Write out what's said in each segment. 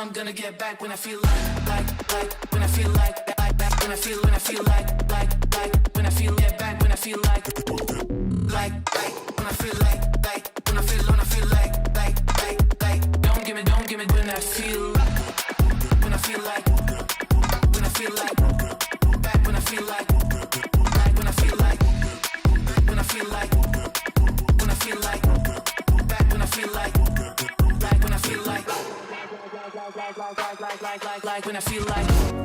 I'm gonna get back when I feel like, when I feel like, when I feel like, when I feel get back when I feel like, when I feel like, when I feel like, don't give me when I feel like, when I feel like, back when I feel like, when I feel like, when I feel like, when I feel like, back when I feel like, when I feel like, when I feel like.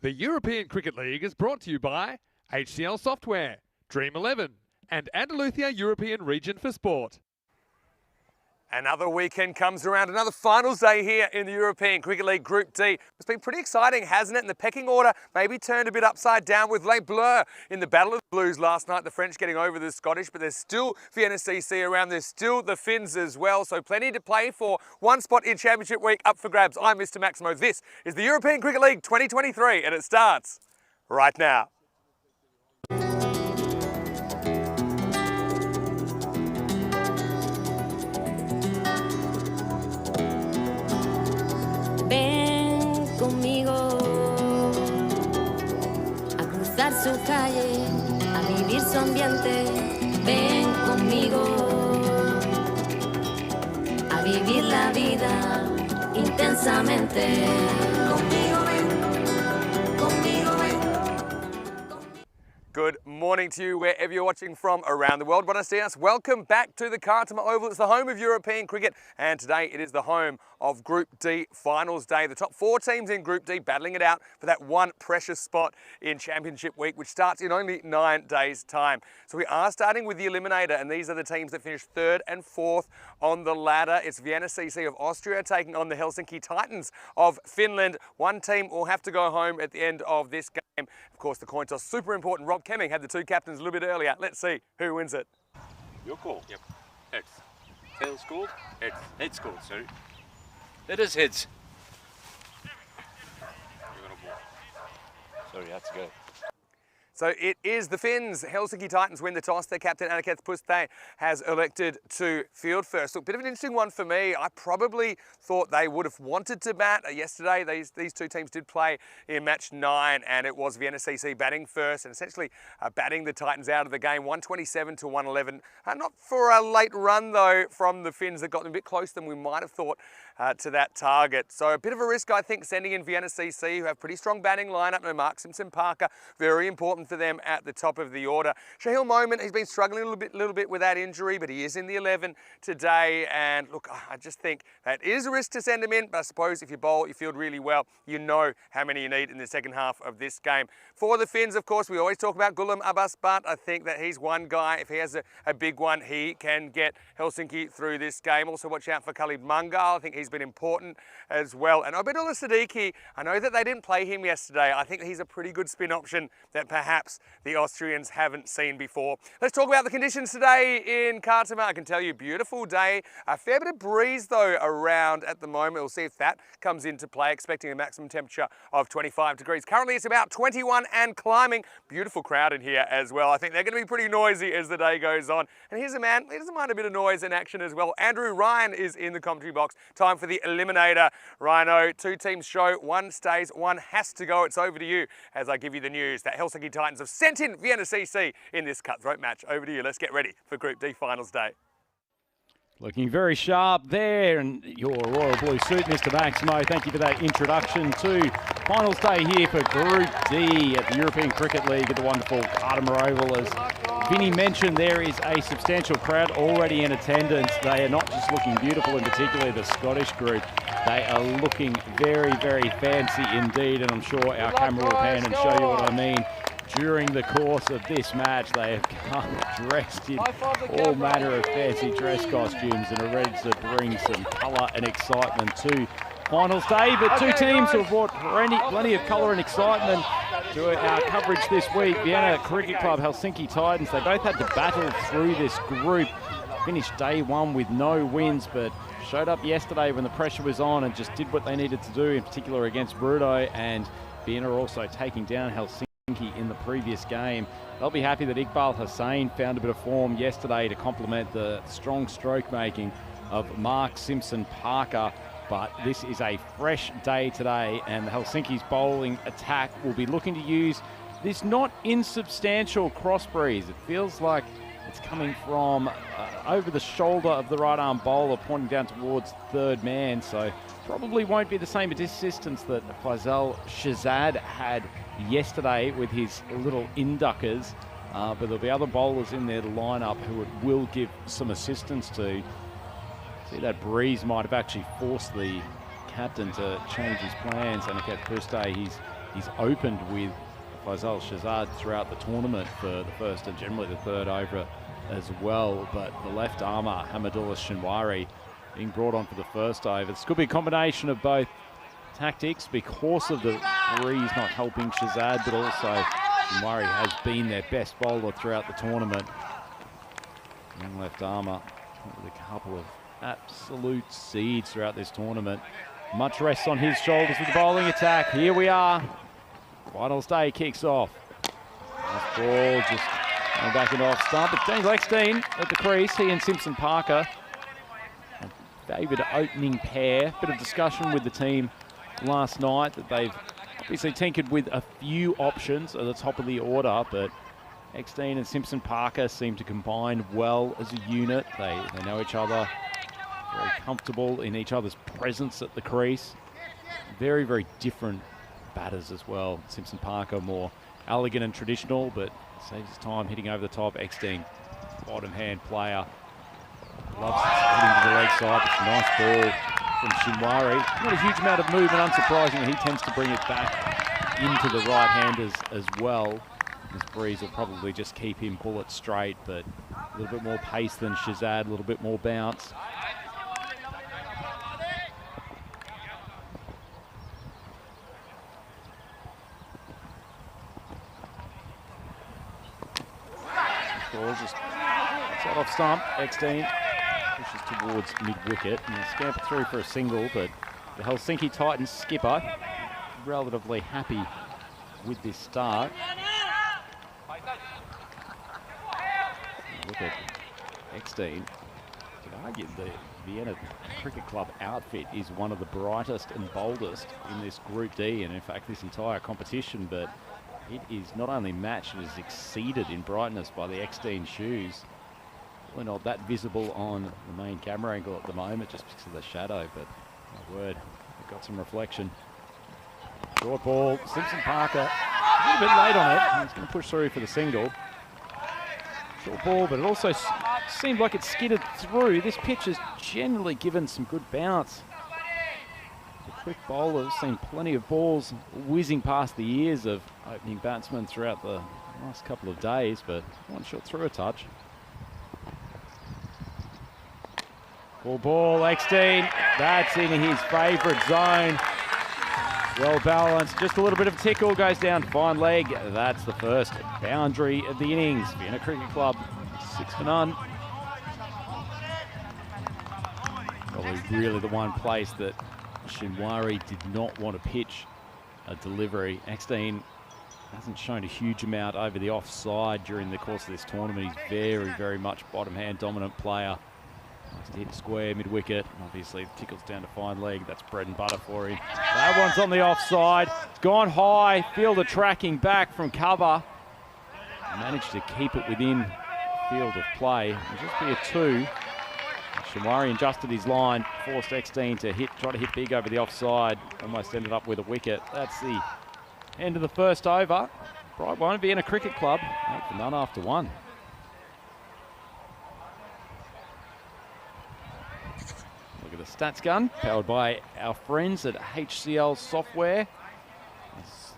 The European Cricket League is brought to you by HCL Software, Dream 11, and Andalusia European Region for Sport. Another weekend comes around, another finals day here in the European Cricket League Group D. It's been pretty exciting, hasn't it? And the pecking order maybe turned a bit upside down with Les Bleus in the Battle of the Blues last night. The French getting over the Scottish, but there's still Vienna CC around. There's still the Finns as well, so plenty to play for. One spot in Championship Week up for grabs. I'm Mr. Maximo. This is the European Cricket League 2023, and it starts right now. Ven conmigo a cruzar su calle, a vivir su ambiente. Ven conmigo a vivir la vida intensamente. Conmigo ven, conmigo ven. Good morning to you wherever you're watching from around the world. Buenos dias. Welcome back to the Khartoum Oval. It's the home of European cricket, and today it is the home of Group D Finals Day. The top 4 teams in Group D battling it out for that one precious spot in Championship Week, which starts in only 9 days' time. So we are starting with the Eliminator, and these are the teams that finished 3rd and 4th on the ladder. It's Vienna CC of Austria taking on the Helsinki Titans of Finland. One team will have to go home at the end of this game. Of course, the coin toss, super important. Rob Kemming had the 2 captains a little bit earlier. Let's see who wins it. Your call. Yep. Heads. Tails scored. Heads. Heads scored, sorry. It is heads. You're gonna ball. Sorry, I have to go. So it is the Finns. Helsinki Titans win the toss. Their captain, Anniketh Puste, has elected to field first. Look, bit of an interesting one for me. I probably thought they would have wanted to bat. Yesterday, these 2 teams did play in match 9, and it was Vienna CC batting first and essentially batting the Titans out of the game, 127 to 111. Not for a late run, though, from the Finns that got them a bit closer than we might have thought to that target. So a bit of a risk, I think, sending in Vienna CC, who have pretty strong batting lineup. No Mark Simpson-Parker, very important for them at the top of the order. Shahil Moment, he's been struggling a little bit with that injury, but he is in the 11 today. And look, I just think that is a risk to send him in, but I suppose if you bowl, you field really well, you know how many you need in the second half of this game. For the Finns, of course, we always talk about Gulam Abbas, but I think that he's one guy, if he has a big one, he can get Helsinki through this game. Also watch out for Khalid Mangal. I think he's been important as well. And Abidullah Siddiqui, I know that they didn't play him yesterday. I think he's a pretty good spin option that perhaps the Austrians haven't seen before. Let's talk about the conditions today in Khartoum. I can tell you, beautiful day. A fair bit of breeze, though, around at the moment. We'll see if that comes into play, expecting a maximum temperature of 25 degrees. Currently, it's about 21 and climbing. Beautiful crowd in here as well. I think they're going to be pretty noisy as the day goes on. And here's a man, he doesn't mind a bit of noise and action as well. Andrew Ryan is in the commentary box. Time for the Eliminator. Rhino, 2 teams show, 1 stays, 1 has to go. It's over to you as I give you the news that Helsinki Titans have sent in Vienna CC in this cutthroat match. Over to you. Let's get ready for Group D Finals Day. Looking very sharp there, and your royal blue suit, Mr. Maximo. Thank you for that introduction to Finals Day here for Group D at the European Cricket League at the wonderful Khartoum Oval. As Vinny mentioned, there is a substantial crowd already in attendance. They are not just looking beautiful, in particular the Scottish group. They are looking very, very fancy indeed, and I'm sure our camera will pan and show you what I mean. During the course of this match, they have come dressed in all manner of fancy dress costumes and are ready to bring some colour and excitement to Finals Day. But 2 teams who have brought plenty of colour and excitement to our coverage this week. Vienna Cricket Club, Helsinki Titans. They both had to battle through this group. Finished day 1 with no wins, but showed up yesterday when the pressure was on and just did what they needed to do, in particular against Bruno. And Vienna also taking down Helsinki in the previous game. They'll be happy that Iqbal Hussain found a bit of form yesterday to complement the strong stroke making of Mark Simpson-Parker. But this is a fresh day today, and the Helsinki's bowling attack will be looking to use this not insubstantial cross breeze. It feels like it's coming from over the shoulder of the right arm bowler, pointing down towards 3rd man. So probably won't be the same assistance that Faisal Shahzad had yesterday with his little induckers. But there'll be other bowlers in their lineup who it will give some assistance to. See, that breeze might have actually forced the captain to change his plans. Anniketh Puste, he's he's opened with Faisal Shahzad throughout the tournament for the first and generally the third over as well. But the left armour, Hamidullah Shinwari, being brought on for the first over. This could be a combination of both tactics because of the threes not helping Shahzad, but also Shinwari has been their best bowler throughout the tournament. Young left armour with a couple of absolute seeds throughout this tournament. Much rests on his shoulders with the bowling attack. Here we are. Finals day kicks off. Nice ball just going back into off stump. It's James Eckstein at the crease. He and Simpson Parker, a favoured opening pair. Bit of discussion with the team last night that they've obviously tinkered with a few options at the top of the order, but Eckstein and Simpson Parker seem to combine well as a unit. They know each other, very comfortable in each other's presence at the crease. Very, very different batters as well. Simpson Parker more elegant and traditional, but saves his time hitting over the top. Eckstein, bottom hand player, loves hitting to the leg side. It's a nice ball from Shinwari. Not a huge amount of movement, unsurprisingly. He tends to bring it back into the right-handers as well. This breeze will probably just keep him bullet straight, but a little bit more pace than Shahzad, a little bit more bounce. Ball just shot off stump. Eckstein pushes towards mid-wicket and he'll scamper through for a single, but the Helsinki Titans skipper relatively happy with this start. Look at Eckstein. You could argue the Vienna Cricket Club outfit is one of the brightest and boldest in this Group D, and in fact this entire competition, but it is not only matched, it is exceeded in brightness by the Eckstein shoes. Probably not that visible on the main camera angle at the moment just because of the shadow, but my word, they've got some reflection. Short ball, Simpson Parker, a little bit late on it. He's going to push through for the single. Short ball, but it also seemed like it skidded through. This pitch has generally given some good bounce. The quick bowlers seen plenty of balls whizzing past the ears of opening batsmen throughout the last couple of days, but one shot through a touch. Ball, Eckstein. That's in his favourite zone. Well balanced, just a little bit of tickle, goes down fine leg. That's the first boundary of the innings. Vienna Cricket Club, 6 for none. Probably really the one place that Shinwari did not want to pitch a delivery. Eckstein hasn't shown a huge amount over the offside during the course of this tournament. He's very, very much bottom hand dominant player. Likes to hit square mid-wicket. Obviously, tickles down to fine leg. That's bread and butter for him. That one's on the offside. It's gone high. Fielder tracking back from cover. Managed to keep it within field of play. It'll just be a 2. Shinwari adjusted his line, forced Eckstein to try to hit big over the offside. Almost ended up with a wicket. That's the end of the first over. Bright won't be in a cricket club. 8 for none after 1. Look at the stats gun, powered by our friends at HCL Software. There's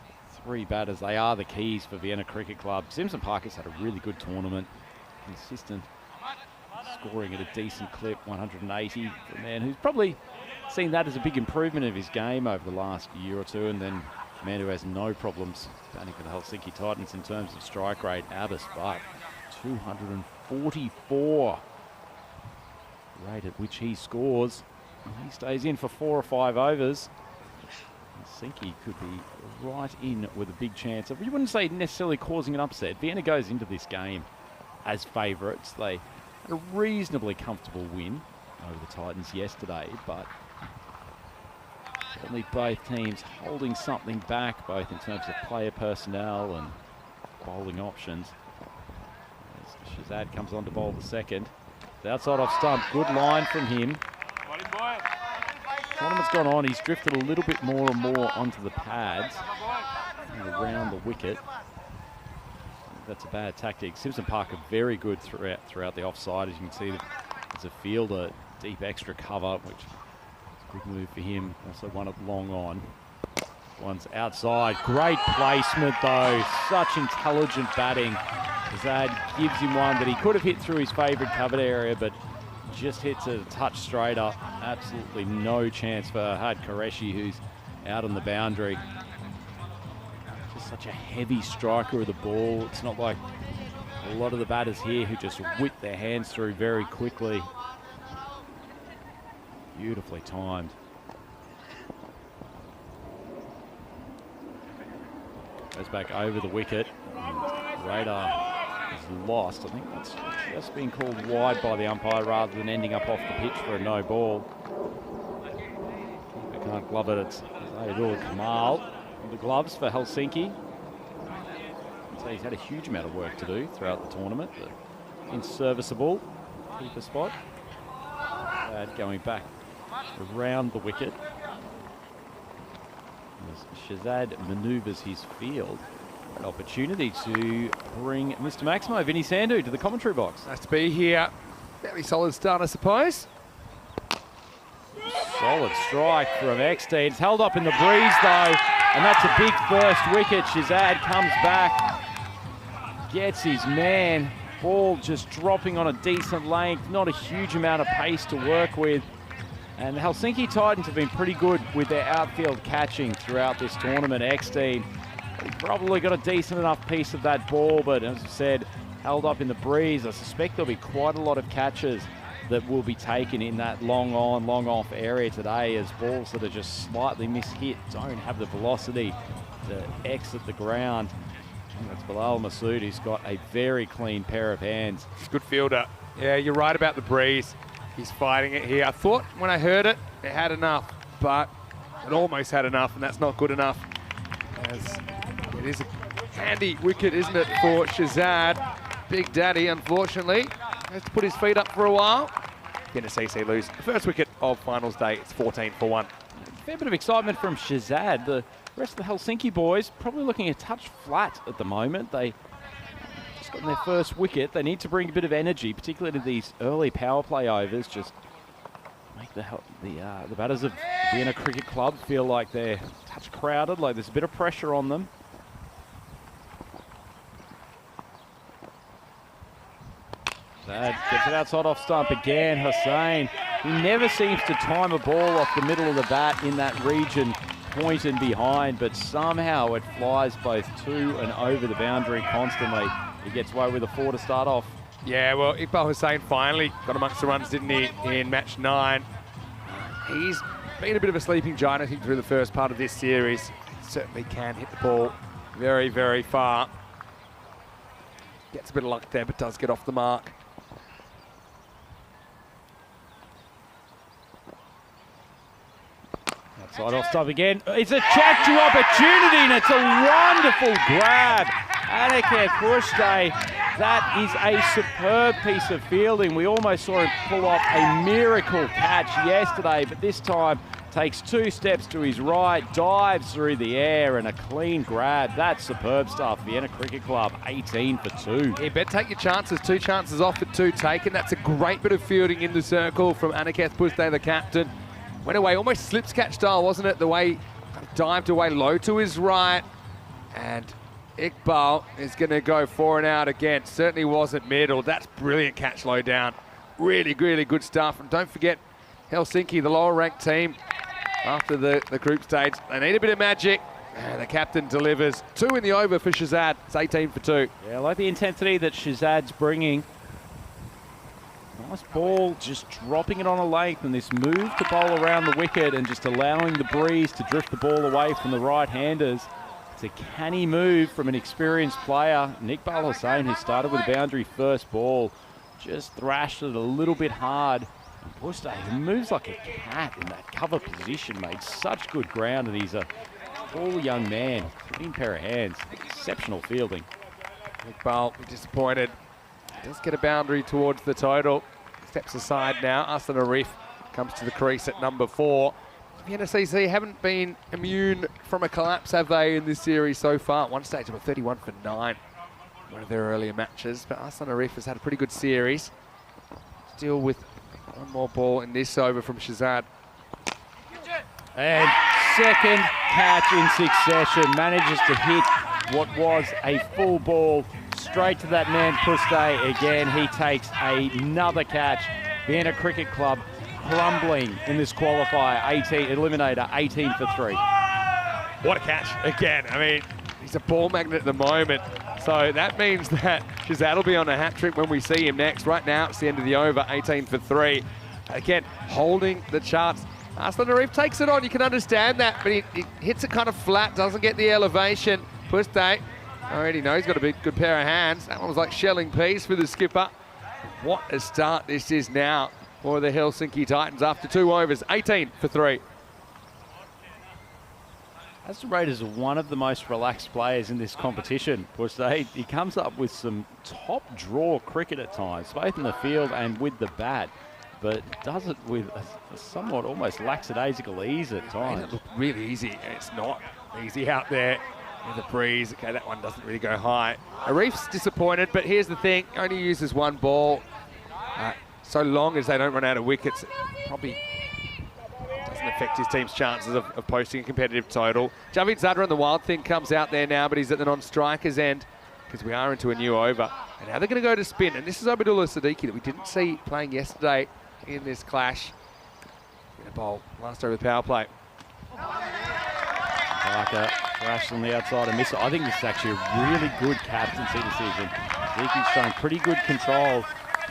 3 batters. They are the keys for Vienna Cricket Club. Simpson Parker's had a really good tournament. Consistent. Scoring at a decent clip, 180 for a man who's probably seen that as a big improvement of his game over the last year or two, and then a man who has no problems batting for the Helsinki Titans in terms of strike rate. Abbas, but 244 rate at which he scores. And he stays in for 4 or 5 overs. Helsinki could be right in with a big chance of, you wouldn't say necessarily causing an upset. Vienna goes into this game as favourites. They had a reasonably comfortable win over the Titans yesterday, but certainly both teams holding something back, both in terms of player personnel and bowling options. As Shahzad comes on to bowl the second. The outside off stump, good line from him. Tournament's gone on, he's drifted a little bit more and more onto the pads and around the wicket. That's a bad tactic. Simpson Parker very good throughout the offside. As you can see, there's a fielder, deep extra cover, which is a good move for him. Also won it long on. One's outside. Great placement though. Such intelligent batting. Shazad gives him one that he could have hit through his favourite covered area, but just hits it a touch straighter. Absolutely no chance for Had Qureshi, who's out on the boundary. Just such a heavy striker of the ball. It's not like a lot of the batters here who just whip their hands through very quickly. Beautifully timed. Goes back over the wicket. Radar is lost. I think that's just been called wide by the umpire rather than ending up off the pitch for a no ball. They can't glove it. It's Zaidul Kamal with the gloves for Helsinki. So he's had a huge amount of work to do throughout the tournament. The inserviceable keeper spot. Going back around the wicket. As Shazad manoeuvres his field. An opportunity to bring Mr. Maximo, Vinny Sandhu, to the commentary box. Nice to be here. Fairly solid start, I suppose. Solid strike from XD. It's held up in the breeze, though, and that's a big first wicket. Shazad comes back, gets his man. Ball just dropping on a decent length. Not a huge amount of pace to work with. And the Helsinki Titans have been pretty good with their outfield catching throughout this tournament. XD probably got a decent enough piece of that ball, but as I said, held up in the breeze. I suspect there'll be quite a lot of catches that will be taken in that long on, long off area today, as balls that are just slightly mishit don't have the velocity to exit the ground. And that's Bilal Masood, who's got a very clean pair of hands. Good fielder. Yeah, you're right about the breeze. He's fighting it here. I thought when I heard it, it had enough, but it almost had enough, and that's not good enough. As it is a handy wicket, isn't it, for Shazad? Big Daddy, unfortunately, has to put his feet up for a while. Vienna CC lose the first wicket of finals day. It's 14 for 1. Fair bit of excitement from Shazad. The rest of the Helsinki boys probably looking a touch flat at the moment. They just got their first wicket. They need to bring a bit of energy, particularly to these early power play overs. Just make the batters of Vienna Cricket Club feel like they're a touch crowded, like there's a bit of pressure on them. That gets it outside off stump again. Hussain, he never seems to time a ball off the middle of the bat in that region, point and behind, but somehow it flies both to and over the boundary constantly. He gets away with a 4 to start off. Yeah, well, Iqbal Hussain finally got amongst the runs, didn't he, in match 9. He's been a bit of a sleeping giant, I think, through the first part of this series. He certainly can hit the ball very, very far. Gets a bit of luck there, but does get off the mark. Side off stub again. It's a Chakchu opportunity, and it's a wonderful grab. Anaket Pushday, that is a superb piece of fielding. We almost saw him pull off a miracle catch yesterday, but this time takes 2 steps to his right, dives through the air, and a clean grab. That's superb stuff. Vienna Cricket Club, 18 for 2. Yeah, better take your chances. 2 chances off at 2 taken. That's a great bit of fielding in the circle from Anaket Pushday, the captain. Went away, almost slips catch style, wasn't it? The way he dived away low to his right. And Iqbal is going to go 4 and out again. Certainly wasn't middle. That's brilliant catch low down. Really, really good stuff. And don't forget, Helsinki, the lower ranked team, after the group stage, they need a bit of magic. And the captain delivers. 2 in the over for Shazad. It's 18 for 2. Yeah, I like the intensity that Shazad's bringing. Nice ball, just dropping it on a length, and this move to bowl around the wicket and just allowing the breeze to drift the ball away from the right-handers. It's a canny move from an experienced player. Iqbal Hussain, who started with a boundary first ball, just thrashed it a little bit hard. Pushday, who moves like a cat in that cover position, made such good ground, and he's a tall young man, clean pair of hands, exceptional fielding. Iqbal disappointed. Does get a boundary towards the total. Steps aside now. Aslan Arif comes to the crease at number 4. Vienna CC haven't been immune from a collapse, have they, in this series so far? At one stage, they were 31 for 9. One of their earlier matches. But Aslan Arif has had a pretty good series. Still with one more ball in this over from Shazad. And second catch in succession, manages to hit what was a full ball straight to that man Puste. Again, he takes another catch. Vienna Cricket Club crumbling in this qualifier. Eliminator, 18 for 3. What a catch again. I mean, he's a ball magnet at the moment. So that means that Shazad will be on a hat trick when we see him next. Right now, it's the end of the over, 18 for 3. Again, holding the charts. Aslan Arif takes it on, you can understand that, but he hits it kind of flat, doesn't get the elevation. Puste already knows he's got a big, good pair of hands. That one was like shelling peas for the skipper. What a start this is now for the Helsinki Titans after 2 overs, 18 for 3. That's rated as one of the most relaxed players in this competition. Puste, he comes up with some top draw cricket at times, both in the field and with the bat, but does it with a somewhat almost lackadaisical ease at times. It looked really easy. It's not easy out there with the breeze. Okay, that one doesn't really go high. Arif's disappointed, but here's the thing, only uses one ball. So long as they don't run out of wickets, it probably doesn't affect his team's chances of posting a competitive total. Javid Zadra on the Wild Thing comes out there now, but he's at the non-striker's end because we are into a new over. And now they're going to go to spin, and this is Abdullah Siddiqui that we didn't see playing yesterday in this clash. In a bowl, last over the power play. Parker flashed on the outside and missed it. I think this is actually a really good captaincy decision. Siddiqui's showing pretty good control.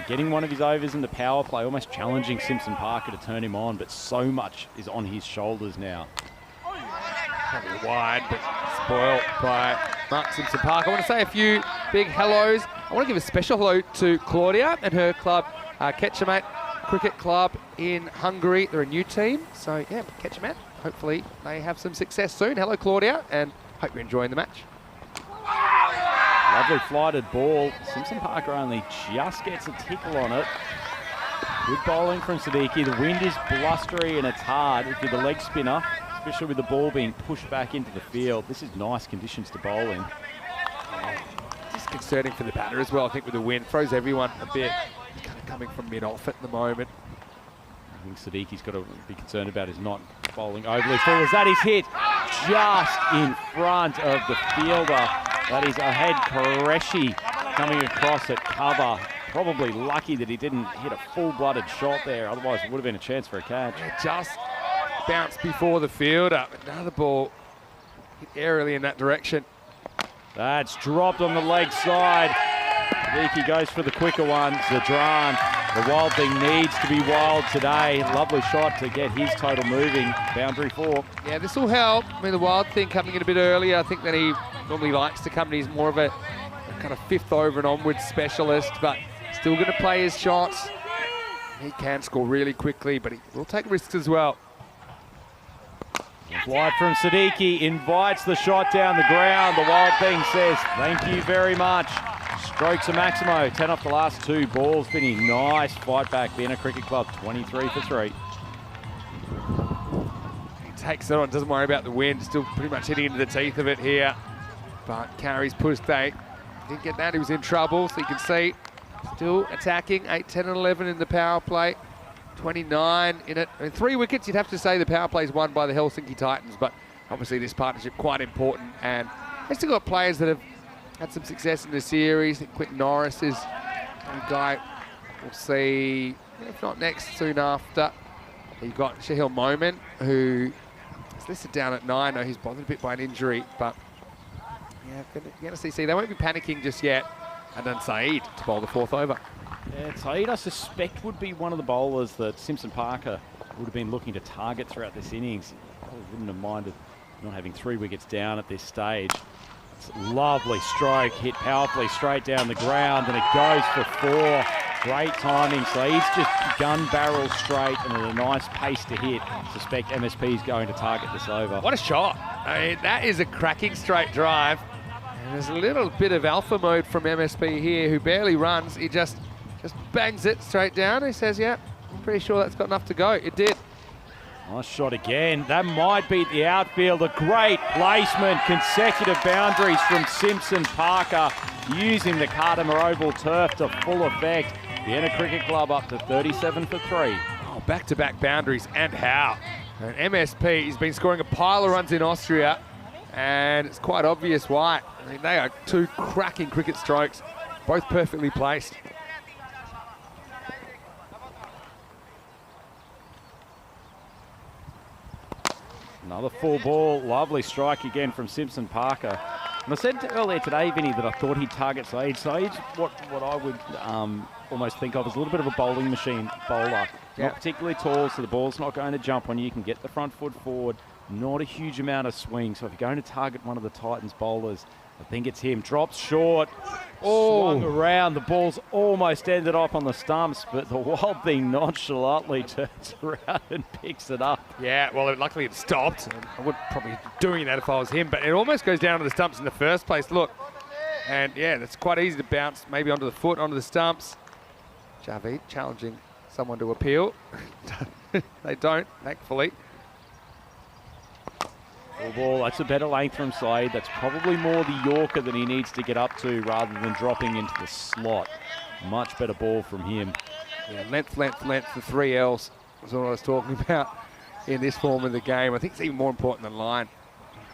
Getting one of his overs in the power play, almost challenging Simpson Parker to turn him on, but so much is on his shoulders now. Probably wide, but spoiled by Mark Simpson Parker. I want to say a few big hellos. I want to give a special hello to Claudia and her club, Ketchamat Cricket Club in Hungary. They're a new team, so yeah, Ketchamat. Hopefully they have some success soon. Hello, Claudia, and hope you're enjoying the match. Lovely flighted ball. Simpson Parker only just gets a tickle on it. Good bowling from Siddiqui. The wind is blustery and it's hard if you're the leg spinner, especially with the ball being pushed back into the field. This is nice conditions to bowl in. Disconcerting for the batter as well, I think, with the wind. Throws everyone a bit. He's kind of coming from mid-off at the moment. I think Siddiqui's got to be concerned about is not bowling overly full. As that is hit just in front of the fielder. That is Ahed Qureshi coming across at cover. Probably lucky that he didn't hit a full-blooded shot there. Otherwise, it would have been a chance for a catch. Yeah, just bounced before the fielder. Another ball hit aerially in that direction. That's dropped on the leg side. Siddiqui goes for the quicker one. Zadran, the Wild Thing needs to be wild today. Lovely shot to get his total moving. Boundary 4. Yeah, this will help. I mean, the Wild Thing coming in a bit earlier. I think that he normally likes to come in. He's more of a kind of 5th over and onwards specialist, but still going to play his shots. He can score really quickly, but he will take risks as well. Flight from Siddiqui invites the shot down the ground. The Wild Thing says, thank you very much. Strokes a Maximo, 10 off the last 2 balls. Vinny, nice fight back. Vienna Cricket Club, 23 for 3. He takes it on, doesn't worry about the wind. Still pretty much hitting into the teeth of it here. But carries Puste. Didn't get that, he was in trouble. So you can see, still attacking. 8, 10 and 11 in the power play. 29 in it. I mean, 3 wickets, you'd have to say the power play is won by the Helsinki Titans, but obviously this partnership quite important, and they've still got players that have had some success in the series. I think Quinton Norris is a guy we'll see, if not next, soon after. You've got Shahil Momin, who is listed down at 9. No, he's bothered a bit by an injury, but yeah, you're going to see. They won't be panicking just yet. And then Saeed to bowl the 4th over. Yeah, Saeed, I suspect, would be one of the bowlers that Simpson Parker would have been looking to target throughout this innings. Probably wouldn't have minded not having 3 wickets down at this stage. It's a lovely stroke, hit powerfully straight down the ground, and it goes for 4. Great timing. Saeed's just gun barrel straight and at a nice pace to hit. Suspect MSP is going to target this over. What a shot. I mean, that is a cracking straight drive. And there's a little bit of alpha mode from MSP here, who barely runs. He just bangs it straight down. He says, yeah, I'm pretty sure that's got enough to go. It did. Nice shot again. That might beat the outfield. A great placement. Consecutive boundaries from Simpson Parker, using the Cardimer Oval turf to full effect. Vienna Cricket Club up to 37 for 3. Oh, back-to-back boundaries, and how. And MSP, he's been scoring a pile of runs in Austria, and it's quite obvious why. I mean, they are two cracking cricket strokes, both perfectly placed. Another full ball, lovely strike again from Simpson Parker. And I said earlier today, Vinny, that I thought he'd target Saeed. Saeed's what I would almost think of as a little bit of a bowling machine bowler. Yeah. Not particularly tall, so the ball's not going to jump on you. You can get the front foot forward, not a huge amount of swing. So if you're going to target one of the Titans bowlers, I think it's him. Drops short, swung around. The ball's almost ended up on the stumps, but the wild thing nonchalantly turns around and picks it up. Yeah, well, luckily it stopped. I would probably be doing that if I was him, but it almost goes down to the stumps in the first place. Look, and yeah, it's quite easy to bounce maybe onto the foot, onto the stumps. Javid challenging someone to appeal. They don't, thankfully. Full ball, that's a better length from Saeed. That's probably more the Yorker that he needs to get up to rather than dropping into the slot. Much better ball from him. Yeah, length, the 3 Ls was what I was talking about in this form of the game. I think it's even more important than line.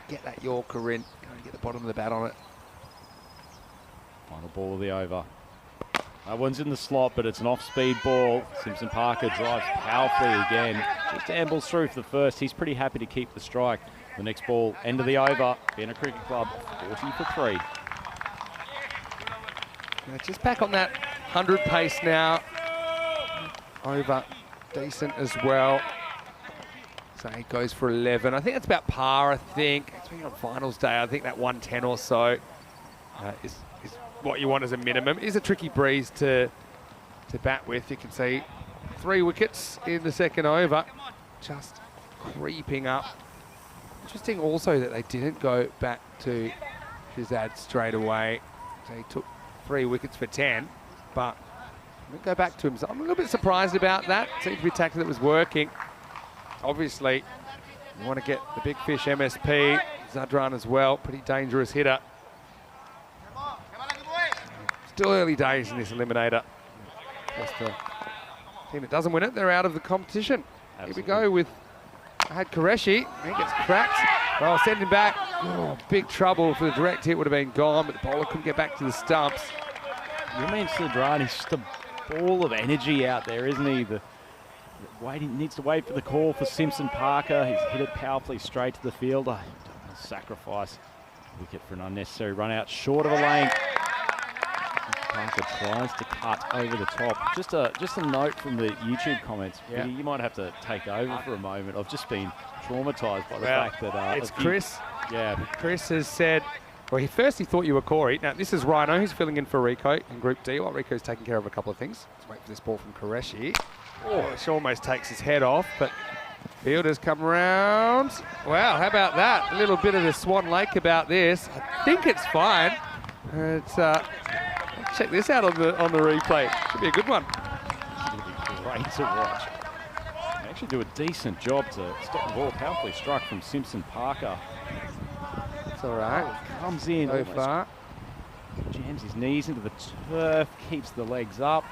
Get that Yorker in, get the bottom of the bat on it. Final ball of the over. That one's in the slot, but it's an off-speed ball. Simpson Parker drives powerfully again. Just ambles through for the first. He's pretty happy to keep the strike. The next ball, end of the over. Vienna Cricket Club, 40 for 3. Yeah, just back on that 100 pace now. Over, decent as well. So he goes for 11. I think that's about par, I think. It's on finals day. I think that 110 or so is what you want as a minimum. It is a tricky breeze to bat with. You can see 3 wickets in the second over. Just creeping up. Interesting also that they didn't go back to Shazad straight away. So he took 3 wickets for 10, but we'll go back to him. So I'm a little bit surprised about that. Seems to be a tactic that was working. Obviously, you want to get the big fish MSP, Zadran as well, pretty dangerous hitter. Still early days in this Eliminator. Just the team that doesn't win it, they're out of the competition. Absolutely. Here we go with Ahad Qureshi. He gets cracked. Well, send him back. Oh, big trouble for the direct hit, would have been gone, but the bowler couldn't get back to the stumps. You mean Sadran, he's just a ball of energy out there, isn't he? He needs to wait for the call for Simpson Parker. He's hit it powerfully straight to the fielder. Don't want to sacrifice wicket for an unnecessary run out short of a lane. Parker tries to cut over the top. Just a note from the YouTube comments. Yeah. You might have to take over for a moment. I've just been traumatised by the fact that... it's Chris. Yeah. Chris has said, well, he thought you were Corey. Now, this is Rhino, who's filling in for Rico in Group D, while Rico's taking care of a couple of things. Let's wait for this ball from Qureshi. Oh, it almost takes his head off, but fielders come around. Wow, how about that? A little bit of the Swan Lake about this. I think it's fine. It's... check this out on the replay. Should be a good one. It's going to be great to watch. They actually do a decent job to stop the ball. Powerfully struck from Simpson Parker. It's all right. Comes in so far. Jams his knees into the turf, keeps the legs up.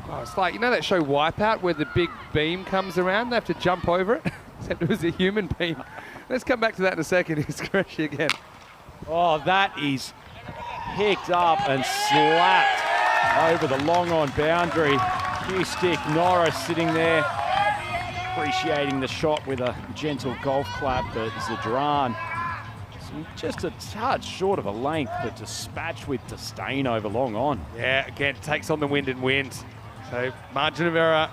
Oh, it's like, you know that show Wipeout where the big beam comes around? They have to jump over it, except it was a human beam. Let's come back to that in a second. He's Qureshi again. Oh, that is picked up and slapped over the long on boundary. Hugh Stick Norris sitting there appreciating the shot with a gentle golf clap, but Zadran just a touch short of a length, but dispatched with disdain over long on. Yeah, again, takes on the wind and wins. So margin of error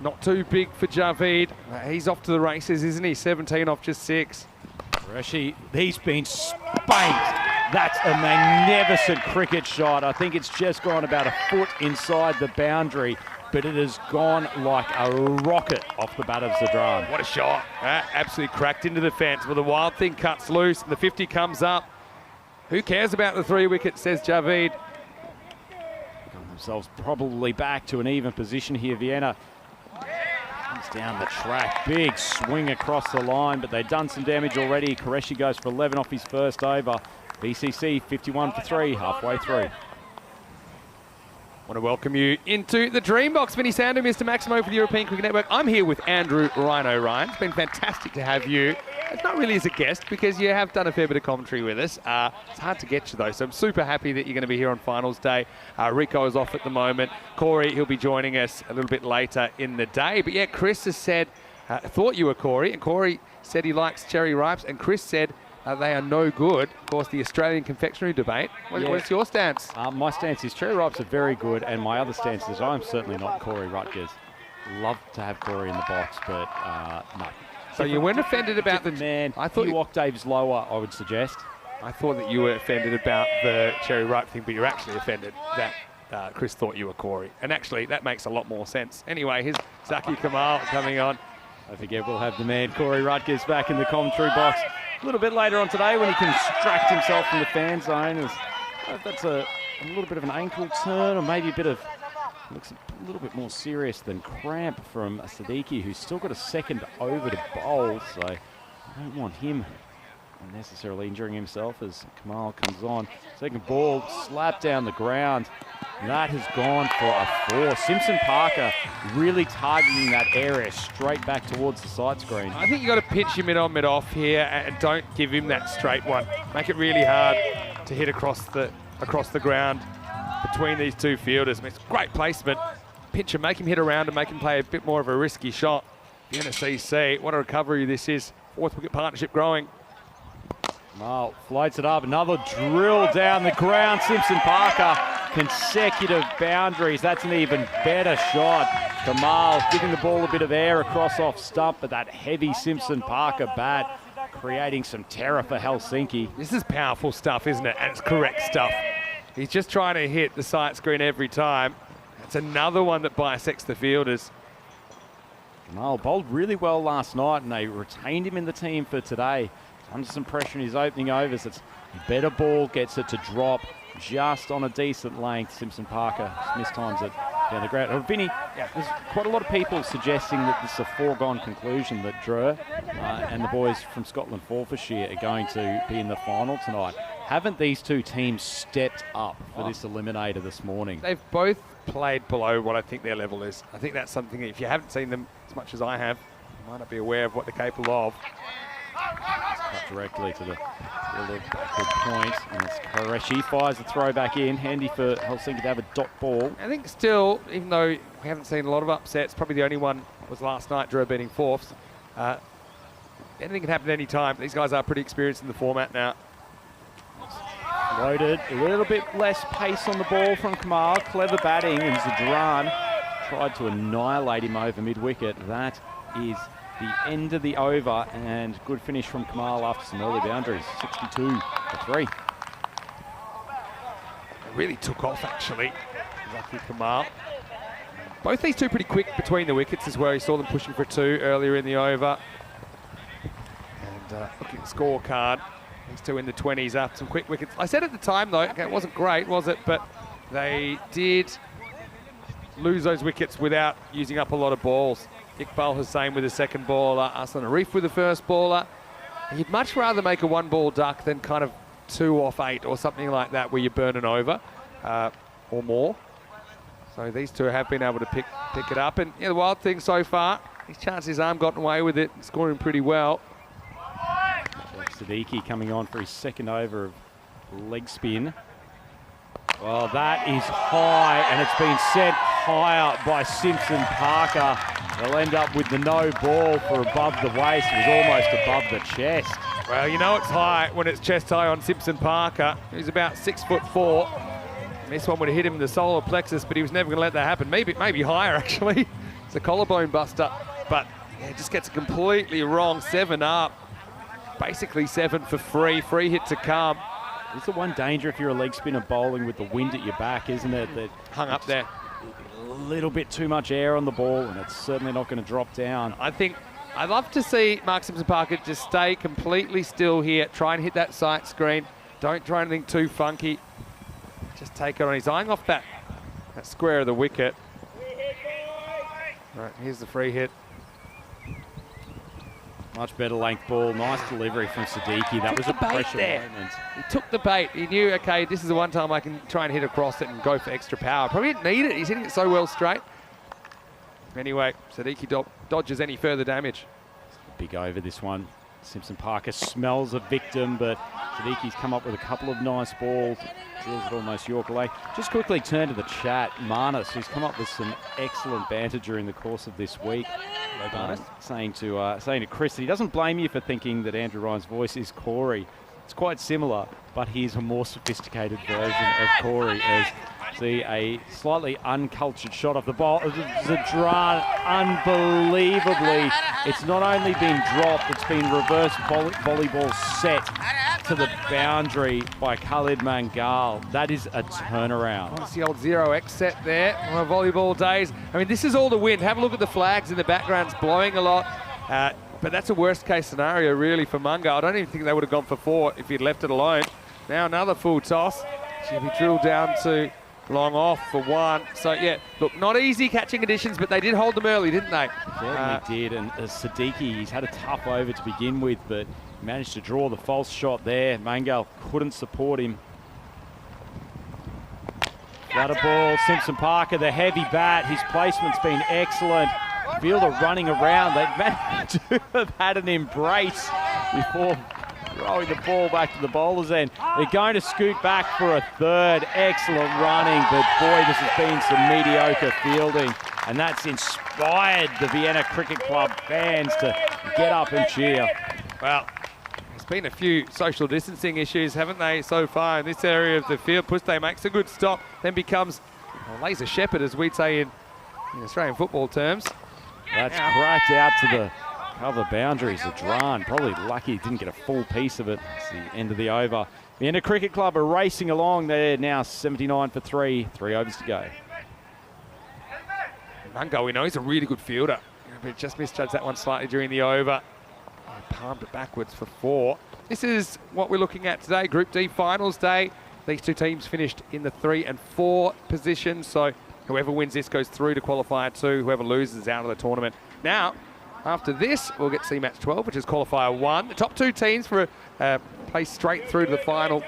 not too big for Javid. He's off to the races, isn't he? 17 off just 6. Qureshi, he's been spanked. That's a magnificent cricket shot. I think it's just gone about a foot inside the boundary, but it has gone like a rocket off the bat of Zadran. What a shot. Absolutely cracked into the fence, but the wild thing cuts loose and the 50 comes up. Who cares about the 3 wickets, says Javid. Got themselves probably back to an even position here. Vienna comes down the track. Big swing across the line, but they've done some damage already. Qureshi goes for 11 off his first over. BCC 51 for 3, halfway through. Want to welcome you into the Dream Box. Vinny Sando, Mr. Maximo for the European Cricket Network. I'm here with Andrew Rhino Ryan. It's been fantastic to have you. It's not really as a guest because you have done a fair bit of commentary with us. It's hard to get you though, so I'm super happy that you're going to be here on finals day. Rico is off at the moment. Corey, he'll be joining us a little bit later in the day. But yeah, Chris has said, thought you were Corey, and Corey said he likes cherry ripes, and Chris said they are no good. Of course, the Australian confectionery debate. What's your stance? My stance is cherry ripes are very good, and my other stance is I'm certainly not Corey Rutgers. Love to have Corey in the box, but no. So you weren't offended about the man. I thought few octaves lower, I would suggest. I thought that you were offended about the cherry ripe thing, but you're actually offended that Chris thought you were Corey. And actually, that makes a lot more sense. Anyway, here's Zaki Kamal coming on. Don't forget, we'll have the man Corey Rutgers back in the commentary box a little bit later on today when he can extract himself from the fan zone. That's a little bit of an ankle turn, or maybe a bit of, looks a little bit more serious than cramp from Siddiqui, who's still got a second over to bowl, so I don't want him unnecessarily injuring himself as Kamal comes on. Second ball, slap down the ground. That has gone for a 4. Simpson Parker really targeting that area straight back towards the side screen. I think you've got to pitch him mid-on, mid-off here, and don't give him that straight one. Make it really hard to hit across the ground between these two fielders. I mean, it's great placement. Pitch him, make him hit around and make him play a bit more of a risky shot. Vienna CC, what a recovery this is. 4th wicket partnership growing. Kamal floats it up, another drill down the ground. Simpson Parker, consecutive boundaries. That's an even better shot. Kamal giving the ball a bit of air across off stump, but that heavy Simpson Parker bat creating some terror for Helsinki. This is powerful stuff, isn't it? And it's correct stuff. He's just trying to hit the sight screen every time. It's another one that bisects the fielders. Kamal bowled really well last night, and they retained him in the team for today. Under some pressure in his opening overs. It's a better ball, gets it to drop just on a decent length. Simpson Parker mistimes it down the ground. Vinny, there's quite a lot of people suggesting that this is a foregone conclusion that Drew and the boys from Scotland Forfarshire are going to be in the final tonight. Haven't these two teams stepped up for this eliminator this morning? They've both played below what I think their level is. I think that's something that if you haven't seen them as much as I have, you might not be aware of what they're capable of. Cut directly to the backward point, and it's Qureshi fires the throw back in. Handy for Helsinki to have a dot ball. I think still, even though we haven't seen a lot of upsets, probably the only one was last night, Drew beating fourths. Anything can happen at any time. These guys are pretty experienced in the format now. Loaded, a little bit less pace on the ball from Kamal. Clever batting, and Zadran tried to annihilate him over mid-wicket. That is the end of the over, and good finish from Kamal after some early boundaries. 62 for 3. It really took off, actually. Lucky Kamal. Both these two pretty quick between the wickets as well. You saw them pushing for 2 earlier in the over. And looking at the scorecard, these two in the 20s after some quick wickets. I said at the time, though, okay, it wasn't great, was it? But they did lose those wickets without using up a lot of balls. Iqbal Hussain with the second bowler, Aslan Arif with the first bowler. You'd much rather make a 1-ball duck than kind of 2 off 8 or something like that where you burn an over or more. So these two have been able to pick it up. And the wild thing so far, his chances arm gotten away with it, scoring pretty well. Siddiqui coming on for his second over of leg spin. Well, that is high, and it's been sent higher by Simpson Parker. They'll end up with the no ball for above the waist. It was almost above the chest. Well, you know it's high when it's chest high on Simpson Parker. He's about 6'4". And this one would have hit him in the solar plexus, but he was never going to let that happen. Maybe higher, actually. It's a collarbone buster, but it just gets it completely wrong. 7 up, basically 7 for free. Free hit to come. It's the one danger if you're a leg spinner bowling with the wind at your back, isn't it? That hung up there. A little bit too much air on the ball, and it's certainly not going to drop down. I think I'd love to see Mark Simpson Parker just stay completely still here. Try and hit that sight screen. Don't try anything too funky. Just take it on. He's eyeing off that square of the wicket. Right, here's the free hit. Much better length ball. Nice delivery from Siddiqui. That was a pressure moment. He took the bait. He knew, okay, this is the one time I can try and hit across it and go for extra power. Probably didn't need it. He's hitting it so well straight. Anyway, Siddiqui dodges any further damage. Big over this one. Simpson Parker smells a victim, but Siddiqui's come up with a couple of nice balls. Drills it almost York away. Just quickly turn to the chat. Marnus, who's come up with some excellent banter during the course of this week. Saying to Chris that he doesn't blame you for thinking that Andrew Ryan's voice is Corey. It's quite similar, but he's a more sophisticated version of Corey. As see a slightly uncultured shot off the ball. Zadran, unbelievably, it's not only been dropped, it's been reverse volleyball set to the boundary by Khalid Mangal. That is a turnaround. That's the old 0x set there on our volleyball days. I mean, this is all the wind. Have a look at the flags in the background. It's blowing a lot. But that's a worst-case scenario, really, for Mungo. I don't even think they would have gone for 4 if he'd left it alone. Now another full toss. Should be drilled down to long off for 1. So, yeah, look, not easy catching conditions, but they did hold them early, didn't they? Certainly did. And Siddiqui, he's had a tough over to begin with, but managed to draw the false shot there. Mangal couldn't support him. Flutter ball, Simpson Parker, the heavy bat. His placement's been excellent. Fielder running around. They've managed to have had an embrace before throwing the ball back to the bowler's end. They're going to scoot back for a third. Excellent running, but boy, this has been some mediocre fielding. And that's inspired the Vienna Cricket Club fans to get up and cheer. Well, there's been a few social distancing issues, haven't they, so far in this area of the field. Puste makes a good stop, then becomes a laser shepherd, as we'd say in Australian football terms. That's cracked out to the cover boundaries. Zadran probably lucky he didn't get a full piece of it. It's the end of the over. Vienna Cricket Club are racing along. They're now 79 for 3. 3 overs to go. Mungo, we know he's a really good fielder, but just misjudged that one slightly during the over. Palmed it backwards for 4. This is what we're looking at today, Group D finals day. These two teams finished in the 3 and 4 positions, so whoever wins this goes through to qualifier 2. Whoever loses is out of the tournament. Now, after this, we'll get to match 12, which is qualifier 1. The top 2 teams for a place straight through to the final.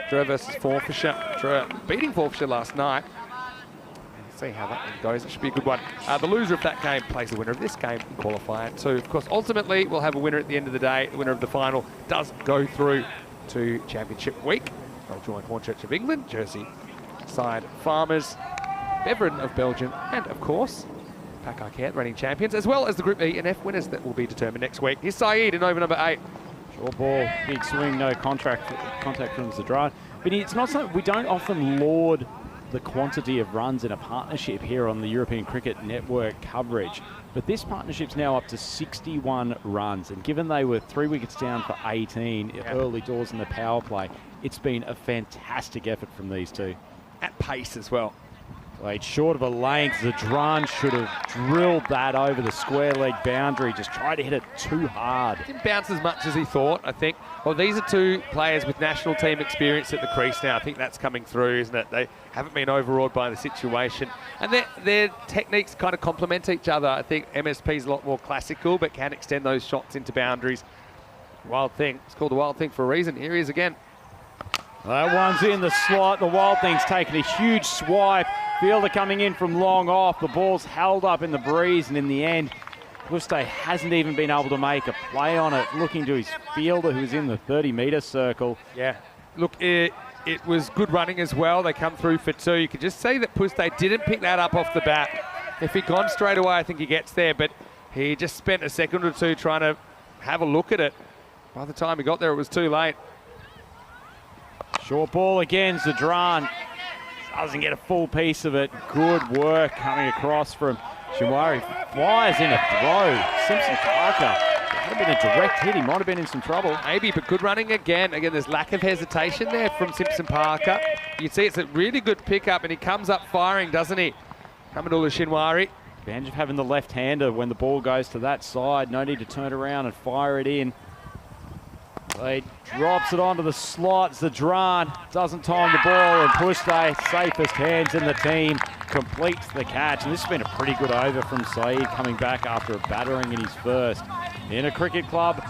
Drew versus Forfarshire. Drew beating Forfarshire last night. Let's see how that one goes. It should be a good one. The loser of that game plays the winner of this game in qualifier 2. Of course, ultimately, we'll have a winner at the end of the day. The winner of the final does go through to Championship Week. They'll join Hornchurch of England, Jersey side Farmers, Beverin of Belgium, and of course, Pack Arcade reigning champions, as well as the Group E and F winners that will be determined next week. Here's Saeed in over number 8. Short ball, big swing, no contact from Zadran. But it's not something, we don't often laud the quantity of runs in a partnership here on the European Cricket Network coverage. But this partnership's now up to 61 runs. And given they were 3 wickets down for 18 early doors in the power play, it's been a fantastic effort from these two. At pace as well. Played short of a length. Zadran should have drilled that over the square leg boundary. Just tried to hit it too hard. Didn't bounce as much as he thought, I think. Well, these are two players with national team experience at the crease now. I think that's coming through, isn't it? They haven't been overawed by the situation. And their techniques kind of complement each other. I think MSP's a lot more classical, but can extend those shots into boundaries. Wild Thing. It's called the Wild Thing for a reason. Here he is again. That one's in the slot. The Wild Thing's taken a huge swipe. Fielder coming in from long off. The ball's held up in the breeze, and in the end, Puste hasn't even been able to make a play on it. Looking to his fielder, who's in the 30-metre circle. Yeah. Look, it was good running as well. They come through for 2. You can just see that Puste didn't pick that up off the bat. If he'd gone straight away, I think he gets there, but he just spent a second or 2 trying to have a look at it. By the time he got there, it was too late. Short ball again, Zadran doesn't get a full piece of it. Good work coming across from Shinwari. Flies in a throw. Simpson Parker. It would have been a direct hit. He might have been in some trouble. Maybe, but good running again. Again, there's lack of hesitation there from Simpson Parker. You can see it's a really good pickup, and he comes up firing, doesn't he? Hamadullah Shinwari. Advantage of having the left-hander when the ball goes to that side. No need to turn around and fire it in. He drops it onto the slot. Zadran doesn't time the ball, and Puste, safest hands in the team, completes the catch. And this has been a pretty good over from Saeed, coming back after a battering in his first. Vienna Cricket Club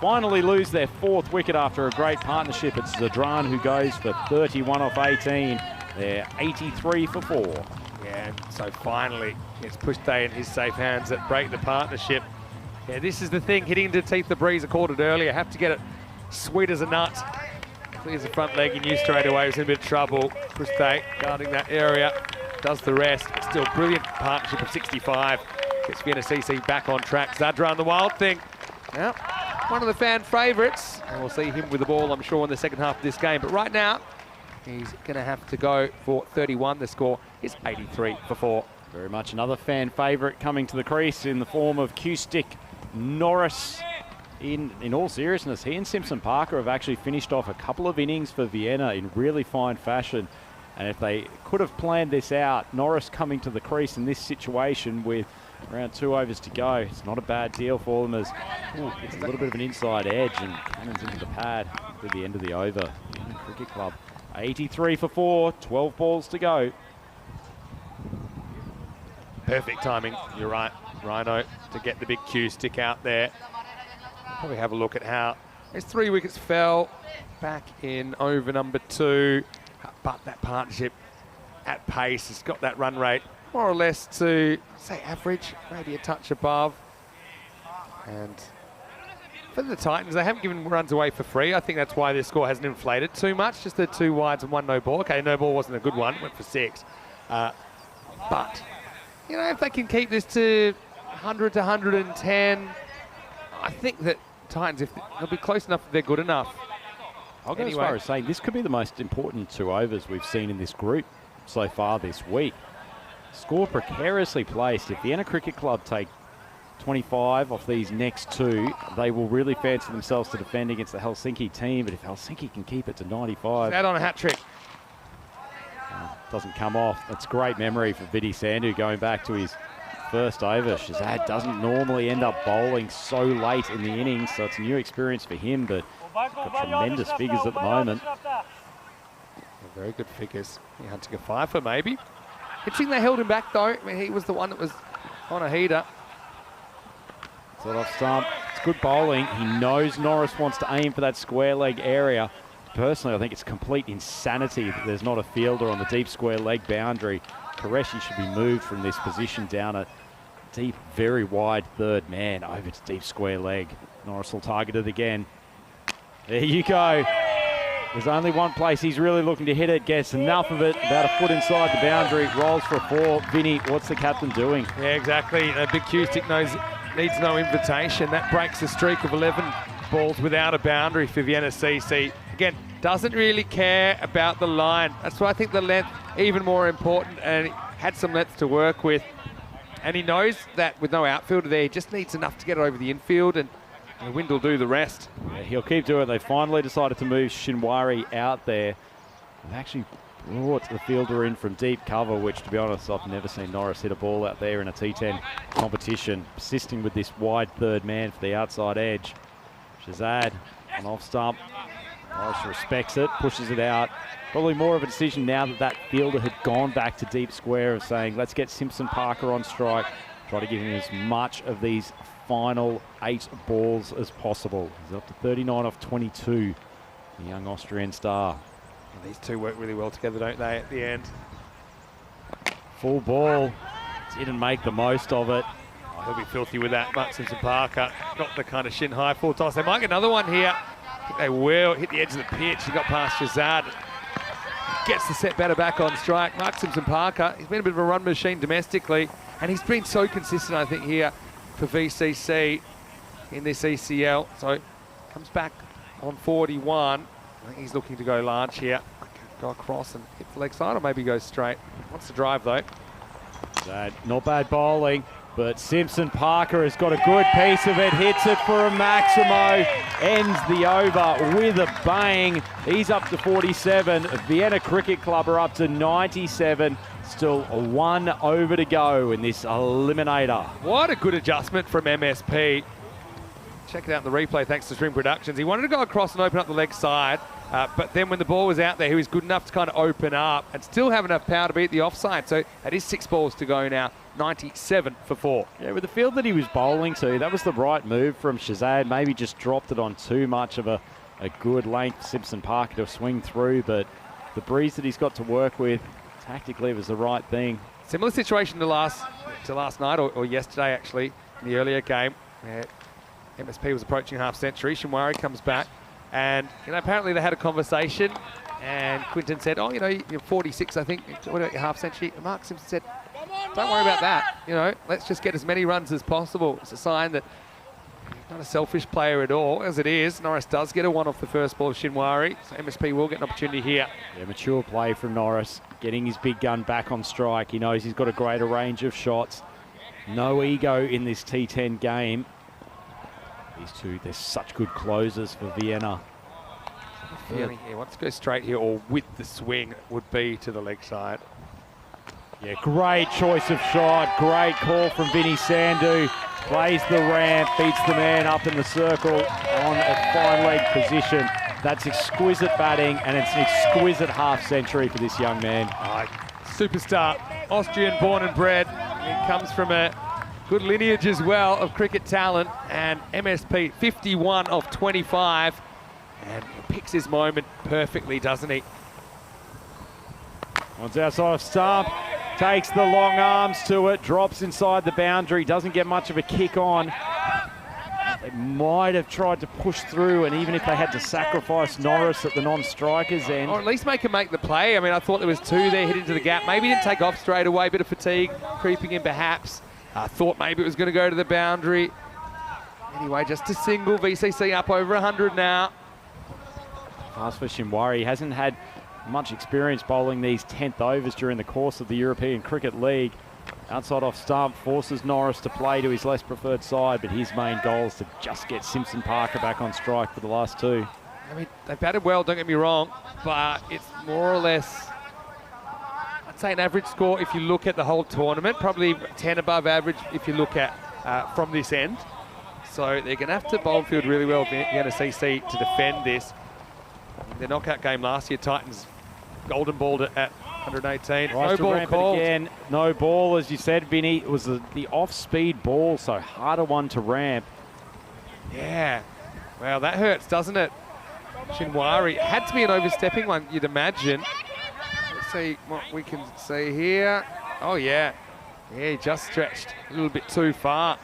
finally lose their 4th wicket after a great partnership. It's Zadran who goes for 31 off 18. They're 83 for 4. Yeah, and so finally it's Pushday in his safe hands that break the partnership. Yeah, this is the thing, hitting into teeth the breeze, I called it earlier. Have to get it sweet as a nut. Clears the front leg, he knew straight away he was in a bit of trouble. Pushday guarding that area, does the rest. Still brilliant partnership of 65. Gets Vienna CC back on track. Zadran, the wild thing. Now, one of the fan favourites. And we'll see him with the ball, I'm sure, in the second half of this game. But right now, he's going to have to go for 31. The score is 83 for 4. Very much another fan favourite coming to the crease in the form of Q-Stick Norris. In all seriousness, he and Simpson Parker have actually finished off a couple of innings for Vienna in really fine fashion. And if they could have planned this out, Norris coming to the crease in this situation with around 2 overs to go, it's not a bad deal for them as it's a little bit of an inside edge and Cannon's into the pad at the end of the over. Vienna Cricket Club, 83 for 4, 12 balls to go. Perfect timing, you're right, Rhino, to get the big cue stick out there. Probably have a look at how his 3 wickets fell back in over number 2. But that partnership at pace has got that run rate more or less to, say, average, maybe a touch above. And for the Titans, they haven't given runs away for free. I think that's why their score hasn't inflated too much. Just the 2 wides and 1 no ball. Okay, no ball wasn't a good one, went for 6. But, you know, if they can keep this to 100 to 110, I think that Titans, if they'll be close enough if they're good enough. I'll go as far as saying this could be the most important 2 overs we've seen in this group so far this week. Score precariously placed. If Vienna Cricket Club take 25 off these next 2, they will really fancy themselves to defend against the Helsinki team. But if Helsinki can keep it to 95... Out on a hat-trick. Doesn't come off. That's great memory for Vidhi Sandhu going back to his first over. Shazad doesn't normally end up bowling so late in the innings, so it's a new experience for him, but got tremendous figures at the moment. Very good figures. He hunting a 5 for maybe. Interesting they held him back though. I mean, he was the one that was on a heater. So off stump. It's good bowling. He knows Norris wants to aim for that square leg area. Personally, I think it's complete insanity that there's not a fielder on the deep square leg boundary. Qureshi should be moved from this position down a deep, very wide third man over to deep square leg. Norris will target it again. There you go. There's only one place he's really looking to hit it. Gets enough of it, about a foot inside the boundary. Rolls for a 4. Vinny, what's the captain doing? Yeah, exactly. A big cue stick needs no invitation. That breaks a streak of 11 balls without a boundary for Vienna CC. Again, doesn't really care about the line. That's why I think the length even more important, and he had some length to work with. And he knows that with no outfielder there, he just needs enough to get over the infield, and the wind will do the rest. Yeah, he'll keep doing it. They finally decided to move Shinwari out there. They've actually brought the fielder in from deep cover, which, to be honest, I've never seen Norris hit a ball out there in a T10 competition. Persisting with this wide third man for the outside edge. Shazad, an off stump. Norris respects it, pushes it out. Probably more of a decision now that that fielder had gone back to deep square of saying, let's get Simpson Parker on strike. Try to give him as much of these final 8 balls as possible. He's up to 39 off 22, the young Austrian star. And these 2 work really well together, don't they, at the end? Full ball, didn't make the most of it. Oh, he'll be filthy with that, Mark Simpson Parker. Got the kind of shin high full toss. They might get another one here. I think they will. Hit the edge of the pitch. He got past Shazad. Gets the set batter back on strike. Mark Simpson Parker, he's been a bit of a run machine domestically, and he's been so consistent, I think, here for VCC in this ECL. So comes back on 41. I think he's looking to go large here. Go across and hit the leg side, or maybe go straight. Wants to drive though. Not bad bowling, but Simpson Parker has got a good piece of it. Hits it for a Maximo. Ends the over with a bang. He's up to 47. Vienna Cricket Club are up to 97. Still 1 over to go in this Eliminator. What a good adjustment from MSP. check it out in the replay thanks to String Productions. He wanted to go across and open up the leg side, but then when the ball was out there, he was good enough to kind of open up and still have enough power to beat the offside. So that is 6 balls to go now, 97 for 4. Yeah, with the field that he was bowling to, that was the right move from Shazad. Maybe just dropped it on too much of a good length for Simpson Parker to swing through, but the breeze that he's got to work with, tactically, was the right thing. Similar situation to last night or yesterday, actually, in the earlier game, where MSP was approaching half century. Shinwari comes back, and apparently they had a conversation, and Quinton said, "Oh, you're 46, I think. What about your half century?" And Mark Simpson said, "Don't worry about that. Let's just get as many runs as possible." It's a sign that he's not a selfish player at all. As it is, Norris does get a 1 off the first ball of Shinwari, so MSP will get an opportunity here. Yeah, mature play from Norris, getting his big gun back on strike. He knows he's got a greater range of shots. No ego in this T10 game. These two, they're such good closers for Vienna. Feeling he wants to go straight here, or with the swing would be to the leg side. Yeah, great choice of shot. Great call from Vinny Sandhu. Plays the ramp, beats the man up in the circle on a fine leg position. That's exquisite batting, and it's an exquisite half century for this young man. Superstar, Austrian born and bred. He comes from a good lineage as well of cricket talent, and MSP 51 of 25, and he picks his moment perfectly, doesn't he? One's outside of stump, takes the long arms to it, drops inside the boundary, doesn't get much of a kick on. They might have tried to push through, and even if they had to sacrifice Norris at the non-strikers end. Or at least make him make the play. I mean, I thought there was 2 there, hit into the gap. Maybe he didn't take off straight away, bit of fatigue creeping in perhaps. I thought maybe it was going to go to the boundary. Anyway, just a single. VCC up over 100 now. Fast for Shinwari. He hasn't had much experience bowling these 10th overs during the course of the European Cricket League. Outside off stump, forces Norris to play to his less preferred side, but his main goal is to just get Simpson Parker back on strike for the last 2. I mean, they batted well, don't get me wrong, but it's more or less, I'd say, an average score if you look at the whole tournament, probably 10 above average if you look at from this end. So they're going to have to bowl field really well, Vienna CC, to defend this. Their knockout game last year, Titans golden balled it at 118. No ball called. Again. No ball, as you said, Vinny. It was the off-speed ball, so harder one to ramp. Yeah. Well, that hurts, doesn't it? Shinwari. It had to be an overstepping one, you'd imagine. Let's see what we can see here. Oh, yeah. Yeah, he just stretched a little bit too far.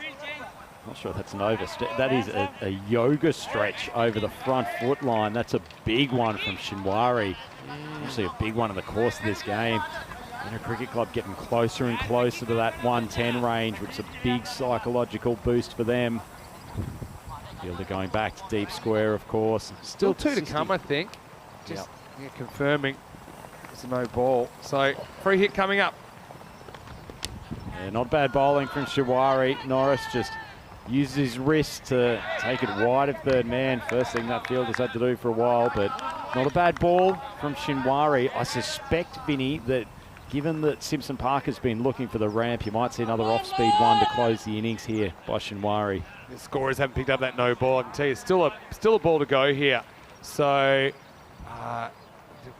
Not sure if that's an overstep. That is a yoga stretch over the front foot line. That's a big one from Shinwari. Actually a big one in the course of this game. Vienna Cricket Club getting closer and closer to that 110 range, which is a big psychological boost for them. Fielder going back to deep square, of course. Still 2 to come, I think. Just confirming it's a no ball. So free hit coming up. Yeah, not bad bowling from Shinwari. Norris just uses his wrist to take it wide of third man. First thing that fielder's had to do for a while, but not a bad ball from Shinwari. I suspect, Vinny, that given that Simpson Parker's been looking for the ramp, you might see another off-speed one to close the innings here by Shinwari. The scorers haven't picked up that no ball. I can tell you, still a ball to go here. So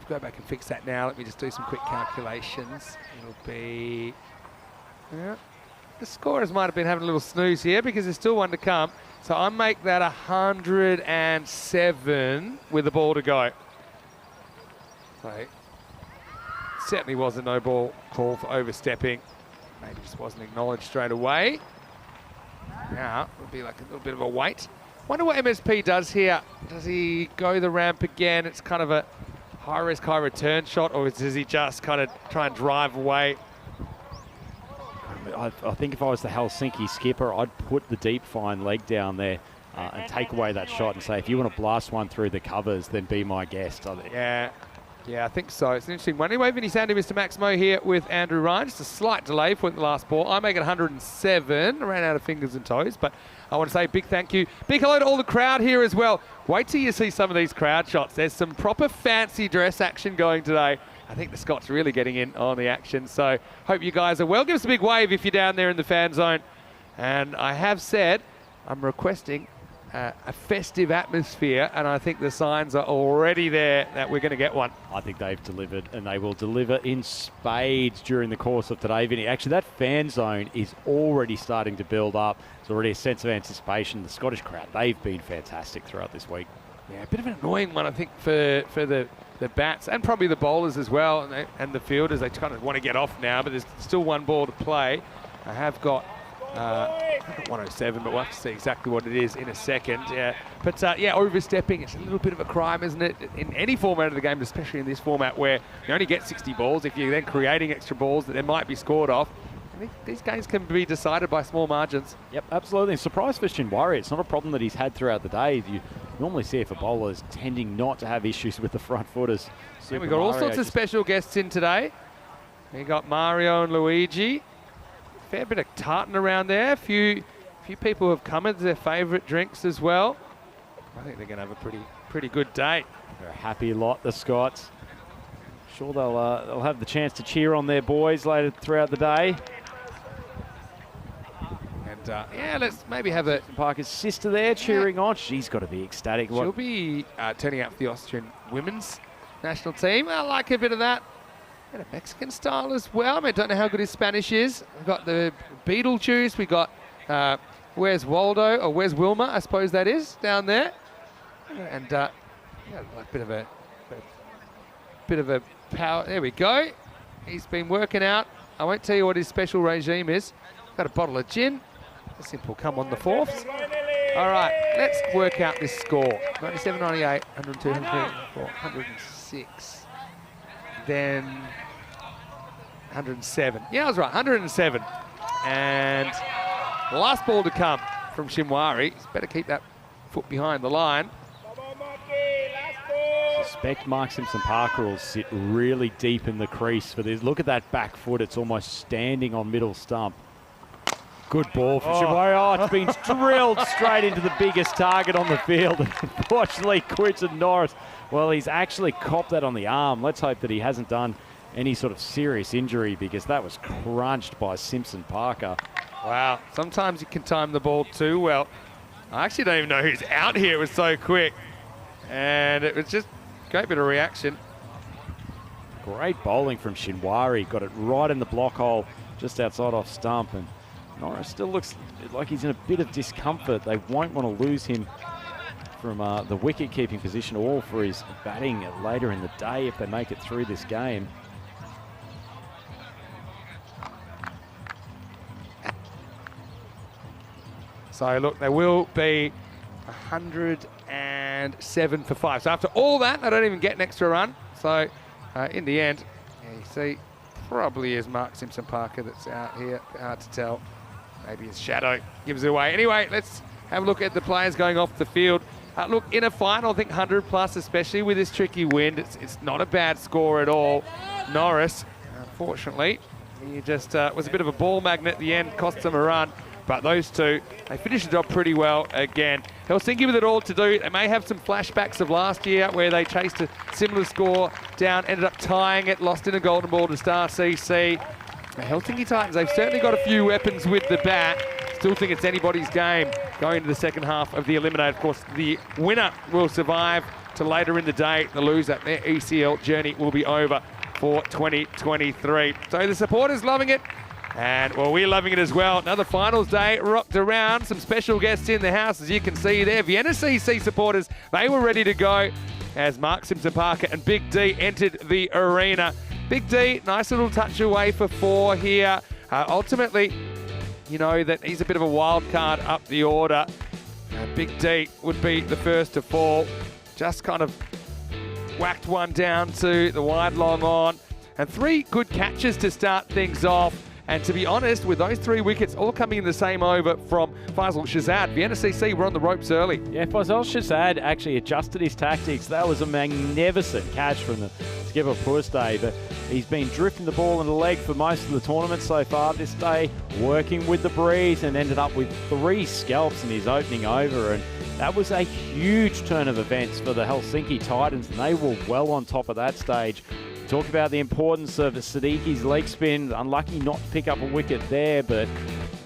go back and fix that now. Let me just do some quick calculations. It'll be... Yeah. The scorers might have been having a little snooze here because there's still one to come. So I make that 107 with the ball to go. So certainly was a no ball call for overstepping. Maybe just wasn't acknowledged straight away. Now it would be like a little bit of a wait. Wonder what MSP does here. Does he go the ramp again? It's kind of a high risk, high return shot, or does he just kind of try and drive away? I think if I was the Helsinki skipper, I'd put the deep fine leg down there and take away that shot and say, if you want to blast one through the covers, then be my guest. Yeah, I think so. It's an interesting one. Anyway, Vinny Sandy, Mr. Maximo here with Andrew Ryan. Just a slight delay for the last ball. I make it 107. I ran out of fingers and toes, but I want to say a big thank you. Big hello to all the crowd here as well. Wait till you see some of these crowd shots. There's some proper fancy dress action going today. I think the Scots really getting in on the action. So hope you guys are well. Give us a big wave if you're down there in the fan zone. And I have said I'm requesting a festive atmosphere, and I think the signs are already there that we're going to get one. I think they've delivered, and they will deliver in spades during the course of today, Vinny. Actually, that fan zone is already starting to build up. There's already a sense of anticipation. The Scottish crowd, they've been fantastic throughout this week. Yeah, a bit of an annoying one, I think, for the bats and probably the bowlers as well, and the fielders. They kind of want to get off now, but there's still one ball to play. I have got 107, but we'll have to see exactly what it is in a second. Yeah, but yeah, overstepping, it's a little bit of a crime, isn't it? In any format of the game, especially in this format where you only get 60 balls. If you're then creating extra balls that then might be scored off, I think these games can be decided by small margins. Yep, absolutely. Surprise for Shinwari. It's not a problem that he's had throughout the day. You normally see it for bowlers tending not to have issues with the front footers. And we've got all sorts of special guests in today. We got Mario and Luigi. Fair bit of tartan around there. A few people have come as their favourite drinks as well. I think they're going to have a pretty good day. They're a happy lot, the Scots. Sure, they'll have the chance to cheer on their boys later throughout the day. And yeah, let's maybe have a Parker's sister there cheering on. She's got to be ecstatic. She'll be turning out for the Austrian women's national team. I like a bit of that. And a Mexican style as well. I mean, I don't know how good his Spanish is. We've got the Beetlejuice. We got Where's Waldo, or Where's Wilma, I suppose that is, down there. And yeah, like a bit of a power. There we go. He's been working out. I won't tell you what his special regime is. Got a bottle of gin. A simple come on the fourths. All right, let's work out this score. 97, 98, 102, 104, 106. Then 107. Yeah, I was right, 107. And the last ball to come from Shinwari. He's better keep that foot behind the line. Suspect Mark Simpson-Parker will sit really deep in the crease for this. Look at that back foot. It's almost standing on middle stump. Good ball for Shinwari. Oh, it's been drilled straight into the biggest target on the field. Unfortunately, Quinton Norris, well, he's actually copped that on the arm. Let's hope that he hasn't done any sort of serious injury, because that was crunched by Simpson-Parker. Wow, sometimes you can time the ball too well. I actually don't even know who's out here. It was so quick. And it was just a great bit of reaction. Great bowling from Shinwari. Got it right in the block hole just outside off stump. And Norris still looks like he's in a bit of discomfort. They won't want to lose him from the wicket-keeping position or for his batting later in the day if they make it through this game. So look, there will be 107 for 5. So after all that, they don't even get an extra run. So in the end, yeah, you see, probably is Mark Simpson-Parker that's out here. Hard to tell. Maybe his shadow gives it away. Anyway, let's have a look at the players going off the field. Look, in a final, I think 100 plus, especially with this tricky wind, it's not a bad score at all. Norris, unfortunately, he just was a bit of a ball magnet at the end, cost them a run. But those two, they finished the job pretty well again. Helsinki with it all to do. They may have some flashbacks of last year where they chased a similar score down, ended up tying it, lost in a golden ball to Star CC. The Helsinki Titans, they've certainly got a few weapons with the bat. Still think it's anybody's game going into the second half of the Eliminator. Of course, the winner will survive to later in the day. The loser, their ECL journey will be over for 2023. So the supporters loving it. And, well, we're loving it as well. Another finals day rocked around. Some special guests in the house, as you can see there. Vienna CC supporters, they were ready to go as Mark Simpson-Parker and Big D entered the arena. Big D, nice little touch away for 4 here. Ultimately, you know that he's a bit of a wild card up the order. Big D would be the first to fall. Just kind of whacked one down to the wide long on. And 3 good catches to start things off. And to be honest, with those 3 wickets all coming in the same over from Faisal Shahzad, Vienna CC were on the ropes early. Yeah, Faisal Shahzad actually adjusted his tactics. That was a magnificent catch from the skipper Puste, but he's been drifting the ball in the leg for most of the tournament so far this day, working with the breeze, and ended up with 3 scalps in his opening over. And that was a huge turn of events for the Helsinki Titans, and they were well on top of that stage. Talk about the importance of Siddiqui's leg spin. Unlucky not to pick up a wicket there, but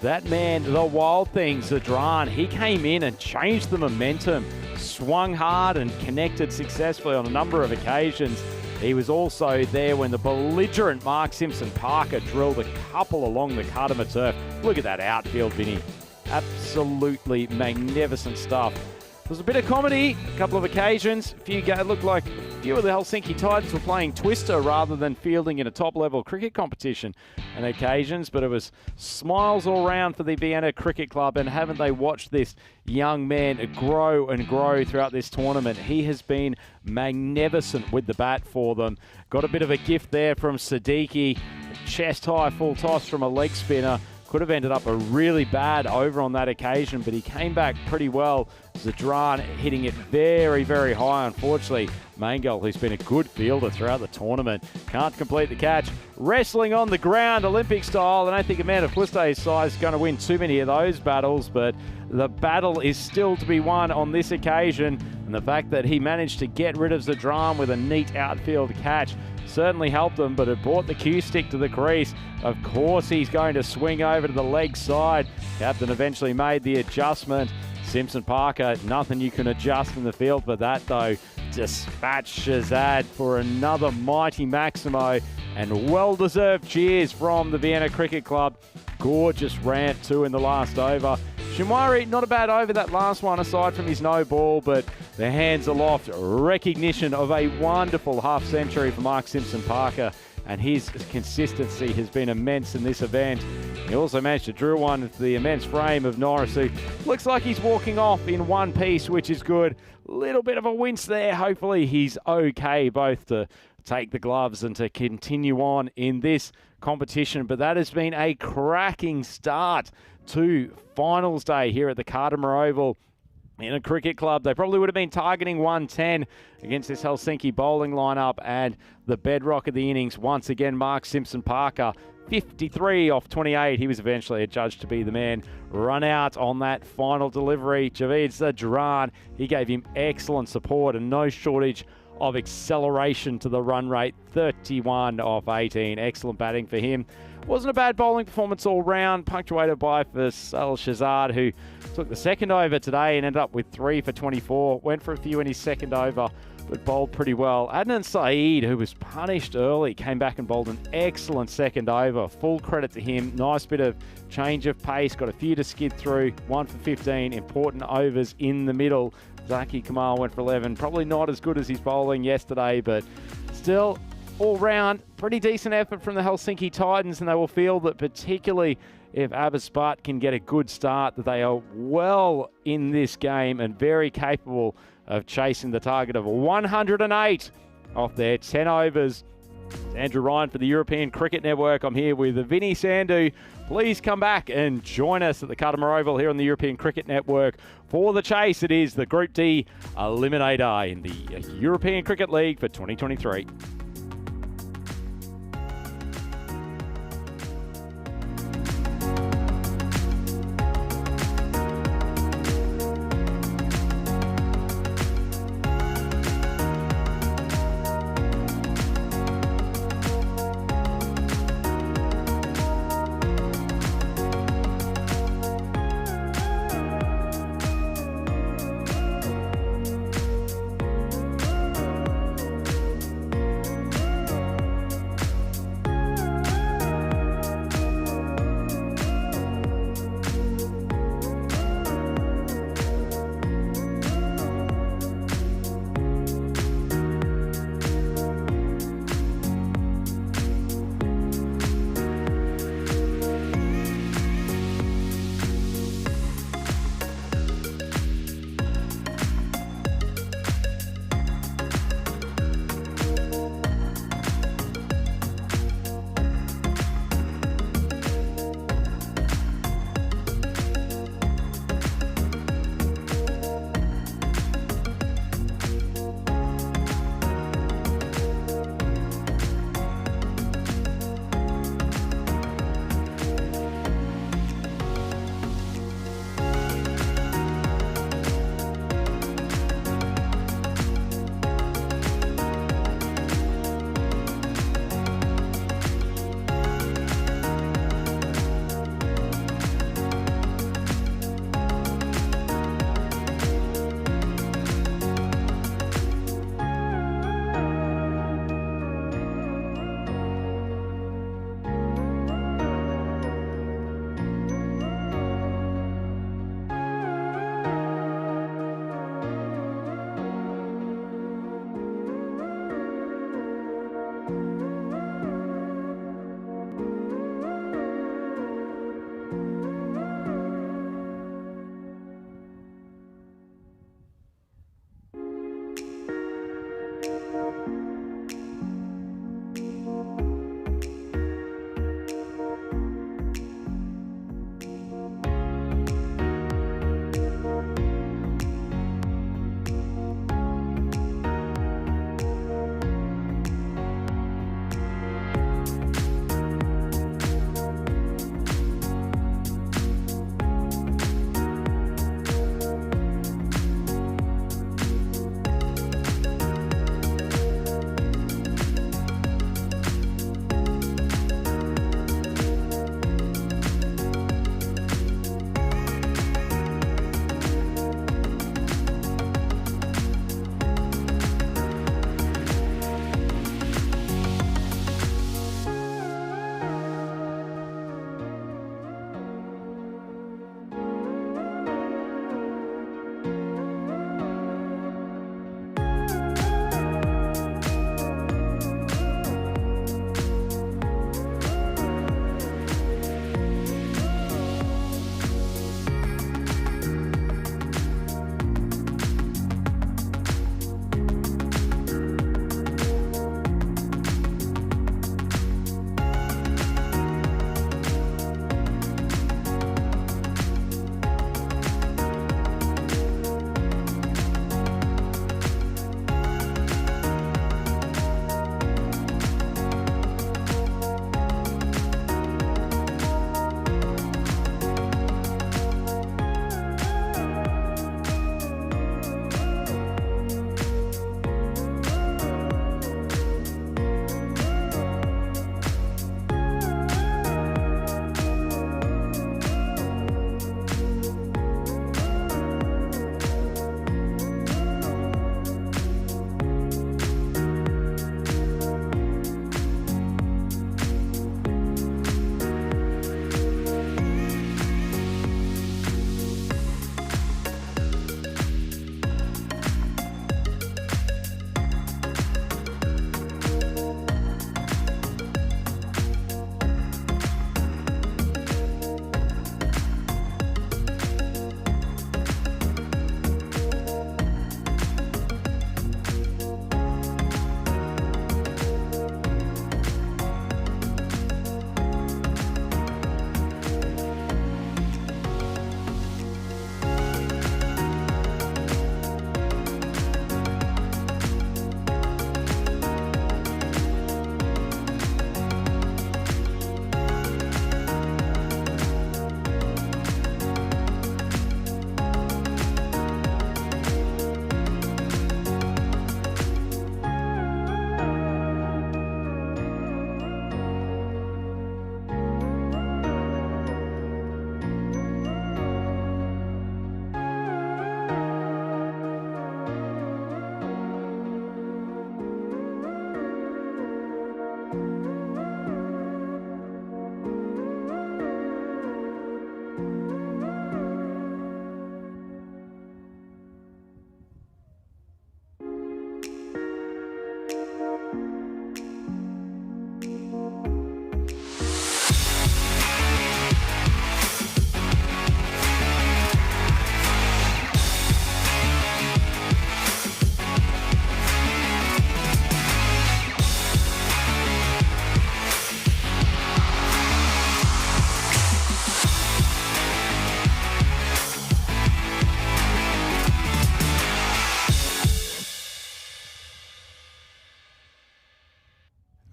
that man, the wild thing, Zadran, he came in and changed the momentum, swung hard and connected successfully on a number of occasions. He was also there when the belligerent Mark Simpson-Parker drilled a couple along the Cuddama turf. Look at that outfield, Vinny. Absolutely magnificent stuff. There was a bit of comedy, a couple of occasions. It looked like a few of the Helsinki Titans were playing Twister rather than fielding in a top-level cricket competition on occasions, but it was smiles all round for the Vienna Cricket Club, and haven't they watched this young man grow and grow throughout this tournament? He has been magnificent with the bat for them. Got a bit of a gift there from Siddiqui, chest-high full toss from a leg spinner. Could have ended up a really bad over on that occasion, but he came back pretty well. Zadran hitting it very, very high. Unfortunately, Mangal, who's been a good fielder throughout the tournament, can't complete the catch. Wrestling on the ground, Olympic style. I don't think Amanda Puste's side is going to win too many of those battles, but the battle is still to be won on this occasion. And the fact that he managed to get rid of Zadran with a neat outfield catch certainly helped them, but it brought the cue stick to the crease. Of course, he's going to swing over to the leg side. Captain eventually made the adjustment. Simpson-Parker, nothing you can adjust in the field for that, though. Dispatched Shazad for another mighty Maximo, and well-deserved cheers from the Vienna Cricket Club. Gorgeous rant, too, in the last over. Shumwari, not a bad over that last one, aside from his no ball, but the hands aloft. Recognition of a wonderful half-century for Mark Simpson-Parker, and his consistency has been immense in this event. He also managed to drill one into the immense frame of Norris, who looks like he's walking off in one piece, which is good. Little bit of a wince there. Hopefully he's okay, both to take the gloves and to continue on in this competition. But that has been a cracking start to finals day here at the Cuddama Oval. In a cricket club, they probably would have been targeting 110 against this Helsinki bowling lineup, and the bedrock of the innings, once again, Mark Simpson-Parker, 53 off 28. He was eventually adjudged to be the man run out on that final delivery. Javeed Zadran, he gave him excellent support and no shortage of acceleration to the run rate, 31 off 18. Excellent batting for him. Wasn't a bad bowling performance all round, punctuated by Faisal Shazad, who took the second over today and ended up with 3 for 24. Went for a few in his second over, but bowled pretty well. Adnan Saeed, who was punished early, came back and bowled an excellent second over. Full credit to him. Nice bit of change of pace, got a few to skid through. 1 for 15, important overs in the middle. Zaki Kamal went for 11. Probably not as good as his bowling yesterday, but still, all round, pretty decent effort from the Helsinki Titans, and they will feel that particularly if Abbotsford can get a good start, that they are well in this game and very capable of chasing the target of 108 off their 10 overs. Andrew Ryan for the European Cricket Network. I'm here with Vinny Sandhu. Please come back and join us at the Cuddama Oval here on the European Cricket Network for the chase. It is the Group D Eliminator in the European Cricket League for 2023.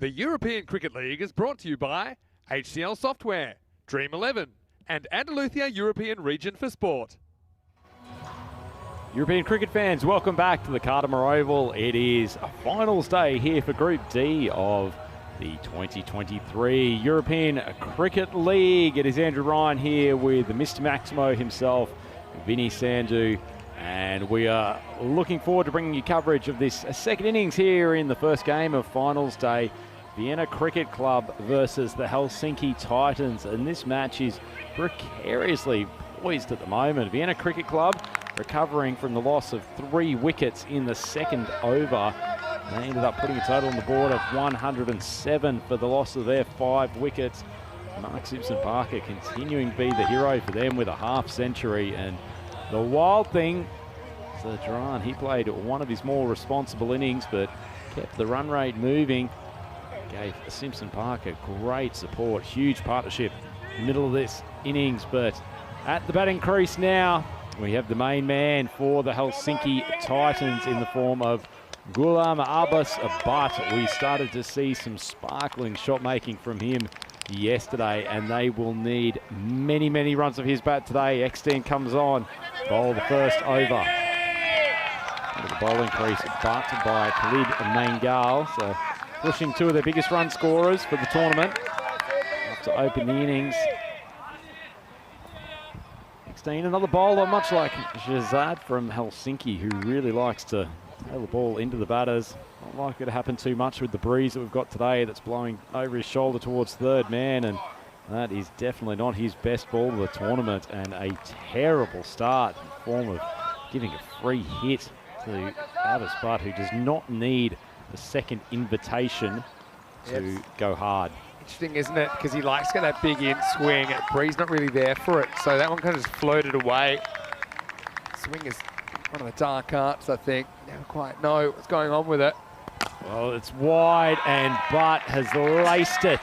The European Cricket League is brought to you by HCL Software, Dream 11, and Andalusia European Region for Sport. European cricket fans, welcome back to the Cardimer Oval. It is a finals day here for Group D of the 2023 European Cricket League. It is Andrew Ryan here with Mr. Maximo himself, Vinny Sandhu, and we are looking forward to bringing you coverage of this second innings here in the first game of finals day. Vienna Cricket Club versus the Helsinki Titans, and this match is precariously poised at the moment. Vienna Cricket Club recovering from the loss of 3 wickets in the second over. They ended up putting a total on the board of 107 for the loss of their 5 wickets. Mark Simpson-Parker continuing to be the hero for them with a half century. And the wild thing, Duran, he played one of his more responsible innings but kept the run rate moving. Gave Simpson-Parker great support, huge partnership middle of this innings. But at the batting crease now, we have the main man for the Helsinki Titans in the form of Gulam Abbas, but we started to see some sparkling shot making from him yesterday, and they will need many, many runs of his bat today. Eckstein comes on, bowl the first over. Into the bowling crease, but by Khalid Mangal. So pushing 2 of their biggest run scorers for the tournament up to open the innings. Another bowler, much like Shahzad from Helsinki, who really likes to tail the ball into the batters. Not likely to happen too much with the breeze that we've got today that's blowing over his shoulder towards third man, and that is definitely not his best ball of the tournament, and a terrible start in the form of giving a free hit to Abbas Butt, who does not need the second invitation to go hard. Interesting, isn't it? Because he likes to get that big in swing. Bree's not really there for it, so that one kind of just floated away. Swing is one of the dark arts, I think. Never quite know what's going on with it. Well, it's wide, and Butt has laced it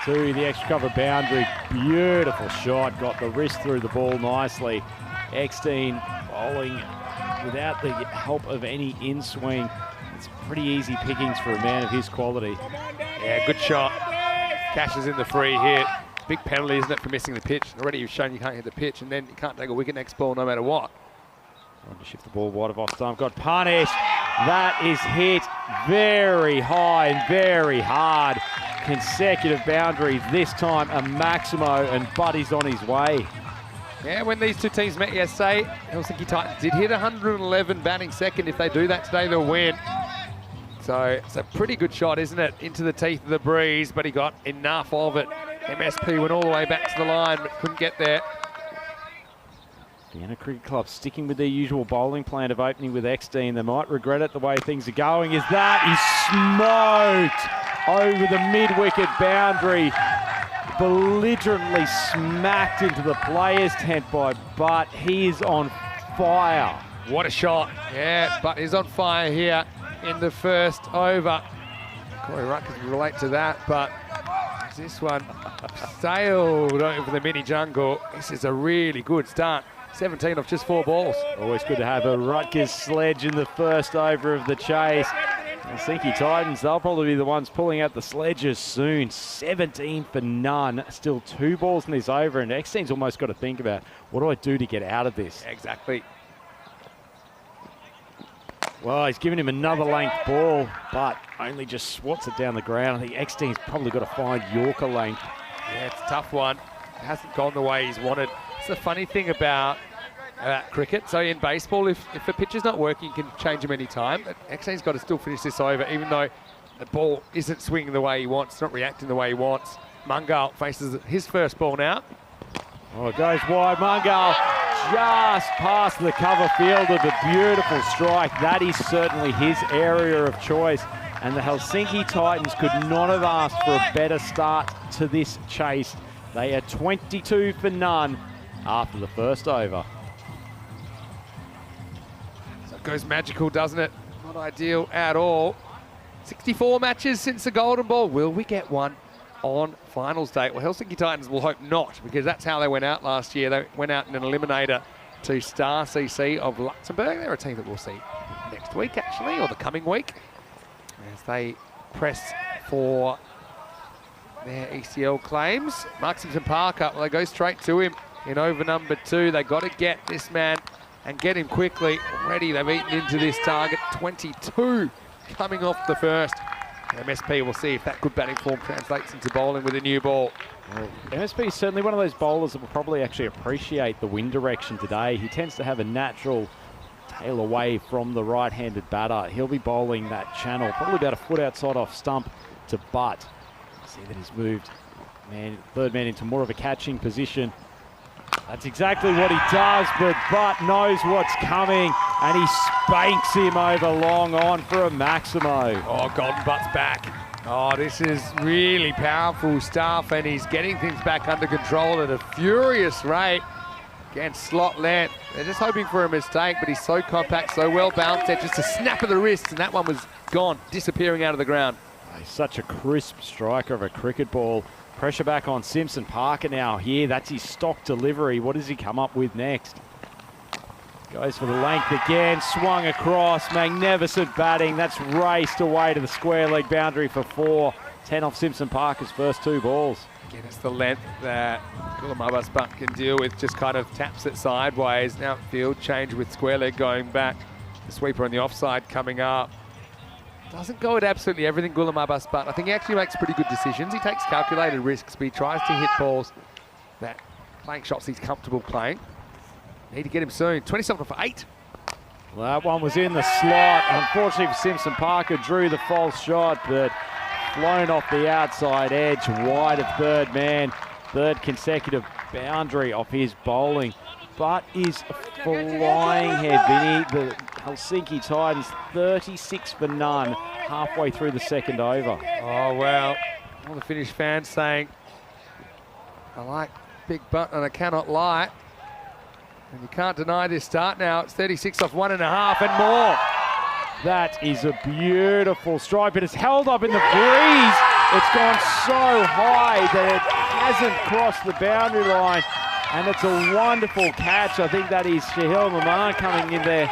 to the extra cover boundary. Beautiful shot, got the wrist through the ball nicely. Eckstein bowling without the help of any in-swing. It's pretty easy pickings for a man of his quality. Yeah, good shot. Cashes in the free hit. Big penalty, isn't it, for missing the pitch? Already you've shown you can't hit the pitch, and then you can't take a wicket next ball no matter what. Trying to shift the ball wide of off time. Got punished. That is hit very high and very hard. Consecutive boundaries. This time a Maximo, and Buddy's on his way. Yeah, when these two teams met yesterday, Helsinki Titans did hit 111 batting second. If they do that today, they'll win. So it's a pretty good shot, isn't it? Into the teeth of the breeze, but he got enough of it. MSP went all the way back to the line, but couldn't get there. Vienna Cricket Club sticking with their usual bowling plan of opening with Eckstein. They might regret it the way things are going. Is that is smoked over the mid-wicket boundary. Belligerently smacked into the player's tent by Butt. He is on fire. What a shot. Yeah, Butt is on fire here in the first over. Corey Ruck can relate to that, but this one sailed over the mini jungle. This is a really good start. 17 off just 4 balls. Always good to have a Rutgers sledge in the first over of the chase. Helsinki Titans, they'll probably be the ones pulling out the sledges soon. 17 for none. Still 2 balls in this over, and Eckstein's almost got to think about, what do I do to get out of this? Exactly. Well, he's given him another length ball, but only just swats it down the ground. I think Eckstein's probably got to find Yorker length. Yeah, it's a tough one. It hasn't gone the way he's wanted. It's the funny thing about cricket. So in baseball, if the pitch is not working, you can change him any time. Eckstein's got to still finish this over, even though the ball isn't swinging the way he wants, it's not reacting the way he wants. Mangal faces his first ball now. Oh, it goes wide. Mangal just past the cover fielder. The beautiful strike. That is certainly his area of choice. And the Helsinki Titans could not have asked for a better start to this chase. They are 22 for none after the first over. So it goes magical, doesn't it? Not ideal at all. 64 matches since the Golden Ball. Will we get one on finals day? Well, Helsinki Titans will hope not, because that's how they went out last year. They went out in an eliminator to Star CC of Luxembourg. They're a team that we'll see next week, actually, or the coming week, as they press for their ECL claims. Mark Simpson Parker, well, they go straight to him in over number 2. They got to get this man and get him quickly. Already they've eaten into this target. 22 coming off the first. MSP will see if that good batting form translates into bowling with a new ball. Well, MSP is certainly one of those bowlers that will probably actually appreciate the wind direction today. He tends to have a natural tail away from the right-handed batter. He'll be bowling that channel, probably about a foot outside off stump to butt. See that he's moved third man into more of a catching position. That's exactly what he does, but Butt knows what's coming, and he spanks him over long on for a Maximo. Oh, Golden Butt's back. Oh, this is really powerful stuff, and he's getting things back under control at a furious rate. Again, slot length. They're just hoping for a mistake, but he's so compact, so well balanced there. Just a snap of the wrist, and that one was gone, disappearing out of the ground. He's such a crisp striker of a cricket ball. Pressure back on Simpson Parker now here. That's his stock delivery. What does he come up with next? Goes for the length again, swung across, magnificent batting. That's raced away to the square leg boundary for 4. 10 off Simpson Parker's first 2 balls. Again, it's the length that Gulamabas Butt can deal with, just kind of taps it sideways. Now field change with square leg going back. The sweeper on the offside coming up. Doesn't go at absolutely everything, Gulamabas Butt. I think he actually makes pretty good decisions. He takes calculated risks, but he tries to hit balls that playing shots he's comfortable playing. Need to get him soon. 27 for 8. Well, that one was in the slot. Unfortunately for Simpson Parker, drew the false shot, but flown off the outside edge, wide of third man. 3rd consecutive boundary off his bowling. But is flying head, Vinny. The Helsinki Titans 36 for none halfway through the second over. Oh, well, all the Finnish fans saying, I like Big Butt and I cannot lie. And you can't deny this start now. It's 36 off 1.5 and more. That is a beautiful strike, but it's held up in the breeze. It's gone so high that it hasn't crossed the boundary line. And it's a wonderful catch. I think that is Shahil Maman coming in there.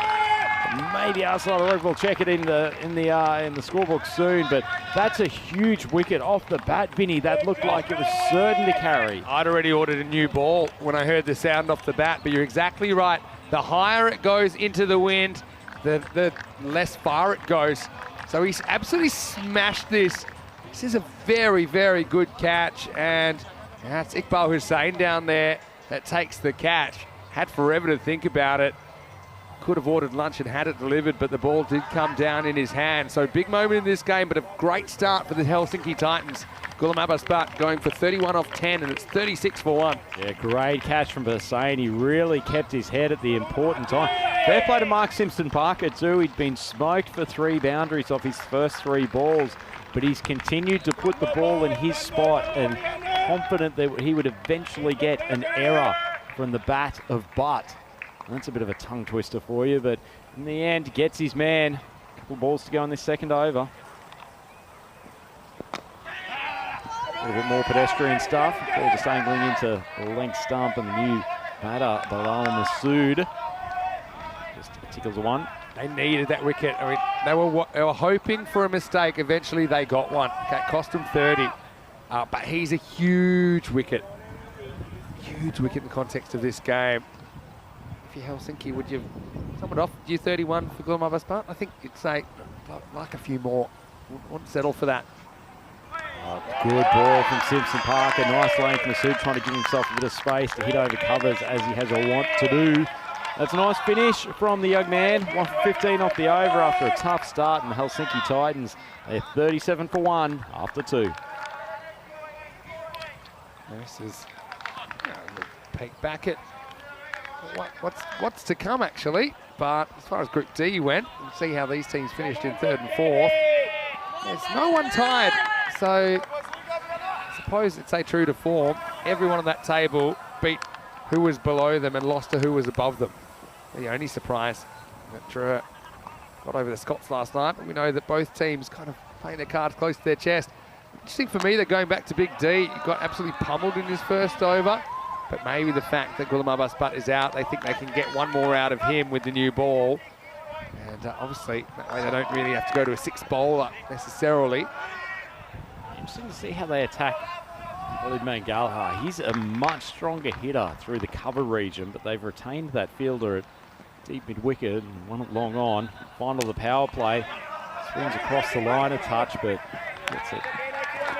Maybe outside the rope. We'll check it in the scorebook soon. But that's a huge wicket off the bat, Vinny. That looked like it was certain to carry. I'd already ordered a new ball when I heard the sound off the bat. But you're exactly right. The higher it goes into the wind, the less far it goes. So he's absolutely smashed this. This is a very, very good catch. And that's Iqbal Hussain down there that takes the catch. Had forever to think about it. Could have ordered lunch and had it delivered, but the ball did come down in his hand. So big moment in this game, but a great start for the Helsinki Titans. Gulamabas Butt going for 31 off 10, and it's 36 for 1. Yeah, great catch from Hussain. He really kept his head at the important time. Fair play to Mark Simpson Parker too. He'd been smoked for 3 boundaries off his first 3 balls, but he's continued to put the ball in his spot and confident that he would eventually get an error from the bat of Butt. That's a bit of a tongue twister for you, but in the end, gets his man. A couple balls to go in this second over. A little bit more pedestrian stuff. Ball just angling into the length stump, and the new batter, Bilal Masood, just tickles the one. They needed that wicket. I mean, they were hoping for a mistake. Eventually, they got one. Okay, it cost them 30. But he's a huge wicket. Huge wicket in the context of this game. If you're Helsinki, would you sum it off? Do you 31 for Gulamabas Butt? I think you'd say, like a few more. Wouldn't settle for that. Good ball from Simpson Parker. Nice length. Masood trying to give himself a bit of space to hit over covers as he has a want to do. That's a nice finish from the young man. 115 off the over after a tough start, and the Helsinki Titans, they're 37 for 1 after 2. This is peek back at what's to come, actually. But as far as Group D went, we'll see how these teams finished in 3rd and 4th. There's no one tied, so I suppose it's a true to form. Everyone on that table beat who was below them and lost to who was above them. The only surprise that Drew got over the Scots last night, but we know that both teams kind of playing their cards close to their chest. Interesting for me, they're going back to Big D. He got absolutely pummeled in his first over, but maybe the fact that Gulamabas Butt is out, they think they can get one more out of him with the new ball. And obviously, that way they don't really have to go to a 6 bowler necessarily. Interesting to see how they attack Olive Mangalaha. He's a much stronger hitter through the cover region, but they've retained that fielder at deep mid-wicket and one at long on. Final of the power play. Swings across the line a touch, but gets it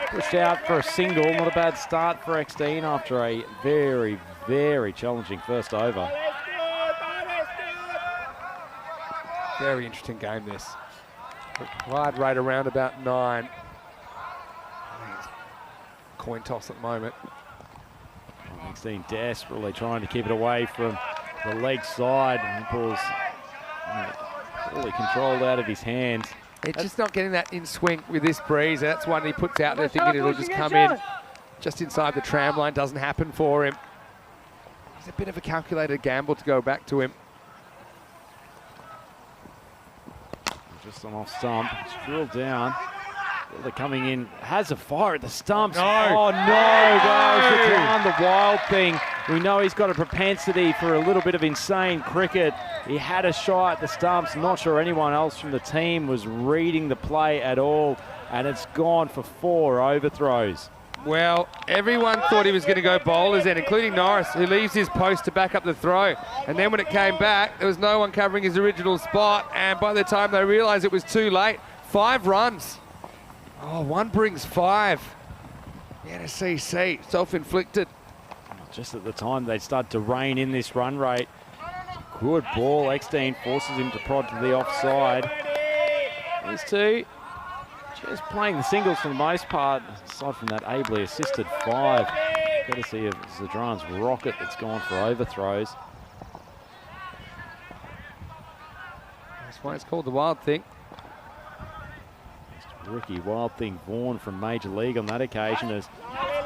pushed out for a single. Not a bad start for Exteen after a very, very challenging first over. Very interesting game, this. Wide rate around about 9. Coin toss at the moment. Exteen desperately trying to keep it away from the leg side. And the ball's fully controlled out of his hands. It's just not getting that in swing with this breeze. That's one he puts out there thinking it'll just come in just inside the tram line. Doesn't happen for him. It's a bit of a calculated gamble to go back to him. Just on off stump. It's drilled down. They're coming in. Has a fire at the stumps. No. Oh, no. Goes the down, the wild thing. We know he's got a propensity for a little bit of insane cricket. He had a shot at the stumps. Not sure anyone else from the team was reading the play at all. And it's gone for 4 overthrows. Well, everyone thought he was going to go bowlers then, including Norris, who leaves his post to back up the throw. And then when it came back, there was no one covering his original spot. And by the time they realised it was too late, 5 runs. Oh, one brings 5. Yeah, to CC, self-inflicted. Just at the time they'd start to rein in this run rate. Good ball. Exteen forces him to prod to the offside. These two just playing the singles for the most part, aside from that ably assisted 5. Courtesy of Zadran's rocket that's gone for overthrows. That's why it's called the wild thing. Ricky Wild Thing Vaughan from Major League on that occasion as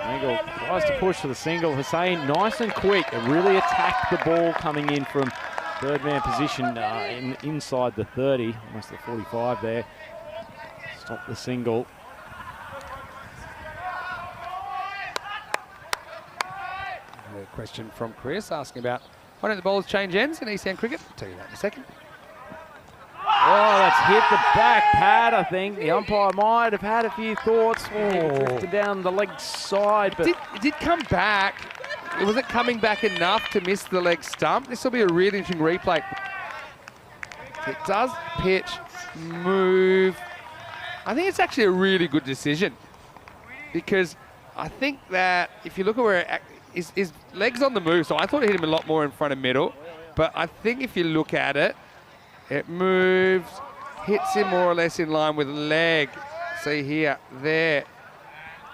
Angle tries to push for the single. Hussain nice and quick, really attacked the ball coming in from third man position inside the 30, almost the 45 there. Stop the single. A question from Chris asking about why don't the bowlers change ends in ECN cricket? I'll tell you that in a second. Oh, that's hit the back pad, I think. The umpire might have had a few thoughts. Oh. Drifted down the leg side. But it did come back. It wasn't coming back enough to miss the leg stump. This will be a really interesting replay. It does pitch, move. I think it's actually a really good decision because I think that if you look at where his leg's on the move, so I thought it hit him a lot more in front of middle, but I think if you look at it, it moves, hits him more or less in line with leg. See here, there.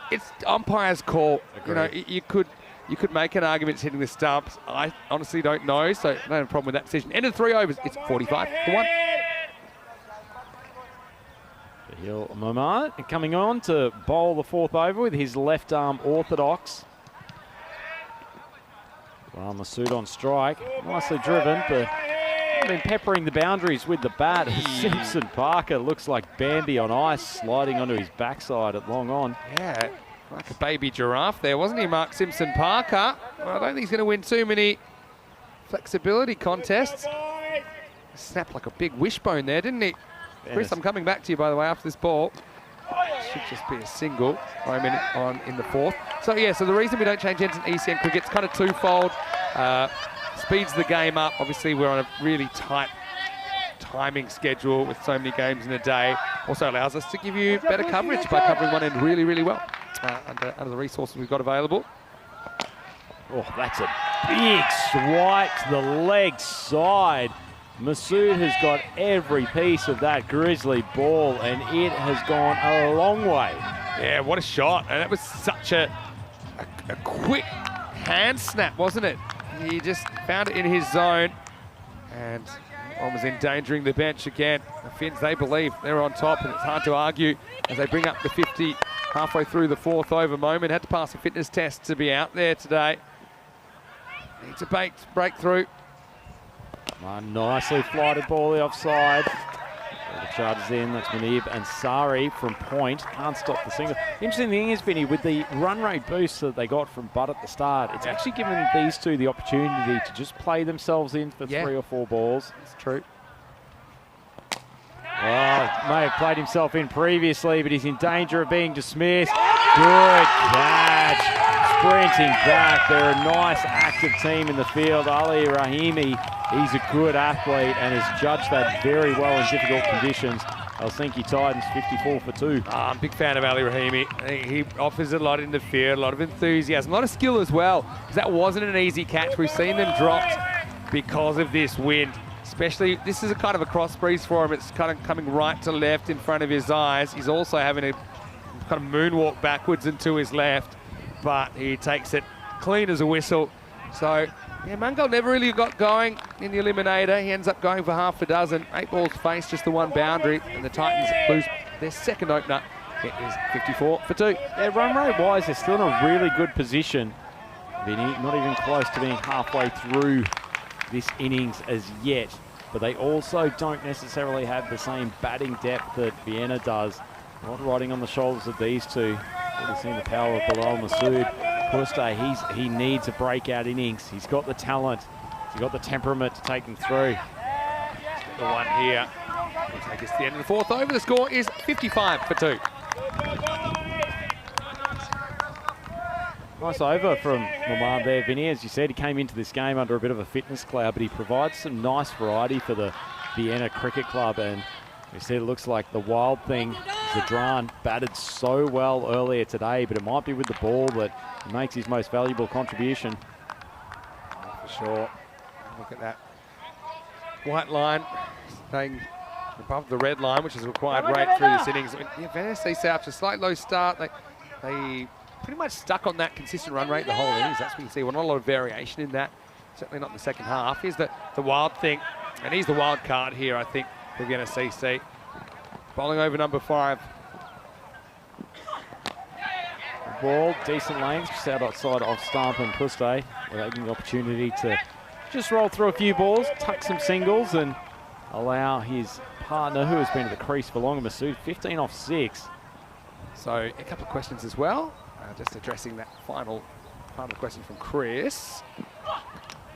It's umpire's call. Agreed. You know, you could make an argument it's hitting the stumps. I honestly don't know, so I don't have a problem with that decision. End of 3 overs. It's 45 for 1. Hill Mamad coming on to bowl the 4th over with his left arm orthodox. Well, Masood on strike. Nicely driven, but been peppering the boundaries with the bat. Simpson Parker looks like Bambi on ice, sliding onto his backside at long on. Yeah, like a baby giraffe there, wasn't he, Mark Simpson Parker? Well, I don't think he's going to win too many flexibility contests. Snapped like a big wishbone there, didn't he? Yes. Chris, I'm coming back to you, by the way, after this ball. Should just be a single in the 4th. So, yeah, so the reason we don't change ends in ECN cricket, it's kind of twofold. Speeds the game up. Obviously, we're on a really tight timing schedule with so many games in a day. Also allows us to give you better coverage by covering one end really, really well under the resources we've got available. Oh, that's a big swipe to the leg side. Masood has got every piece of that Grizzly ball, and it has gone a long way. Yeah, what a shot. And that was such a quick hand snap, wasn't it? He just found it in his zone, and one was endangering the bench again. The Finns, they believe they're on top, and it's hard to argue as they bring up the 50 halfway through the 4th over moment. Had to pass a fitness test to be out there today. Needs a breakthrough. Nicely flighted ball the offside. The charges in, that's Munib and Sari from point. Can't stop the single. Interesting thing is, Vinny, with the run rate boost that they got from Butt at the start, it's actually given these two the opportunity to just play themselves in for 3 or 4 balls. It's true. Well, may have played himself in previously, but he's in danger of being dismissed. Good catch. Sprinting back. They're a nice active team in the field. Ali Rahimi, he's a good athlete and has judged that very well in difficult conditions. Helsinki Titans 54 for 2. I'm a big fan of Ali Rahimi. He offers a lot in the field, a lot of enthusiasm, a lot of skill as well, because that wasn't an easy catch. We've seen them dropped because of this wind. Especially, this is a kind of a cross breeze for him. It's kind of coming right to left in front of his eyes. He's also having a kind of moonwalk backwards and to his left, but he takes it clean as a whistle. So, yeah, Mungo never really got going in the Eliminator. He ends up going for half a dozen. 8 balls faced, just the one boundary, and the Titans lose their second opener. It is 54 for 2. Yeah, run rate wise, they're still in a really good position. Vinny, not even close to being halfway through this innings as yet, but they also don't necessarily have the same batting depth that Vienna does. A lot riding on the shoulders of these two. We've seen the power of Bilal Masood. Puste, he needs a breakout innings. He's got the talent. He's got the temperament to take them through. The one here. We'll take us to the end of the fourth over. The score is 55 for 2. Nice over from Maman there, Vinny. As you said, he came into this game under a bit of a fitness cloud, but he provides some nice variety for the Vienna Cricket Club. And you see, it looks like the wild thing, Zadran batted so well earlier today, but it might be with the ball that he makes his most valuable contribution. For sure. Look at that white line staying above the red line, which is a required rate through this innings. Vienna CC after a slight low start, they pretty much stuck on that consistent run rate the whole innings. That's what you see. Well, not a lot of variation in that. Certainly not in the second half. Here's the wild thing, and he's the wild card here, I think, for Vienna CC. Bowling over number 5. Ball, decent lanes, just outside off stump, and Puste taking the opportunity to just roll through a few balls, tuck some singles, and allow his partner, who has been at the crease for longer, Masood, 15 off 6. So a couple of questions as well. Just addressing that final part of the question from Chris.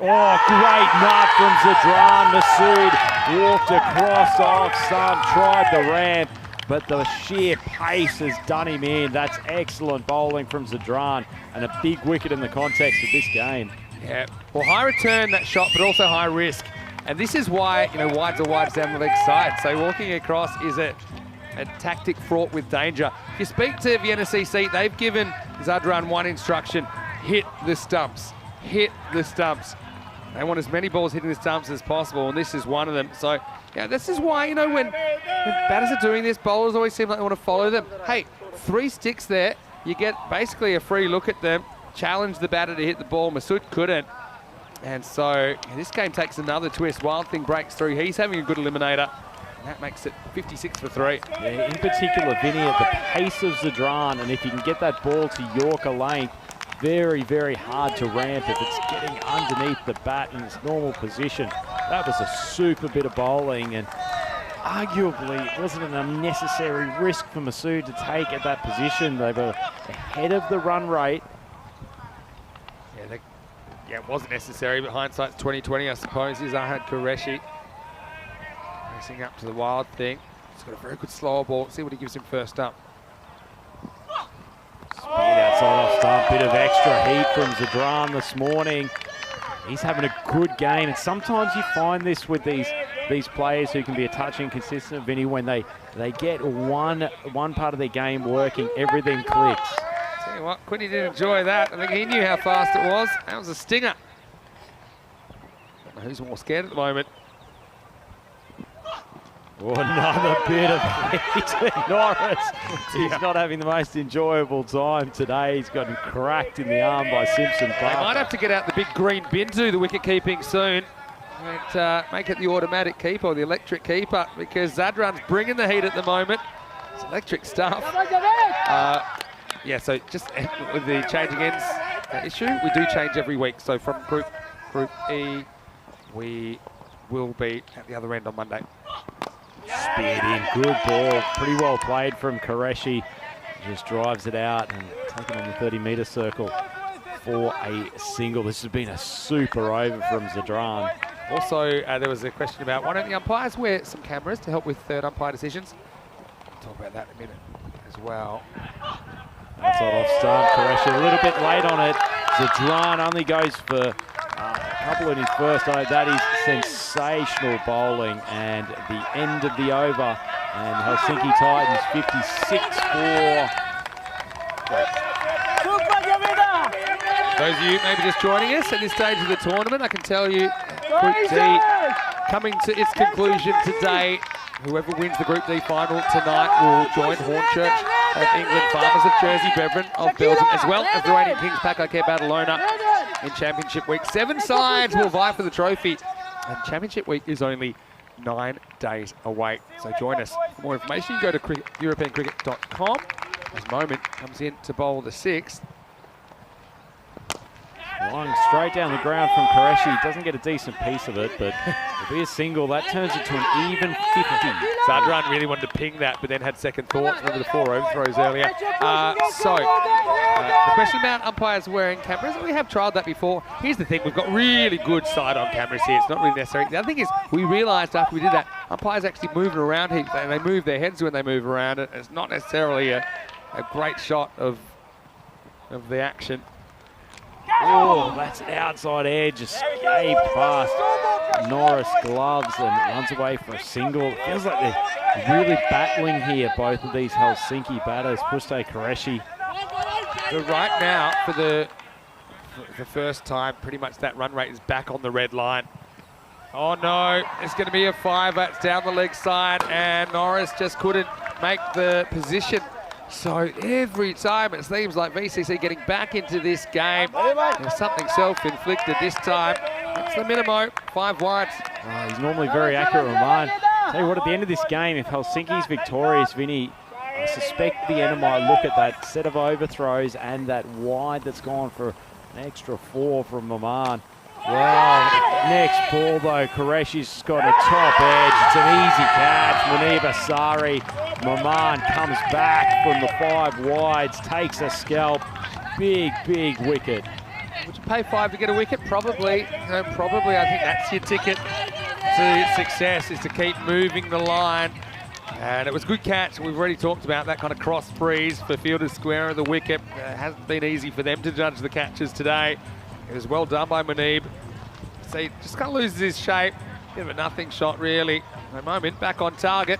Oh, great nut from Zadran. Masood walked across off stump, tried the ramp, but the sheer pace has done him in. That's excellent bowling from Zadran and a big wicket in the context of this game. Yeah, well, high return, that shot, but also high risk. And this is why, wides are wides down the leg side. So walking across is a tactic fraught with danger. If you speak to Vienna CC, they've given Zadran one instruction: hit the stumps, hit the stumps. They want as many balls hitting the stumps as possible, and this is one of them. So, yeah, this is why, when batters are doing this, bowlers always seem like they want to follow them. Hey, 3 sticks there, you get basically a free look at them, challenge the batter to hit the ball. Masood couldn't. And so, this game takes another twist. Wild Thing breaks through. He's having a good eliminator. That makes it 56 for 3. Yeah, in particular, Vinny, at the pace of Zadran, and if you can get that ball to Yorker length, very, very hard to ramp if it's getting underneath the bat in its normal position. That was a super bit of bowling, and arguably it wasn't an unnecessary risk for Masood to take at that position. They were ahead of the run rate. Yeah, it wasn't necessary, but hindsight's 20/20, I suppose. Here's Ahad Qureshi. Racing up to the Wild Thing. He's got a very good slower ball. See what he gives him first up. Speed outside off stump. Bit of extra heat from Zadran this morning. He's having a good game, and sometimes you find this with these players who can be a touch inconsistent, Vinny, when they get one part of their game working, everything clicks. Tell you what, Quinny didn't enjoy that. I think he knew how fast it was. That was a stinger. Don't know who's more scared at the moment. Oh, another bit of heat. Norris, he's not having the most enjoyable time today. He's gotten cracked in the arm by Simpson They Parker. might have to get out the big green bin to the wicket keeping soon. And, make it the automatic keeper or the electric keeper, because Zadran's bringing the heat at the moment. It's electric stuff. Yeah, so just with the changing ends issue, we do change every week. So from Group E, we will be at the other end on Monday. Speared in, good ball, pretty well played from Qureshi. Just drives it out and taking on the 30-metre circle for a single. This has been a super over from Zadran. Also, there was a question about why don't the umpires wear some cameras to help with third umpire decisions. We'll talk about that in a minute as well. Outside off stump, Qureshi a little bit late on it. Zadran only goes for a couple in his first over. That is sensational bowling, and the end of the over. And Helsinki Titans 56-4. Those of you maybe just joining us at this stage of the tournament, I can tell you Group D coming to its conclusion today. Whoever wins the Group D final tonight will join Hornchurch of England, Farmers of Jersey, Bevan of Belgium, as well as the reigning Kings Pack Care Badalona in Championship Week. 7 sides will vie for the trophy, and Championship Week is only 9 days away. So join us. For more information, you can go to europeancricket.com. As Moment comes in to bowl the 6th. Flying straight down the ground from Qureshi. Doesn't get a decent piece of it, but it'll be a single. That turns it to an even 50. Zadran really wanted to ping that, but then had second thoughts. Remember the 4 overthrows earlier. The question about umpires wearing cameras, we have trialled that before. Here's the thing, we've got really good side on cameras here. It's not really necessary. The other thing is, we realised after we did that, umpires actually moving around heaps, and they move their heads when they move around. It's not necessarily a great shot of the action. Oh, that's an outside edge, escaped past Norris gloves and runs away for a single. It feels like they're really battling here, both of these Helsinki batters, Puste, Qureshi. So right now, for the first time, pretty much that run rate is back on the red line. Oh no, it's going to be a 5. It's down the leg side, and Norris just couldn't make the position. So every time it seems like VCC getting back into this game. There's something self-inflicted this time. It's the Minimo, 5 wides. Oh, he's normally very accurate, Roman. Tell you what, at the end of this game, if Helsinki's victorious, Vinny, I suspect Vienna might look at that set of overthrows and that wide that's gone for an extra 4 from Maman. Wow, next ball though, Qureshi's got a top edge. It's an easy catch. Munib Asari, Maman comes back from the 5 wides, takes a scalp. Big, big wicket. Would you pay 5 to get a wicket? Probably. Probably. I think that's your ticket to success, is to keep moving the line. And it was a good catch. We've already talked about that kind of cross breeze for fielders square of the wicket. It hasn't been easy for them to judge the catches today. It was well done by Munib. So he just kind of loses his shape. Bit of a nothing shot, really. At the moment, back on target.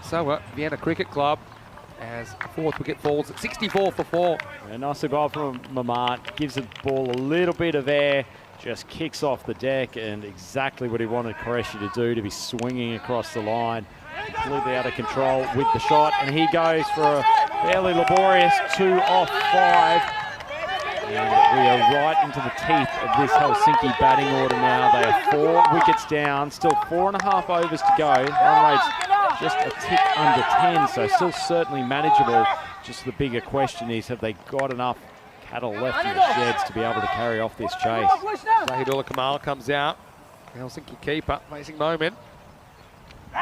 So Vienna Cricket Club, as a 4th wicket falls at 64 for 4. A nice goal from Maman. Gives the ball a little bit of air. Just kicks off the deck, and exactly what he wanted Qureshi to do, to be swinging across the line. Completely out of control with the shot, and he goes for a fairly laborious 2 off 5. And we are right into the teeth of this Helsinki batting order now. They are 4 wickets down, still 4.5 overs to go. Run rate's just a tick under 10, so still certainly manageable. Just the bigger question is, have they got enough cattle left in the sheds to be able to carry off this chase? Zahidullah Kamal comes out. Helsinki keeper facing Moment. Play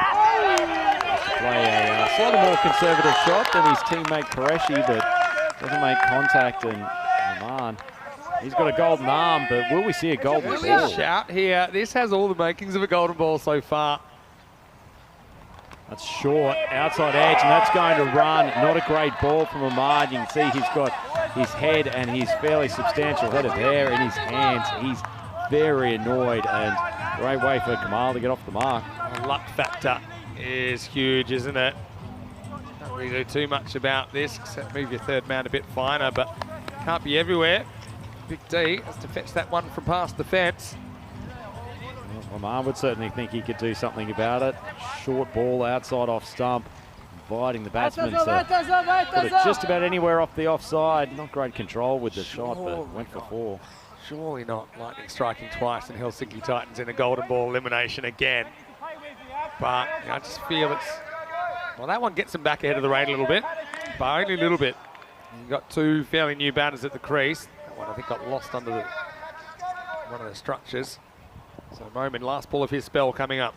a slightly more conservative shot than his teammate Qureshi, but doesn't make contact, and Maman, he's got a golden arm, but will we see a golden ball? Shout here. This has all the makings of a golden ball so far. That's short, outside edge, and that's going to run. Not a great ball from Maman. You can see he's got his head and his fairly substantial head of hair in his hands. He's very annoyed, and great way for Kamal to get off the mark. The luck factor is huge, isn't it? Don't really do too much about this, except move your third man a bit finer, but can't be everywhere. Big D has to fetch that one from past the fence. Well, Maman would certainly think he could do something about it. Short ball outside off stump, inviting the batsman to put it just about anywhere off the offside. Not great control with the shot, but went for 4. Surely not lightning striking twice and Helsinki Titans in a golden ball elimination again. But I just feel it's, well, that one gets them back ahead of the rain a little bit, but only a little bit. You've got 2 fairly new batters at the crease. That one I think got lost under one of the structures. So Moment, last ball of his spell coming up.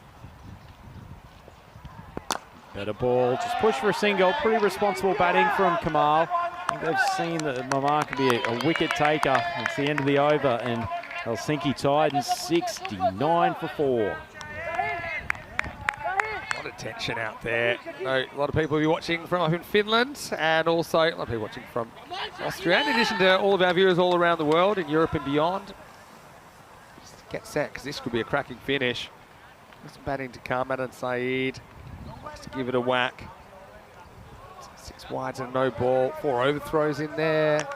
Better ball, just push for a single. Pretty responsible batting from Kamal. I think they've seen that Maman could be a wicket taker. It's the end of the over, and Helsinki Titans 69 for 4. What a tension out there. A lot of people will be watching from up in Finland, and also a lot of people watching from Austria, in addition to all of our viewers all around the world, in Europe and beyond. Just get set, because this could be a cracking finish. Some batting to Karmat and Saeed. Likes to give it a whack. 6 wides and no ball. 4 overthrows in there.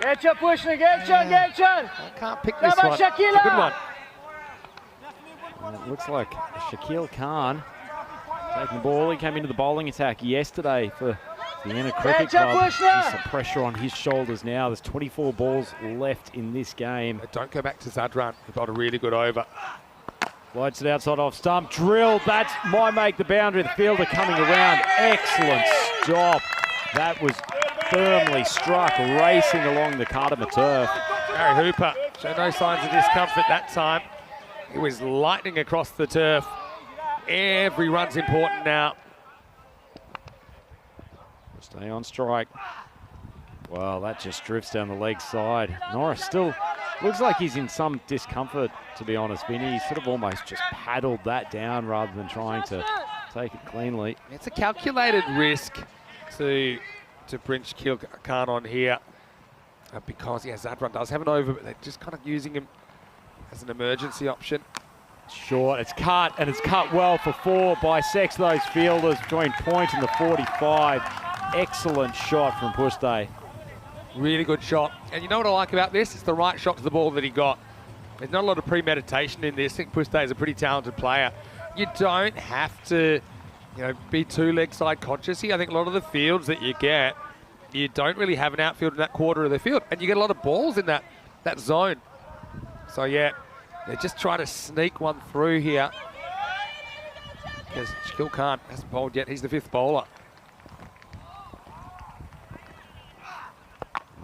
I can't pick this one. It's a good one. And it looks like Shaquille Khan taking the ball. He came into the bowling attack yesterday for Vienna Cricket Club. There's some pressure on his shoulders now. There's 24 balls left in this game. Don't go back to Zadran. He got a really good over. Lights it outside off stump. Drilled. That might make the boundary. The fielder coming around. Excellent stop. That was firmly struck, racing along the Cardamom turf. Harry Hooper showed no signs of discomfort that time. It was lightning across the turf. Every run's important now. Stay on strike. Well, that just drifts down the leg side. Norris still looks like he's in some discomfort, to be honest, Vinny. He sort of almost just paddled that down rather than trying to take it cleanly. It's a calculated risk to bring Shaquille Khan on here because, yeah, Zadran does have an over, but they're just kind of using him as an emergency option. Short, it's cut, and it's cut well for 4. Bisects those fielders between point and the 45. Excellent shot from Pushday. Really good shot. And you know what I like about this? It's the right shot to the ball that he got. There's not a lot of premeditation in this. I think Pushday is a pretty talented player. You don't have to, be too leg side conscious here. I think a lot of the fields that you get, you don't really have an outfield in that quarter of the field, and you get a lot of balls in that zone. So yeah, they're just trying to sneak one through here because Shaquille Khan hasn't bowled yet. He's the 5th bowler.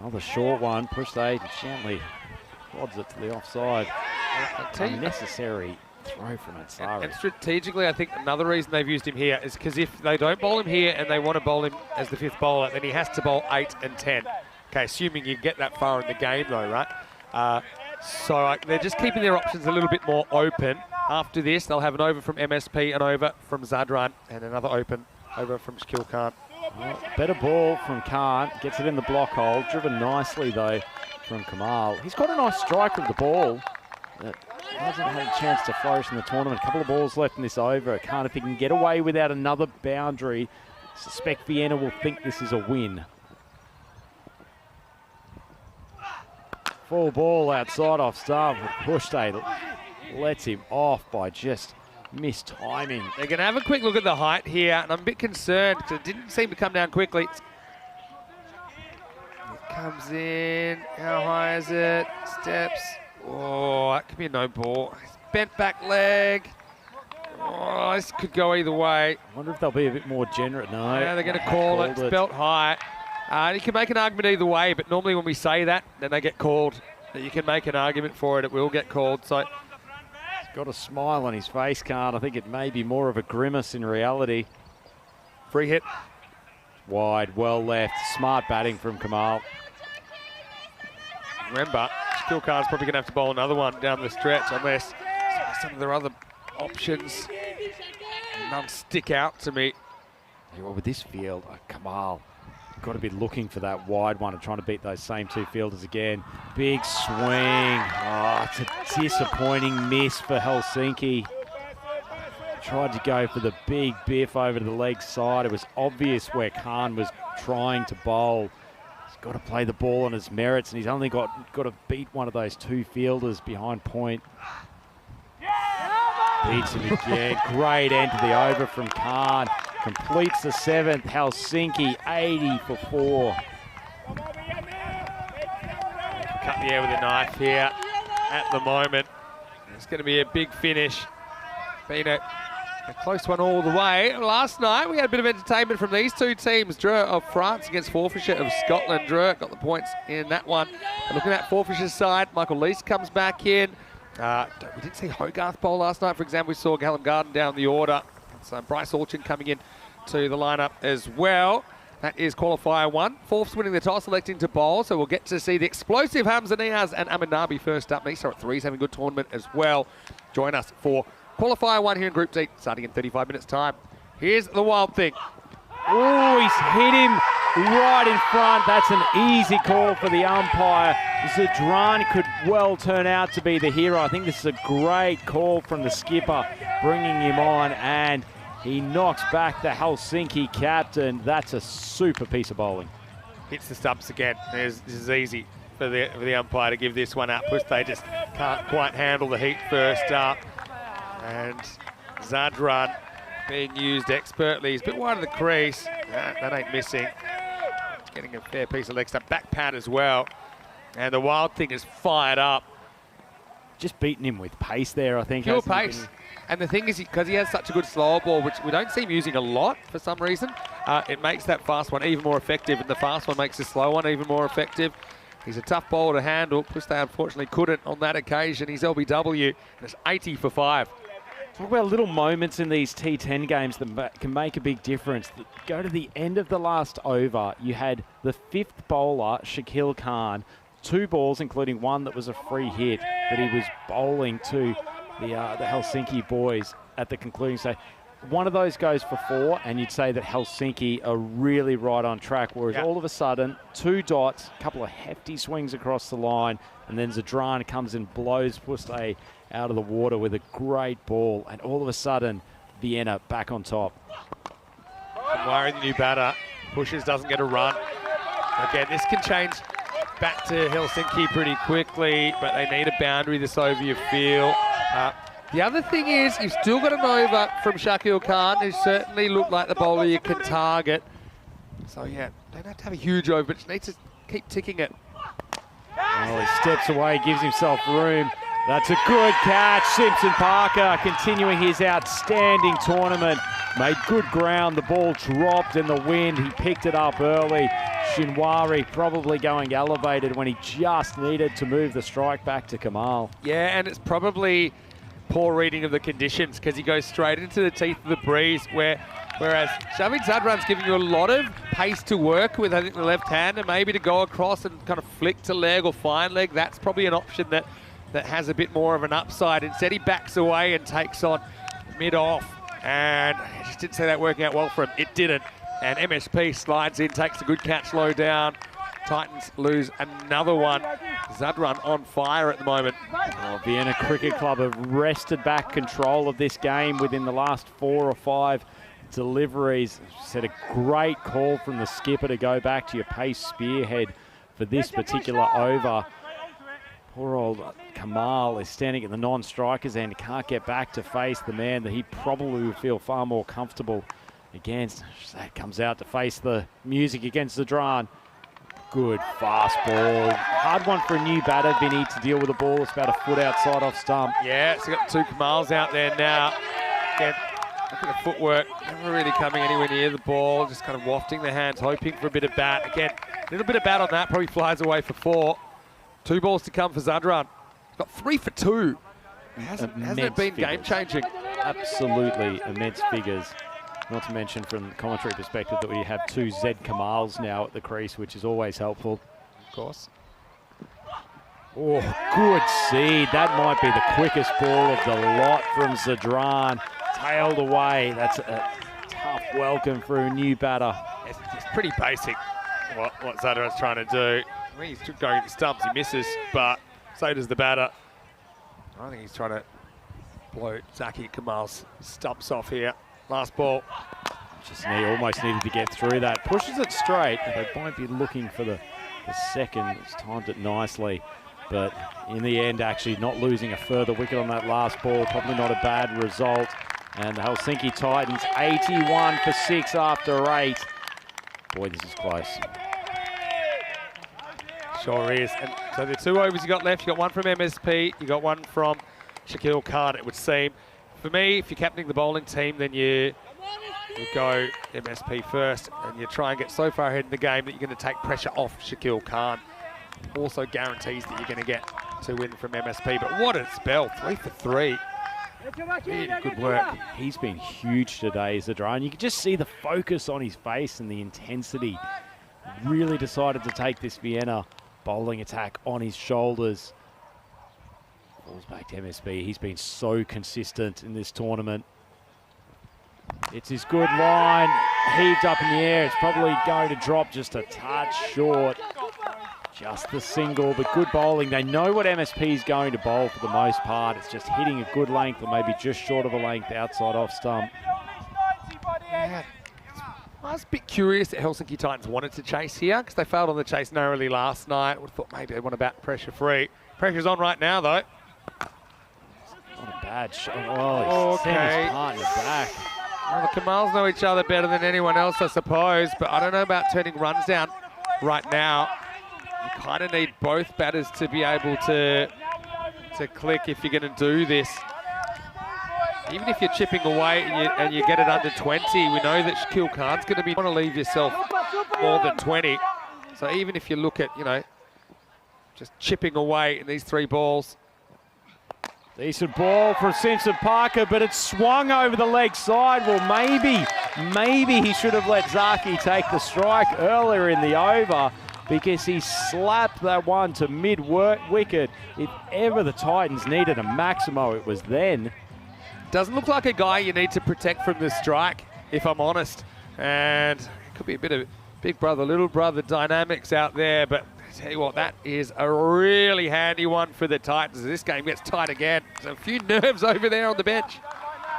Another short one. Pushday gently rods it to the offside. Unnecessary throw from Ansari. And strategically, I think another reason they've used him here is because if they don't bowl him here and they want to bowl him as the 5th bowler, then he has to bowl 8 and 10. Okay, assuming you get that far in the game though, right? So they're just keeping their options a little bit more open. After this, they'll have an over from MSP, an over from Zadran, and another open over from Shaquille Khan. Well, better ball from Khan. Gets it in the block hole. Driven nicely, though, from Kamal. He's got a nice strike of the ball. Hasn't had a chance to flourish in the tournament. A couple of balls left in this over. Khan, if he can get away without another boundary, suspect Vienna will think this is a win. Full ball outside off stump. Pushday lets him off by just missed timing. They're going to have a quick look at the height here, and I'm a bit concerned because it didn't seem to come down quickly. It comes in. How high is it? Steps. Oh, that could be a no ball. Bent back leg. Oh, this could go either way. I wonder if they'll be a bit more generous. No. Yeah, they're going to call it. It's belt high. You can make an argument either way, but normally when we say that, then they get called. You can make an argument for it. It will get called. So he's got a smile on his face, Khan. I think it may be more of a grimace in reality. Free hit. Wide, well left. Smart batting from Kamal. Remember, Shaquille Khan's probably going to have to bowl another one down the stretch unless some of their other options, none stick out to me. Well, with this field, Kamal, got to be looking for that wide one and trying to beat those same 2 fielders again. Big swing. Oh, it's a disappointing miss for Helsinki. Tried to go for the big biff over to the leg side. It was obvious where Khan was trying to bowl. He's got to play the ball on his merits, and he's only got to beat one of those 2 fielders behind point. Beats him again. Great end to the over from Khan. Completes the 7th. Helsinki 80 for 4. Cut the air with a knife here at the moment. It's going to be a big finish. Been a close one all the way. Last night we had a bit of entertainment from these 2 teams. Dreux of France against Forfarshire of Scotland. Dreux got the points in that one. But looking at Forfarshire's side, Michael Lease comes back in. We didn't see Hogarth bowl last night, for example. We saw Callum Garden down the order. So Bryce Orchin coming in to the lineup as well. That is qualifier 1. Forfs winning the toss, electing to bowl. So we'll get to see the explosive Hamza Niaz and Amin Nabi first up. Misa at 3's having a good tournament as well. Join us for qualifier 1 here in Group D, starting in 35 minutes time. Here's the Wild Thing. Oh, he's hit him right in front. That's an easy call for the umpire. Zadran could well turn out to be the hero. I think this is a great call from the skipper, bringing him on, and he knocks back the Helsinki captain. That's a super piece of bowling. Hits the stumps again. This is easy for the umpire to give this one up. They just can't quite handle the heat first up. And Zadran being used expertly. He's a bit wide of the crease. That ain't missing. Getting a fair piece of leg stump. Back pad as well. And the Wild Thing is fired up. Just beating him with pace there, I think. Pure pace. And the thing is, because he has such a good slower ball, which we don't see him using a lot for some reason, it makes that fast one even more effective, and the fast one makes the slow one even more effective. He's a tough bowler to handle. Puste unfortunately couldn't on that occasion. He's LBW, and it's 80 for 5. Talk about little moments in these T10 games that can make a big difference. Go to the end of the last over. You had the 5th bowler, Shakil Khan, 2 balls, including one that was a free hit, that he was bowling to the Helsinki boys at the concluding stage. One of those goes for 4, and you'd say that Helsinki are really right on track, whereas all of a sudden, 2 dots, a couple of hefty swings across the line, and then Zadran comes and blows Puste out of the water with a great ball, and all of a sudden, Vienna back on top. Worry, the new batter, pushes, doesn't get a run. Again, this can change back to Helsinki pretty quickly, but they need a boundary this over, you feel. The other thing is, you've still got an over from Shakil Khan, who certainly looked like the bowler you can target. So yeah, don't have to have a huge over, but just need to keep ticking it. Oh, he steps away, gives himself room. That's a good catch. Simpson Parker continuing his outstanding tournament. Made good ground. The ball dropped in the wind. He picked it up early. Shinwari probably going elevated when he just needed to move the strike back to Kamal. Yeah, and it's probably poor reading of the conditions, because he goes straight into the teeth of the breeze, whereas Shavit Zadran's giving you a lot of pace to work with, I think, the left hand, and maybe to go across and kind of flick to leg or fine leg. That's probably an option that has a bit more of an upside. Instead, he backs away and takes on mid-off, and I just didn't see that working out well for him. It didn't, and MSP slides in, takes a good catch low down. Titans lose another one. Zadran on fire at the moment. Oh, Vienna Cricket Club have wrested back control of this game within the last 4 or 5 deliveries. Set a great call from the skipper to go back to your pace spearhead for this particular over. Poor old Kamal is standing at the non-striker's end. Can't get back to face the man that he probably would feel far more comfortable against. That comes out to face the music against Zadran. Good fast ball. Hard one for a new batter. They need to deal with the ball. It's about a foot outside off stump. Yeah, so got 2 Kamals out there now. Again, look at the footwork. Never really coming anywhere near the ball. Just kind of wafting the hands, hoping for a bit of bat. Again, a little bit of bat on that. Probably flies away for 4. 2 balls to come for Zadran. Got 3 for 2. Hasn't it been game-changing? Absolutely immense figures. Not to mention, from the commentary perspective, that we have 2 Z Kamals now at the crease, which is always helpful. Of course. Oh, good seed. That might be the quickest ball of the lot from Zadran. Tailed away. That's a tough welcome for a new batter. It's pretty basic what Zadran's trying to do. I mean, he's going at the stumps, he misses, but so does the batter. I think he's trying to blow Zaki Kamal's stumps off here. Last ball. Just almost needed to get through that. Pushes it straight. They might be looking for the second. It's timed it nicely. But in the end, actually not losing a further wicket on that last ball. Probably not a bad result. And the Helsinki Titans, 81 for 6 after 8. Boy, this is close. Sure is. And so the 2 overs you got left, you got 1 from MSP, you got 1 from Shakil Khan, it would seem. For me, if you're captaining the bowling team, then you go MSP first, and you try and get so far ahead in the game that you're going to take pressure off Shakil Khan. Also guarantees that you're going to get to win from MSP. But what a spell, 3 for 3. Really good work. He's been huge today, Zadran. You can just see the focus on his face and the intensity. Really decided to take this Vienna bowling attack on his shoulders. Falls back to MSB. He's been so consistent in this tournament. It's his good line, heaved up in the air. It's probably going to drop just a touch short. Just the single, but good bowling. They know what MSP is going to bowl for the most part. It's just hitting a good length or maybe just short of a length outside off stump. Yeah. I was a bit curious that Helsinki Titans wanted to chase here because they failed on the chase narrowly last night. Would have thought maybe they want to bat pressure free. Pressure's on right now though. Not a bad shot. Oh, he's sent his partner back. Well, the Kamals know each other better than anyone else, I suppose, but I don't know about turning runs down right now. You kind of need both batters to be able to click if you're going to do this. Even if you're chipping away and you get it under 20, we know that Shaquille Khan's going to be want to leave yourself more than 20. So even if you look at, you know, just chipping away in these 3 balls. Decent ball from Simpson Parker, but it's swung over the leg side. Well, maybe he should have let Zaki take the strike earlier in the over because he slapped that one to mid-wicket. If ever the Titans needed a Maximo, it was then. Doesn't look like a guy you need to protect from the strike, if I'm honest. And it could be a bit of big brother, little brother dynamics out there, but I tell you what, that is a really handy one for the Titans. This game gets tight again. There's a few nerves over there on the bench.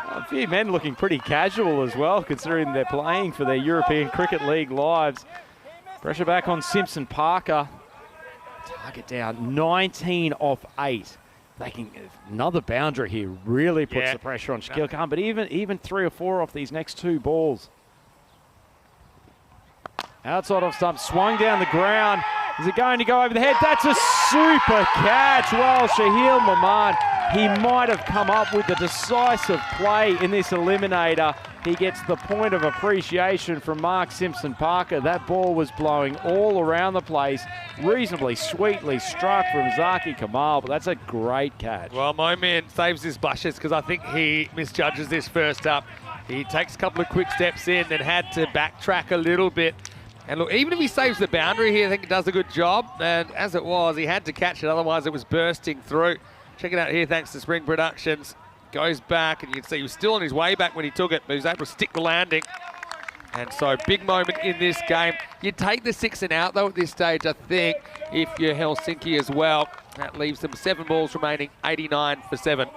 A few men looking pretty casual as well, considering they're playing for their European Cricket League lives. Pressure back on Simpson Parker. Target down, 19 off 8. They can, another boundary here really puts the pressure on Shaquille Khan, but even 3 or 4 off these next 2 balls. Outside off stump, swung down the ground. Is it going to go over the head? That's a super catch. Well, Shahil Mahmad, he might have come up with a decisive play in this eliminator. He gets the point of appreciation from Mark Simpson Parker. That ball was blowing all around the place. Reasonably sweetly struck from Zaki Kamal, but that's a great catch. Well, my man saves his blushes because I think he misjudges this first up. He takes a couple of quick steps in and had to backtrack a little bit. And look, even if he saves the boundary here, I think he does a good job. And as it was, he had to catch it, otherwise it was bursting through. Check it out here, thanks to Spring Productions. Goes back, and you can see he was still on his way back when he took it, but he was able to stick the landing. And so, big moment in this game. You take the 6 and out, though, at this stage, I think, if you're Helsinki as well. That leaves them 7 balls remaining, 89 for 7.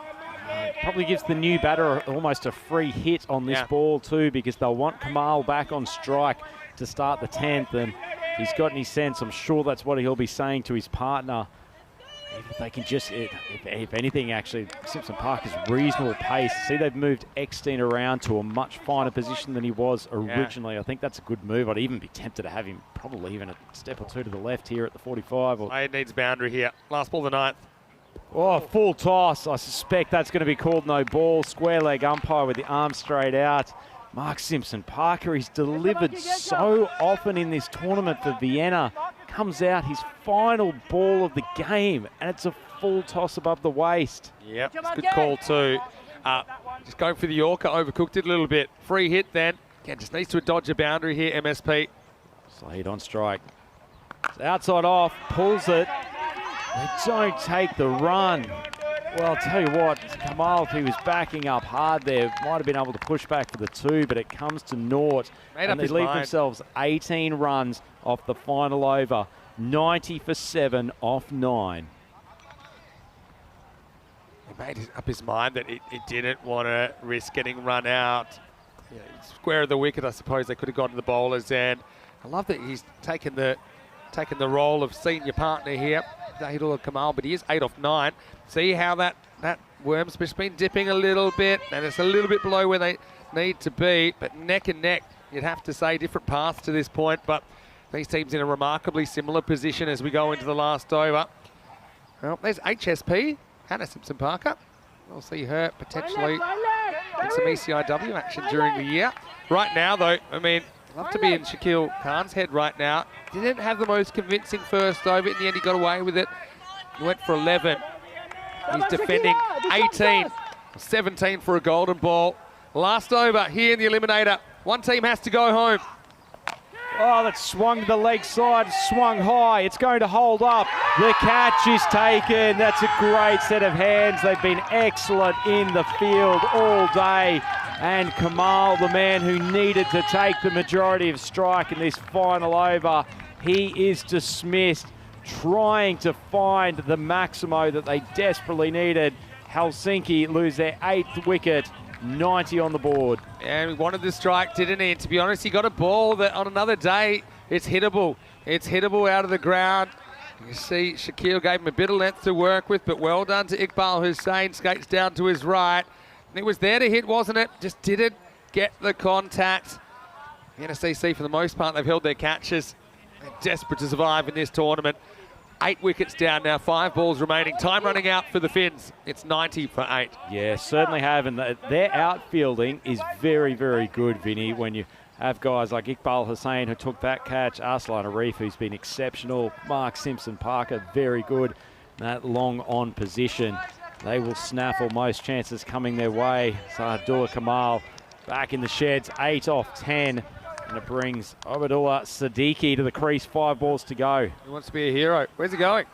Probably gives the new batter almost a free hit on this ball, too, because they'll want Kamal back on strike to start the 10th. And if he's got any sense, I'm sure that's what he'll be saying to his partner. Even if they can just, if anything, actually, Simpson Parker's reasonable pace. See, they've moved Eckstein around to a much finer position than he was originally. Yeah. I think that's a good move. I'd even be tempted to have him probably even a step or 2 to the left here at the 45. Or He needs boundary here. Last ball of the 9th. Oh, full toss. I suspect that's going to be called no ball. Square leg umpire with the arm straight out. Mark Simpson Parker, he's delivered so often in this tournament for Vienna. Comes out his final ball of the game, and it's a full toss above the waist. Yep, it's a good call too. Just going for the Yorker, overcooked it a little bit. Free hit then. Again, just needs to dodge a boundary here, MSP. Slade on strike. It's outside off, pulls it. They don't take the run. Well, I'll tell you what, Kamal, if he was backing up hard there, might have been able to push back for the 2, but it comes to naught. And they leave themselves 18 runs off the final over. 90 for 7 off 9. He made up his mind that it didn't want to risk getting run out. Yeah, square of the wicket, I suppose they could have gone to the bowlers. And I love that he's taken the role of senior partner here, Zahidullah Kamal, but he is 8 off 9. See how that worm's just been dipping a little bit, and it's a little bit below where they need to be, but neck and neck, you'd have to say, different paths to this point, but these teams in a remarkably similar position as we go into the last over. Well, there's HSP, Hannah Simpson Parker. We'll see her potentially in some ECIW action during the year. Right now, though, I mean, love to be in Shaquille Khan's head right now. Didn't have the most convincing first over. In the end, he got away with it. He went for 11. He's defending 18. 17 for a golden ball. Last over here in the Eliminator. One team has to go home. Oh, that swung to the leg side, swung high. It's going to hold up. The catch is taken. That's a great set of hands. They've been excellent in the field all day. And Kamal, the man who needed to take the majority of strike in this final over, he is dismissed, trying to find the Maximo that they desperately needed. Helsinki lose their 8th wicket, 90 on the board. And he wanted the strike, didn't he? And to be honest, he got a ball that on another day, it's hittable. It's hittable out of the ground. You see Shaquille gave him a bit of length to work with, but well done to Iqbal Hussain, skates down to his right. And it was there to hit, wasn't it? Just didn't get the contact. The NSCC, for the most part, they've held their catches. They're desperate to survive in this tournament. 8 wickets down now, 5 balls remaining. Time running out for the Finns. It's 90 for 8. Yeah, certainly have. And their outfielding is very, very good, Vinny, when you have guys like Iqbal Hussain, who took that catch, Arslan Arif, who's been exceptional, Mark Simpson-Parker, very good. That long on position. They will snaffle most chances coming their way. So Abdullah Kamal back in the sheds, 8 off 10. And it brings Abdullah Siddiqui to the crease, 5 balls to go. He wants to be a hero. Where's he going?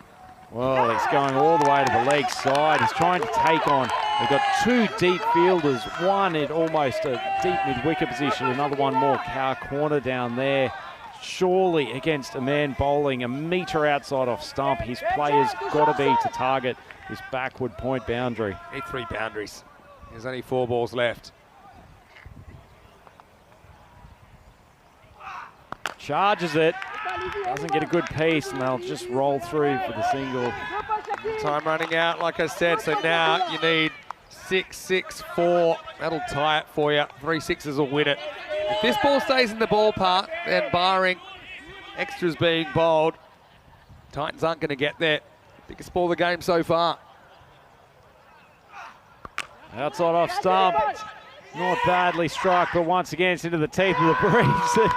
Well, he's going all the way to the leg side. He's trying to take on, they've got 2 deep fielders, one at almost a deep mid-wicket position, another one more cow corner down there. Surely against a man bowling a metre outside off stump, his players got to be to target this backward point boundary. Need 3 boundaries. There's only 4 balls left. Charges it, doesn't get a good piece, and they'll just roll through for the single. Time running out, like I said, so now you need 6, 6, 4. That'll tie it for you. 3 sixes will win it. If this ball stays in the ballpark, then barring extras being bowled, Titans aren't going to get there. Biggest ball of the game so far. Outside off stump, not badly struck, but once again it's into the teeth of the breeze.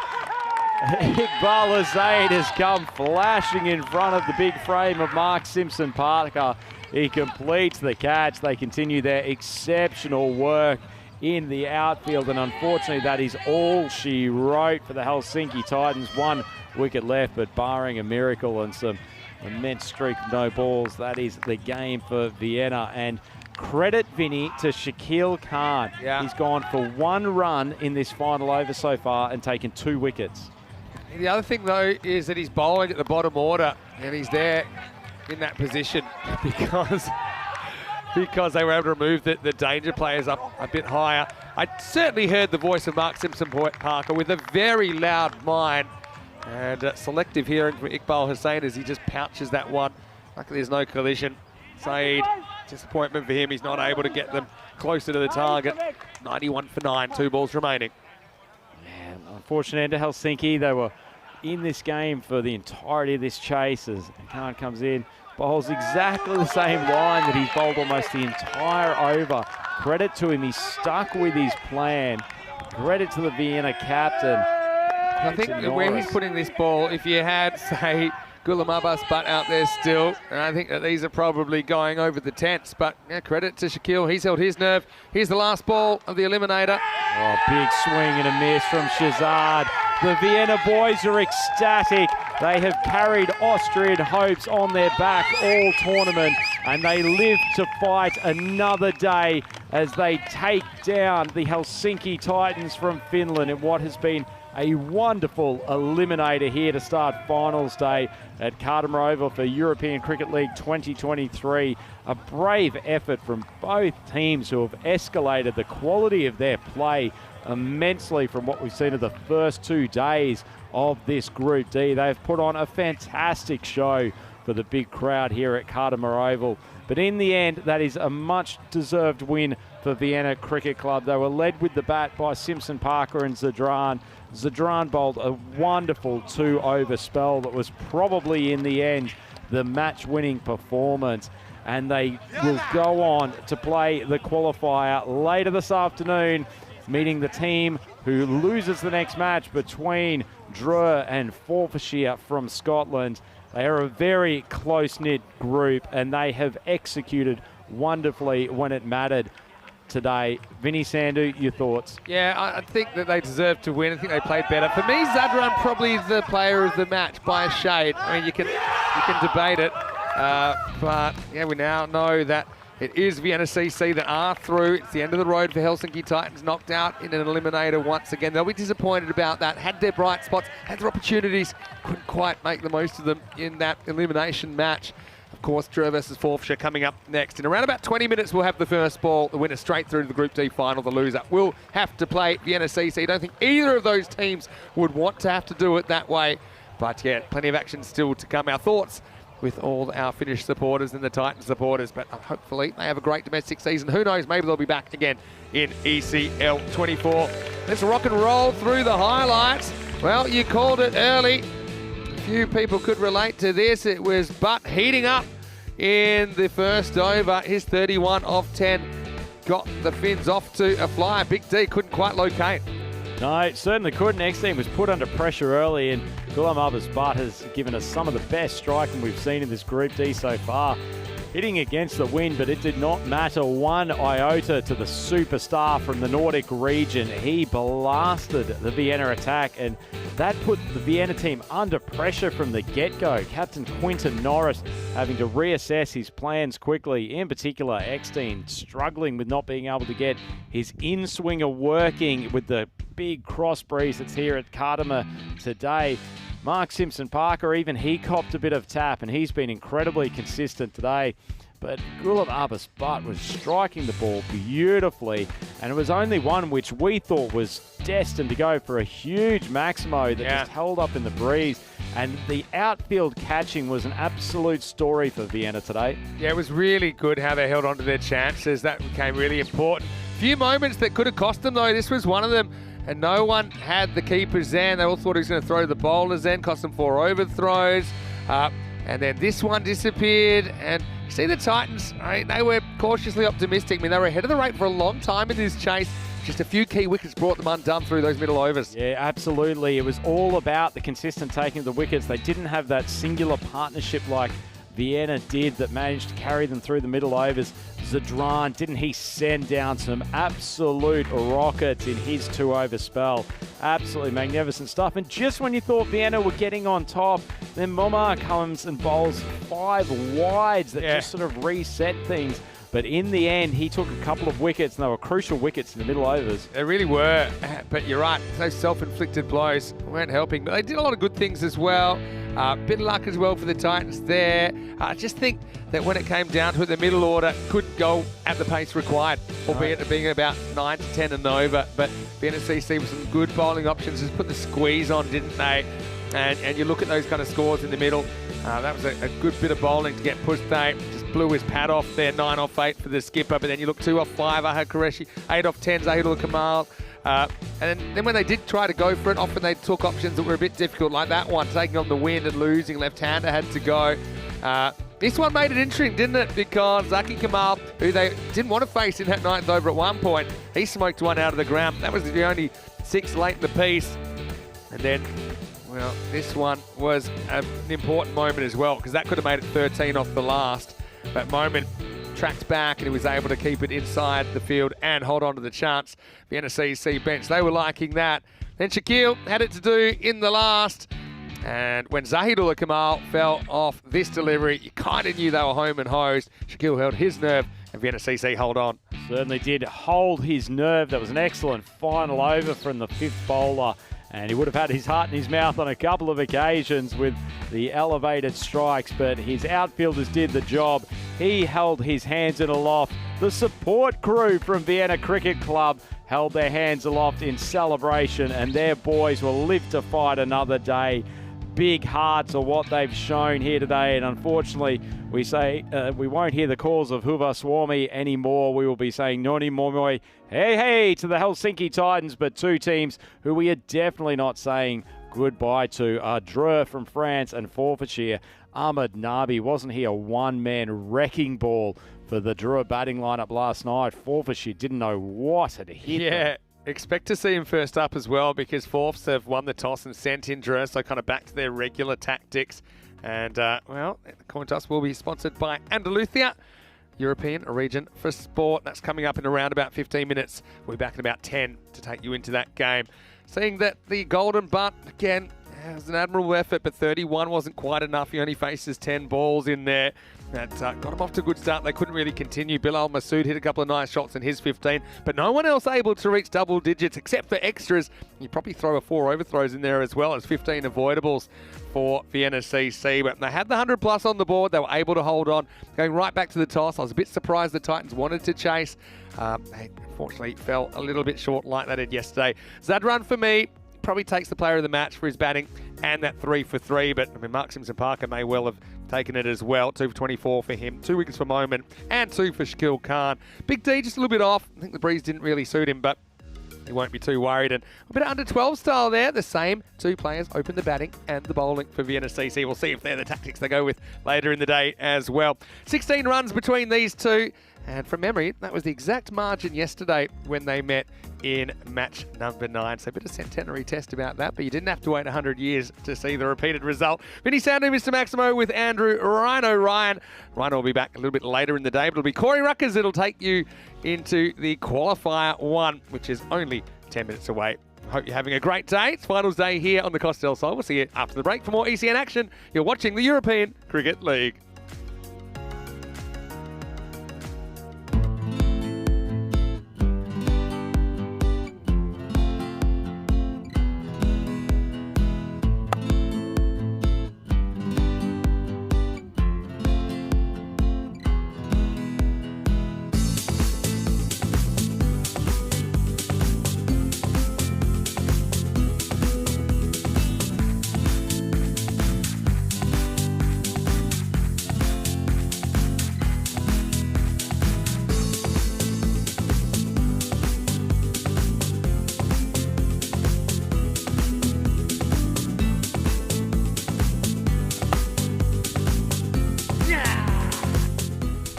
Iqbal Hussain has come flashing in front of the big frame of Mark Simpson-Parker. He completes the catch. They continue their exceptional work in the outfield, and unfortunately that is all she wrote for the Helsinki Titans. 1 wicket left, but barring a miracle and some immense streak of no balls, that is the game for Vienna. And credit, Vinny, to Shaquille Khan. Yeah. He's gone for 1 run in this final over so far and taken 2 wickets. The other thing, though, is that he's bowling at the bottom order, and he's there in that position because they were able to remove the danger players up a bit higher. I certainly heard the voice of Mark Simpson-Parker with a very loud mind, and selective hearing from Iqbal Hussain as he just pouches that one. Luckily, there's no collision. Saeed, disappointment for him. He's not able to get them closer to the target. 91 for 9, 2 balls remaining. Man, unfortunate end to Helsinki. They were in this game for the entirety of this chase as Khan comes in, bowls exactly the same line that he's bowled almost the entire over. Credit to him, he's stuck with his plan. Credit to the Vienna captain. I think where he's putting this ball, if you had, say, Ghulam Abbas Butt out there still, and I think that these are probably going over the tents, but yeah, credit to Shaquille, he's held his nerve. Here's the last ball of the Eliminator. Oh, big swing and a miss from Shazad. The Vienna boys are ecstatic. They have carried Austrian hopes on their back all tournament, and they live to fight another day as they take down the Helsinki Titans from Finland in what has been a wonderful eliminator here to start finals day at Cardimer Oval for European Cricket League 2023. A brave effort from both teams who have escalated the quality of their play immensely from what we've seen of the first 2 days of this Group D. They've put on a fantastic show for the big crowd here at Cardimer Oval. But in the end, that is a much-deserved win for Vienna Cricket Club. They were led with the bat by Simpson-Parker and Zadran. Zadran bowled a wonderful 2-over spell that was probably, in the end, the match-winning performance. And they will go on to play the qualifier later this afternoon, meeting the team who loses the next match between Dreux and Forfarshire from Scotland. They are a very close-knit group, and they have executed wonderfully when it mattered today. Vinny Sandhu, your thoughts? Yeah, I think that they deserve to win. I think they played better. For me, Zadran probably the player of the match by a shade. I mean, you can debate it, but yeah, we now know that It is Vienna CC that are through. It's the end of the road for Helsinki Titans, knocked out in an eliminator once again. They'll be disappointed about that. Had their bright spots, had their opportunities, couldn't quite make the most of them in that elimination match. Of course, Truro versus Forfarshire coming up next. In around about 20 minutes, we'll have the first ball. The winner straight through to the Group D final. The loser will have to play Vienna CC. I don't think either of those teams would want to have to do it that way. But yeah, plenty of action still to come. Our thoughts with all our Finnish supporters and the Titans supporters. But hopefully they have a great domestic season. Who knows, maybe they'll be back again in ECL 24. Let's rock and roll through the highlights. Well, you called it early. Few people could relate to this. It was Butt heating up in the first over. His 31 of 10 got the Finns off to a flyer. Big D couldn't quite locate. No, certainly couldn't. Next team was put under pressure early, and Gulam Butt has given us some of the best striking we've seen in this Group D so far. Hitting against the wind, but it did not matter one iota to the superstar from the Nordic region. He blasted the Vienna attack, and that put the Vienna team under pressure from the get-go. Captain Quinton Norris having to reassess his plans quickly. In particular, Eckstein struggling with not being able to get his in-swinger working with the big cross breeze that's here at Kardama today. Mark Simpson-Parker, even he copped a bit of tap, and he's been incredibly consistent today. But Gulam Butt was striking the ball beautifully, and it was only one which we thought was destined to go for a huge Maximo that just held up in the breeze. And the outfield catching was an absolute story for Vienna today. Yeah, it was really good how they held on to their chances. That became really important. Few moments that could have cost them, though. This was one of them. And no one had the keepers then. They all thought he was going to throw the bowlers then, cost them 4 overthrows. And then this one disappeared. And you see the Titans, they were cautiously optimistic. I mean, they were ahead of the rate for a long time in this chase. Just a few key wickets brought them undone through those middle overs. Yeah, absolutely. It was all about the consistent taking of the wickets. They didn't have that singular partnership like Vienna did that managed to carry them through the middle overs. Zadran, didn't he send down some absolute rockets in his 2-over spell? Absolutely magnificent stuff. And just when you thought Vienna were getting on top, then Momar comes and bowls 5 wides that just sort of reset things. But in the end, he took a couple of wickets, and they were crucial wickets in the middle overs. They really were. But you're right, those self-inflicted blows weren't helping. But they did a lot of good things as well. Bit of luck as well for the Titans there. I just think that when it came down to it, the middle order could go at the pace required, albeit it being about 9 to 10 and over. But Vienna CC with some good bowling options, just put the squeeze on, didn't they? And you look at those kind of scores in the middle. That was a good bit of bowling to get pushed there. Just blew his pad off there, 9 off 8 for the skipper. But then you look 2 off 5, Ahad Qureshi, 8 off 10, Zahidullah Kamal. And then when they did try to go for it, often they took options that were a bit difficult, like that one, taking on the wind and losing. Left-hander had to go. This one made it interesting, didn't it? Because Zaki Kamal, who they didn't want to face in that 9th over at one point, he smoked one out of the ground. That was the only 6 late in the piece. And then, well, this one was an important moment as well, because that could have made it 13 off the last. That moment tracked back, and he was able to keep it inside the field and hold on to the chance. Vienna CC bench, they were liking that. Then Shaquille had it to do in the last. And when Zahidullah Kamal fell off this delivery, you kind of knew they were home and hosed. Shaquille held his nerve, and Vienna CC hold on. Certainly did hold his nerve. That was an excellent final over from the 5th bowler. And he would have had his heart in his mouth on a couple of occasions with the elevated strikes, but his outfielders did the job. He held his hands in aloft. The support crew from Vienna Cricket Club held their hands aloft in celebration, and their boys will live to fight another day. Big hearts are what they've shown here today, and unfortunately we say we won't hear the calls of Huva Swami anymore. We will be saying Noni Momoi, hey, hey, to the Helsinki Titans, but 2 teams who we are definitely not saying goodbye to are Dreux from France and Forfarshire. Ahmed Nabi, wasn't he a one-man wrecking ball for the Dreux batting lineup last night? Forfarshire didn't know what had hit them. Expect to see him first up as well, because Forfs have won the toss and sent in Dreux, so kind of back to their regular tactics. And, well, the coin toss will be sponsored by Andalusia, European region for sport. That's coming up in around about 15 minutes. We'll be back in about 10 to take you into that game. Seeing that the Golden Butt, again, It was an admirable effort, but 31 wasn't quite enough. He only faces 10 balls in there. That got him off to a good start. They couldn't really continue. Bilal Masood hit a couple of nice shots in his 15, but no one else able to reach double digits except for extras. You probably throw a 4 overthrows in there as well as 15 avoidables for Vienna CC. But they had the 100 plus on the board. They were able to hold on. Going right back to the toss, I was a bit surprised the Titans wanted to chase. They unfortunately fell a little bit short like they did yesterday. Zadran for me probably takes the player of the match for his batting and that 3 for 3, but I mean, Mark Simpson Parker may well have taken it as well. 2 for 24 for him, 2 wickets for Moment, and 2 for Shaquille Khan. Big D just a little bit off. I think the breeze didn't really suit him, but he won't be too worried. And a bit of under 12 style there. The same 2 players open the batting and the bowling for Vienna CC. We'll see if they're the tactics they go with later in the day as well. 16 runs between these two. And from memory, that was the exact margin yesterday when they met in match number 9. So a bit of centenary test about that, but you didn't have to wait 100 years to see the repeated result. Vinny Sandu, Mr. Maximo with Andrew Rhino Ryan. Rhino will be back a little bit later in the day, but it'll be Corey Ruckers that'll take you into the Qualifier 1, which is only 10 minutes away. Hope you're having a great day. It's finals day here on the Costa del Sol. We'll see you after the break for more ECN action. You're watching the European Cricket League.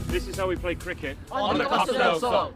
This is how we play cricket on the Costa del Sol.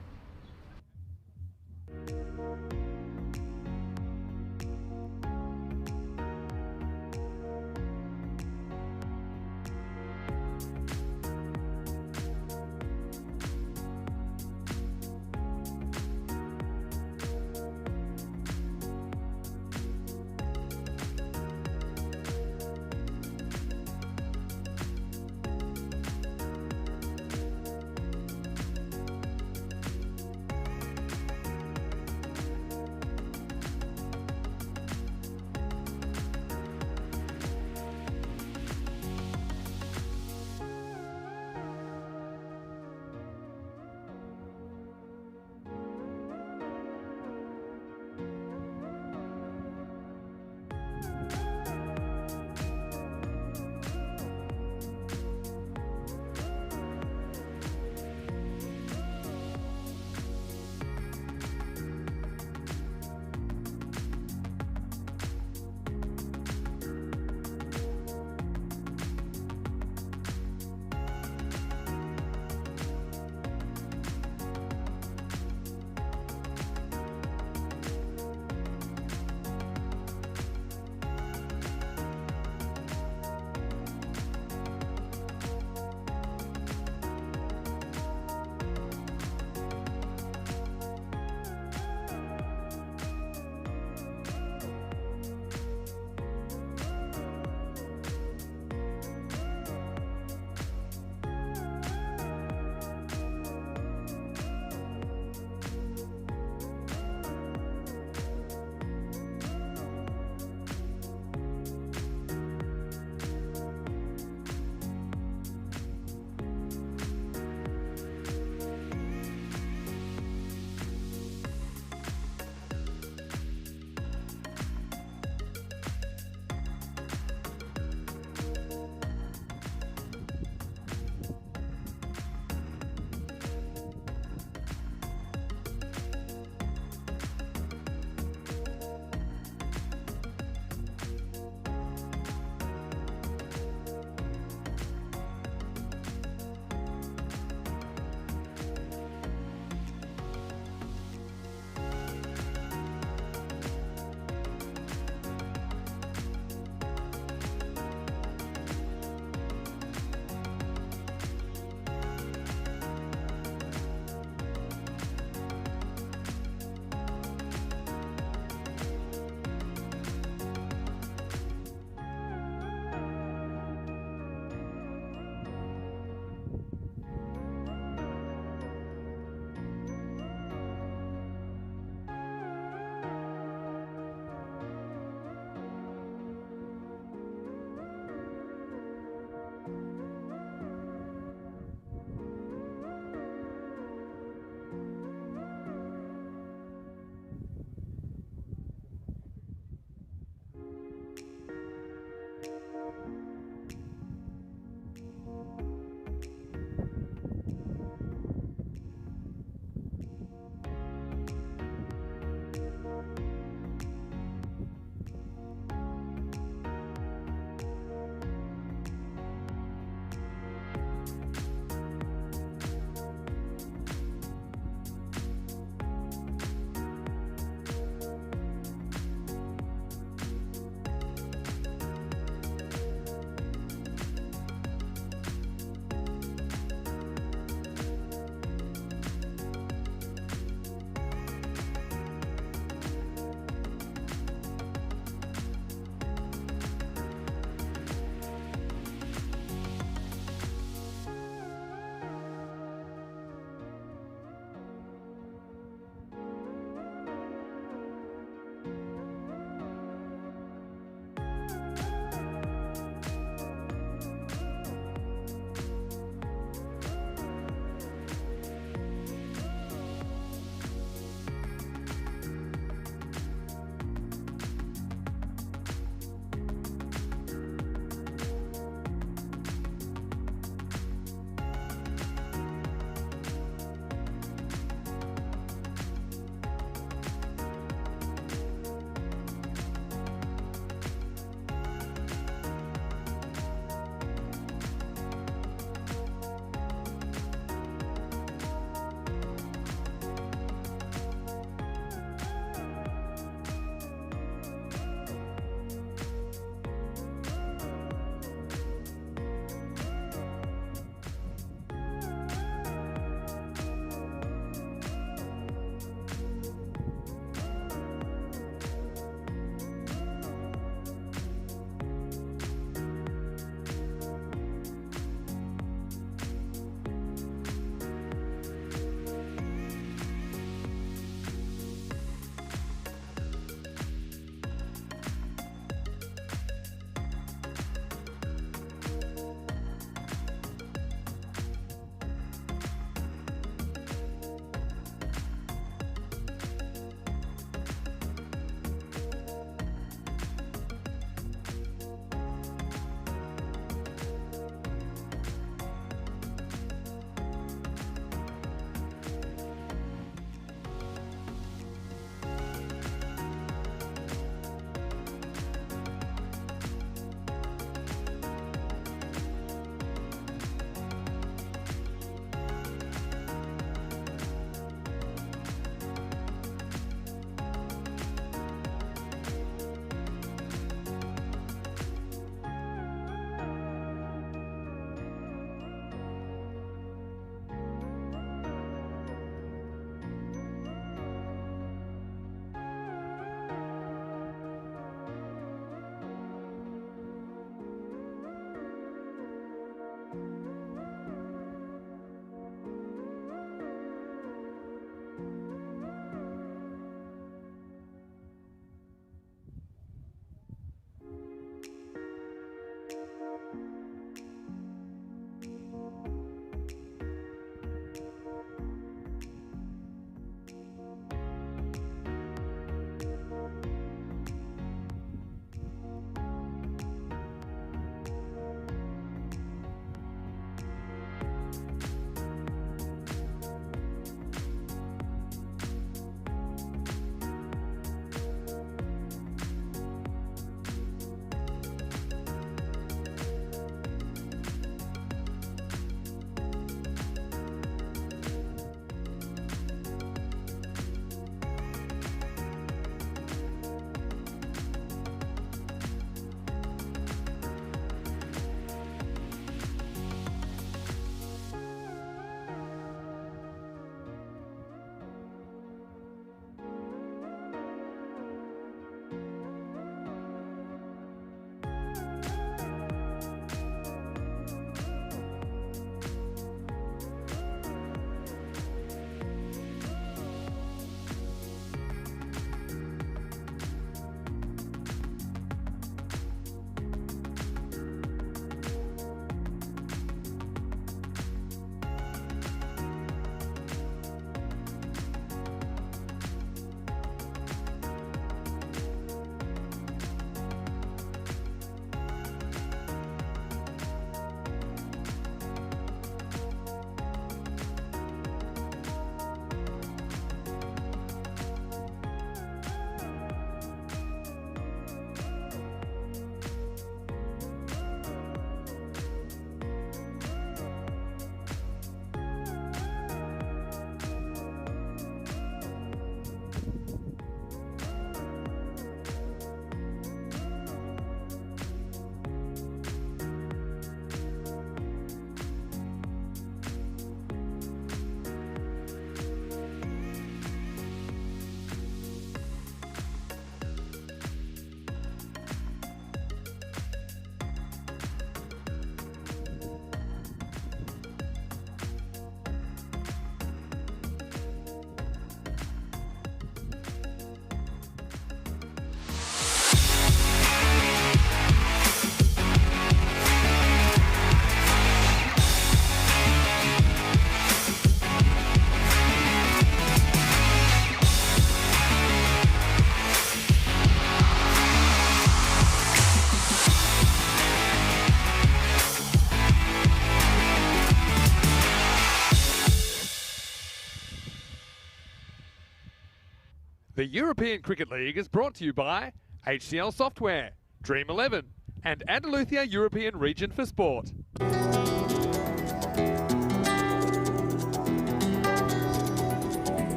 The European Cricket League is brought to you by HCL Software, Dream 11, and Andalusia European Region for Sport.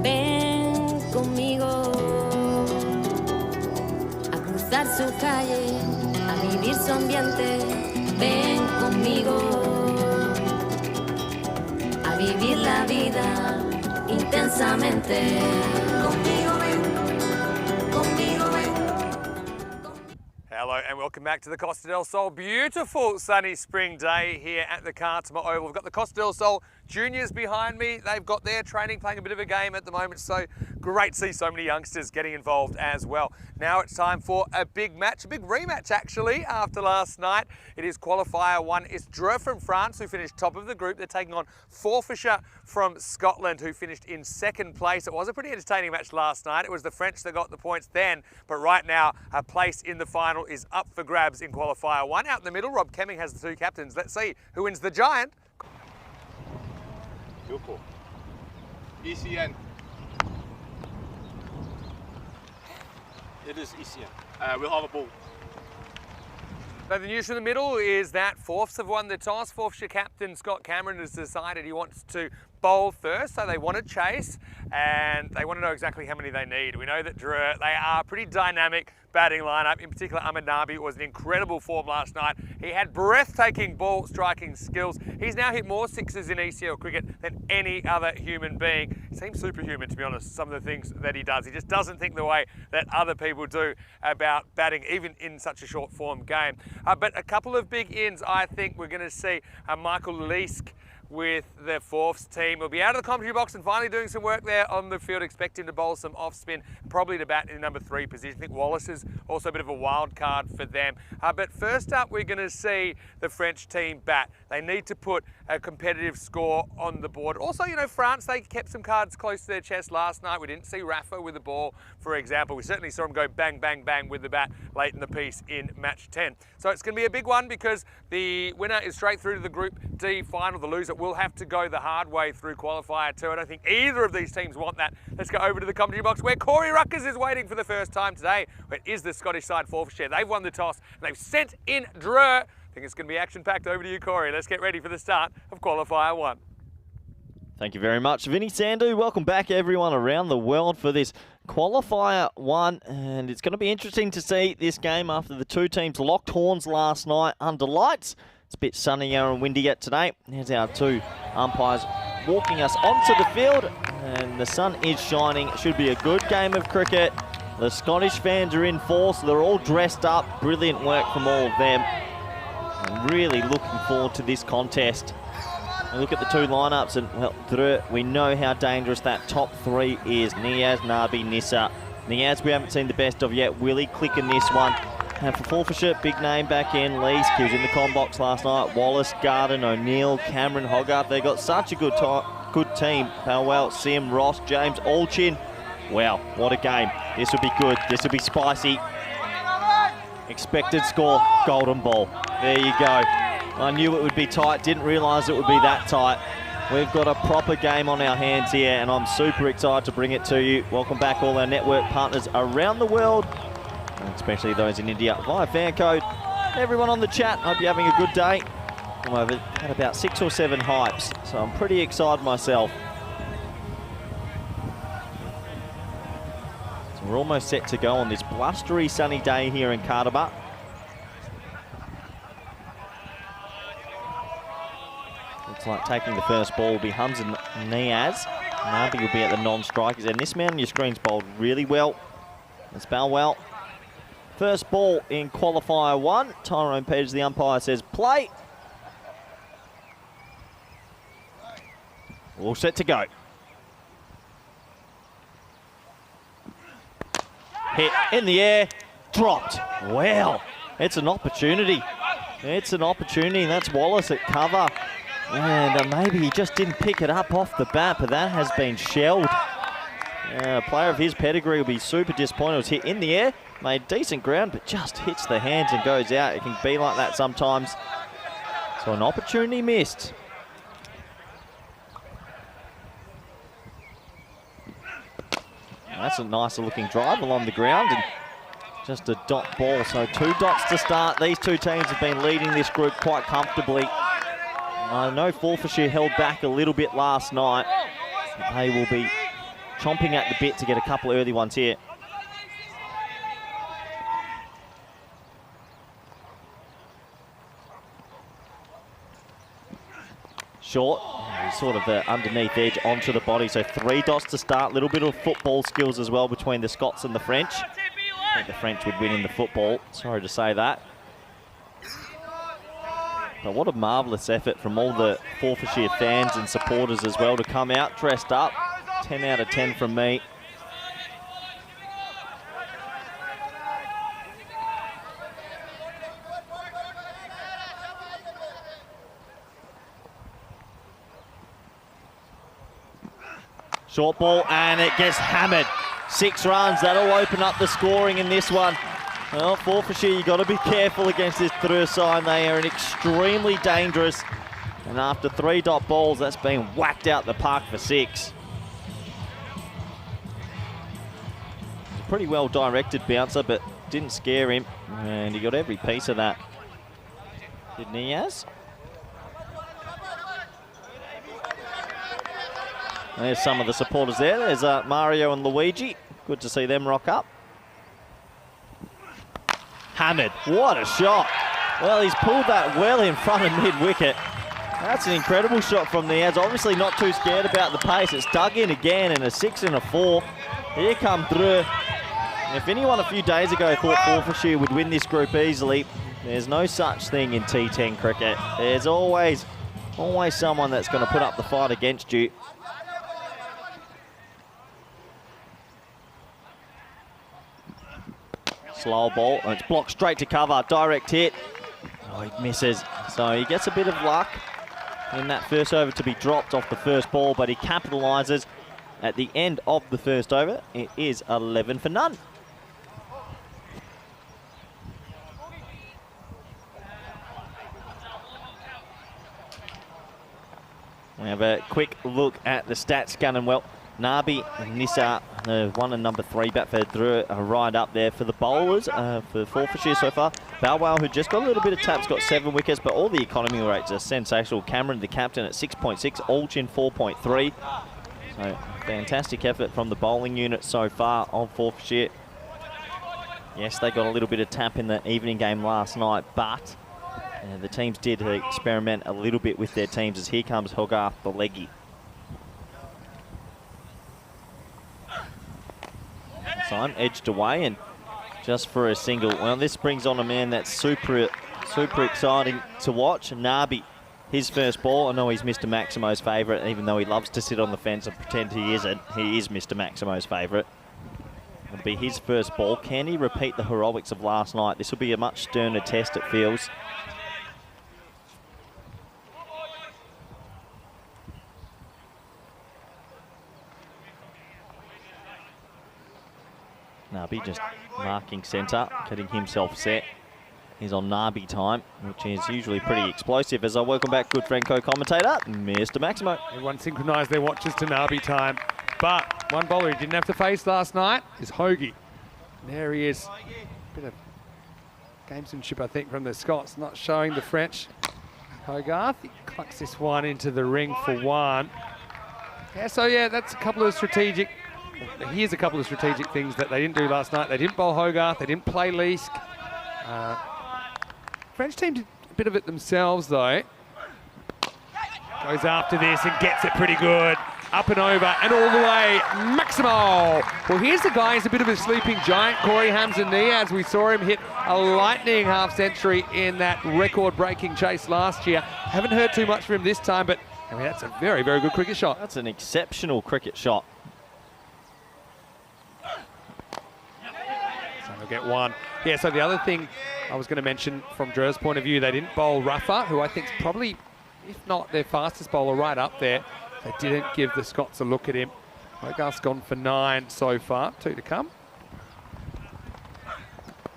Ven conmigo a cruzar su calle, a vivir su ambiente. Ven conmigo a vivir la vida intensamente. Conmigo ven, conmigo ven. Hello and welcome back to the Costa del Sol. Beautiful sunny spring day here at the Cartama Oval. We've got the Costa del Sol juniors behind me. They've got their training, playing a bit of a game at the moment, so great to see so many youngsters getting involved as well. Now it's time for a big match, a big rematch actually after last night. It is Qualifier 1. It's Dreux from France who finished top of the group. They're taking on Forfarshire from Scotland who finished in second place. It was a pretty entertaining match last night. It was the French that got the points then, but right now a place in the final is up for grabs in Qualifier 1. Out in the middle, Rob Kemming has the two captains. Let's see who wins the giant. Yuko. ECN. It is ECN. We'll have a ball. So the news from the middle is that Forfs have won the toss. Forfarshire captain Scott Cameron has decided he wants to bowl first, so they want to chase and they want to know exactly how many they need. We know that Dreux, they are pretty dynamic batting lineup. In particular, Ahmed Nabi was in incredible form last night. He had breathtaking ball striking skills. He's now hit more sixes in ECL cricket than any other human being. He seems superhuman, to be honest, some of the things that he does. He just doesn't think the way that other people do about batting, even in such a short form game. But a couple of big ins, I think we're going to see Michael Leask with the Forfs team. He'll be out of the commentary box and finally doing some work there on the field. Expect him to bowl some off spin, probably to bat in the number 3 position. I think Wallace is also a bit of a wild card for them. But first up, we're going to see the French team bat. They need to put a competitive score on the board. Also, you know, France, they kept some cards close to their chest last night. We didn't see Rafa with the ball, for example. We certainly saw him go bang, bang, bang with the bat late in the piece in match 10. So it's going to be a big one because the winner is straight through to the Group D final. The loser will have to go the hard way through Qualifier 2. I don't think either of these teams want that. Let's go over to the commentary box where Corey Ruckers is waiting for the first time today. It is the Scottish side Forfarshire. They've won the toss and they've sent in Dreux. I think it's going to be action-packed. Over to you, Corey. Let's get ready for the start of Qualifier 1. Thank you very much, Vinny Sandu. Welcome back, everyone around the world, for this Qualifier 1. And it's going to be interesting to see this game after the two teams locked horns last night under lights. It's a bit sunnier and windy yet today. Here's our two umpires walking us onto the field. And the sun is shining. It should be a good game of cricket. The Scottish fans are in force. They're all dressed up. Brilliant work from all of them. I'm really looking forward to this contest. And look at the two lineups, and well, Dreux, we know how dangerous that top 3 is. Niaz, Nabi, Nissa. Niaz we haven't seen the best of yet. Will he click in this one? And for Forfarshire, big name back in. Leask, he was in the com box last night. Wallace, Garden, O'Neill, Cameron, Hogarth. They got such a good team. Powell, Sim, Ross, James, Allchin. Wow, what a game. This would be good. This would be spicy. Expected score, golden ball. There you go. I knew it would be tight, didn't realise it would be that tight. We've got a proper game on our hands here, and I'm super excited to bring it to you. Welcome back all our network partners around the world, and especially those in India via fan code. Everyone on the chat, hope you're having a good day. I've had about 6 or 7 hypes, so I'm pretty excited myself. So we're almost set to go on this blustery sunny day here in Cartama. Looks like taking the first ball will be Hamza Niaz. Nabi will be at the non-strikers, and this man on your screen's bowled really well. That's Balwell. First ball in Qualifier 1. Tyrone Peters, the umpire, says play. All set to go. Hit in the air, dropped. Wow, it's an opportunity. It's an opportunity, and that's Wallace at cover. And maybe he just didn't pick it up off the bat, but that has been shelled. A player of his pedigree will be super disappointed. It was hit in the air, made decent ground, but just hits the hands and goes out. It can be like that sometimes. So an opportunity missed. That's a nicer looking drive along the ground and just a dot ball. So 2 dots to start. These two teams have been leading this group quite comfortably. I know Forfarshire held back a little bit last night. But they will be chomping at the bit to get a couple early ones here. Short, sort of the underneath edge onto the body. So 3 dots to start. Little bit of football skills as well between the Scots and the French. I think the French would win in the football. Sorry to say that. But what a marvellous effort from all the Forfarshire fans and supporters as well to come out dressed up. 10 out of 10 from me. Short ball, and it gets hammered. 6 runs, that'll open up the scoring in this one. Well, Forfarshire, you've got to be careful against this through side. They are extremely dangerous. And after 3 dot balls, that's been whacked out the park for 6. A pretty well directed bouncer, but didn't scare him. And he got every piece of that. Didn't he, Yaz? There's some of the supporters there. There's Mario and Luigi. Good to see them rock up. Hammered. What a shot. Well, he's pulled that well in front of mid-wicket. That's an incredible shot from the Ads. Obviously not too scared about the pace. It's dug in again, and a 6 and a 4. Here come through. If anyone a few days ago thought Forfarshire would win this group easily, there's no such thing in T10 cricket. There's always someone that's going to put up the fight against you. Slow ball, and it's blocked straight to cover. Direct hit. Oh, he misses. So he gets a bit of luck in that first over to be dropped off the first ball, but he capitalises at the end of the first over. It is 11 for none. We have a quick look at the stats, Gunn. Well, Nabi and Nissa, 1 and number 3, Batford threw a ride up there for the bowlers for Forfarshire so far. Balwell, who just got a little bit of taps, got 7 wickets, but all the economy rates are sensational. Cameron, the captain, at 6.6, Olchin 4.3. So fantastic effort from the bowling unit so far on Forfarshire. Yes, they got a little bit of tap in the evening game last night, but the teams did experiment a little bit with their teams as here comes Hogarth, the leggy. Time edged away and just for a single. Well, this brings on a man that's super exciting to watch. Nabi, his first ball. I know he's Mr. Maximo's favourite, even though he loves to sit on the fence and pretend he isn't. He is Mr. Maximo's favourite. It'll be his first ball. Can he repeat the heroics of last night? This will be a much sterner test, it feels. Nabi just marking centre, getting himself set. He's on Nabi time, which is usually pretty explosive. As I welcome back good friend co-commentator, Mr. Maximo. Everyone synchronised their watches to Nabi time. But one bowler he didn't have to face last night is Hoagie. There he is. Bit of gamesmanship, I think, from the Scots, not showing the French. Hogarth, he clucks this one into the ring for 1. Yeah, so yeah, that's a couple of strategic. Here's a couple of strategic things that they didn't do last night. They didn't bowl Hogarth, they didn't play Leask. French team did a bit of it themselves though. Goes after this and gets it pretty good. Up and over and all the way, Maximo! Well, here's the guy, he's a bit of a sleeping giant, Corey Hamza-Niaz. We saw him hit a lightning half-century in that record-breaking chase last year. Haven't heard too much from him this time, but I mean, that's a very, very good cricket shot. That's an exceptional cricket shot. They'll get 1. Yeah, so the other thing I was going to mention from Drew's point of view, they didn't bowl Ruffer, who I think is probably, if not their fastest bowler, right up there. They didn't give the Scots a look at him. Hogarth's gone for 9 so far, 2 to come.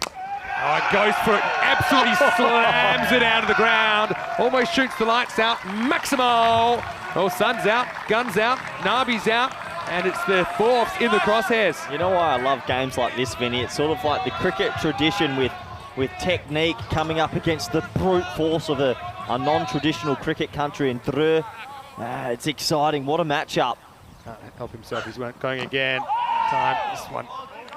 Oh, it goes for it, absolutely slams it out of the ground. Almost shoots the lights out. Maximo! Well, Sun's out, Gun's out, Nabi's out. And it's the fourths in the crosshairs. You know why I love games like this, Vinny? It's sort of like the cricket tradition with technique coming up against the brute force of a non-traditional cricket country in Dreux. It's exciting. What a matchup. Can't help himself. He's going again. This one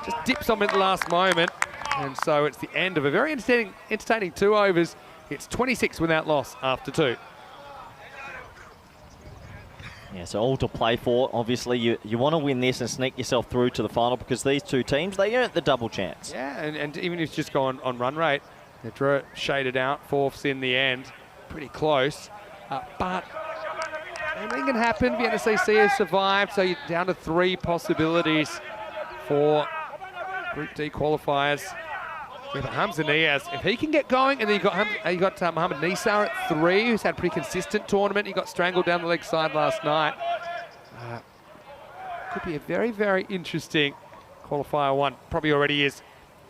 just dips on him at the last moment. And so it's the end of a very entertaining 2 overs. It's 26 without loss after 2. Yeah, so all to play for. Obviously, you want to win this and sneak yourself through to the final because these two teams, they earned the double chance. Yeah, and even if it's just gone on run rate, they drew it shaded out, fourths in the end. Pretty close. But anything can happen. Vienna CC has survived, so you're down to 3 possibilities for Group D qualifiers. Yeah, but Hamza Niaz, if he can get going, and then you got Mohamed Nisar at 3, who's had a pretty consistent tournament. He got strangled down the leg side last night. Could be a very, very interesting qualifier 1. Probably already is.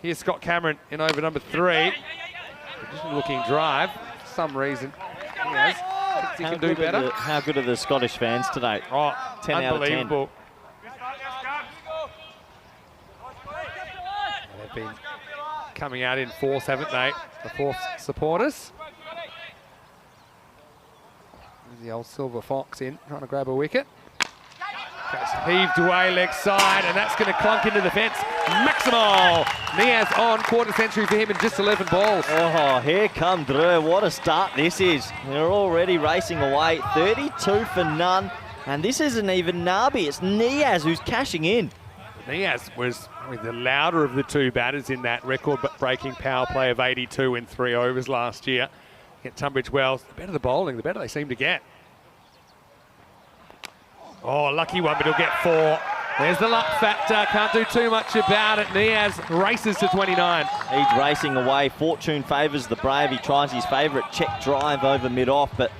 Here's Scott Cameron in over number 3. Looking drive. For some reason, Niaz thinks he can do better. How good are the Scottish fans today? Oh, 10 out of 10. unbelievable. They've been coming out in force, haven't they? The force supporters. There's the old Silver Fox in, trying to grab a wicket. Gets heaved away leg side, and that's going to clunk into the fence. Maximal! Niaz on, quarter century for him in just 11 balls. Oh, here come Dreux. What a start this is. They're already racing away. 32 for none. And this isn't even Nabi, it's Niaz who's cashing in. Niaz was with the louder of the 2 batters in that record-breaking power play of 82 in 3 overs last year. Get Tunbridge Wells. The better the bowling, the better they seem to get. Oh, lucky one, but he'll get 4. There's the luck factor. Can't do too much about it. Niaz races to 29. He's racing away. Fortune favours the Brave. He tries his favourite check drive over mid-off, but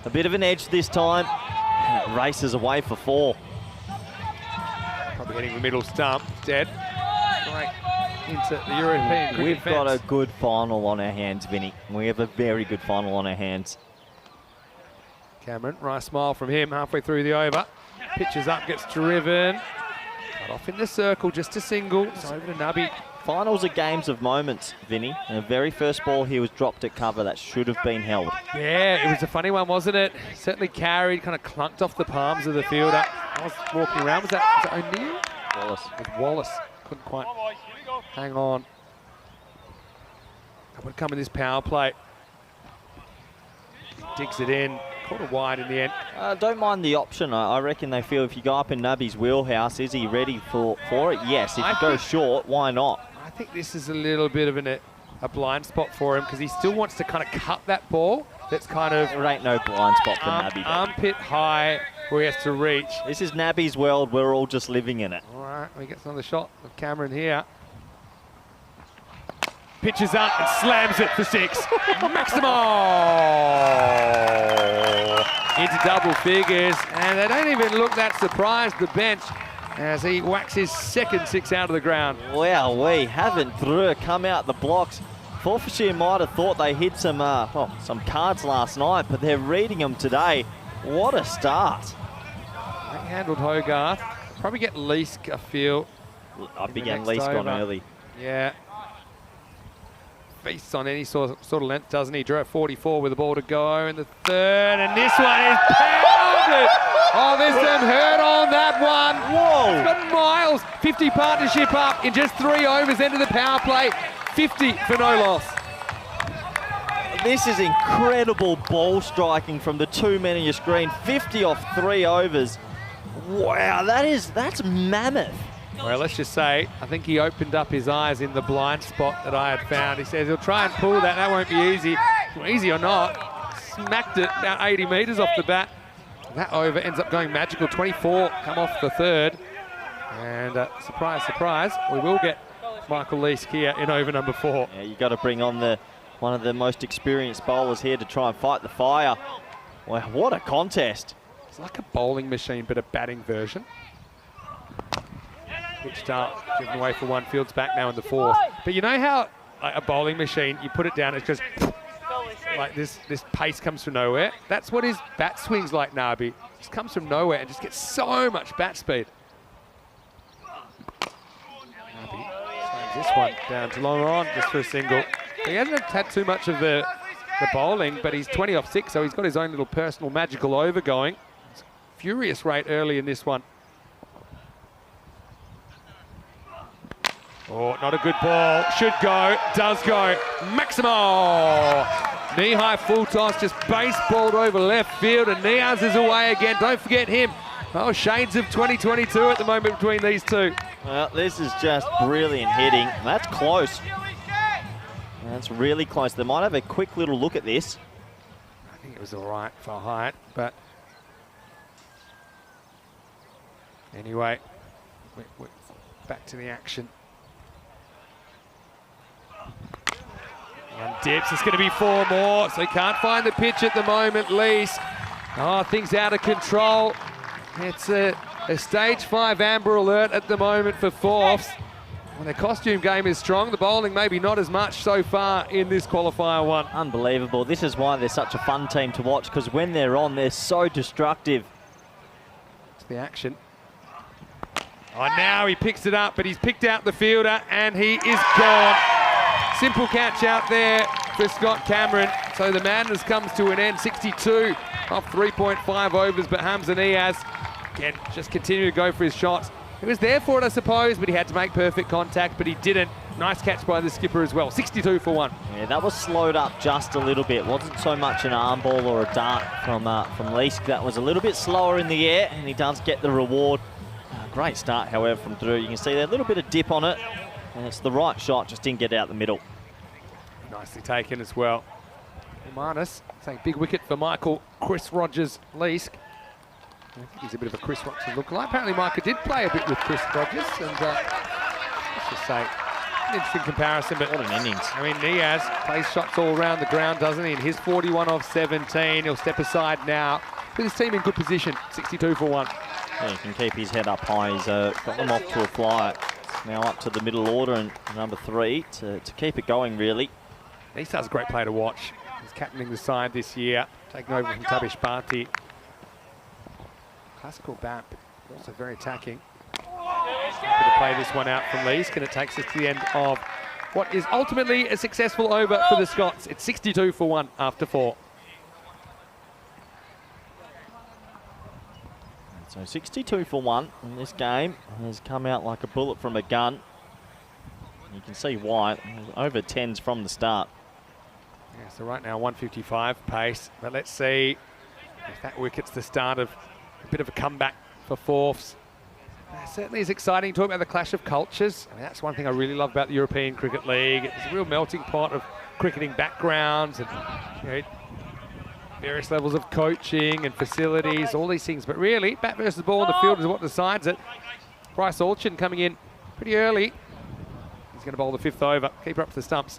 a bit of an edge this time. And it races away for 4. Probably hitting the middle stump. Dead. Right into the European cricket We've got fence. a good final on our hands, Vinny. We have a very good final on our hands. Cameron, nice smile from him halfway through the over. Pitches up, gets driven. Cut off in the circle, just a single. It's over to Nubby. Finals are games of moments, Vinny. And the very first ball he was dropped at cover, that should have been held. Yeah, it was a funny one, wasn't it? Certainly carried, kind of clunked off the palms of the fielder. I was walking around, was that O'Neill? Wallace. With Wallace. Couldn't quite hang on. That would come in this power play. Digs it in. Caught it wide in the end. Don't mind the option. I reckon they feel if you go up in Nubby's wheelhouse, is he ready for it? Yes. If you go short, why not? I think this is a little bit of a blind spot for him because he still wants to kind of cut that ball. That's kind of... There ain't no blind spot for Nubby. Armpit high where he has to reach. This is Nabby's world. We're all just living in it. All right, we get another shot of Cameron here. Pitches up and slams it for 6. Maximal! Into double figures, and they don't even look that surprised, the bench, as he whacks his second 6 out of the ground. Wow, we haven't come out the blocks. Forfarshire might have thought they hit some cards last night, but they're reading them today. What a start. They handled Hogarth. Probably get Leask, I feel. I began Leask on early. Yeah. Feasts on any sort of length, doesn't he? Drew at 44 with the ball to go in the 3rd, and this one is pounded! Oh, there's some hurt on that one. Whoa! It's got Miles, 50 partnership up in just 3 overs into the power play. 50 for no loss. This is incredible ball striking from the 2 men on your screen. 50 off 3 overs. Wow, that's mammoth. Well, let's just say, I think he opened up his eyes in the blind spot that I had found. He says he'll try and pull that. That won't be easy. Easy or not, smacked it about 80 metres off the bat. That over ends up going magical. 24 come off the 3rd. And surprise, surprise, we will get Michael Leask here in over number 4. Yeah, you've got to bring on one of the most experienced bowlers here to try and fight the fire. Wow, what a contest. It's like a bowling machine, but a batting version. Pitched up, driven away for 1, Fields back now in the 4th. But you know how like a bowling machine, you put it down, it's just like this pace comes from nowhere. That's what his bat swing's like, Nabi. Just comes from nowhere and just gets so much bat speed. This one down to Laurent just for a single. He hasn't had too much of the bowling, but he's 20 off 6, so he's got his own little personal magical over going. It's a furious rate early in this one. Oh, not a good ball. Should go, does go. Maximo! Knee-high full toss, just baseballed over left field, and Niaz is away again. Don't forget him. Oh, shades of 2022 at the moment between these two. Well, this is just brilliant hitting. That's close. That's really close. They might have a quick little look at this. I think it was all right for height, but anyway, we're back to the action. And dips, it's going to be 4 more, so he can't find the pitch at the moment, Lees. Oh, things out of control. It's a stage 5 amber alert at the moment for Forfs. Well, their costume game is strong. The bowling maybe not as much so far in this qualifier one. Unbelievable. This is why they're such a fun team to watch, because when they're on, they're so destructive. It's the action. Oh, now he picks it up, but he's picked out the fielder and he is gone. Simple catch out there for Scott Cameron. So the madness comes to an end. 62 off 3.5 overs, but Hamza Niaz again just continue to go for his shots. He was there for it, I suppose, but he had to make perfect contact, but he didn't. Nice catch by the skipper as well. 62 for 1. Yeah, that was slowed up just a little bit. Wasn't so much an arm ball or a dart from Leesk. That was a little bit slower in the air, and he does get the reward. Great start, however, from Drew. You can see there a little bit of dip on it, and it's the right shot, just didn't get out the middle. Nicely taken as well. Marnus saying big wicket for Michael Chris Rogers Leesk. I think he's a bit of a Chris Rogers lookalike. Apparently Micah did play a bit with Chris Rogers, and let's just say an interesting comparison. But what an innings. I mean, Niaz plays shots all around the ground, doesn't he? And he's 41 off 17. He'll step aside now. Put his team in good position. 62 for 1. Yeah, he can keep his head up high. He's got them off to a flyer. Now up to the middle order and number 3 to keep it going, really. Nisar's a great player to watch. He's captaining the side this year, taking over from Tabish Bharti. Classical bat, but also very attacking. Happy to play this one out from Leesk, and it takes us to the end of what is ultimately a successful over for the Scots. It's 62 for 1 after 4. So 62 for 1 in this game has come out like a bullet from a gun. You can see why. Over 10s from the start. Yeah, so right now 155 pace, but let's see if that wicket's the start of a bit of a comeback for Forfs. Certainly is exciting. Talk about the clash of cultures. I mean, that's one thing I really love about the European Cricket League. It's a real melting pot of cricketing backgrounds and, you know, various levels of coaching and facilities, all these things. But really, bat versus ball in the field is what decides it. Bryce Alchin coming in pretty early. He's going to bowl the 5th over. Keeper up to the stumps.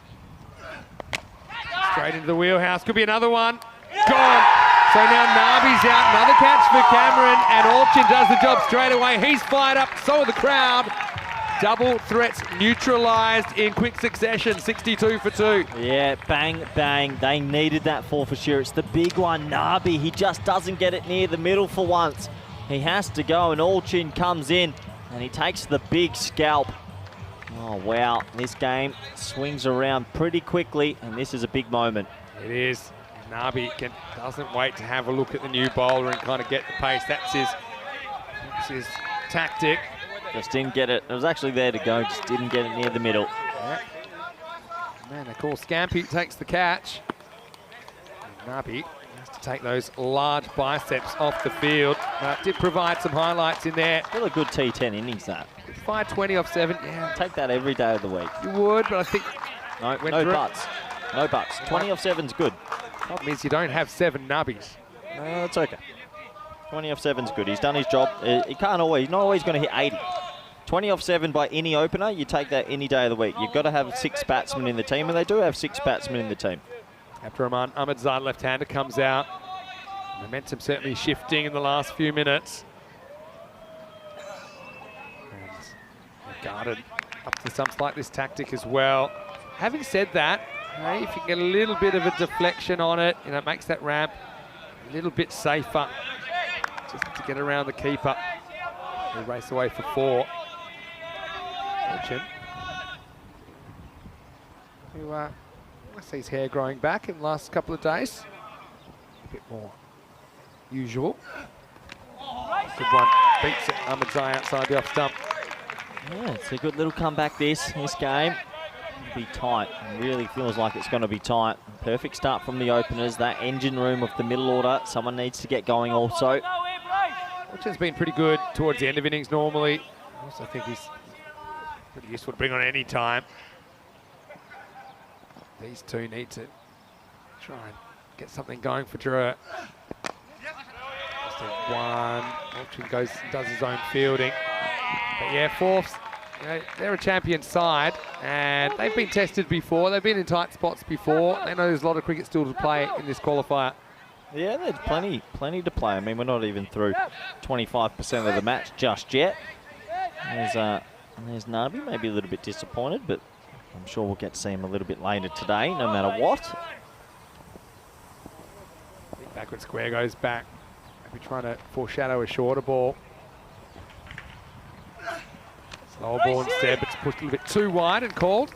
Straight into the wheelhouse. Could be another one. Gone. So now Nabi's out. Another catch for Cameron, and Alchin does the job straight away. He's fired up. So are the crowd. Double threats neutralised in quick succession. 62 for 2. Yeah, bang, bang. They needed that Forfarshire. It's the big one, Nabi. He just doesn't get it near the middle for once. He has to go, and Alchin comes in, and he takes the big scalp. Oh, wow. This game swings around pretty quickly, and this is a big moment. It is. Nabi doesn't wait to have a look at the new bowler and kind of get the pace. That's his tactic. Just didn't get it. It was actually there to go, just didn't get it near the middle. Yeah. Man, they call Scampy takes the catch. And Nabi has to take those large biceps off the field. Did provide some highlights in there. Still a good T10 innings, that. 520 off 7. Yeah, take that every day of the week. You would, but I think... No buts. No buts. 20 off 7's good. Problem is you don't have 7 nubbies. No, it's okay. 20 off 7's good. He's done his job. He's not always going to hit 80. 20 off 7 by any opener, you take that any day of the week. You've got to have 6 batsmen in the team, and they do have 6 batsmen in the team. Abdurrahman Ahmedzad, left-hander, comes out. Momentum certainly shifting in the last few minutes. And guarded up to the stumps like this tactic as well. Having said that, hey, if you get a little bit of a deflection on it, you know, it makes that ramp a little bit safer. Just to get around the keeper. He'll race away for 4. Alchin who I see his hair growing back in the last couple of days. A bit more usual. Good one. Beats it. Ahmedzai outside the off stump. Yeah, it's a good little comeback this game. It'll be tight. It really feels like it's going to be tight. Perfect start from the openers. That engine room of the middle order. Someone needs to get going also. Which has been pretty good towards the end of innings normally. I also think he's pretty useful to bring on any time. These two need to try and get something going for Drew. Just a one. Auction does his own fielding. But yeah, Forfs, you know, they're a champion side and they've been tested before. They've been in tight spots before. They know there's a lot of cricket still to play in this qualifier. Yeah, there's plenty to play. I mean, we're not even through 25% of the match just yet. There's Nabi, maybe a little bit disappointed, but I'm sure we'll get to see him a little bit later today, no matter what. Backward square goes back. Maybe trying to foreshadow a shorter ball. Slow ball instead, but it's pushed a little bit too wide and called.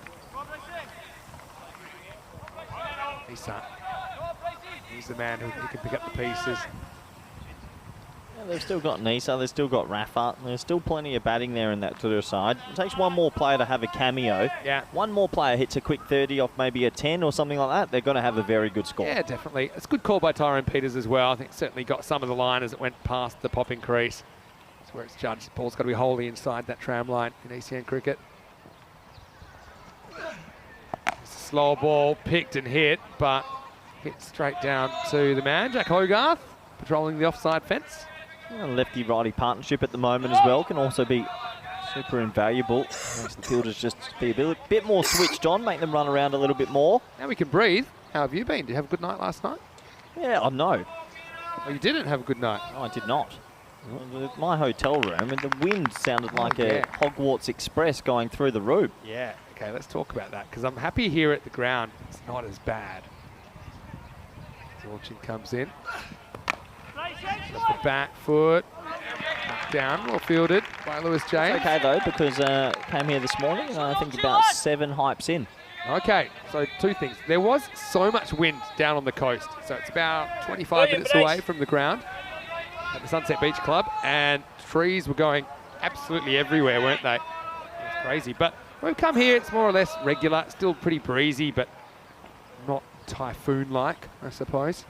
He's the man who can pick up the pieces. Yeah, they've still got Nisa, they've still got Rafa. There's still plenty of batting there in that to their side. It takes one more player to have a cameo. Yeah. One more player hits a quick 30 off maybe a 10 or something like that. They're going to have a very good score. Yeah, definitely. It's a good call by Tyrone Peters as well. I think certainly got some of the line as it went past the popping crease. That's where it's judged. The ball's got to be wholly inside that tram line in ECN cricket. It's a slow ball, picked and hit, but hit straight down to the man, Jack Hogarth, patrolling the offside fence. Lefty-righty partnership at the moment as well can also be super invaluable. Makes the fielders just be a bit more switched on, make them run around a little bit more. Now we can breathe. How have you been? Did you have a good night last night? Yeah, I know. Oh, you didn't have a good night? No, I did not. My hotel room, and the wind sounded like a Hogwarts Express going through the roof. Yeah, okay, let's talk about that, because I'm happy here at the ground. It's not as bad. Launching comes in. The back foot. Down, well fielded by Lewis James. It's okay though, because came here this morning and I think about 7 hypes in. Okay, so two things. There was so much wind down on the coast, so it's about 25 minutes away from the ground at the Sunset Beach Club, and trees were going absolutely everywhere, weren't they? It was crazy, but when we come here, it's more or less regular, still pretty breezy, but not typhoon-like, I suppose.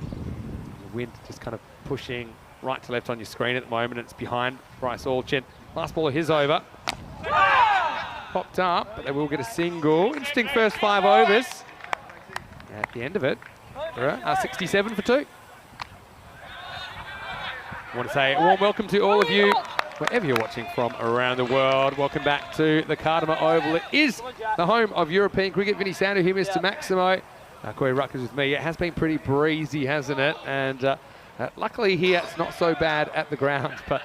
The wind just kind of pushing right to left on your screen at the moment. It's behind Bryce Allchin. Last ball of his over. Popped up, but they will get a single. Interesting first 5 overs. At the end of it, 67 for 2. I want to say a warm welcome to all of you, wherever you're watching from around the world. Welcome back to the Cardamom Oval. It is the home of European cricket. Vinny Sandu here, Mr. Maximo. Corey Ruckers with me. It has been pretty breezy, hasn't it? And luckily here, it's not so bad at the ground. But,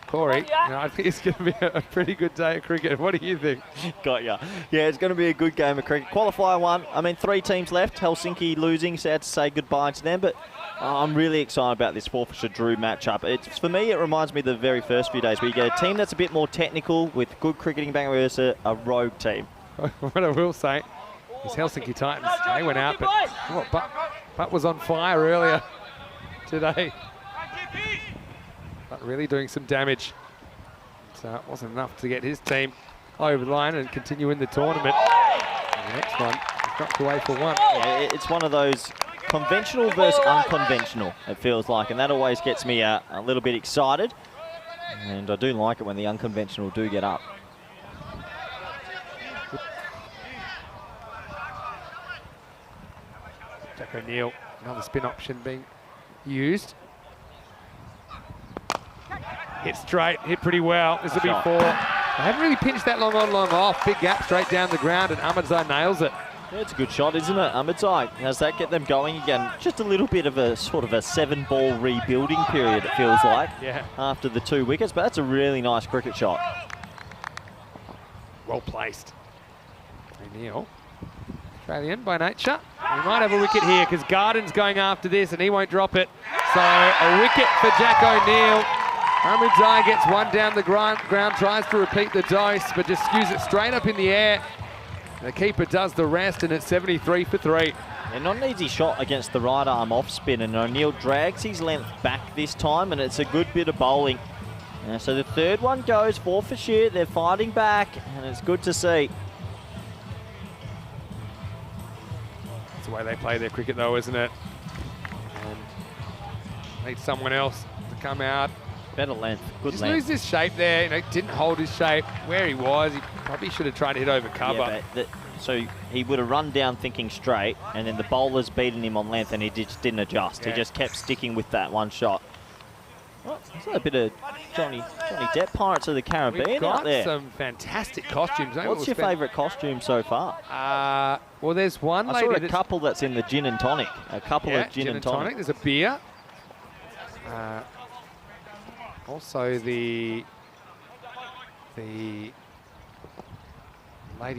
Corey, you know, I think it's going to be a pretty good day of cricket. What do you think? Got ya. Yeah, it's going to be a good game of cricket. Qualifier 1. I mean, 3 teams left. Helsinki losing. Sad to say goodbye to them. But I'm really excited about this Forfarshire Drew matchup. For me, it reminds me of the very first few days where you get a team that's a bit more technical with good cricketing back versus a rogue team. What I will say is Helsinki Titans, they went out, but Butt was on fire earlier today. But really doing some damage. So it wasn't enough to get his team over the line and continue in the tournament. And the next one is knocked away for 1. Yeah, it's one of those conventional versus unconventional, it feels like, and that always gets me a little bit excited. And I do like it when the unconventional do get up. Jack O'Neill, another spin option being used. Hit straight, hit pretty well. This will be 4. They haven't really pinched that long on, long off. Big gap straight down the ground, and Ahmedzai nails it. Yeah, it's a good shot, isn't it? Ahmedzai, does that get them going again? Just a little bit of a sort of a 7-ball rebuilding period, it feels like, after the 2 wickets, but that's a really nice cricket shot. Well placed. O'Neill, Australian by nature. We might have a wicket here because Garden's going after this and he won't drop it. So a wicket for Jack O'Neill. Ahmedzai gets 1 down the ground, tries to repeat the dose, but just skews it straight up in the air. The keeper does the rest, and it's 73 for 3. And not an easy shot against the right arm off spin, and O'Neill drags his length back this time, and it's a good bit of bowling. So the third one goes Forfarshire. They're fighting back, and it's good to see. That's the way they play their cricket, though, isn't it? And need someone else to come out. Better length, good Just length. lose his shape there. You know, didn't hold his shape where he was. He probably should have tried to hit over cover. Yeah, so he would have run down thinking straight, and then the bowler's beaten him on length, and he just didn't adjust. Yeah. He just kept sticking with that one shot. Well, there's a bit of Johnny Depp, Pirates of the Caribbean We've got out there. some fantastic costumes. Maybe What's we'll your spend- favourite costume so far? Well, there's one I lady saw a that's- couple that's in the gin and tonic. A couple yeah, of gin and tonic. There's a beer. Also the lady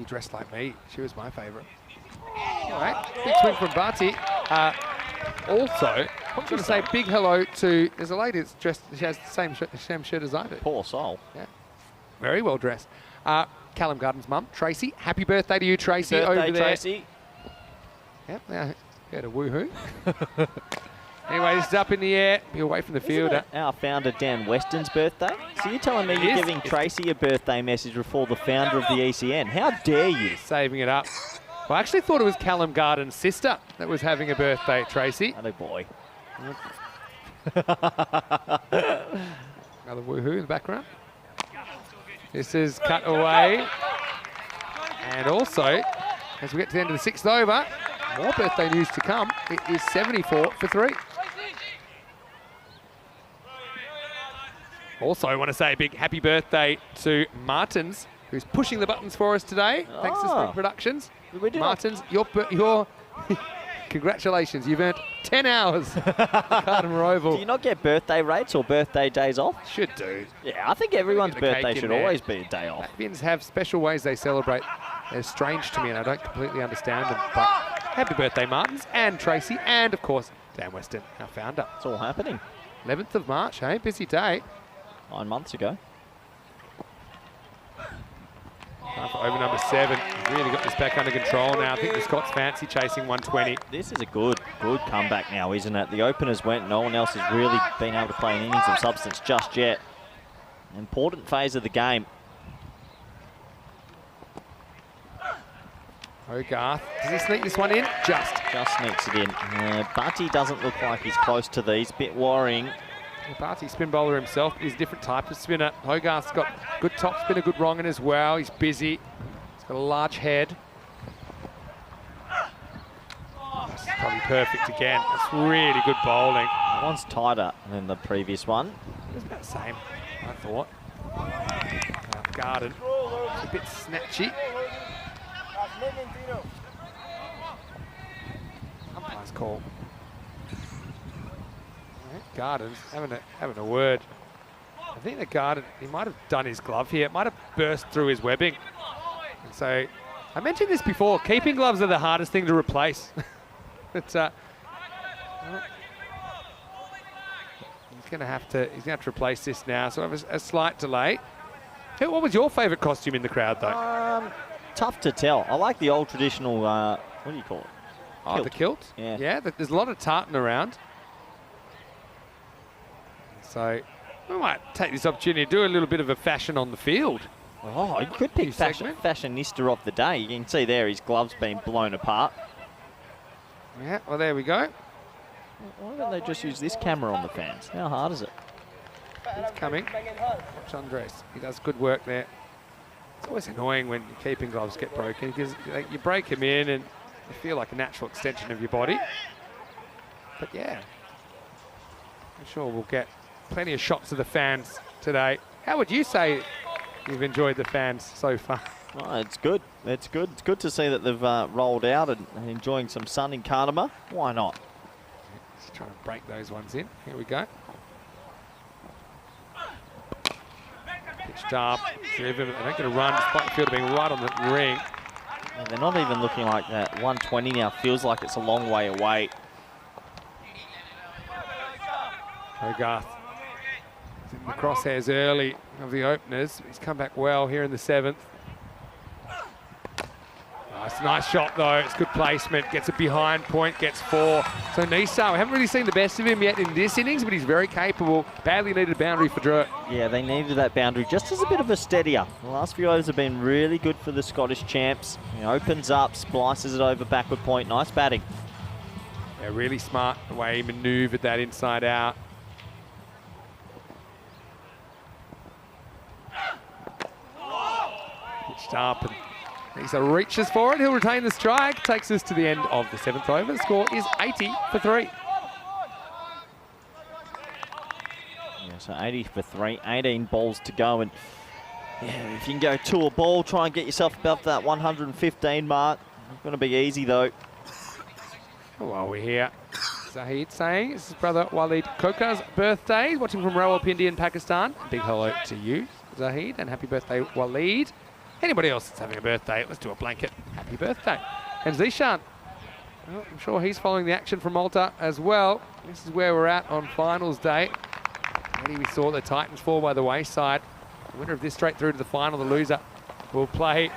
dressed like me. She was my favourite. All right, big swing from Barty. Also, I'm going to say big hello to, there's a lady that's dressed, she has the same shirt as I do. Poor soul. Yeah, very well dressed. Callum Garden's mum, Tracy. Happy birthday to you, Tracy, Birthday, over there. Tracy. Yep, now, heard a woohoo. Anyway, this is up in the air. Be away from the fielder. Isn't it our founder Dan Weston's birthday? So you're telling me It you're is. giving Tracy a birthday message before the founder of the ECN? How dare you? Saving it up. Well, I actually thought it was Callum Garden's sister that was having a birthday, Tracy. Oh boy. Another woohoo in the background. This is cut away. And also, as we get to the end of the 6th over, more birthday news to come. It is 74 for 3. Also, I want to say a big happy birthday to Martins, who's pushing the buttons for us today, thanks to Spring Productions. We do Martins, your congratulations. You've earned 10 hours at Cardamom Oval. Do you not get birthday rates or birthday days off? Should do. Yeah, I think everyone's Get the cake birthday in should there. always be a day off. Latvians have special ways they celebrate. They're strange to me, and I don't completely understand them. But happy birthday, Martins, and Tracy, and, of course, Dan Weston, our founder. It's all happening. 11th of March, hey? Busy day. 9 months ago. Time for over number 7. Really got this back under control now. I think the Scots fancy chasing 120. This is a good comeback now, isn't it? The openers went. No one else has really been able to play an innings of substance just yet. An important phase of the game. Hogarth, does he sneak this one in? Just sneaks it in. Barty doesn't look like he's close to these. Bit worrying. Barty, spin bowler himself, is a different type of spinner. Hogarth's got good top spinner, good wrong as well. He's busy. He's got a large head. That's probably perfect again. That's really good bowling. That one's tighter than the previous one. It's about the same, I thought. Garden, a bit snatchy. Umpire's call. Garden's having a word. I think the Garden, he might have done his glove here. It might have burst through his webbing. And so, I mentioned this before, keeping gloves are the hardest thing to replace. But he's going to have to replace this now. So a slight delay. What was your favourite costume in the crowd, though? Tough to tell. I like the old traditional, what do you call it? Oh, the kilt? Yeah. Yeah, there's a lot of tartan around. So we might take this opportunity to do a little bit of a fashion on the field. Oh, you could pick fashionista of the day. You can see there his gloves being blown apart. Yeah, well, there we go. Why don't they just use this camera on the fans? How hard is it? He's coming. Watch Andres. He does good work there. It's always annoying when your keeping gloves get broken because you break them in and you feel like a natural extension of your body. But yeah, I'm sure we'll get plenty of shots of the fans today. How would you say you've enjoyed the fans so far? Oh, it's good. It's good. It's good to see that they've rolled out and enjoying some sun in Cardamom. Why not? Just trying to break those ones in. Here we go. Pitched up, driven. They're not going to run despite the field being right on the ring. And they're not even looking like that. 120 now feels like it's a long way away. Hogarth is in the crosshairs early of the openers. He's come back well here in the 7th. Nice shot though. It's good placement. Gets it behind point, gets 4. So Nisa, we haven't really seen the best of him yet in this innings, but he's very capable. Badly needed boundary for Drew. Yeah, they needed that boundary just as a bit of a steadier. The last few overs have been really good for the Scottish champs. He opens up, splices it over backward point. Nice batting. Yeah, really smart the way he manoeuvred that inside out. Pitched up and Nisa reaches for it. He'll retain the strike. Takes us to the end of the 7th over. The score is 80 for 3. Yeah, so 80 for 3, 18 balls to go. And yeah, if you can go 2 a ball, try and get yourself above that 115 mark. Not going to be easy though. While we're here, Zahid saying it's his brother Walid Koka's birthday. He's watching from Rawalpindi in Pakistan. Big hello to you, Zahid, and happy birthday, Walid. Anybody else that's having a birthday, let's do a blanket happy birthday. And Zishan, well, I'm sure he's following the action from Malta as well. This is where we're at on finals day. Already we saw the Titans fall by the wayside. The winner of this straight through to the final, the loser, will play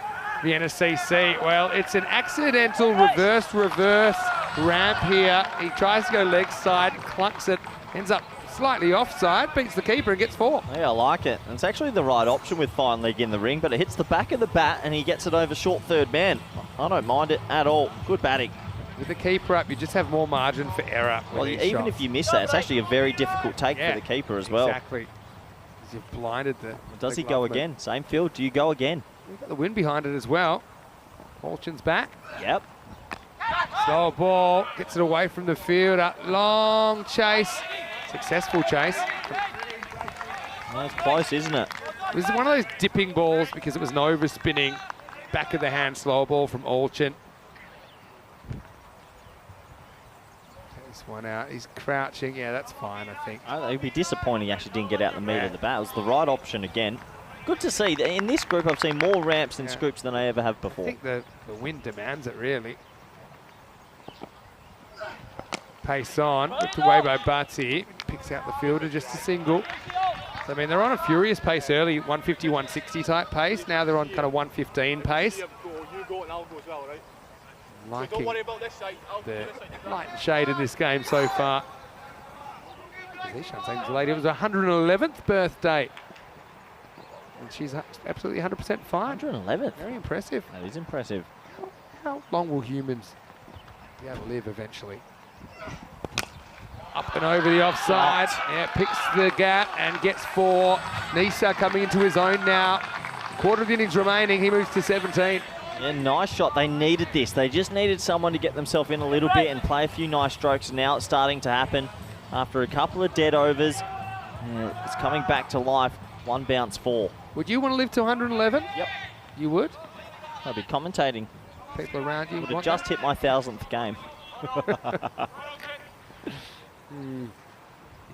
Vienna CC. Well, it's an accidental reverse ramp here. He tries to go leg side, clunks it, ends up slightly offside, beats the keeper and gets 4. Yeah, I like it. And it's actually the right option with fine leg in the ring, but it hits the back of the bat and he gets it over short third man. I don't mind it at all. Good batting. With the keeper up, you just have more margin for error. Well, even if you miss that, it's actually a very difficult take for the keeper as well. Exactly. You've blinded the... Does he go again? Same field. Do you go again? We've got the wind behind it as well. Fortune's back. Yep. Slow ball. Gets it away from the fielder. Long chase. Successful chase. Well, it's close, isn't it? It was one of those dipping balls because it was an overspinning back of the hand slow ball from Olchen. This one out. He's crouching. Yeah, that's fine, I think. It'd be disappointing he actually didn't get out the meat of the bat. It was the right option again. Good to see. In this group, I've seen more ramps and scoops than I ever have before. I think the wind demands it, really. Pace on, whipped away by Bati. Picks out the fielder, just a single. So, I mean, they're on a furious pace early, 150, 160 type pace. Now they're on kind of 115 pace. You go and I'll go as well, right? Liking so don't worry about this side. I'll the go this side. light and shade in this game so far. Zishan lady, it was her 111th birthday. And she's absolutely 100% fine. 111th? Very impressive. That is impressive. How long will humans be able to live eventually? Up and over the offside. Yeah, picks the gap and gets 4. Nisa coming into his own now. Quarter of the innings remaining. He moves to 17. Yeah, nice shot. They needed this. They just needed someone to get themselves in a little bit and play a few nice strokes. Now it's starting to happen after a couple of dead overs. Yeah, it's coming back to life. 1 bounce 4. Would you want to live to 111? Yep. You would? I'll be commentating. People around you would have just hit my 1000th game. You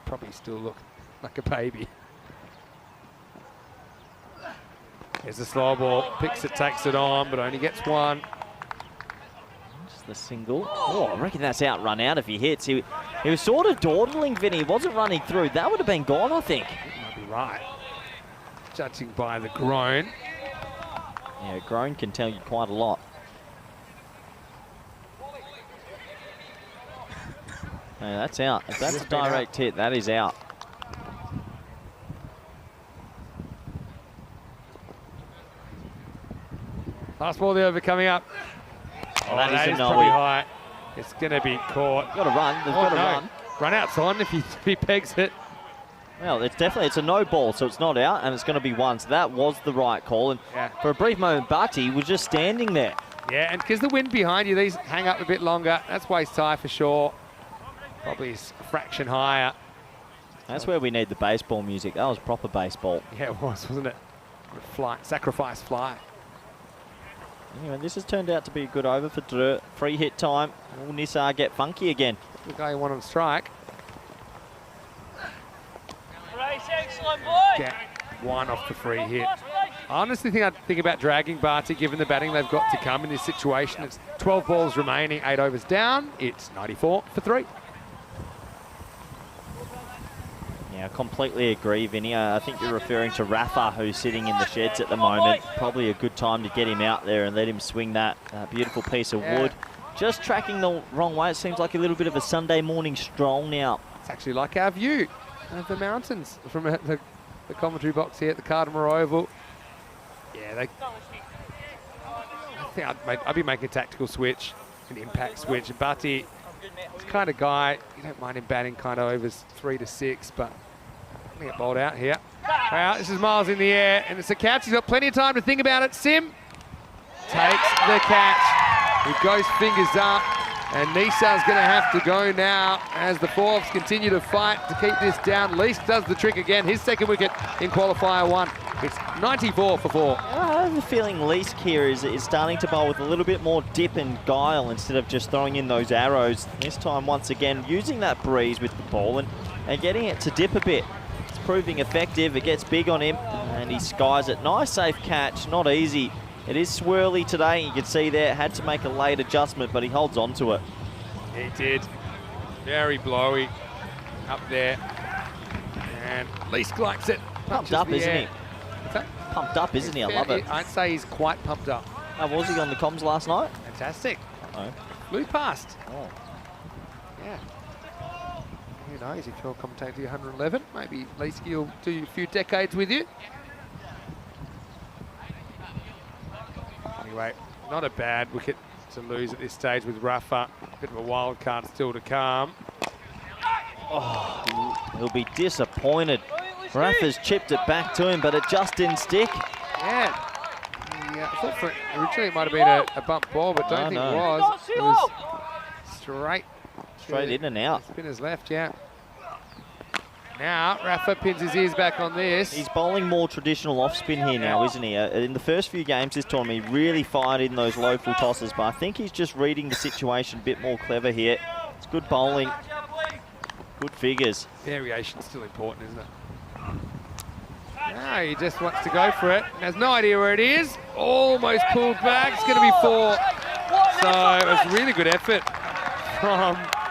probably still look like a baby. Here's the slow ball. Picks it, takes it on, but only gets 1. Just the single. Oh, I reckon that's outrun out if he hits. He was sort of dawdling, Vinny. He wasn't running through. That would have been gone, I think. Might be right. Judging by the groan. Yeah, groan can tell you quite a lot. No, that's out. If that's a direct hit, that is out. Last ball of the over coming up. Oh, that is probably high. It's going to be caught. Got to run. They've got to run. Run out's on if he pegs it. Well, it's a no ball, so it's not out, and it's going to be 1. So that was the right call. And for a brief moment, Bati was just standing there. Yeah, and because the wind behind you, these hang up a bit longer. That's waist high for sure. Probably a fraction higher. That's where we need the baseball music. That was proper baseball. Yeah, it was, wasn't it? Fly, sacrifice fly. Anyway, this has turned out to be a good over for Drew. Free hit time. Will Nisar get funky again? The guy who won on strike. Excellent, boy. Get 1 off the free hit. I honestly think I'd think about dragging Barty given the batting they've got to come in this situation. It's 12 balls remaining, 8 overs down. It's 94 for 3. Yeah, Yeah, I completely agree, Vinny. I think you're referring to Rafa, who's sitting in the sheds at the moment. Probably a good time to get him out there and let him swing that beautiful piece of wood. Just tracking the wrong way. It seems like a little bit of a Sunday morning stroll now. It's actually like our view of the mountains from the commentary box here at the Cardamore Oval. Yeah, I think I'd be making a tactical switch, an impact switch. Butty, this kind of guy, you don't mind him batting kind of overs 3 to 6, but I'm going to get bowled out here. Wow, this is miles in the air, and it's a catch. He's got plenty of time to think about it. Sim takes the catch. He goes fingers up, and Nisar's going to have to go now as the Forbes continue to fight to keep this down. Least does the trick again. His second wicket in qualifier 1. It's 94 for 4. I have a feeling Least here is starting to bowl with a little bit more dip and guile instead of just throwing in those arrows. This time, once again, using that breeze with the ball and getting it to dip a bit. It's proving effective. It gets big on him, and he skies it. Nice, safe catch. Not easy. It is swirly today. You can see there, had to make a late adjustment, but he holds on to it. He did. Very blowy up there. And Least likes it. Pumped up, isn't he? Pumped up, isn't he? I love it. I'd say he's quite pumped up. How was he on the comms last night? Fantastic. Oh. Flew past. Oh. Yeah. Who knows if you're commentating to 111, maybe Leesky will do a few decades with you. Anyway, not a bad wicket to lose at this stage with Rafa. Bit of a wild card still to come. Oh, he'll be disappointed. Rafa's chipped it back to him, but it just didn't stick. Yeah. I thought originally it might have been a bump ball, but don't think it was. It was straight in and out. Spinner's left, yeah. Now, Rafa pins his ears back on this. He's bowling more traditional off-spin here now, isn't he? In the first few games this tournament, he really fired in those low full tosses, but I think he's just reading the situation a bit more clever here. It's good bowling, good figures. Variation's still important, isn't it? No, he just wants to go for it. Has no idea where it is. Almost pulled back. It's going to be 4. So it was really good effort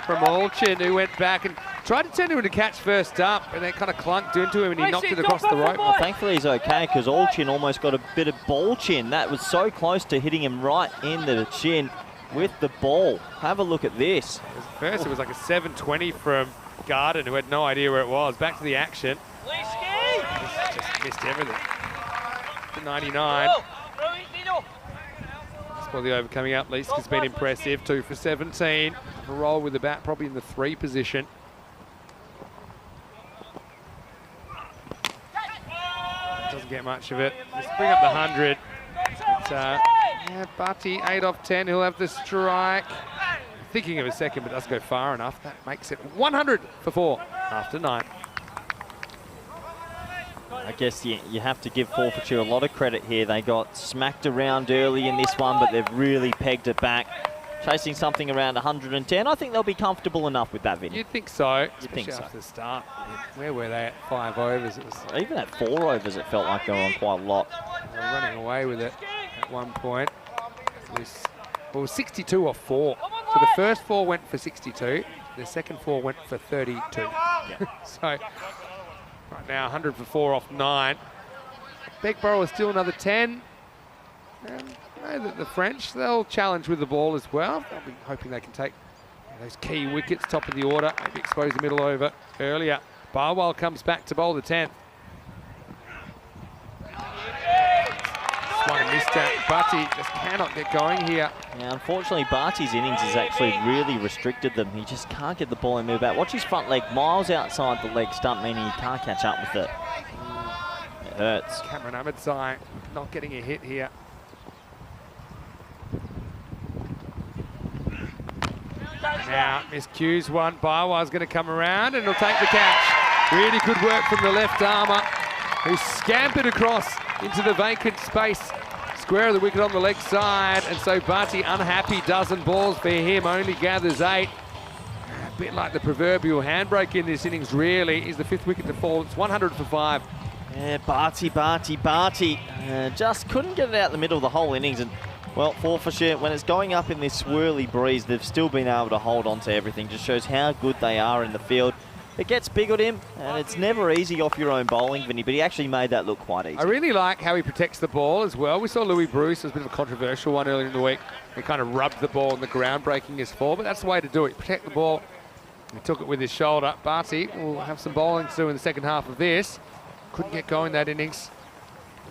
from Olchin, who went back and tried to turn him into catch first up, and then kind of clunked into him, and he knocked it across the rope. Well, thankfully he's okay, because Olchin almost got a bit of ball chin. That was so close to hitting him right in the chin with the ball. Have a look at this. First, it was like a 720 from Garden, who had no idea where it was. Back to the action. Just missed everything. To 99. That's while the over coming up. Least has been impressive. 2 for 17. A roll with the bat, probably in the 3 position. Doesn't get much of it. Let's bring up the 100. But, yeah, Butty, 8 off 10. He'll have the strike. Thinking of a second, but doesn't go far enough. That makes it 100 for 4 after 9. I guess you have to give Forfarshire a lot of credit here. They got smacked around early in this one, but they've really pegged it back. Chasing something around 110. I think they'll be comfortable enough with that, Vinny. You'd think so. You'd think so. After the start. Where were they at 5 overs? It was even at 4 overs, it felt like they were on quite a lot. They were running away with it at one point. It was 62 off 4. So the first 4 went for 62. The second 4 went for 32. Yeah. So right now 100 for 4 off 9. Begborough is still another 10. I know that the French, they'll challenge with the ball as well. They'll be hoping they can take those key wickets, top of the order, maybe expose the middle over earlier. Barwell comes back to bowl the 10th. Swung and missed at. Butty just cannot get going here. Yeah, unfortunately, Barty's innings has actually really restricted them. He just can't get the ball and move out. Watch his front leg miles outside the leg stump, meaning he can't catch up with it. It hurts. Cameron Ahmedzai not getting a hit here. Now, miscues one. Barwell's going to come around and he'll take the catch. Really good work from the left armour, who scampered across into the vacant space. Square of the wicket on the leg side, and so Barty unhappy. Dozen balls for him, only gathers 8. A bit like the proverbial handbrake in this innings, really. Is the 5th wicket to fall. It's 100 for 5. Yeah, Barty. Just couldn't get it out the middle of the whole innings. And well, Forfarshire, when it's going up in this swirly breeze, they've still been able to hold on to everything. Just shows how good they are in the field. it gets big on him, and it's never easy off your own bowling, Vinny, but he actually made that look quite easy. I really like how he protects the ball as well. We saw Louis Bruce, it was a bit of a controversial one earlier in the week. He kind of rubbed the ball on the ground, breaking his fall, but that's the way to do it. Protect the ball. He took it with his shoulder. Barty will have some bowling to do in the second half of this. Couldn't get going that innings.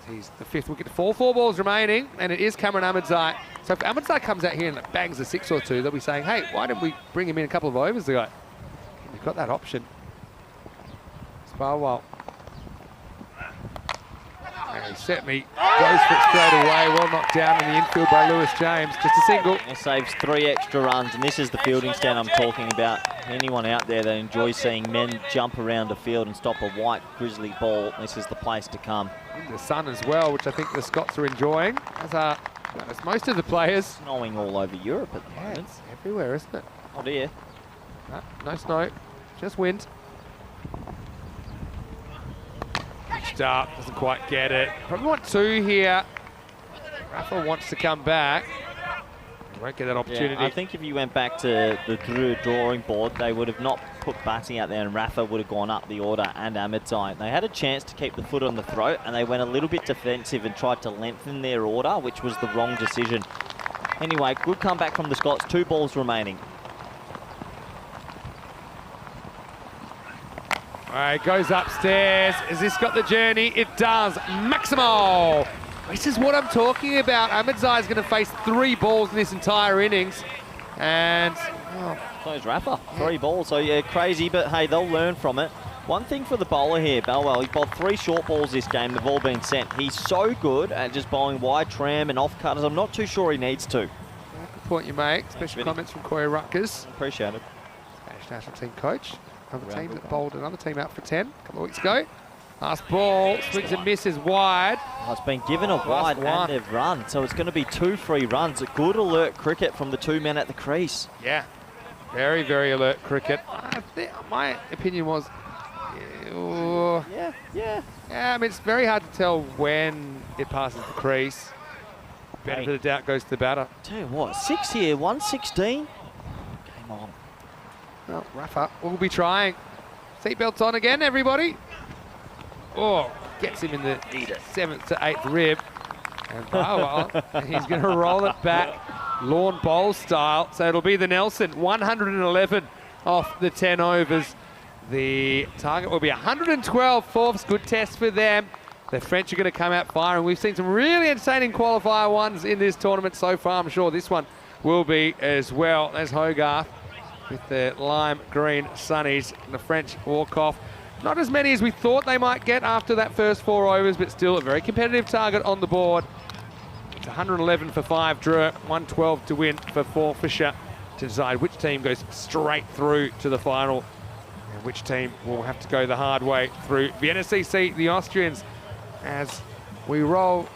He's the 5th wicket. 4 balls remaining, and it is Cameron Ahmedzai. So if Ahmedzai comes out here and bangs a 6 or 2, they'll be saying, hey, why didn't we bring him in a couple of overs ago? We've got that option. Sparwell. And he set me. Goes for it straight away. Well knocked down in the infield by Lewis James. Just a single. It saves 3 extra runs, and this is the fielding stand I'm talking about. Anyone out there that enjoys seeing men jump around the field and stop a white grizzly ball, this is the place to come. The sun as well, which I think the Scots are enjoying, as most of the players. Snowing all over Europe at the moment. It's everywhere, isn't it? Oh dear. No snow, just wind. Pitched up, doesn't quite get it. Probably want 2 here. Rafa wants to come back. He won't get that opportunity. Yeah, I think if you went back to the drawing board, they would have not put Batty out there, and Rafa would have gone up the order, and Ahmedzai. They had a chance to keep the foot on the throat, and they went a little bit defensive and tried to lengthen their order, which was the wrong decision. Anyway, good comeback from the Scots. 2 balls remaining. All right, goes upstairs. Has this got the journey? It does. Maximal. This is what I'm talking about. Ahmedzai is going to face 3 balls in this entire innings. And so is Rafa. 3 balls. So yeah, crazy, but hey, they'll learn from it. One thing for the bowler here, Belwell, he bowled 3 short balls this game. They've all been sent. He's so good at just bowling wide tram and off cutters. I'm not too sure he needs to. Good point you make. Special comments from Corey Rutgers. Appreciate it. Spanish national team coach. Another team that bowled another team out for 10 a couple of weeks ago. Last ball, swings and misses wide. Oh, it's been given a wide and they've run, so it's going to be 2 free runs. A good alert cricket from the 2 men at the crease. Yeah, very, very alert cricket. My opinion was, yeah. I mean, it's very hard to tell when it passes the crease. Benefit of doubt goes to the batter. Tell you what, 6 here, 116. Game on. Well, Rafa will be trying. Seatbelts on again, everybody. Oh, gets him in the 7th to 8th rib. And he's going to roll it back, lawn bowl style. So it'll be the Nelson, 111 off the 10 overs. The target will be 112 fourths. Good test for them. The French are going to come out firing. We've seen some really entertaining qualifier ones in this tournament so far. I'm sure this one will be as well. There's Hogarth with the lime green sunnies, and the French walk off. Not as many as we thought they might get after that first 4 overs, but still a very competitive target on the board. It's 111 for 5 Drew, 112 to win for Forfarshire to decide which team goes straight through to the final and which team will have to go the hard way through. Vienna CC, the Austrians, as we roll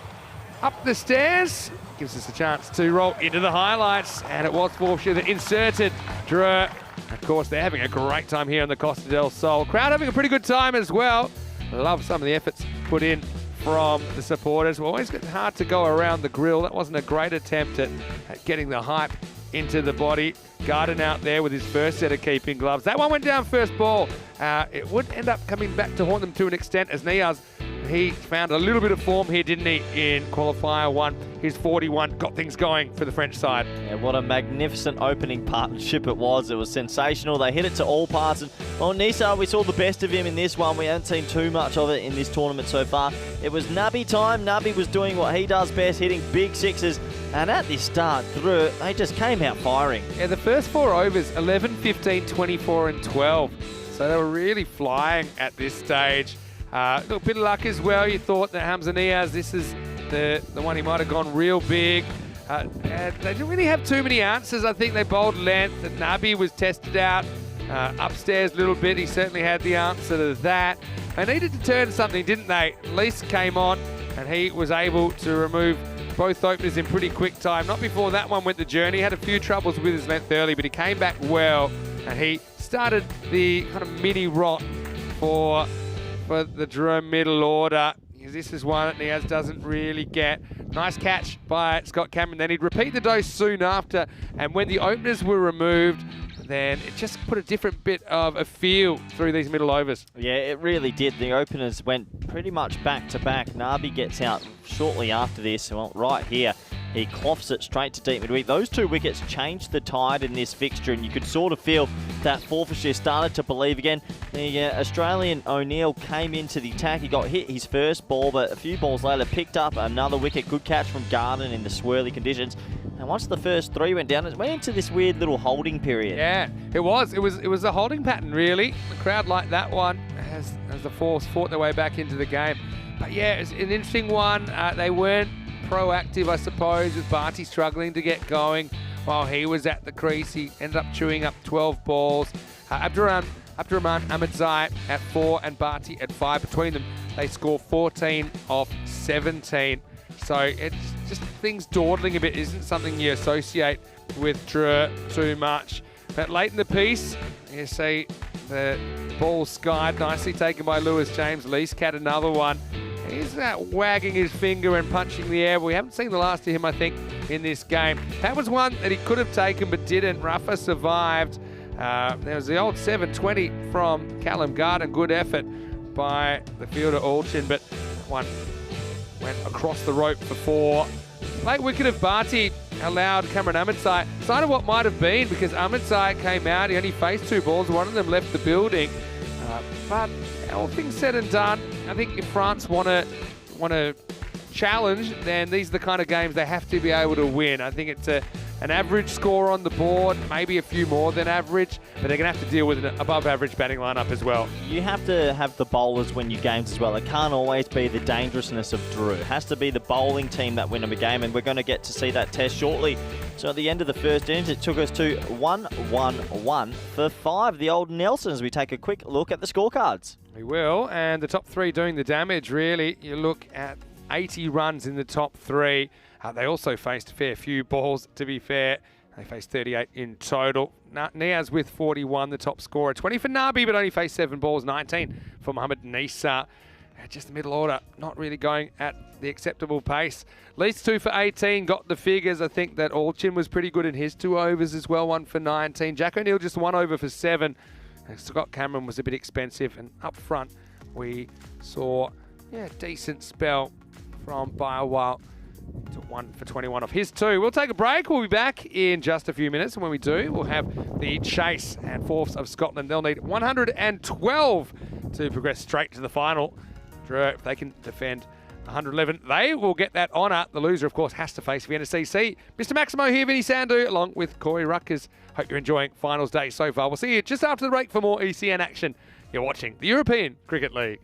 up the stairs, gives us a chance to roll into the highlights, and it was Forfarshire that inserted Drew. Of course, they're having a great time here in the Costa del Sol. Crowd having a pretty good time as well. I love some of the efforts put in from the supporters. Well, always getting hard to go around the grill. That wasn't a great attempt at getting the hype into the body. Garden out there with his first set of keeping gloves. That one went down first ball. It would end up coming back to haunt them to an extent, as Niaz, he found a little bit of form here, didn't he, in qualifier 1. His 41 got things going for the French side. Yeah, what a magnificent opening partnership it was. It was sensational. They hit it to all parts. And Nisa, we saw the best of him in this one. We haven't seen too much of it in this tournament so far. It was Nubby time. Nubby was doing what he does best, hitting big sixes. And at this start, Drew, they just came out firing. Yeah, the first 4 overs, 11, 15, 24 and 12. So they were really flying at this stage. Look, a bit of luck as well. You thought that Hamza Niaz, this is the one he might have gone real big. They didn't really have too many answers. I think they bowled length. Nabi was tested out upstairs a little bit. He certainly had the answer to that. They needed to turn something, didn't they? Lease came on and he was able to remove both openers in pretty quick time. Not before that one went the journey. He had a few troubles with his length early, but he came back well and he started the kind of mini rot for the Jerome middle order. This is one that Niaz doesn't really get. Nice catch by Scott Cameron. Then he'd repeat the dose soon after. And when the openers were removed, then it just put a different bit of a feel through these middle overs. Yeah, it really did. The openers went pretty much back to back. Nabi gets out shortly after this. Well, right here, he cloths it straight to deep midweek. Those 2 wickets changed the tide in this fixture, and you could sort of feel that Forfarshire started to believe again. The Australian O'Neill came into the attack. He got hit his first ball, but a few balls later picked up another wicket. Good catch from Garden in the swirly conditions. And once the first 3 went down, it went into this weird little holding period. Yeah, it was. It was a holding pattern, really. The crowd liked that one as the Force fought their way back into the game. But yeah, it's an interesting one. They weren't proactive, I suppose, with Barty struggling to get going while he was at the crease. He ended up chewing up 12 balls. Abdurrahman Ahmedzai at 4 and Barty at 5. Between them, they score 14 off 17. So it's just things dawdling a bit isn't something you associate with Drew too much. But late in the piece, you see the ball skied, nicely taken by Lewis James. Leescat another one. He's wagging his finger and punching the air. We haven't seen the last of him, I think, in this game. That was one that he could have taken but didn't. Rafa survived. There was the old 720 from Callum Garden. Good effort by the fielder Alchin, but one went across the rope for 4. Late wicket of Barty allowed Cameron Ahmedzai. Side of what might have been, because Ahmedzai came out, he only faced 2 balls, one of them left the building. But all things said and done, I think if France want to challenge, then these are the kind of games they have to be able to win. I think it's an average score on the board, maybe a few more than average, but they're going to have to deal with an above-average batting lineup as well. You have to have the bowlers win your games as well. It can't always be the dangerousness of Drew. It has to be the bowling team that win them a game, and we're going to get to see that test shortly. So at the end of the first innings, it took us to 1-1-1 for 5. The old Nelsons. We take a quick look at the scorecards. We will, and the top 3 doing the damage, really. You look at 80 runs in the top 3. They also faced a fair few balls, to be fair. They faced 38 in total. Niaz with 41, the top scorer. 20 for Nabi, but only faced 7 balls. 19 for Mohamed Nisa. Just the middle order, not really going at the acceptable pace. Least 2 for 18, got the figures. I think that Alchin was pretty good in his 2 overs as well, 1 for 19. Jack O'Neill just 1 over for 7. And Scott Cameron was a bit expensive. And up front, we saw a decent spell from Biowile. Took 1 for 21 off his 2. We'll take a break. We'll be back in just a few minutes. And when we do, we'll have the chase and Force of Scotland. They'll need 112 to progress straight to the final. If they can defend 111, they will get that honour. The loser, of course, has to face Vienna CC. Mr. Maximo here, Vinny Sandu, along with Corey Ruckers. Hope you're enjoying finals day so far. We'll see you just after the break for more ECN action. You're watching the European Cricket League.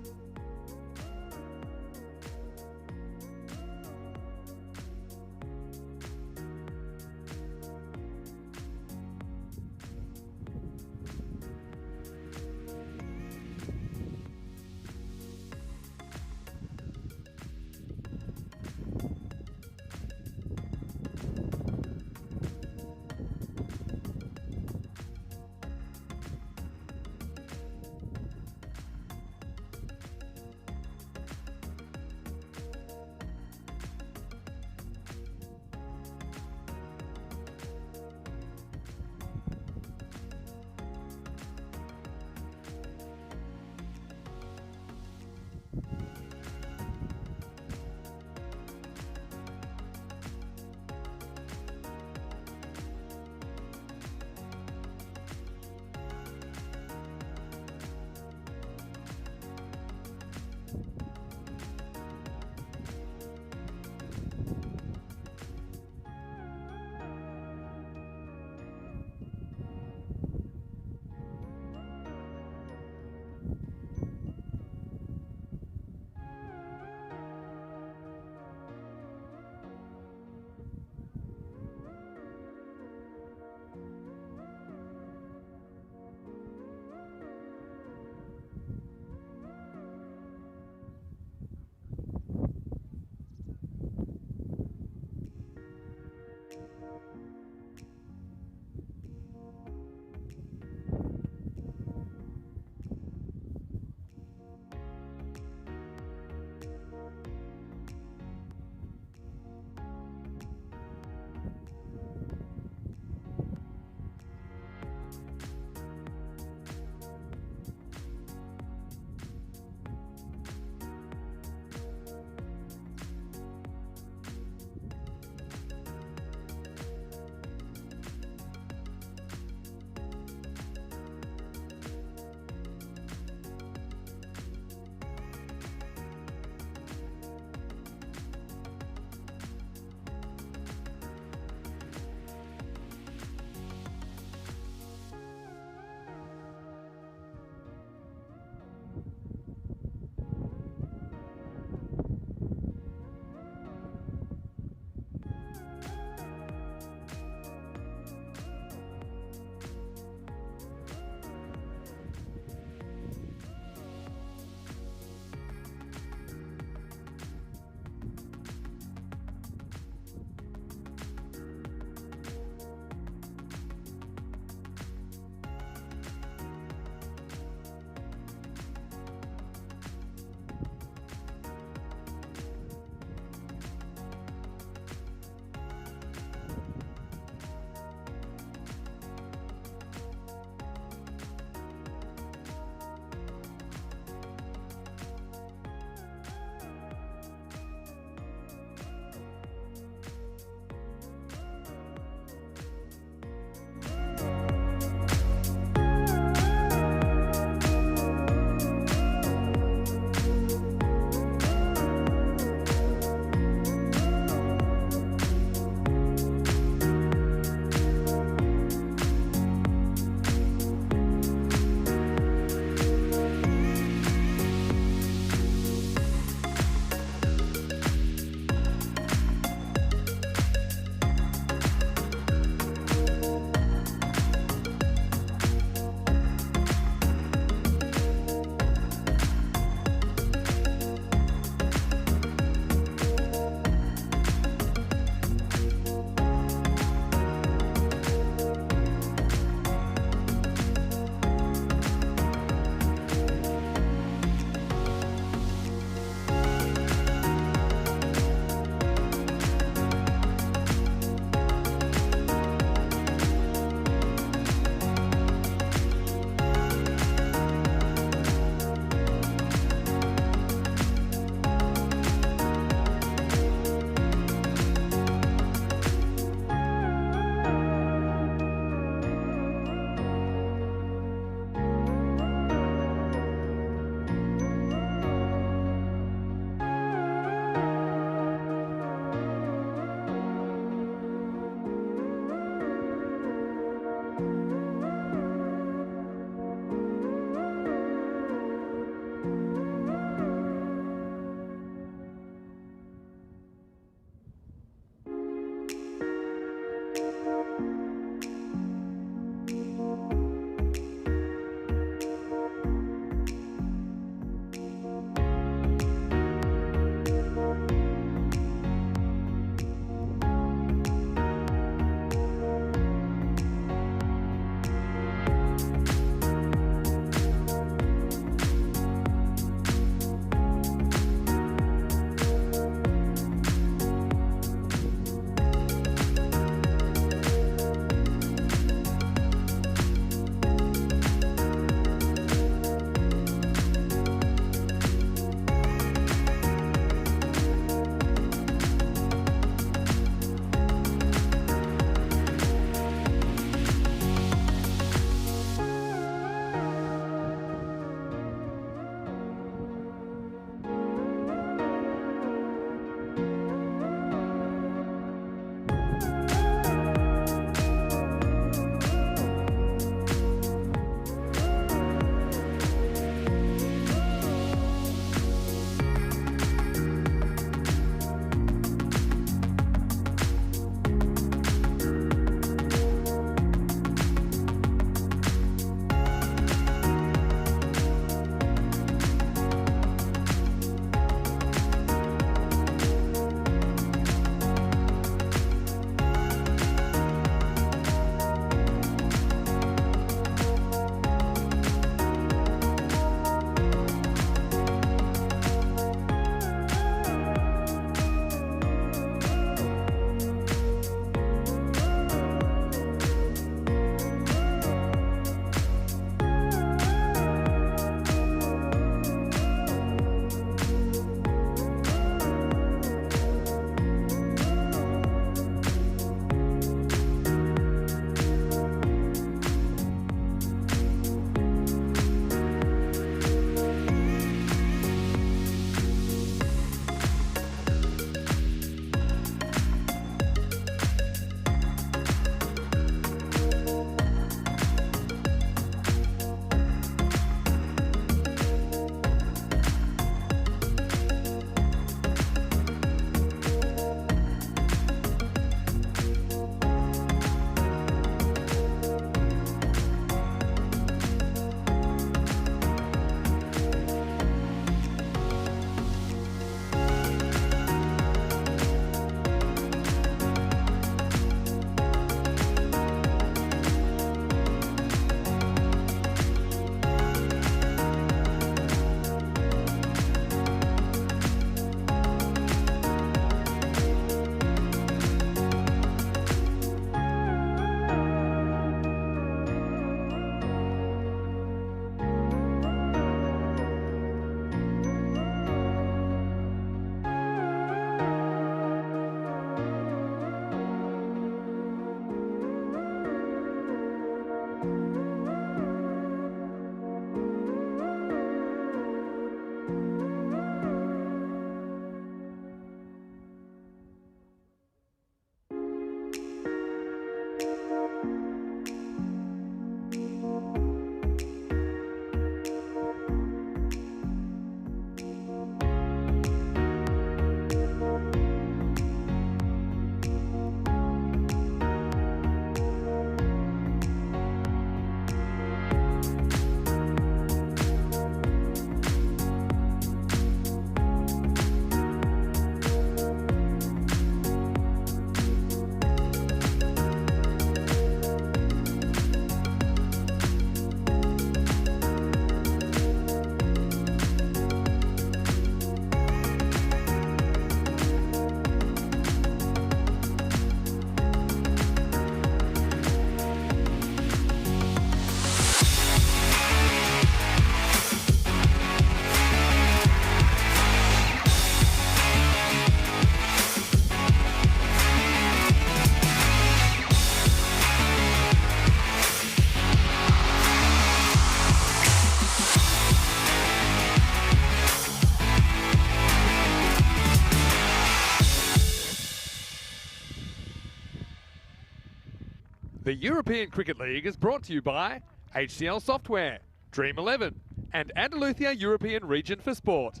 The European Cricket League is brought to you by HCL Software, Dream 11, and Andalusia European Region for Sport.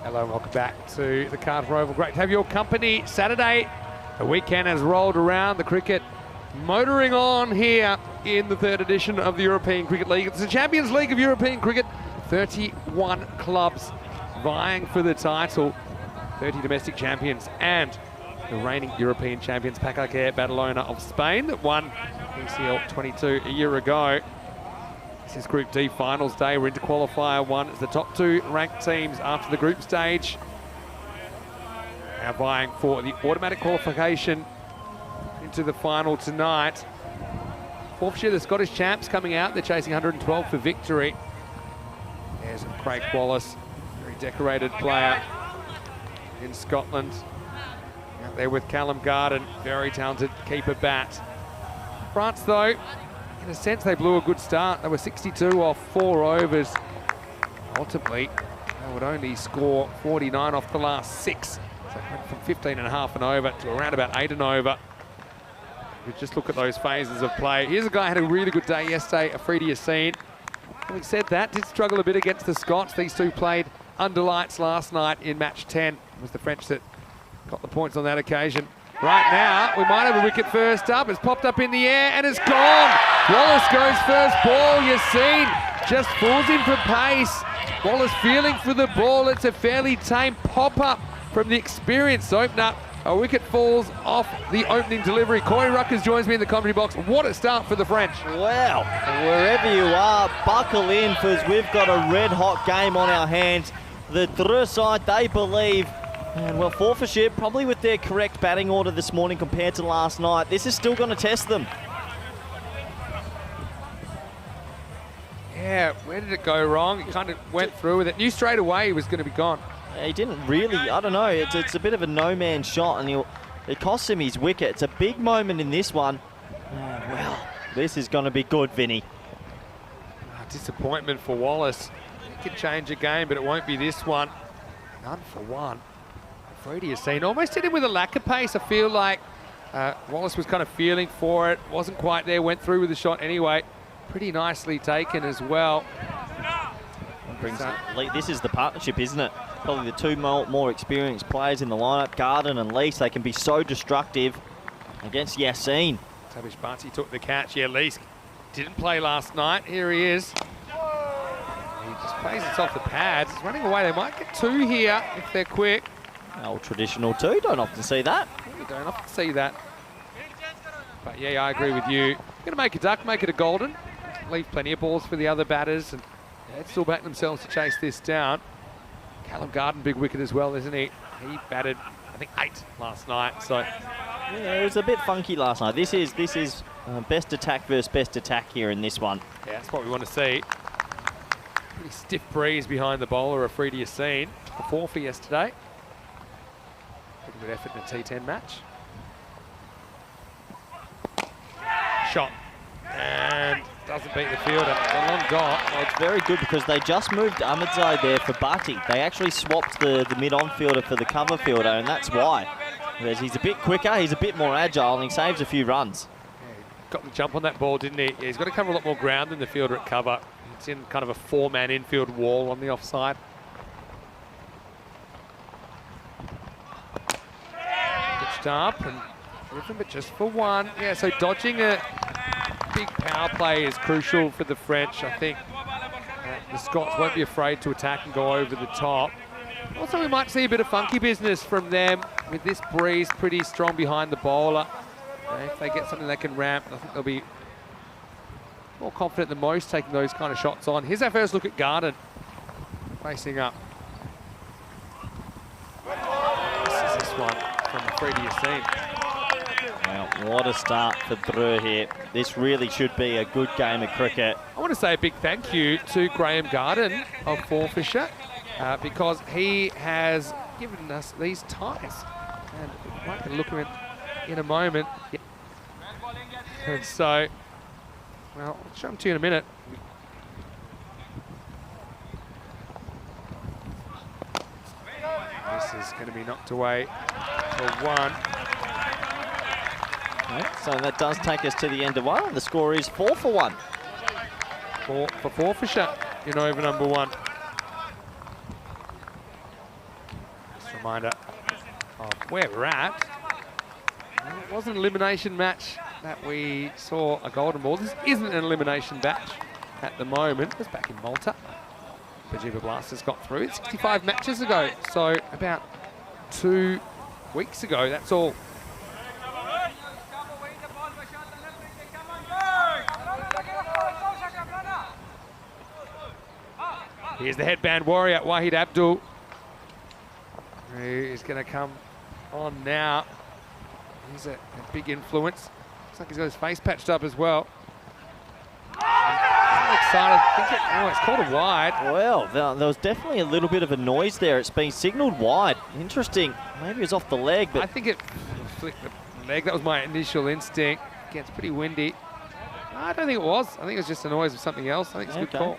Hello and welcome back to the Carter Oval. Great to have your company. Saturday, the weekend has rolled around. The cricket motoring on here in the third edition of the European Cricket League. It's the Champions League of European Cricket. 31 clubs vying for the title. 30 domestic champions and the reigning European champions, Pacarquer Badalona of Spain, that won ECL 22 a year ago. This is Group D finals day. We're into Qualifier 1 as the top two ranked teams after the group stage now vying for the automatic qualification into the final tonight. Forfarshire, the Scottish champs, coming out. They're chasing 112 for victory. There's Craig Wallace, very decorated player in Scotland. Out there with Callum Garden, very talented keeper bat. France, though, in a sense, they blew a good start. They were 62 off 4 overs. Ultimately, they would only score 49 off the last 6. So it went from 15 and a half and over to around about 8 and over. You just look at those phases of play. Here's a guy who had a really good day yesterday, Afridi Yassine. Having said that, did struggle a bit against the Scots. These two played under lights last night in match 10. It was the French that got the points on that occasion. Right now, we might have a wicket first up. It's popped up in the air and it's gone. Wallace goes first ball. Yassine just falls in for pace. Wallace feeling for the ball. It's a fairly tame pop-up from the experienced opener. A wicket falls off the opening delivery. Corey Ruckers joins me in the commentary box. What a start for the French. Wow, wherever you are, buckle in because we've got a red-hot game on our hands. The Dreux side, they believe, and well, Forfarshire probably with their correct batting order this morning compared to last night. This is still going to test them. Yeah, where did it go wrong? He kind of went through with it. Knew straight away he was going to be gone. He didn't really, I don't know, it's a bit of a no-man shot and it cost him his wicket. It's a big moment in this one. Well, this is going to be good, Vinny. Disappointment for Wallace. He could change a game, but it won't be this one. None for one. Afridi Yassine almost hit him with a lack of pace. I feel like Wallace was kind of feeling for it. Wasn't quite there, went through with the shot anyway. Pretty nicely taken as well. This is the partnership, isn't it? Probably the two more experienced players in the lineup, Garden and Lease. They can be so destructive against Yassine. Tavish Barty took the catch. Yeah, Lease didn't play last night. Here he is. He just plays it off the pads. He's running away. They might get 2 here if they're quick. Old traditional 2, don't often see that. You don't often see that. But yeah, I agree with you. You're going to make a duck, make it a golden. Leave plenty of balls for the other batters. And they'd still back themselves to chase this down. Callum Garden, big wicket as well, isn't he? He batted, I think, 8 last night. So yeah, it was a bit funky last night. This is best attack versus best attack here in this one. Yeah, that's what we want to see. Pretty stiff breeze behind the bowler, Afridi Yassine. A 4 for yesterday. Pretty good effort in a T10 match. Shot. And doesn't beat the fielder. A long dot. Well, it's very good because they just moved Ahmedzai there for Bhatti. They actually swapped the mid-on fielder for the cover fielder, and that's why. Whereas he's a bit quicker, he's a bit more agile, and he saves a few runs. Yeah, he got the jump on that ball, didn't he? Yeah, he's got to cover a lot more ground than the fielder at cover. It's in kind of a 4-man infield wall on the offside. Pitched up and driven, but just for 1. Yeah, so dodging a big power play is crucial for the French. I think the Scots won't be afraid to attack and go over the top. Also, we might see a bit of funky business from them with this breeze pretty strong behind the bowler. If they get something they can ramp, I think they'll be more confident than most taking those kind of shots on. Here's our first look at Garden facing up. This is this one from Afridi Yassine. Well, what a start for Dreux here. This really should be a good game of cricket. I want to say a big thank you to Graham Garden of Forfarshire because he has given us these ties. And we might look at it in a moment. Yeah. And so, well, I'll show them to you in a minute. This is going to be knocked away for 1. Okay, so that does take us to the end of one. The score is 4-1. For Forfarshire in over number 1. Just a reminder of where we're at. It wasn't an elimination match that we saw a golden ball. This isn't an elimination match at the moment. It's back in Malta. Bajiba Blasters got through it 65 matches ago. So about 2 weeks ago, that's all. Here's the headband warrior, Wahid Abdul, who is going to come on now. He's a big influence. Looks like he's got his face patched up as well. I'm excited. It's called a wide. Well, there was definitely a little bit of a noise there. It's been signalled wide. Interesting. Maybe it was off the leg, but I think it flicked the leg. That was my initial instinct. Gets pretty windy. I don't think it was. I think it was just a noise of something else. I think it's a good call.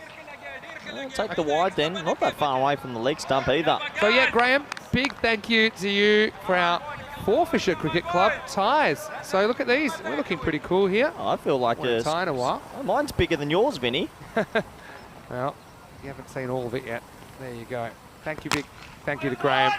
I'll take the wide then. Not that far away from the leg stump either. So yeah, Graham, big thank you to you for our Forfarshire Cricket Club ties. So look at these. We're looking pretty cool here. I feel like a tie in a while. Mine's bigger than yours, Vinny. Well, you haven't seen all of it yet. There you go. Thank you, big thank you to Graham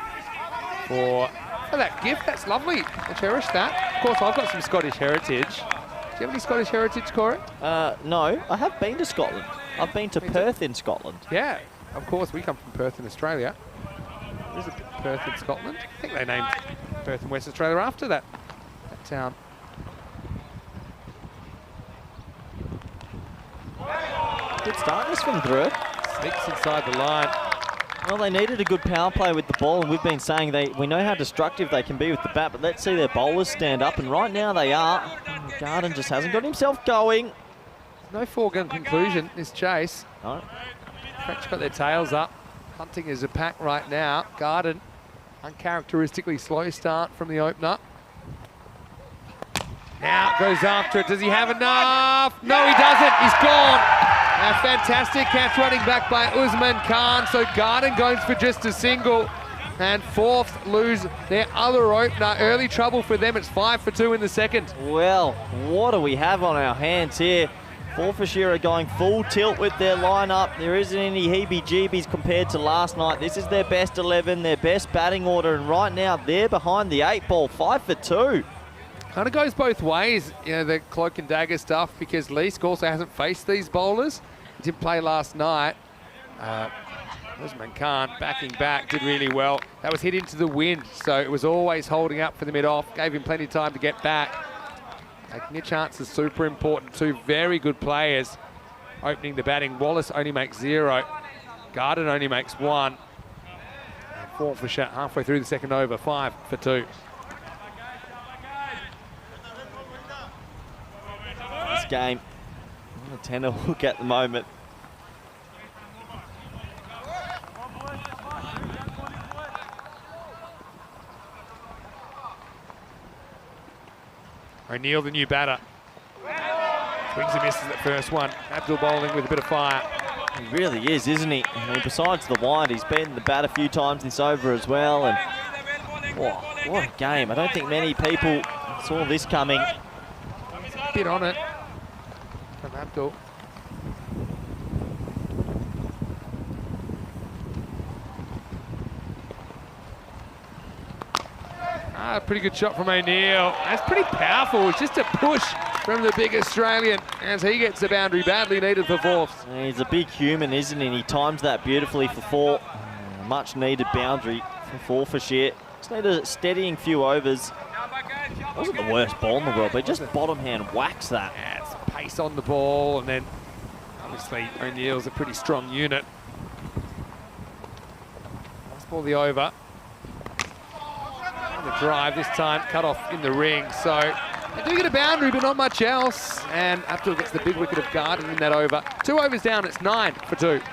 for that gift. That's lovely. I cherish that. Of course, I've got some Scottish heritage. Do you have any Scottish heritage, Corey? No, I have been to Scotland. I've been to Perth in Scotland. Yeah, of course, we come from Perth in Australia. There's a Perth in Scotland. I think they named Perth in West Australia after that town. Good start this from Drew. Sneaks inside the line. Well, they needed a good power play with the ball, and we've been saying we know how destructive they can be with the bat, but let's see their bowlers stand up, and right now they are. Garden just hasn't got himself going. No foregone conclusion, this chase. No. French got their tails up. Hunting is a pack right now. Garden, uncharacteristically slow start from the opener. Now goes after it. Does he have enough? No, he doesn't. He's gone. A fantastic catch running back by Usman Khan. So Garden goes for just a single. And Forth lose their other opener. Early trouble for them. It's 5 for 2 in the second. Well, what do we have on our hands here? Forfarshire are going full tilt with their lineup. There isn't any heebie-jeebies compared to last night. This is their best 11, their best batting order, and right now they're behind the 8 ball, 5 for 2. Kind of goes both ways, you know, the cloak and dagger stuff, because Leask also hasn't faced these bowlers. He didn't play last night. Usman Khan backing back, did really well. That was hit into the wind, so it was always holding up for the mid-off, gave him plenty of time to get back. Taking a chance is super important. 2 very good players opening the batting. Wallace only makes 0. Garden only makes 1. And Forfarshire halfway through the second over, 5 for 2. This game on a tenner hook at the moment. O'Neill, the new batter. Swings and misses at first one. Abdul bowling with a bit of fire. He really is, isn't he? I mean, besides the wide, he's been the bat a few times this over as well. And oh, what a game. I don't think many people saw this coming. A bit on it from Abdul. Pretty good shot from O'Neill. That's pretty powerful. It's just a push from the big Australian as he gets the boundary badly needed for Forth. He's a big human, isn't he? And he times that beautifully for 4. Much needed boundary for Forfarshire. Just need a steadying few overs. Wasn't the worst ball in the world, but just bottom hand whacks that. Yeah, it's pace on the ball, and then obviously O'Neill's a pretty strong unit. Last ball the over. The drive this time, cut off in the ring. So they do get a boundary, but not much else. And Abdul gets the big wicket of Garden in that over. 2 overs down, it's 9 for 2. I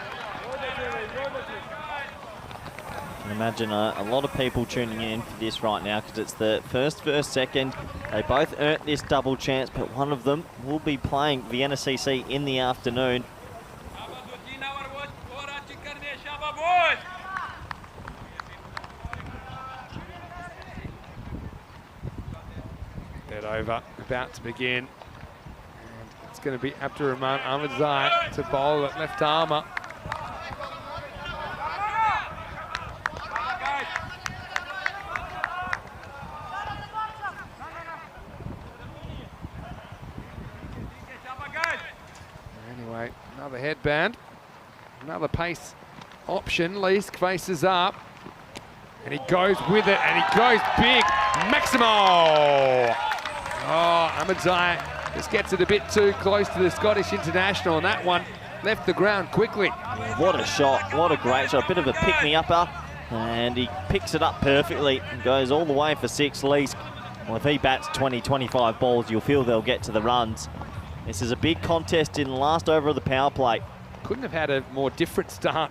can imagine a lot of people tuning in for this right now because it's the first, second. They both earned this double chance, but one of them will be playing Vienna CC in the afternoon. Over. about to begin. And it's going to be Abdurrahman Ahmadzai to bowl at left armour. Anyway, another headband, another pace option. Leask faces up, and he goes with it, and he goes big. Maximo! Oh, Ahmadzai just gets it a bit too close to the Scottish international, and that one left the ground quickly. Yeah, what a shot, what a great shot. A bit of a pick-me-upper, and he picks it up perfectly and goes all the way for 6. Leask, well, if he bats 20, 25 balls, you'll feel they'll get to the runs. This is a big contest in the last over of the power play. Couldn't have had a more different start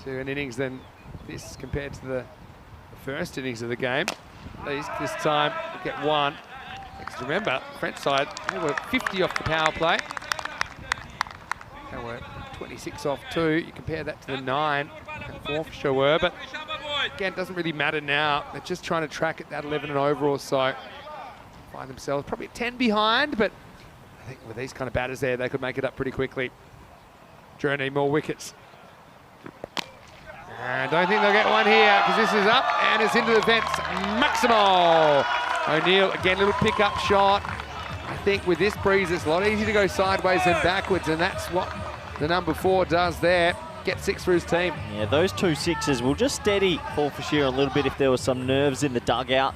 to an innings than this compared to the first innings of the game. At least this time we get one. Because remember, French side, they were 50 off the power play. They were 26 off 2. You compare that to the 9 that Forfarshire were, but again, it doesn't really matter now. They're just trying to track at that 11 and over or so. Find themselves probably 10 behind, but I think with these kind of batters there, they could make it up pretty quickly. Journey, more wickets. And I don't think they'll get one here because this is up and it's into the fence. Maximo! O'Neill, again, little pick-up shot. I think with this breeze, it's a lot easier to go sideways than backwards, and that's what the number 4 does there. Get 6 for his team. Yeah, those 2 6s will just steady Forfarshire a little bit if there was some nerves in the dugout.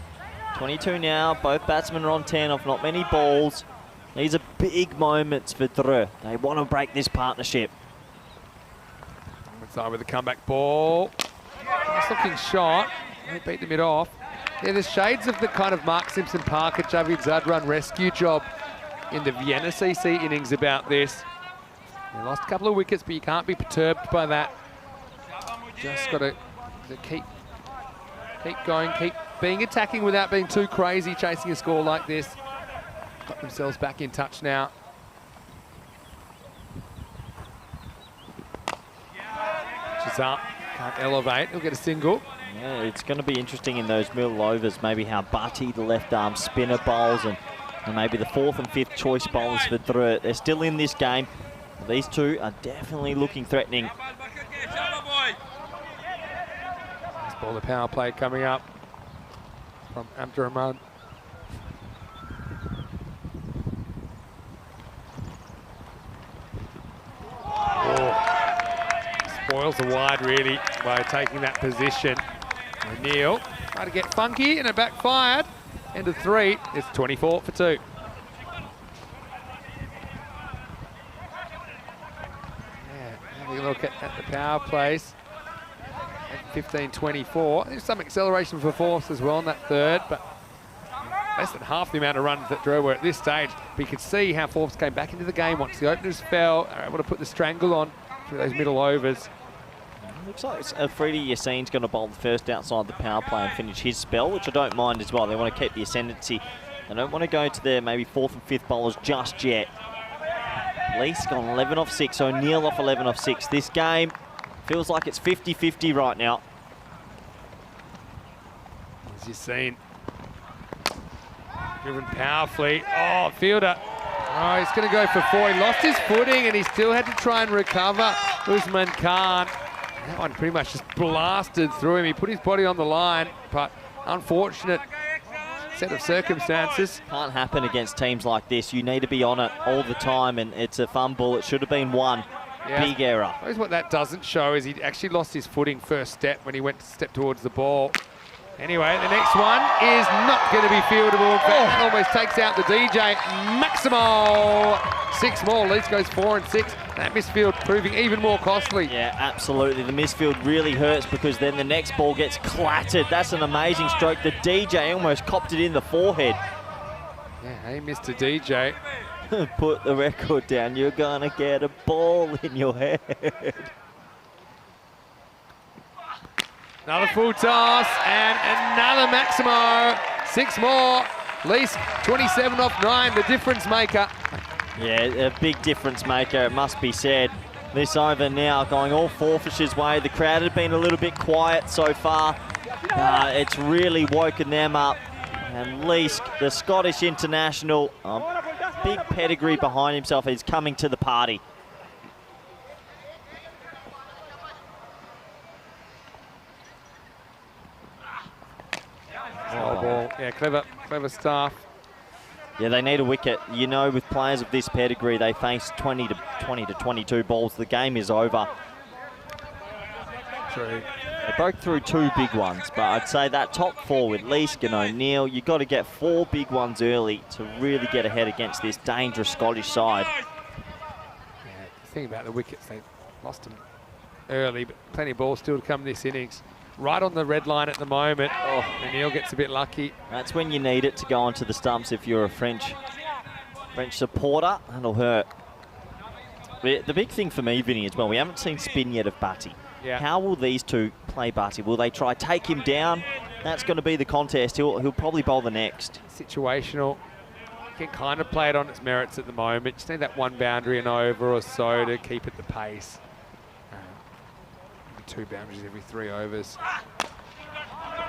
22 now, both batsmen are on 10 off not many balls. These are big moments for Dreux. They want to break this partnership. Inside with the comeback ball. Nice looking shot. They beat the mid off. Yeah, there's shades of the kind of Mark Simpson Parker, Javid Zadran rescue job in the Vienna CC innings about this. They lost a couple of wickets, but you can't be perturbed by that. Just got to keep going, keep being attacking without being too crazy, chasing a score like this. Got themselves back in touch now. Is up, can't elevate, he'll get a single. Yeah, it's going to be interesting in those middle overs, maybe how Butty, the left arm spinner, bowls, and maybe the 4th and 5th choice bowlers for Dreux. They're still in this game. These 2 are definitely looking threatening. Nice ball, the power play coming up from Abdurrahman. Spoils the wide really by taking that position. O'Neill tried to get funky and it backfired. End of 3, it's 24 for 2. Yeah, having a look at the power plays. 15-24. There's some acceleration for Force as well in that 3rd, but less than half the amount of runs that Dreux were at this stage. But you could see how Force came back into the game once the openers fell. They were able to put the strangle on through those middle overs. Looks like Afridi Yassin's going to bowl the first outside the power play and finish his spell, which I don't mind as well. They want to keep the ascendancy. They don't want to go to their maybe 4th and 5th bowlers just yet. Leask on 11 off 6, O'Neill off 11 off 6. This game feels like it's 50-50 right now. As you've seen, driven powerfully. Oh, fielder. Oh, he's going to go for 4. He lost his footing and he still had to try and recover. Usman Khan. That one pretty much just blasted through him. He put his body on the line, but unfortunate set of circumstances. Can't happen against teams like this. You need to be on it all the time, and it's a fumble. It should have been 1. Yeah. Big error. I suppose what that doesn't show is he actually lost his footing first step when he went to step towards the ball. Anyway, the next one is not going to be fieldable. In fact, almost takes out the DJ. Maximo! 6 more. Leeds goes 4 and 6. That misfield proving even more costly. Yeah, absolutely. The misfield really hurts because then the next ball gets clattered. That's an amazing stroke. The DJ almost copped it in the forehead. Yeah, hey, Mr. DJ. Put the record down. You're going to get a ball in your head. Another full toss and another Maximo. 6 more. Least 27 off 9, the difference maker. Yeah, a big difference maker, it must be said. This over now going all Forfarshire's way. The crowd had been a little bit quiet so far. It's really woken them up. And Leask, the Scottish international, big pedigree behind himself, is coming to the party. Oh, ball. Yeah, clever stuff. Yeah, they need a wicket. You know, with players of this pedigree, they face 20 to 22 balls. The game is over. True. They broke through 2 big ones, but I'd say that top 4 with Leask and O'Neill, you've got to get 4 big ones early to really get ahead against this dangerous Scottish side. Yeah, the thing about the wickets, they lost them early, but plenty of balls still to come this innings. Right on the red line at the moment. Oh, O'Neill gets a bit lucky. That's when you need it to go onto the stumps if you're a French supporter. That'll hurt. The big thing for me, Vinny, as well, we haven't seen spin yet of Batty. Yeah. How will these two play Batty? Will they try take him down? That's going to be the contest. He'll probably bowl the next. Situational. You can kind of play it on its merits at the moment. Just need that 1 boundary and over or so to keep it the pace. 2 boundaries every 3 overs.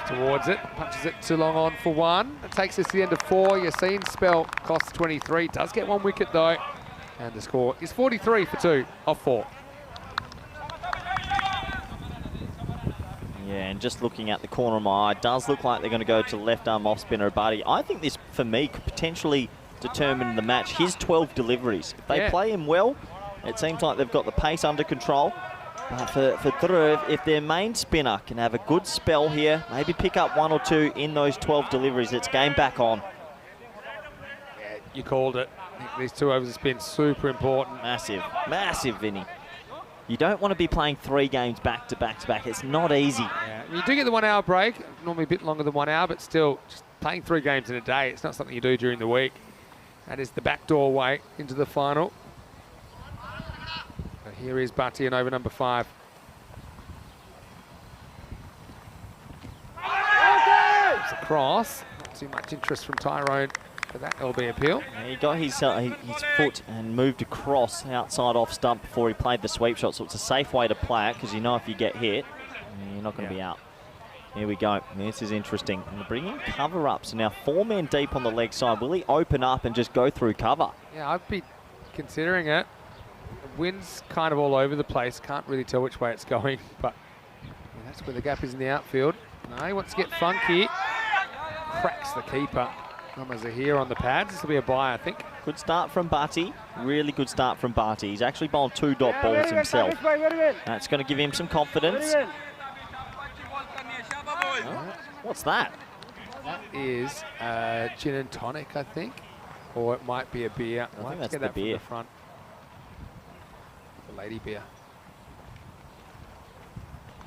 Towards it, punches it too long on for 1. It takes us to the end of 4. Yassine spell costs 23. Does get 1 wicket though. And the score is 43 for 2 off 4. Yeah, and just looking at the corner of my eye, it does look like they're going to go to left arm off spinner Batty. I think this, for me, could potentially determine the match. His 12 deliveries. If they play him well, it seems like they've got the pace under control. But for Dhruv, if their main spinner can have a good spell here, maybe pick up 1 or 2 in those 12 deliveries, it's game back on. Yeah, you called it. I think these 2 overs have been super important. Massive, Vinny. You don't want to be playing 3 games back to back to back. It's not easy. Yeah, you do get the 1 hour break, normally a bit longer than 1 hour, but still, just playing 3 games in a day, it's not something you do during the week. That is the backdoor way into the final. Here is Batty and over number 5. It's a cross. Not too much interest from Tyrone for that LB appeal. He got his foot and moved across outside off stump before he played the sweep shot, so it's a safe way to play it because you know if you get hit, you're not going to be out. Here we go. This is interesting. And they're bringing cover up. So now 4 men deep on the leg side. Will he open up and just go through cover? Yeah, I'd be considering it. The wind's kind of all over the place. Can't really tell which way it's going, but that's where the gap is in the outfield. No, he wants to get funky. Cracks the keeper. Numbers are here on the pads. This will be a bye, I think. Good start from Batty. Really good start from Batty. He's actually bowled 2 dot balls himself. That's going to give him some confidence. What's that? That is gin and tonic, I think. Or it might be a beer. I think let's that's get the that beer. from the front. The lady beer.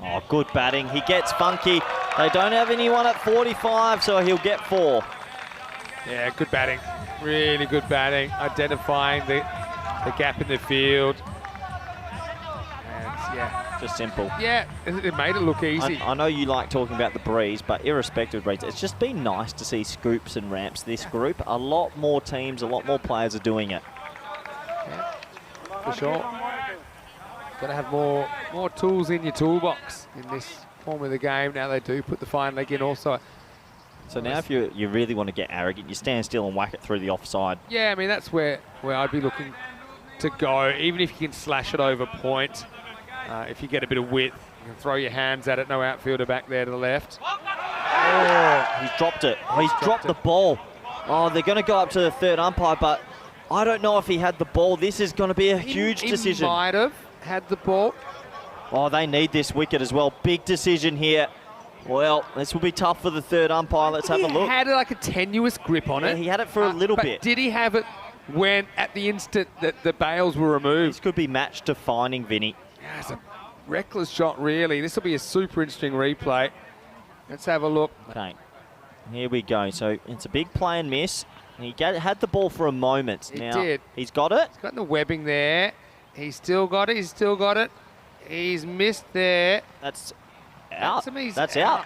Oh, good batting. He gets funky. They don't have anyone at 45, so he'll get 4. Yeah, good batting. Really good batting. Identifying the gap in the field. And yeah. Just simple. Yeah, it made it look easy. I know you like talking about the breeze, but irrespective of breeze, it's just been nice to see scoops and ramps this group. A lot more teams, a lot more players are doing it. Yeah, for sure. Got to have more tools in your toolbox in this form of the game. Now they do put the fine leg in also. So now if you really want to get arrogant, you stand still and whack it through the offside. Yeah, I mean, that's where I'd be looking to go. Even if you can slash it over point, if you get a bit of width, you can throw your hands at it. No outfielder back there to the left. Oh, he's dropped it. Oh, he's dropped the ball. Oh, they're going to go up to the third umpire, but I don't know if he had the ball. This is going to be a huge decision. He might have had the ball. Oh, they need this wicket as well. Big decision here. Well, this will be tough for the third umpire. Let's have a look. He had like a tenuous grip on it. He had it for a little but bit. Did he have it when, at the instant that the bails were removed? This could be match defining, Vinny. Yeah, it's a reckless shot, really. This will be a super interesting replay. Let's have a look. Okay, here we go. So it's a big play and miss. He had the ball for a moment. He now, did. He's got it. He's got the webbing there. He's still got it. He's still got it. He's missed there. That's out. That's out. out.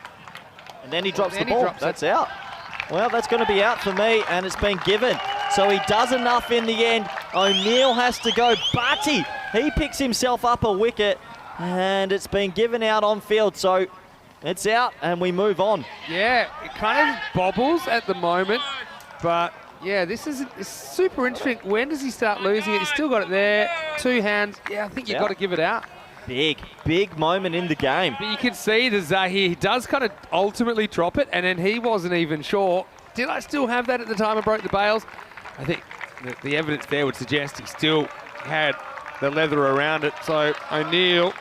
And then he drops the ball. That's out. Well, that's going to be out for me, and it's been given. So he does enough in the end. O'Neill has to go. Batty, he picks himself up a wicket, and it's been given out on field. So It's out, and we move on. Yeah, it kind of bobbles at the moment, but yeah, this is super interesting. When does he start losing it? He's still got it there. 2 hands. Yeah, I think you've got to give it out. Big moment in the game. But you can see that Zahir, he does kind of ultimately drop it, and then he wasn't even sure. Did I still have that at the time I broke the bails? I think the evidence there would suggest he still had the leather around it. So O'Neill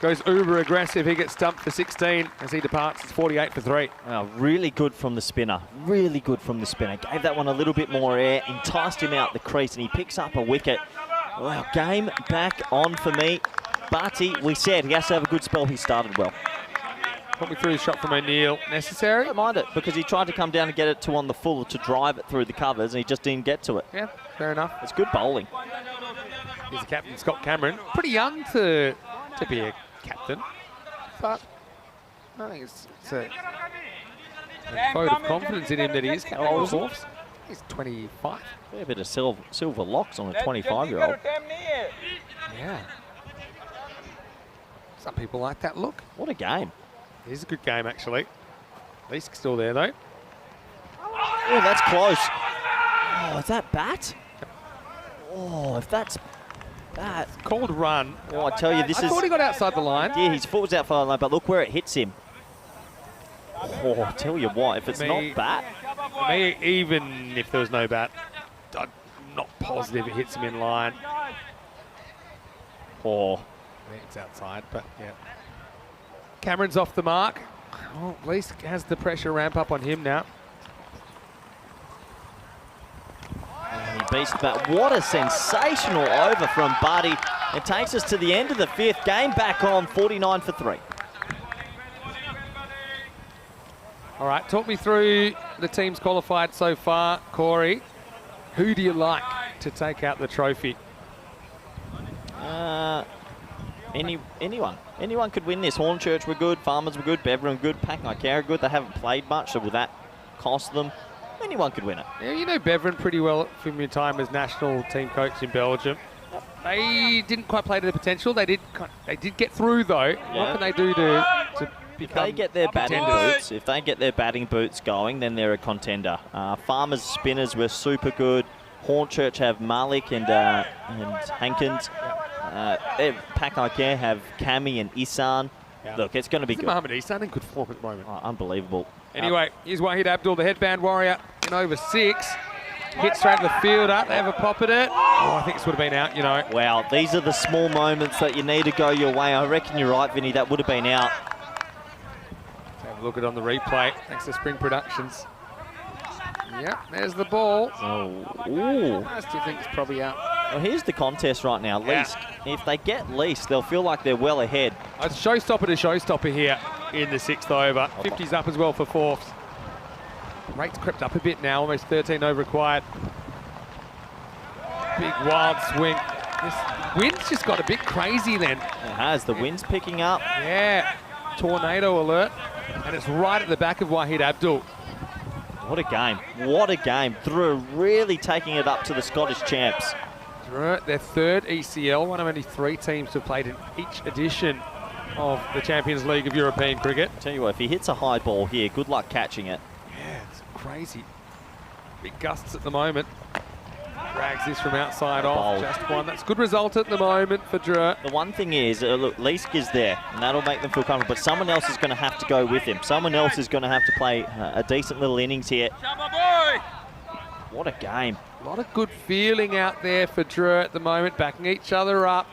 goes uber aggressive. He gets stumped for 16 as he departs. It's 48 for 3. Wow, really good from the spinner. Really good from the spinner. Gave that one a little bit more air, enticed him out the crease, and he picks up a wicket. Wow, game back on for me. Barty, we said he has to have a good spell. He started well. Put me through the shot from O'Neill. Necessary? I don't mind it, because he tried to come down and get it to on the full to drive it through the covers, and he just didn't get to it. Yeah, fair enough. It's good bowling. Here's the captain, Scott Cameron. Pretty young to be a captain, but I think it's a vote of confidence in him that he is captain of the Forfs. He's 25. A bit of silver locks on a 25-year-old. Yeah. Some people like that look. What a game. It is a good game, actually. Leask's still there, though. Oh, that's close. Oh, is that bat? Oh, if that's bat. It's called run. Oh, I tell you, this I thought he got outside the line. Yeah, his foot was outside the line, but look where it hits him. Oh, I tell you what, if it's not bat. For me, even if there was no bat, I'm not positive it hits him in line. Oh. It's outside, but yeah. Cameron's off the mark. Well, at least has the pressure ramp up on him now. And he beats the bat. What a sensational over from Buddy. It takes us to the end of the 5th. Game back on, 49 for 3. All right, talk me through the teams qualified so far, Corey. Who do you like to take out the trophy? Anyone could win this. Hornchurch were good, Farmers were good, Beverin were good, Packnike were good. They haven't played much, so will that cost them? Anyone could win it. Yeah, you know Beverin pretty well from your time as national team coach in Belgium. They didn't quite play to their potential. They did get through though. Yeah. What can they do to if they get their batting boots, if they get their batting boots going, then they're a contender. Farmers spinners were super good. Hornchurch have Malik and Hankins. Packnike have Cami and Isan. Yeah. Look, it's going to be good. Mohamed Isan in good form at the moment. Oh, unbelievable. Anyway, here's Wahid Abdul, the headband warrior, in over 6. Hit straight to the fielder. They have a pop at it. Oh, I think this would have been out, you know. Wow, these are the small moments that you need to go your way. I reckon you're right, Vinny. That would have been out. Let's have a look at it on the replay. Thanks to Spring Productions. Yep, there's the ball. Oh, ooh. I still think it's probably out. Well, here's the contest right now. Least, if they get least, they'll feel like they're well ahead. It's showstopper to showstopper here in the 6th over. 50's up as well for Forfs. Rate's crept up a bit now, almost 13 over required. Big wild swing. This wind's just got a bit crazy then. It has. The wind's picking up. Yeah. Tornado alert. And it's right at the back of Wahid Abdul. What a game. What a game. Drew really taking it up to the Scottish champs. Their 3rd ECL, one of only 3 teams to have played in each edition of the Champions League of European cricket. Tell you what, if he hits a high ball here, good luck catching it. Yeah, it's crazy. Big gusts at the moment. Drags this from outside off, just one. That's a good result at the moment for Drew. The one thing is, look, Leask is there, and that'll make them feel comfortable, but someone else is going to have to go with him. Someone else is going to have to play a decent little innings here. What a game. A lot of good feeling out there for Drew at the moment, backing each other up.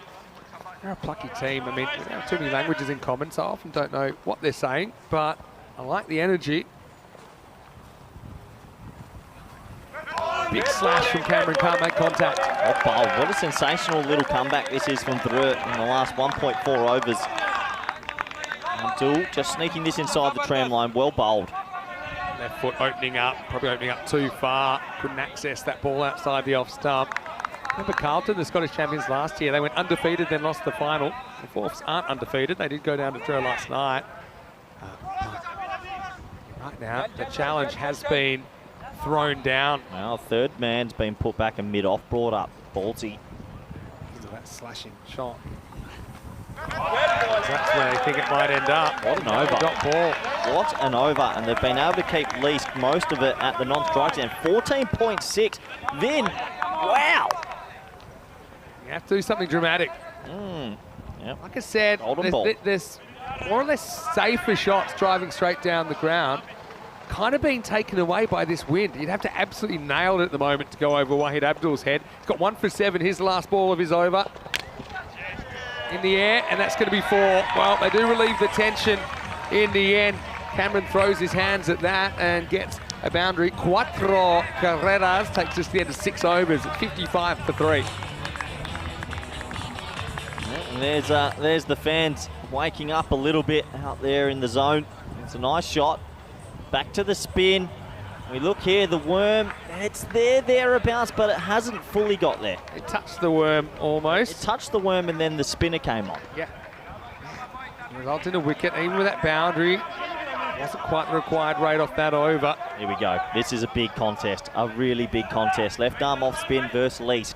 They're a plucky team. I mean, we don't have too many languages in common, so I often don't know what they're saying, but I like the energy. Big slash from Cameron, can't make contact. Oh, bowl. What a sensational little comeback this is from Drew in the last 1.4 overs. Abdul just sneaking this inside the tram line, well bowled. Left foot opening up, probably opening up too far. Couldn't access that ball outside the off stump. Remember Carlton, the Scottish champions last year, they went undefeated, then lost the final. The Forfs aren't undefeated. They did go down to Drew last night. Right now, the challenge has been thrown down. Well, 3rd man's been put back and mid-off, brought up. Ballsy. Into that slashing shot. That's where they think it might end up. What an over. Got ball. What an over. And they've been able to keep Leask most of it at the non-strike zone. 14.6. Then, wow. You have to do something dramatic. Yep. Like I said, Golden ball. there's more or less safer shots driving straight down the ground. Kind of being taken away by this wind. You'd have to absolutely nail it at the moment to go over Wahid Abdul's head. He's got 1 for 7. His last ball of his over. In the air, and that's going to be 4. Well, they do relieve the tension in the end. Cameron throws his hands at that and gets a boundary. Cuatro carreras takes us to the end of 6 overs at 55 for 3. And there's the fans waking up a little bit out there in the zone. It's a nice shot. Back to the spin. We look here, the worm, it's thereabouts, but it hasn't fully got there. It touched the worm almost. It touched the worm and then the spinner came on. Yeah. Result in a wicket, even with that boundary. Wasn't quite the required rate off that over. Here we go. This is a big contest, a really big contest. Left arm off spin versus Leask.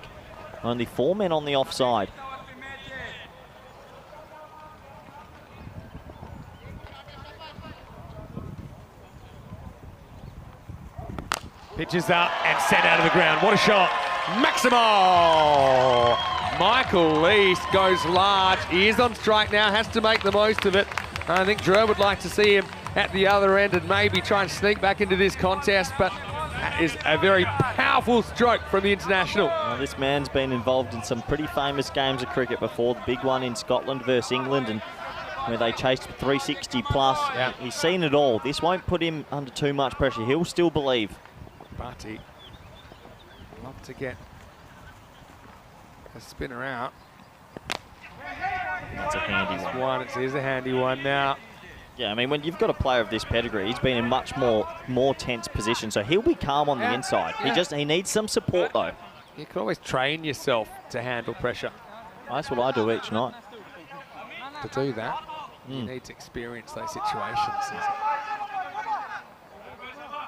Only 4 men on the offside. Pitches up and sent out of the ground. What a shot. Maximo! Michael Leask goes large. He is on strike now, has to make the most of it. I think Drew would like to see him at the other end and maybe try and sneak back into this contest, but that is a very powerful stroke from the international. Well, this man's been involved in some pretty famous games of cricket before. The big one in Scotland versus England, and where they chased 360 plus. Yeah. He's seen it all. This won't put him under too much pressure. He'll still believe. Barty, love to get a spinner out. That's a handy one. It is a handy one now. Yeah, I mean, when you've got a player of this pedigree, he's been in much more tense position, so he'll be calm on the inside. He needs some support, though. You can always train yourself to handle pressure. That's what I do each night. To do that, you need to experience those situations.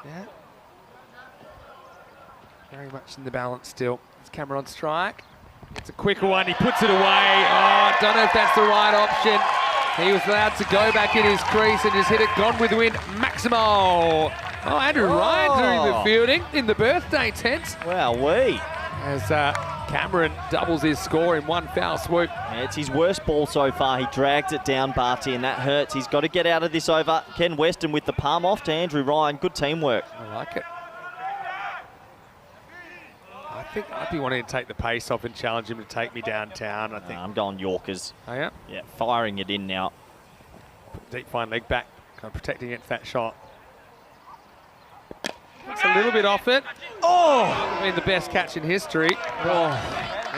Yeah. Very much in the balance still. It's Cameron on strike. It's a quicker one. He puts it away. Oh, don't know if that's the right option. He was allowed to go back in his crease and just hit it. Gone with the wind. Maximo. Oh, Andrew Ryan doing the fielding in the birthday tent. Wowee. As Cameron doubles his score in one foul swoop. Yeah, it's his worst ball so far. He drags it down, Barty, and that hurts. He's got to get out of this over. Ken Weston with the palm off to Andrew Ryan. Good teamwork. I like it. I think I'd be wanting to take the pace off and challenge him to take me downtown. I think I'm going Yorkers. Oh, yeah? Yeah, firing it in now. Deep fine leg back, kind of protecting against that shot. It's a little bit off it. Oh! I mean, the best catch in history. Oh,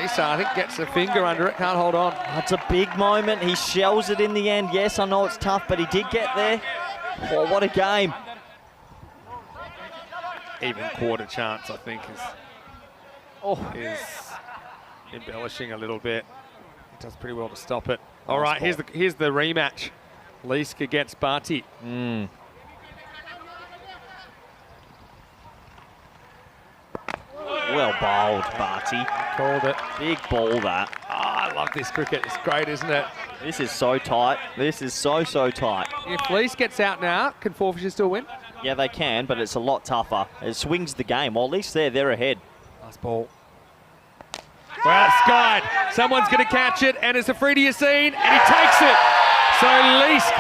Lisa, I think, gets a finger under it, can't hold on. That's a big moment. He shells it in the end. Yes, I know it's tough, but he did get there. Oh, what a game. Even quarter chance, I think, is embellishing a little bit. He does pretty well to stop it. All right, here's the rematch. Leask against Barty. Well bowled, Barty. Called it. Big ball, that. Oh, I love this cricket. It's great, isn't it? This is so tight. This is so tight. If Leask gets out now, can Forfarshire still win? Yeah, they can, but it's a lot tougher. It swings the game. Well, at least they're ahead. Nice ball. Well, skied. Someone's going to catch it, and it's a free to Yassine, and he takes it. So Leask,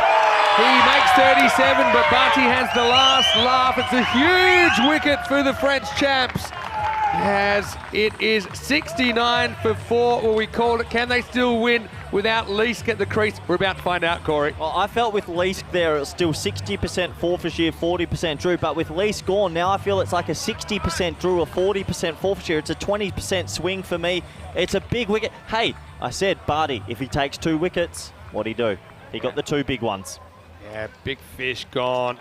he makes 37, but Barty has the last laugh. It's a huge wicket for the French champs. As it is 69 for 4. Well, we called it. Can they still win without Leask at the crease? We're about to find out, Corey. Well, I felt with Leask there, it was still 60% Forfarshire, 40% Drew. But with Leask gone, now I feel it's like a 60% Drew, a 40% Forfarshire. It's a 20% swing for me. It's a big wicket. Hey, I said, Barty, if he takes 2 wickets, what'd he do? He got the 2 big ones. Yeah, big fish gone.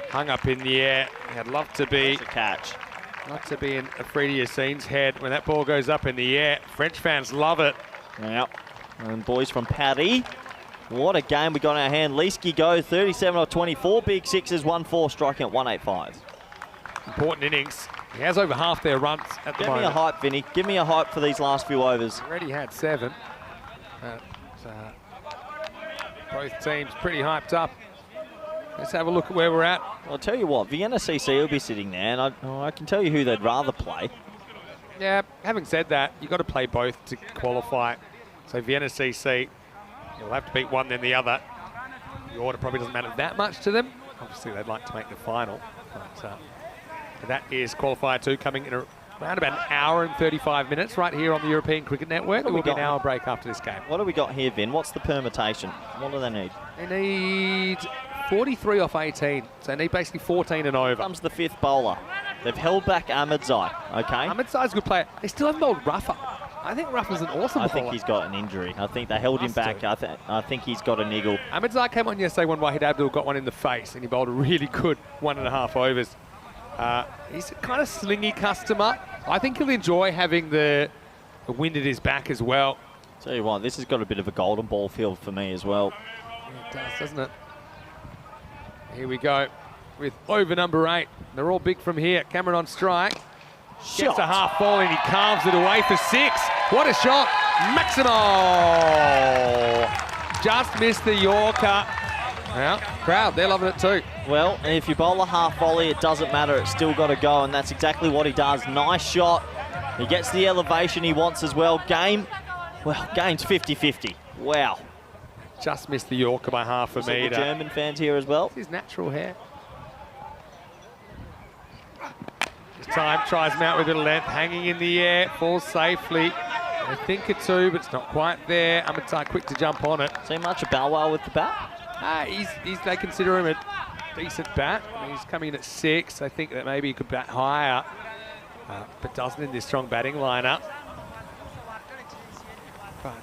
Hung up in the air. I'd love to be... That's a catch. Not to be in Afridi Yassine's head when that ball goes up in the air. French fans love it. Yep. And boys from Paddy, what a game we got in our hand. Leask goes 37 or 24, big sixes, 1-4, striking at 185. Important innings. He has over half their runs at the moment. Give me a hype, Vinny. Give me a hype for these last few overs. Already had 7. Both teams pretty hyped up. Let's have a look at where we're at. I'll tell you what, Vienna CC will be sitting there, and I can tell you who they'd rather play. Yeah, having said that, you've got to play both to qualify. So Vienna CC, you'll have to beat one then the other. The order probably doesn't matter that much to them. Obviously, they'd like to make the final. But that is Qualifier 2 coming in around about an hour and 35 minutes right here on the European Cricket Network. There will be an hour break after this game. What do we got here, Vin? What's the permutation? What do they need? They need 43 off 18. So they need basically 14 and over. Comes the fifth bowler. They've held back Ahmedzai, okay? Ahmedzai's a good player. They still haven't bowled Rafa. I think Rafa's an awesome bowler. I think he's got an injury. I think they held him back. I think he's got a niggle. Ahmedzai came on yesterday when Wahid Abdul got one in the face, and he bowled a really good 1.5 overs. He's a kind of slingy customer. I think he'll enjoy having the wind at his back as well. Tell you what, this has got a bit of a golden ball feel for me as well. Yeah, it does, doesn't it? Here we go with over number 8. They're all big from here. Cameron on strike. Gets a half volley and he carves it away for 6. What a shot. Maximo! Just missed the Yorker. Well, crowd, they're loving it too. Well, if you bowl a half volley, it doesn't matter. It's still got to go, and that's exactly what he does. Nice shot. He gets the elevation he wants as well. Game's 50-50. Wow. Just missed the Yorker by half a metre. The German fans here as well. It's his natural hair. This time tries him out with a length, hanging in the air, falls safely. They think it too, but it's not quite there. Ahmedzai quick to jump on it. See much of Balwell with the bat? They consider him a decent bat. He's coming in at 6. I think that maybe he could bat higher, but doesn't in this strong batting lineup. But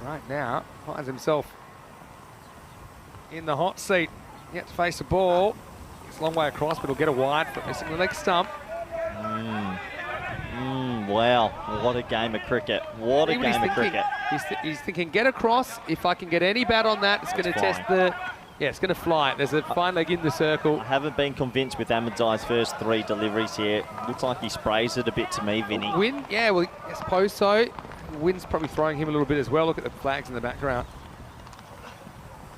right now, finds himself in the hot seat. He has to face the ball. It's a long way across, but he'll get a wide for missing the leg stump. Wow, what a game of cricket. What a game of cricket. He's thinking, get across. If I can get any bat on that, it's going to test the... Yeah, it's going to fly. There's a fine leg in the circle. I haven't been convinced with Ahmedzai's first 3 deliveries here. Looks like he sprays it a bit to me, Vinny. Wind? Yeah, well, I suppose so. Wind's probably throwing him a little bit as well. Look at the flags in the background.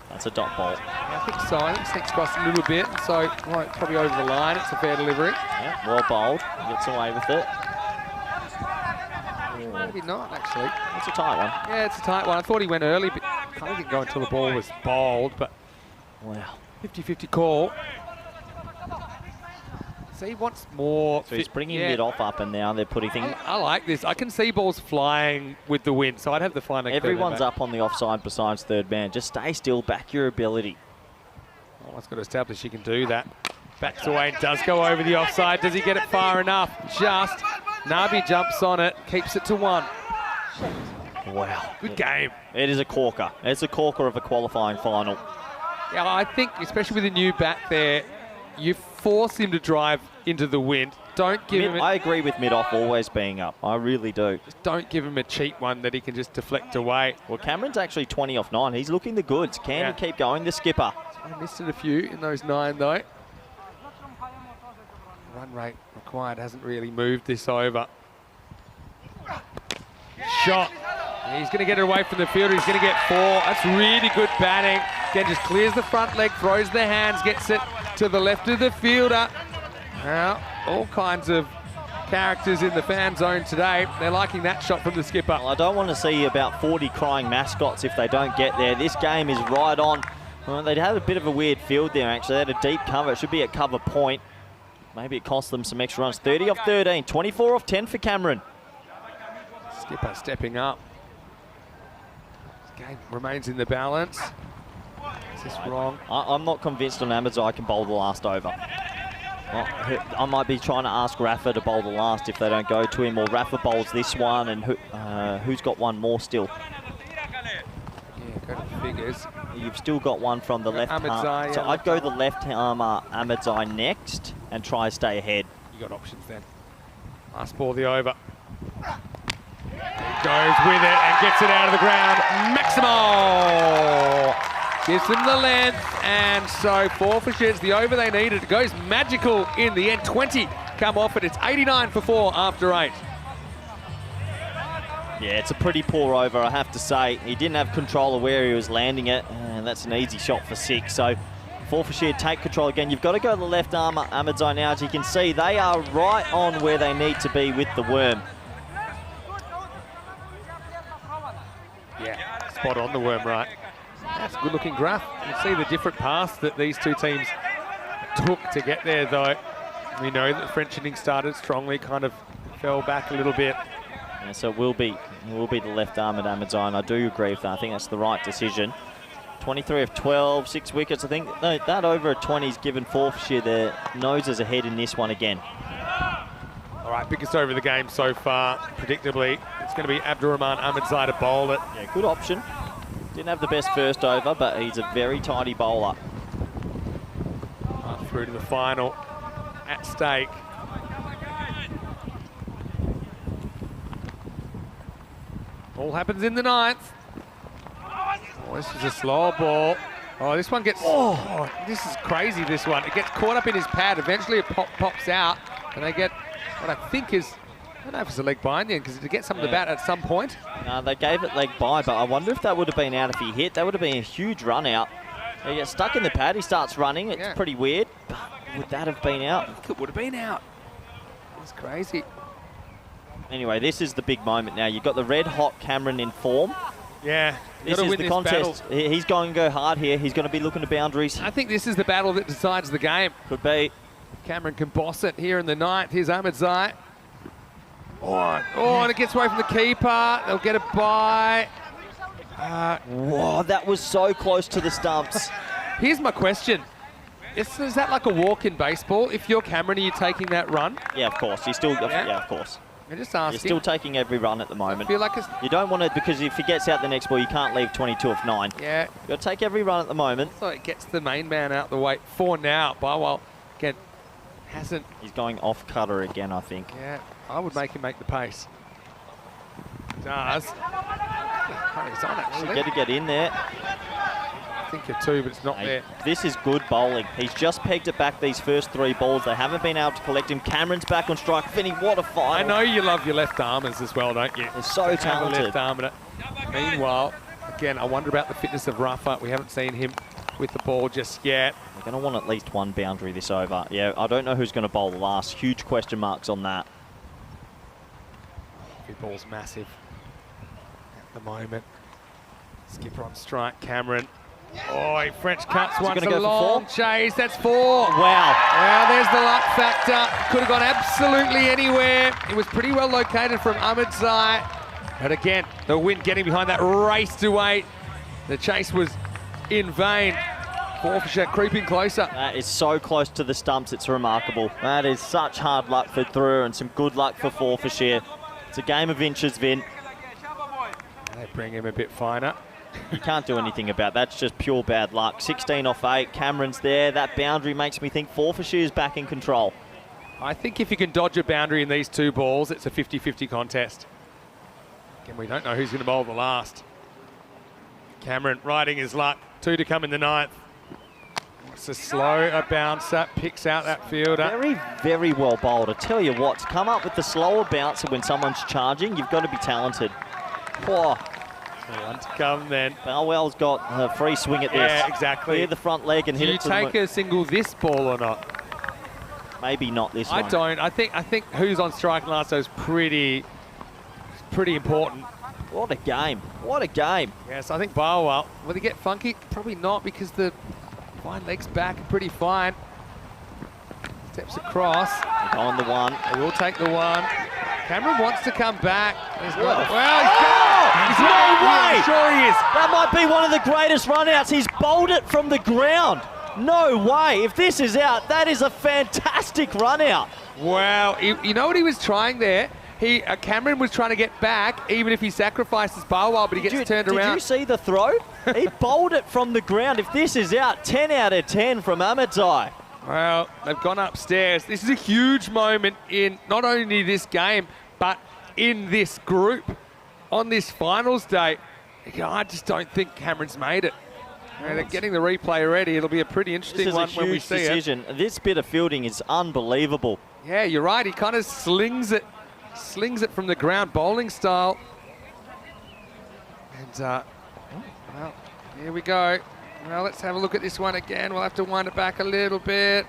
That's a dot ball. Yeah, I think so. I think sneaks across a little bit, so probably over the line. It's a fair delivery. Yeah, well bowled. Gets away with it. Maybe not, actually. It's a tight one. Yeah, it's a tight one. I thought he went early, but kind of didn't go until the ball was bowled. But wow, 50-50 call. So he wants more. So he's bringing mid off up, and now they're putting things. I like this. I can see balls flying with the wind, so I'd have the fine leg. Everyone's up on the offside besides third man. Just stay still, back your ability. Oh, it's got to establish he can do that. Backs away and does go over the offside. Does he get it far enough? Just. Nabi jumps on it, keeps it to 1. Wow. Good game. It is a corker. It's a corker of a qualifying final. Yeah, I think, especially with a new bat there, you force him to drive into the wind. Don't give him... I agree with mid-off always being up. I really do. Just don't give him a cheap one that he can just deflect away. Well, Cameron's actually 20 off 9. He's looking the goods. Can he keep going, the skipper? I missed it a few in those 9, though. Run rate required hasn't really moved this over. Shot. He's going to get it away from the fielder. He's going to get 4. That's really good batting. Again, just clears the front leg, throws the hands, gets it to the left of the fielder. Now, all kinds of characters in the fan zone today. They're liking that shot from the skipper. Well, I don't want to see about 40 crying mascots if they don't get there. This game is right on. Well, they'd had a bit of a weird field there, actually. They had a deep cover. It should be at cover point. Maybe it cost them some extra runs. 30 off 13, 24 off 10 for Cameron. Skipper stepping up. This game remains in the balance. Is this wrong? I'm not convinced on Ahmedzai can bowl the last over. I might be trying to ask Rafa to bowl the last if they don't go to him, or Rafa bowls this one, and who's got one more still? Yeah, go to the figures. You've still got one from the left arm. So I'd go the left armer Ahmedzai next and try to stay ahead. You got options then. Last ball, the over. He goes with it and gets it out of the ground. Maximo gives them the length, and so Forfarshire's the over they needed. It goes magical in the end. 20 come off it. It's 89 for 4 after 8. Yeah, it's a pretty poor over, I have to say. He didn't have control of where he was landing it, and that's an easy shot for 6. So Forfarshire take control again. You've got to go to the left arm, Ahmedzai now. As you can see, they are right on where they need to be with the worm. Yeah, spot on the worm, right. That's a good-looking graph. You can see the different paths that these two teams took to get there, though. We know that the French innings started strongly, kind of fell back a little bit. Yeah, so it will be the left arm at Ahmedzai, and I do agree with that. I think that's the right decision. 23 of 12, 6 wickets. I think that over at 20's given Forfarshire their noses ahead in this one again. All right, biggest over of the game so far, predictably. It's going to be Abdurrahman Ahmedzai to bowl it. Yeah, good option. Didn't have the best first over, but he's a very tidy bowler. Through to the final at stake. All happens in the 9th. Oh, this is a slower ball. Oh, this one gets... Oh, this is crazy, this one. It gets caught up in his pad. Eventually it pops out, and they get what I think is... I don't know if it's a leg by in the end, because to get some of the bat at some point. They gave it leg by, but I wonder if that would have been out if he hit. That would have been a huge run out. He gets stuck in the pad. He starts running. It's pretty weird. But would that have been out? I think it would have been out. It's crazy. Anyway, this is the big moment now. You've got the red-hot Cameron in form. Yeah. This is the contest. He's going to go hard here. He's going to be looking to boundaries. I think this is the battle that decides the game. Could be. Cameron can boss it here in the 9th. Here's Ahmedzai. Oh, and it gets away from the keeper. They'll get it by. Whoa, that was so close to the stumps. Here's my question. Is that like a walk in baseball? If you're Cameron, are you taking that run? Yeah, of course. He's still, Yeah. of course. I'm just asking. You're still taking every run at the moment. I feel like it's... You don't want to, because if he gets out the next ball, you can't leave 22 of 9. Yeah. You've got to take every run at the moment. So it gets the main man out the way for now. Barwell, again, hasn't... He's going off cutter again, I think. Yeah, I would make him make the pace. Does. He's on, actually. Got to get in there. I think you're 2, but it's not there. This is good bowling. He's just pegged it back these first 3 balls. They haven't been able to collect him. Cameron's back on strike. Finney, what a fight. I know you love your left armers as well, don't you? They're so talented. Left arm in it. Meanwhile, again, I wonder about the fitness of Rafa. We haven't seen him with the ball just yet. They're going to want at least 1 boundary this over. Yeah, I don't know who's going to bowl the last. Huge question marks on that. His ball's massive at the moment. Skipper on strike, Cameron. Oh, French cuts one. He's going to go long for 4? chase. That's 4. Wow. Well, there's the luck factor. Could have gone absolutely anywhere. It was pretty well located from Ahmedzai. But again, the wind getting behind that raced away. The chase was in vain. Forfarshire creeping closer. That is so close to the stumps, it's remarkable. That is such hard luck for Through and some good luck for Forfarshire. It's a game of inches, Vin. They bring him a bit finer. You can't do anything about that. That's just pure bad luck. 16 off 8. Cameron's there. That boundary makes me think Forfarshire is back in control. I think if you can dodge a boundary in these 2 balls, it's a 50-50 contest. Again, we don't know who's going to bowl the last. Cameron riding his luck. 2 to come in the 9th. It's a slow bouncer, picks out that fielder. Very, very well bowled. I tell you what, to come up with the slower bouncer when someone's charging, you've got to be talented. Poor. One to come then. Barwell's got a free swing at this. Yeah, exactly. Clear the front leg and hit it to the... Do you take a single this ball or not? Maybe not this one. I don't. I think who's on strike last is pretty important. What a game. What a game. Yes, I think Barwell. Will he get funky? Probably not, because the fine legs back are pretty fine. Steps across. They're going the 1. They will take the 1. Cameron wants to come back. He's no way! Sure he is. That might be one of the greatest run-outs. He's bowled it from the ground. No way. If this is out, that is a fantastic run-out. Wow. You know what he was trying there? Cameron was trying to get back, even if he sacrifices Barwell, but he gets turned around. Did you see the throw? He bowled it from the ground. If this is out, 10 out of 10 from Ahmedzai. Well, they've gone upstairs. This is a huge moment in not only this game, but in this group. On this finals day, I just don't think Cameron's made it. They're getting the replay already. It'll be a pretty interesting one when we see decision. it. This bit of fielding is unbelievable. Yeah, you're right. He kind of slings it from the ground, bowling style. And, well, here we go. Well, let's have a look at this one again. We'll have to wind it back a little bit.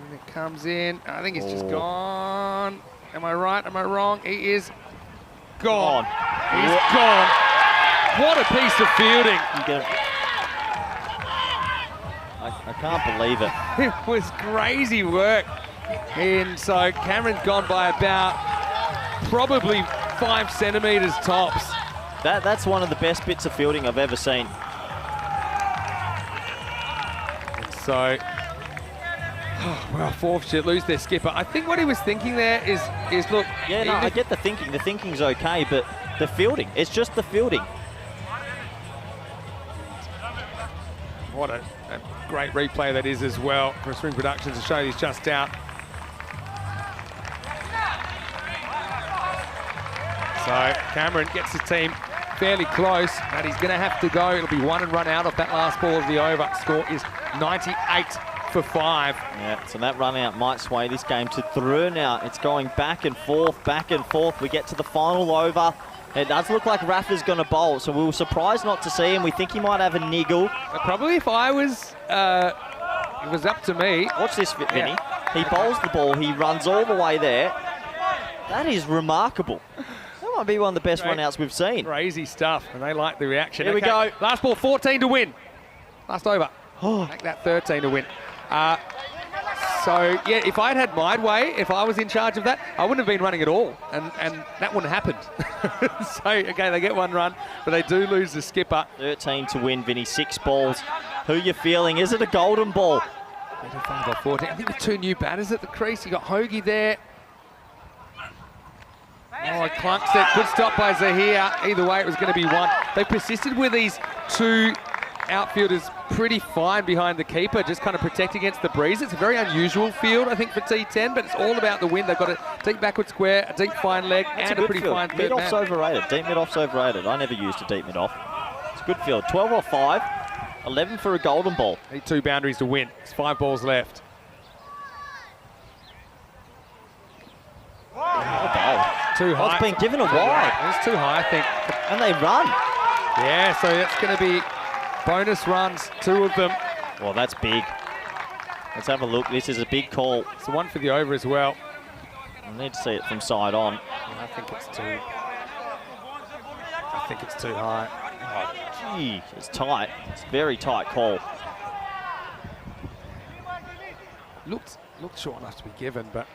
And it comes in. I think it's just gone. Am I right? Am I wrong? He is gone. He's gone. What a piece of fielding. I can't believe it. It was crazy work. And so Cameron's gone by about probably 5 centimetres tops. That's one of the best bits of fielding I've ever seen. So, well, Forfarshire lose their skipper. I think what he was thinking there is look. Yeah, no, I get the thinking. The thinking's okay, but the fielding, it's just the fielding. What a great replay that is as well for Swing Productions to show he's just out. So Cameron gets his team fairly close, but he's going to have to go. It'll be 1 and run out of that last ball of the over. Score is 98 for 5. Yeah, so that run out might sway this game to through now. It's going back and forth, back and forth. We get to the final over. It does look like Rafa's going to bowl, so we were surprised not to see him. We think he might have a niggle. Probably if I was, it was up to me. Watch this, Vinny. Yeah. He bowls the ball, he runs all the way there. That is remarkable. That might be one of the best run-outs we've seen. Crazy stuff, and they like the reaction. Here we go. Last ball, 14 to win. Last over. Make that 13 to win. So, yeah, if I'd had my way, if I was in charge of that, I wouldn't have been running at all, and that wouldn't have happened. So, okay, they get 1 run, but they do lose the skipper. 13 to win, Vinny, 6 balls. Who you feeling? Is it a golden ball? 35 or 14. I think the 2 new batters at the crease. You got Hoagie there. Oh, clunks it. Good stop by Zahir. Either way, it was going to be 1. They persisted with these 2 outfielders pretty fine behind the keeper, just kind of protect against the breeze. It's a very unusual field, I think, for T10, but it's all about the wind. They've got a deep backward square, a deep fine leg, and a pretty fine third man. Mid-off's overrated. Deep mid-off's overrated. I never used a deep mid-off. It's a good field. 12 or 5, 11 for a golden ball. Need 2 boundaries to win. There's 5 balls left. Too high. Oh, it's been given a wide. It's too high, I think. And they run. Yeah, so that's going to be bonus runs, 2 of them. Well, that's big. Let's have a look. This is a big call. It's the 1 for the over as well. I need to see it from side on. I think it's too high. Oh, gee, it's tight. It's a very tight call. Looked short enough to be given, but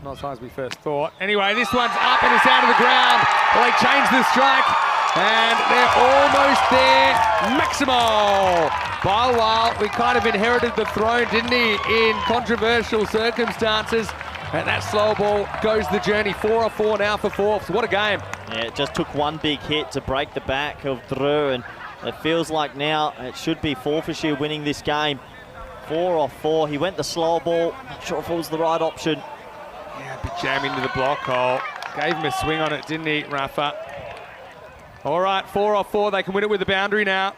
not as high as we first thought. Anyway, this one's up and it's out of the ground. Well, they changed the strike, and they're almost there. Maximo! Bilewal, we kind of inherited the throne, didn't he, in controversial circumstances. And that slow ball goes the journey. 4 off 4 now for Forfs. What a game. Yeah, it just took 1 big hit to break the back of Drew, and it feels like now it should be Forfarshire winning this game. 4 off 4. He went the slow ball. Not sure if it was the right option. Yeah, big jam into the block hole. Gave him a swing on it, didn't he, Rafa? All right, 4 off 4. They can win it with the boundary now.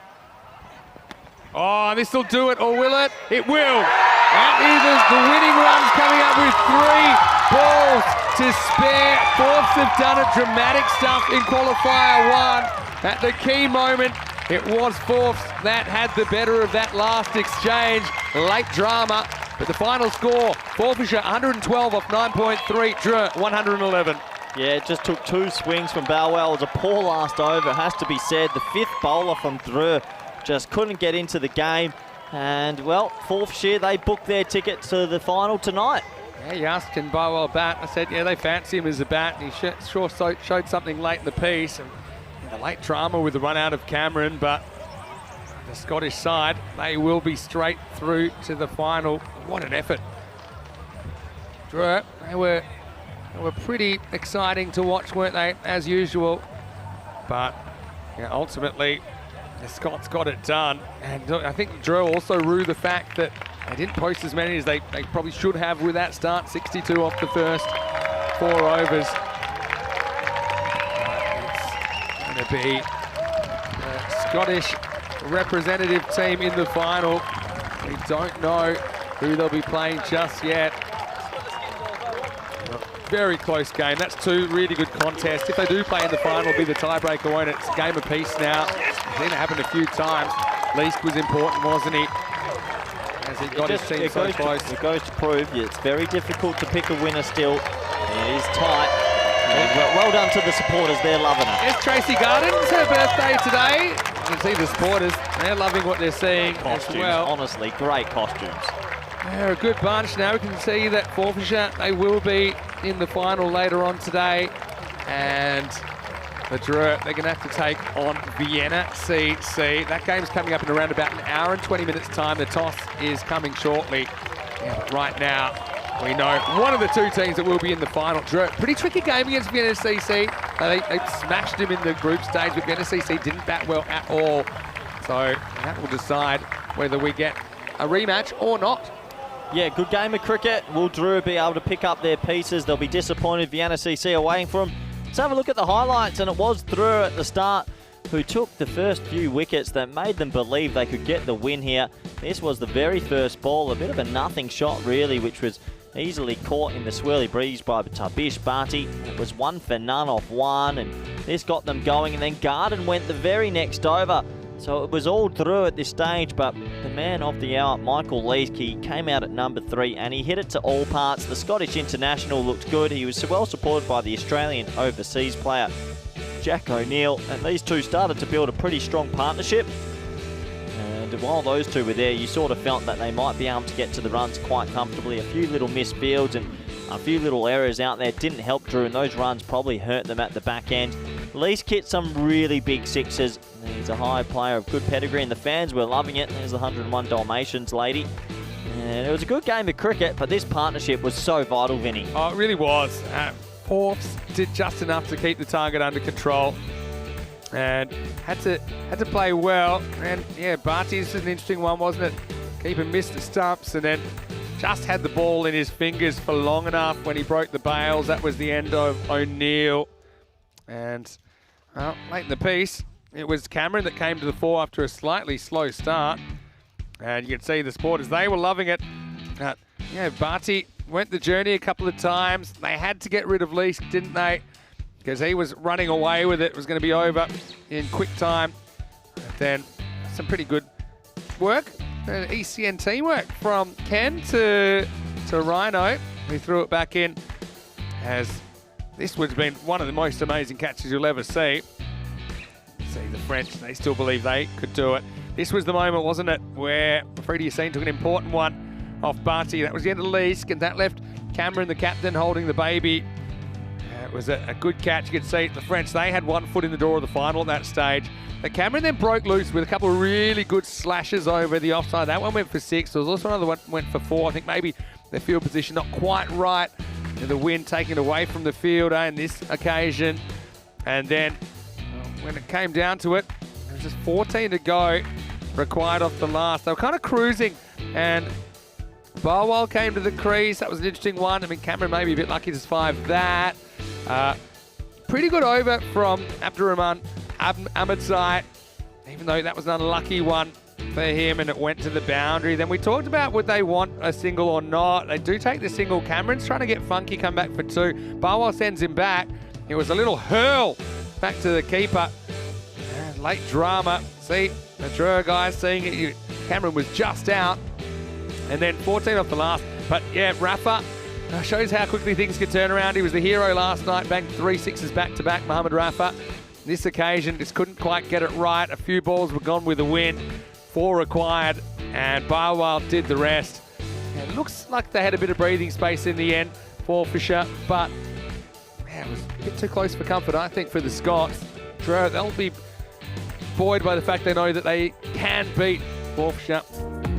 Oh, this will do it, or will it? It will. And either the winning runs coming up with 3 balls to spare. Forfs have done it. Dramatic stuff in qualifier 1. At the key moment, it was Forfs that had the better of that last exchange. Late drama, but the final score, Forfarshire 112 off 9.3, Drew 111. Yeah, it just took 2 swings from Balwell. It was a poor last over, has to be said. The 5th bowler from Drew just couldn't get into the game. And, well, Forfarshire, they booked their ticket to the final tonight. Yeah, you asked, can Bilewal bat? I said, yeah, they fancy him as a bat. And he sure showed something late in the piece. And the late drama with the run out of Cameron, but the Scottish side, they will be straight through to the final. What an effort. Drew, they were pretty exciting to watch, weren't they, as usual? But yeah, ultimately, the Scots got it done. And I think Drew also rue the fact that they didn't post as many as they probably should have with that start. 62 off the first 4 overs. It's going to be the Scottish representative team in the final. We don't know who they'll be playing just yet. very close game. That's two really good contests. If they do play in the final, it'll be the tiebreaker, won't it? It's a game apiece now. It's seen it happen a few times. Least was important, wasn't he? As he got his team so close. It goes to prove it's very difficult to pick a winner still. And it is tight. And well done to the supporters. They're loving it. There's Tracy Garden. It's her birthday today. You can see the supporters. They're loving what they're seeing Costumes, as well. honestly, great costumes. They're a good bunch. Now we can see that Forfarshire, they will be in the final later on today. And the Druitt, they're going to have to take on Vienna CC. That game's coming up in around about an hour and 20 minutes time. The toss is coming shortly. Yeah, but right now, we know one of the two teams that will be in the final. Druitt, pretty tricky game against Vienna CC. They smashed him in the group stage, but Vienna CC didn't bat well at all. So that will decide whether we get a rematch or not. Yeah, good game of cricket. Will Drew be able to pick up their pieces? They'll be disappointed. Vienna CC are waiting for them. Let's have a look at the highlights, and it was Drew at the start who took the first few wickets that made them believe they could get the win here. This was the very first ball, a bit of a nothing shot really, which was easily caught in the swirly breeze by Tabish Bhatti. It was 1 for none off 1, and this got them going, and then Garden went the very next over. So it was all through at this stage, but the man of the hour, Michael Leakey, came out at number 3 and he hit it to all parts. The Scottish international looked good. He was well supported by the Australian overseas player, Jack O'Neill, and these two started to build a pretty strong partnership. And while those two were there, you sort of felt that they might be able to get to the runs quite comfortably. A few little missed fields and a few little errors out there didn't help Drew, and those runs probably hurt them at the back end. Least hit some really big sixes. He's a high player of good pedigree, and the fans were loving it. There's the 101 Dalmatians lady. And it was a good game of cricket, but this partnership was so vital, Vinny. Oh, it really was. Forfs did just enough to keep the target under control and had to play well. And yeah, Bharti's an interesting one, wasn't it? Keeper missed the stumps and then just had the ball in his fingers for long enough when he broke the bails. That was the end of O'Neill. And well, late in the piece, it was Cameron that came to the fore after a slightly slow start. And you can see the supporters, they were loving it. Yeah, Bharti went the journey a couple of times. They had to get rid of Leask, didn't they? Because he was running away with it. It was going to be over in quick time. But then some pretty good work. ECN teamwork from Ken to Rhino, who threw it back in. As this would have been one of the most amazing catches you'll ever see. See the French, they still believe they could do it. This was the moment, wasn't it, where Freddie Yassine took an important one off Bharti. That was the end of the Leask, and that left Cameron, the captain, holding the baby. It was a good catch. You could see the French, they had 1 foot in the door of the final at that stage. But Cameron then broke loose with a couple of really good slashes over the offside. That one went for 6. There was also another one went for 4. I think maybe their field position not quite right. And the wind taking it away from the fielder in this occasion. And then when it came down to it, there was just 14 to go required off the last. They were kind of cruising, and Barwell came to the crease. That was an interesting one. I mean, Cameron may be a bit lucky to survive that. Pretty good over from Abdurrahman Ahmedzai, even though that was an unlucky one for him and it went to the boundary. Then we talked about would they want a single or not. They do take the single. Cameron's trying to get funky, come back for 2. Barwell sends him back. It was a little hurl back to the keeper. Late drama. See, the Drew guys seeing it. Cameron was just out. And then 14 off the last. But yeah, Rafa shows how quickly things can turn around. He was the hero last night, banked 3 sixes back-to-back, Mohamed Rafa. This occasion, just couldn't quite get it right. A few balls were gone with a win. 4 required, and Barwell did the rest. And it looks like they had a bit of breathing space in the end for Fisher, but it was a bit too close for comfort, I think, for the Scots. They'll be buoyed by the fact they know that they can beat Forfarshire.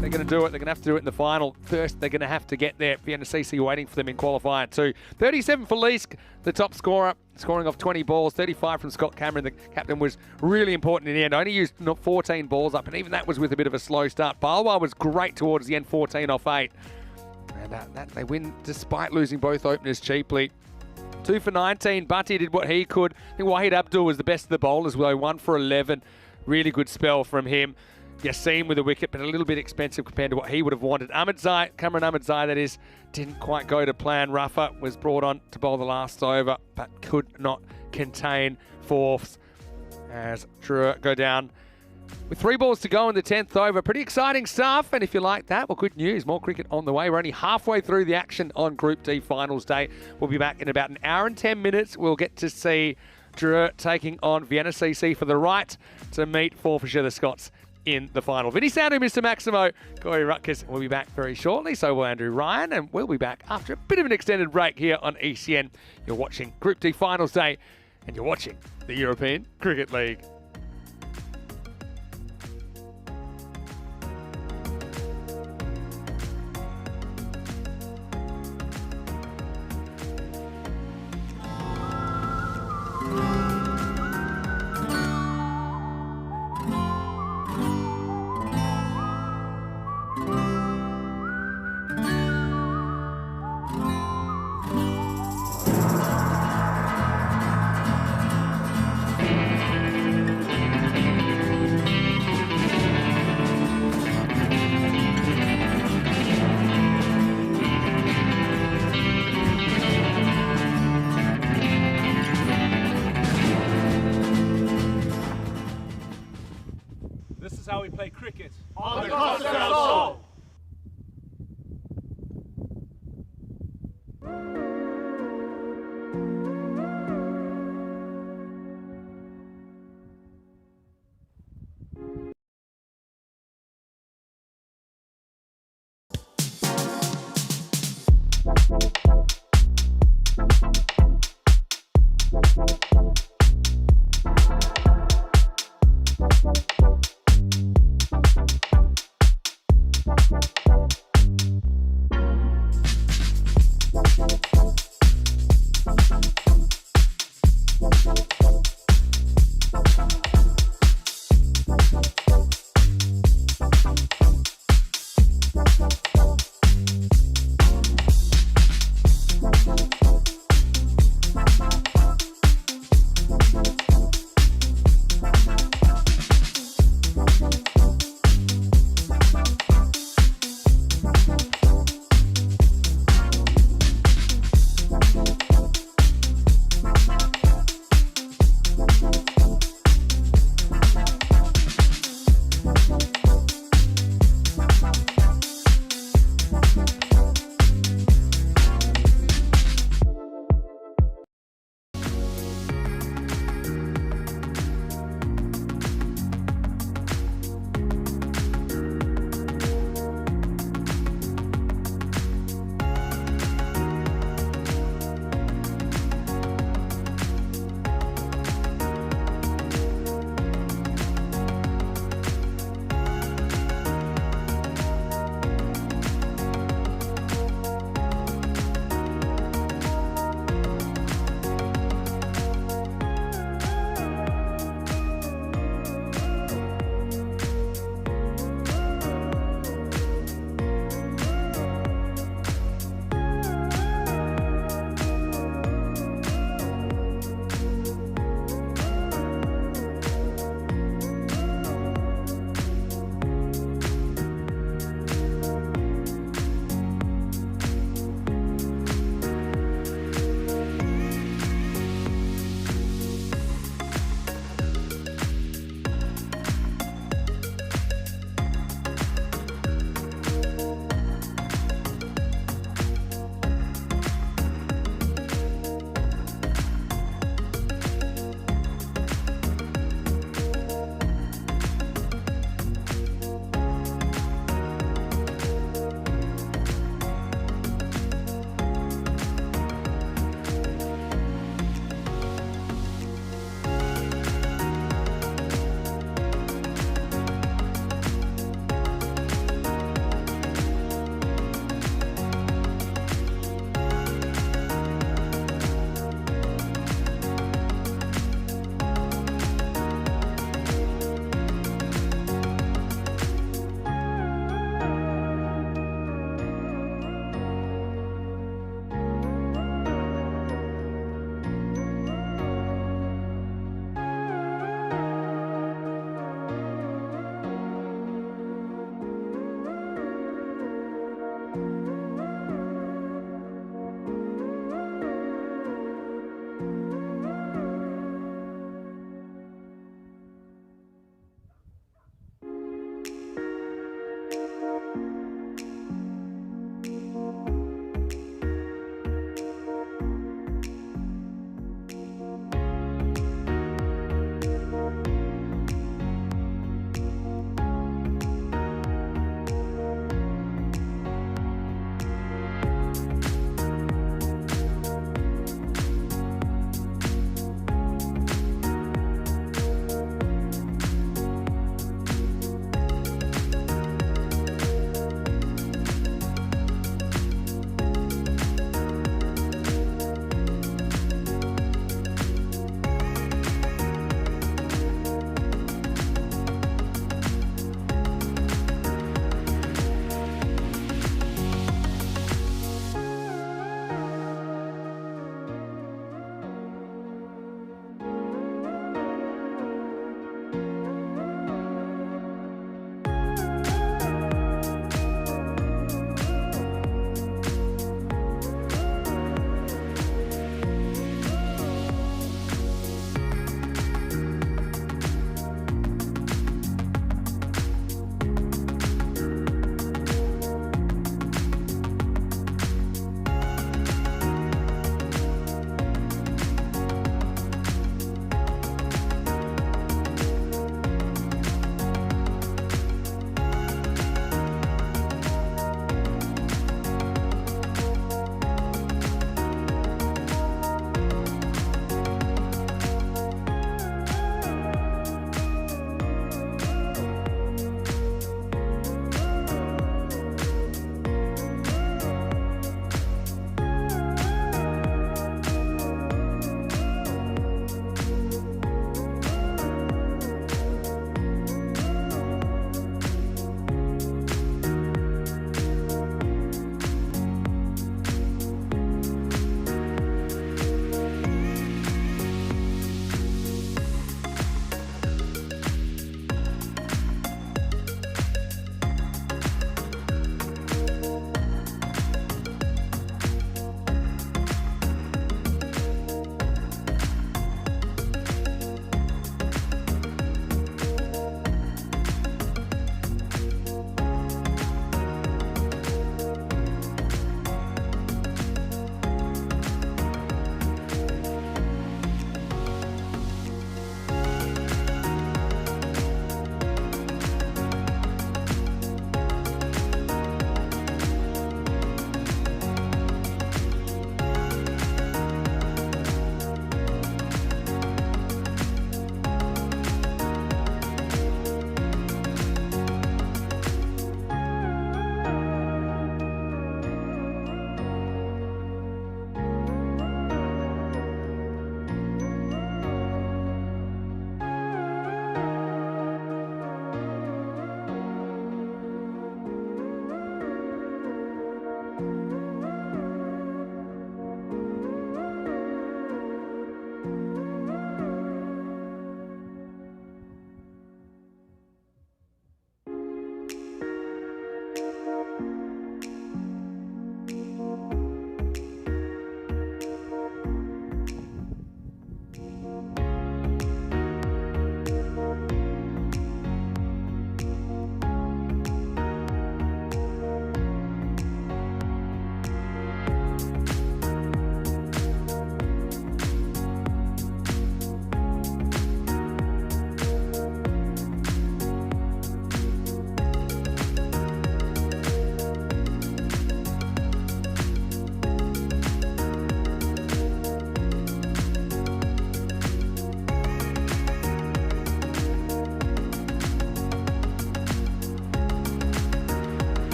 They're going to do it. They're going to have to do it in the final. First, they're going to have to get there. Vienna CC waiting for them in qualifier 2. 37 for Leask, the top scorer, scoring off 20 balls. 35 from Scott Cameron. The captain was really important in the end. Only used 14 balls up, and even that was with a bit of a slow start. Barwell was great towards the end, 14 off 8. And that they win despite losing both openers cheaply. 2 for 19. Bhatti did what he could. I think Wahid Abdul was the best of the bowlers, though. 1 for 11. Really good spell from him. Yassim with a wicket, but a little bit expensive compared to what he would have wanted. Cameron Ahmedzai, that is, didn't quite go to plan. Rafa was brought on to bowl the last over, but could not contain fourths as Drew go down with 3 balls to go in the 10th over. Pretty exciting stuff, and if you like that, well, good news. More cricket on the way. We're only halfway through the action on Group D Finals Day. We'll be back in about an hour and 10 minutes. We'll get to see Drew taking on Vienna CC for the right to meet Forfarshire, the Scots, in the final. Vinny Sandu, Mr. Maximo, Corey Rutgers will be back very shortly. So will Andrew Ryan, and we'll be back after a bit of an extended break here on ECN. You're watching Group D Finals Day, and you're watching the European Cricket League. This is how we play cricket. On the cost of our soul.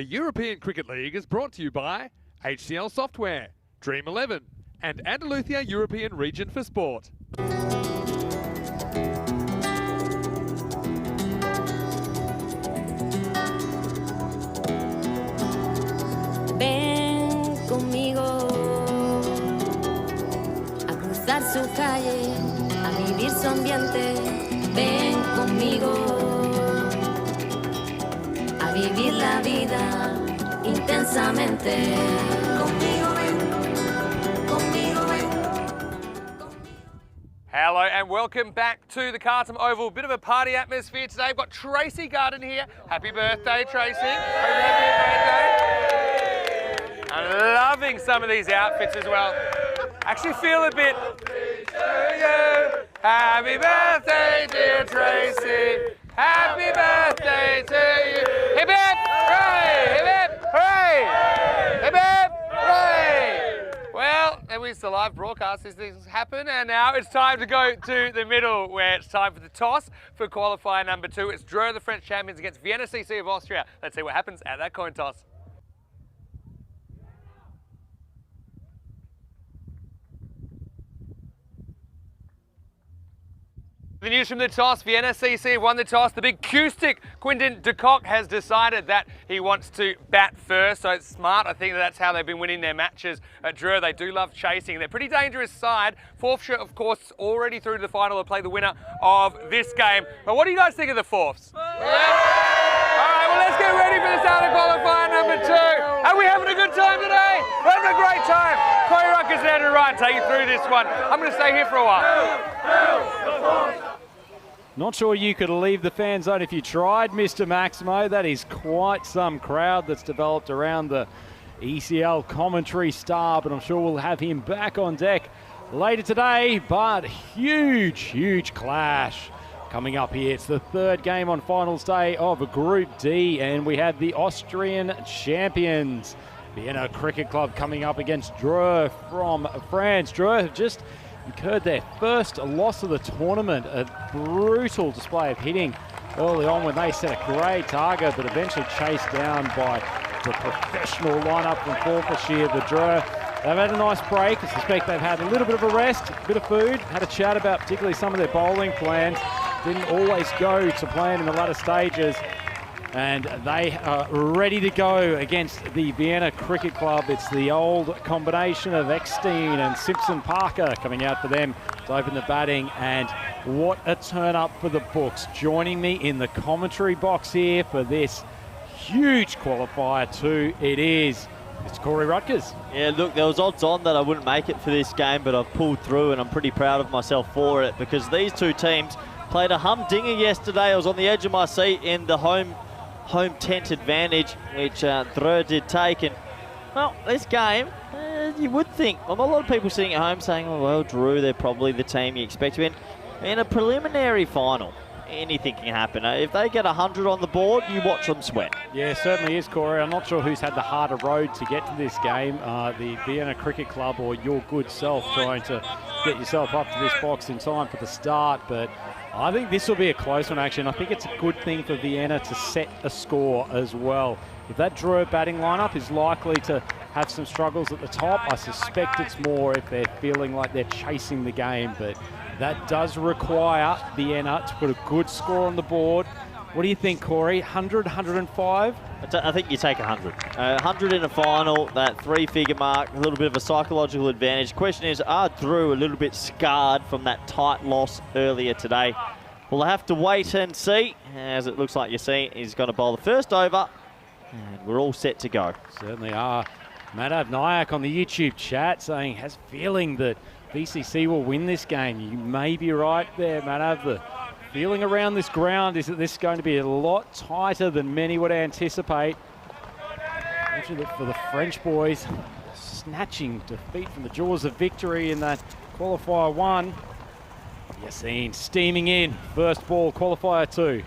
The European Cricket League is brought to you by HCL Software, Dream 11, and Andalusia European Region for Sport. Ven conmigo a cruzar su calle, a vivir su ambiente. Ven conmigo a vivir la vida intensamente. Conmigo ven, conmigo ven. Hello and welcome back to the Carlton Oval. Bit of a party atmosphere today. We've got Tracy Garden here. Happy birthday, Tracy. I'm loving some of these outfits as well. Actually feel a bit. Happy birthday, dear Tracy. Happy birthday to you. Hip hip, hooray! Hip hip, hooray! Hip hip, hooray! Well, that was the live broadcast. These things happen, and now it's time to go to the middle, where it's time for the toss for qualifier number 2. It's Dreux, the French champions, against Vienna CC of Austria. Let's see what happens at that coin toss. The news from the toss, Vienna CC won the toss. The big Q-stick, Quinton de Kock, has decided that he wants to bat first, so it's smart. I think that's how they've been winning their matches at Dreux. They do love chasing. They're a pretty dangerous side. Forfarshire, of course, already through to the final to play the winner of this game. But what do you guys think of the Forfs? Yeah. All right, well, let's get ready for the start of qualifier number 2. Are we having a good time today? We're having a great time. Corey Ruckers and Andrew Ryan take you through this one. I'm going to stay here for a while. Not sure you could leave the fan zone if you tried, Mr. Maximo. That is quite some crowd that's developed around the ECL commentary star, but I'm sure we'll have him back on deck later today. But huge clash coming up here. It's the third game on finals day of Group D, and we have the Austrian champions, Vienna Cricket Club, coming up against Dreux from France. Dreux have just incurred their first loss of the tournament. A brutal display of hitting early on when they set a great target, but eventually chased down by the professional lineup from Forfarshire. The Dreux, they've had a nice break. I suspect they've had a little bit of a rest, a bit of food, had a chat about particularly some of their bowling plans. Didn't always go to plan in the latter stages, and they are ready to go against the Vienna Cricket Club. It's the old combination of Eckstein and Simpson-Parker coming out for them to open the batting, and what a turn up for the books. Joining me in the commentary box here for this huge qualifier 2, it's Corey Rutgers. Yeah, look, there was odds on that I wouldn't make it for this game, but I've pulled through and I'm pretty proud of myself for it, because these two teams played a humdinger yesterday. I was on the edge of my seat in the home tent advantage, which Dreux did take. And, well, this game, you would think, well, a lot of people sitting at home saying, oh, well, Dreux, they're probably the team you expect to win. In a preliminary final, anything can happen. If they get 100 on the board, you watch them sweat. Yeah, certainly is, Corey. I'm not sure who's had the harder road to get to this game, the Vienna Cricket Club or your good self trying to get yourself up to this box in time for the start. But I think this will be a close one, actually, and I think it's a good thing for Vienna to set a score as well. If that Dreux batting lineup is likely to have some struggles at the top, I suspect it's more if they're feeling like they're chasing the game, but that does require Vienna to put a good score on the board. What do you think, Corey? 100, 105? I think you take 100. 100 in a final, that 3-figure mark, a little bit of a psychological advantage. The question is, are Dreux a little bit scarred from that tight loss earlier today? We'll have to wait and see, as it looks like you see, he's going to bowl the first over, and we're all set to go. Certainly are. Madhav Nayak on the YouTube chat saying, has a feeling that VCC will win this game. You may be right there, Madhav. The feeling around this ground is that this is going to be a lot tighter than many would anticipate. Actually, for the French boys, snatching defeat from the jaws of victory in that qualifier 1. Yassine steaming in. First ball, qualifier 2.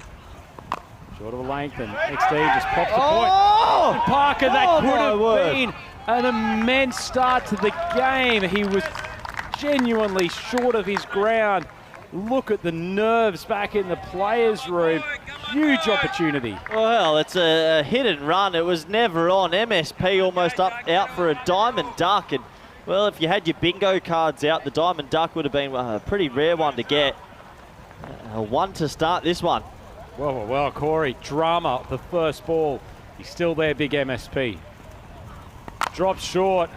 Short of a length, and XD just pops the point. Parker, that could have been an immense start to the game. He was genuinely short of his ground. Look at the nerves back in the players' room. huge opportunity. Well, it's a hit and run. It was never on. MSP almost out for a diamond duck. And, well, if you had your bingo cards out, the diamond duck would have been a pretty rare one to get. One to start this one. Well, Corey, drama, the first ball. He's still there, big MSP. Drops short.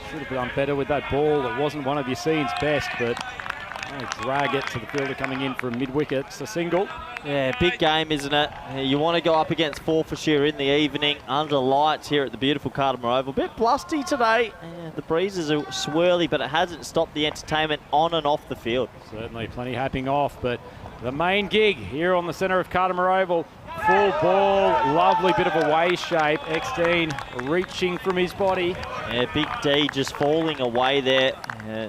Should have done better with that ball. It wasn't one of Yassine's best, but drag it to the fielder coming in from mid-wicket. It's a single. Yeah, big game, isn't it? You want to go up against Forfarshire in the evening under lights here at the beautiful Cardimer Oval. A bit blusty today. The breezes are swirly, but it hasn't stopped the entertainment on and off the field. Certainly plenty happening off, but the main gig here on the centre of Cardimer Oval. Full ball, lovely bit of a wave shape. X-Dean reaching from his body. Yeah, Big D just falling away there.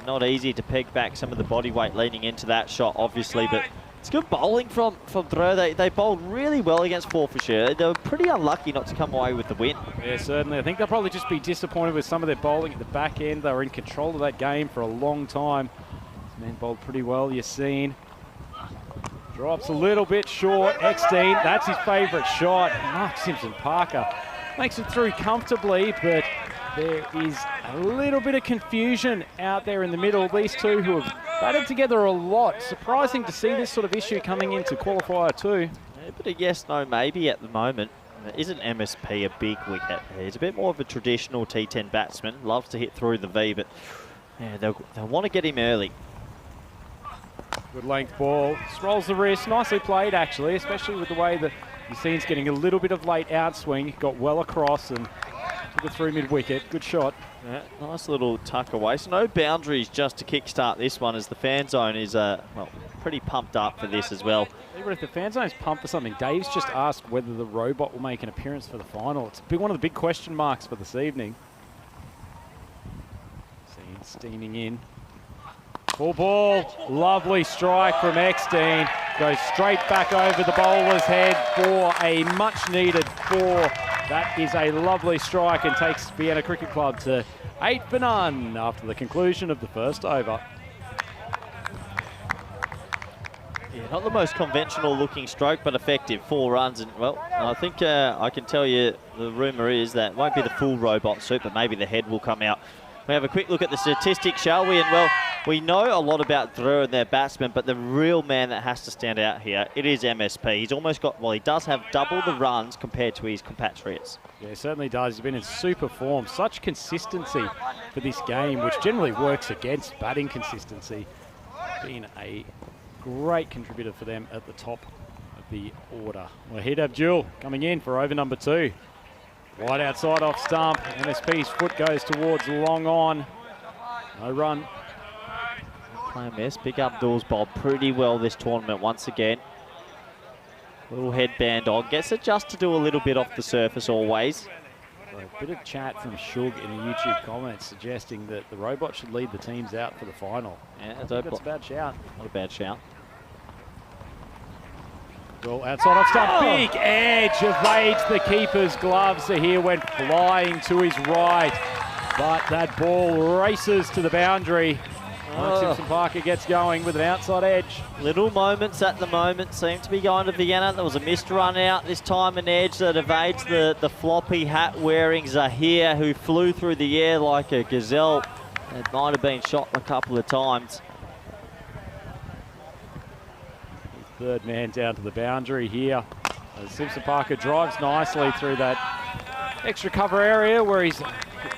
Not easy to peg back some of the body weight leading into that shot, obviously, but it's good bowling from Drew. They bowled really well against Forfarshire. They were pretty unlucky not to come away with the win. Yeah, certainly. I think they'll probably just be disappointed with some of their bowling at the back end. They were in control of that game for a long time. This man bowled pretty well, Yassine. Drops a little bit short. X-Dean, that's his favourite shot. Mark Simpson-Parker makes it through comfortably, but there is a little bit of confusion out there in the middle. These two who have batted together a lot. Surprising to see this sort of issue coming into qualifier 2. Yeah, but a yes, no, maybe at the moment. Isn't MSP a big wicket? He's a bit more of a traditional T10 batsman. Loves to hit through the V, but yeah, they'll want to get him early. Good length ball, scrolls the wrist, nicely played actually, especially with the way that Yassine's getting a little bit of late outswing, got well across and took it through mid-wicket, good shot. Yeah, nice little tuck away, so no boundaries just to kickstart this one as the fan zone is well, pretty pumped up for this as well. Even if the fan zone's pumped for something, Dave's just asked whether the robot will make an appearance for the final. It's one of the big question marks for this evening. Steaming in. Full ball, lovely strike from X-Dean. Goes straight back over the bowler's head for a much-needed 4. That is a lovely strike and takes Vienna Cricket Club to 8 for none after the conclusion of the first over. Yeah, not the most conventional looking stroke, but effective. 4 runs, and well, I think I can tell you the rumour is that it won't be the full robot suit, but maybe the head will come out. We have a quick look at the statistics, shall we? And well, we know a lot about Drew and their batsmen, but the real man that has to stand out here, it is MSP. He's almost got, well, he does have double the runs compared to his compatriots. Yeah, he certainly does. He's been in super form. Such consistency for this game, which generally works against batting consistency. Been a great contributor for them at the top of the order. Wahid Abdul coming in for over number 2. Wide outside off stump. MSP's foot goes towards long on. No run. Play miss. Big Abdul's bowled pretty well this tournament once again. Little headband on. Gets it just to do a little bit off the surface always. A bit of chat from Shug in the YouTube comments suggesting that the robot should lead the teams out for the final. Yeah, that's a bad shout. Not a bad shout. Well, outside off stump, big edge evades the keeper's gloves. So here went flying to his right, but that ball races to the boundary. Simpson-Parker gets going with an outside edge. Little moments at the moment seem to be going to Vienna. There was a missed run out this time, an edge that evades the floppy hat wearing Zahir, who flew through the air like a gazelle. It might have been shot a couple of times. Third man down to the boundary here. Simpson-Parker drives nicely through that extra cover area where he's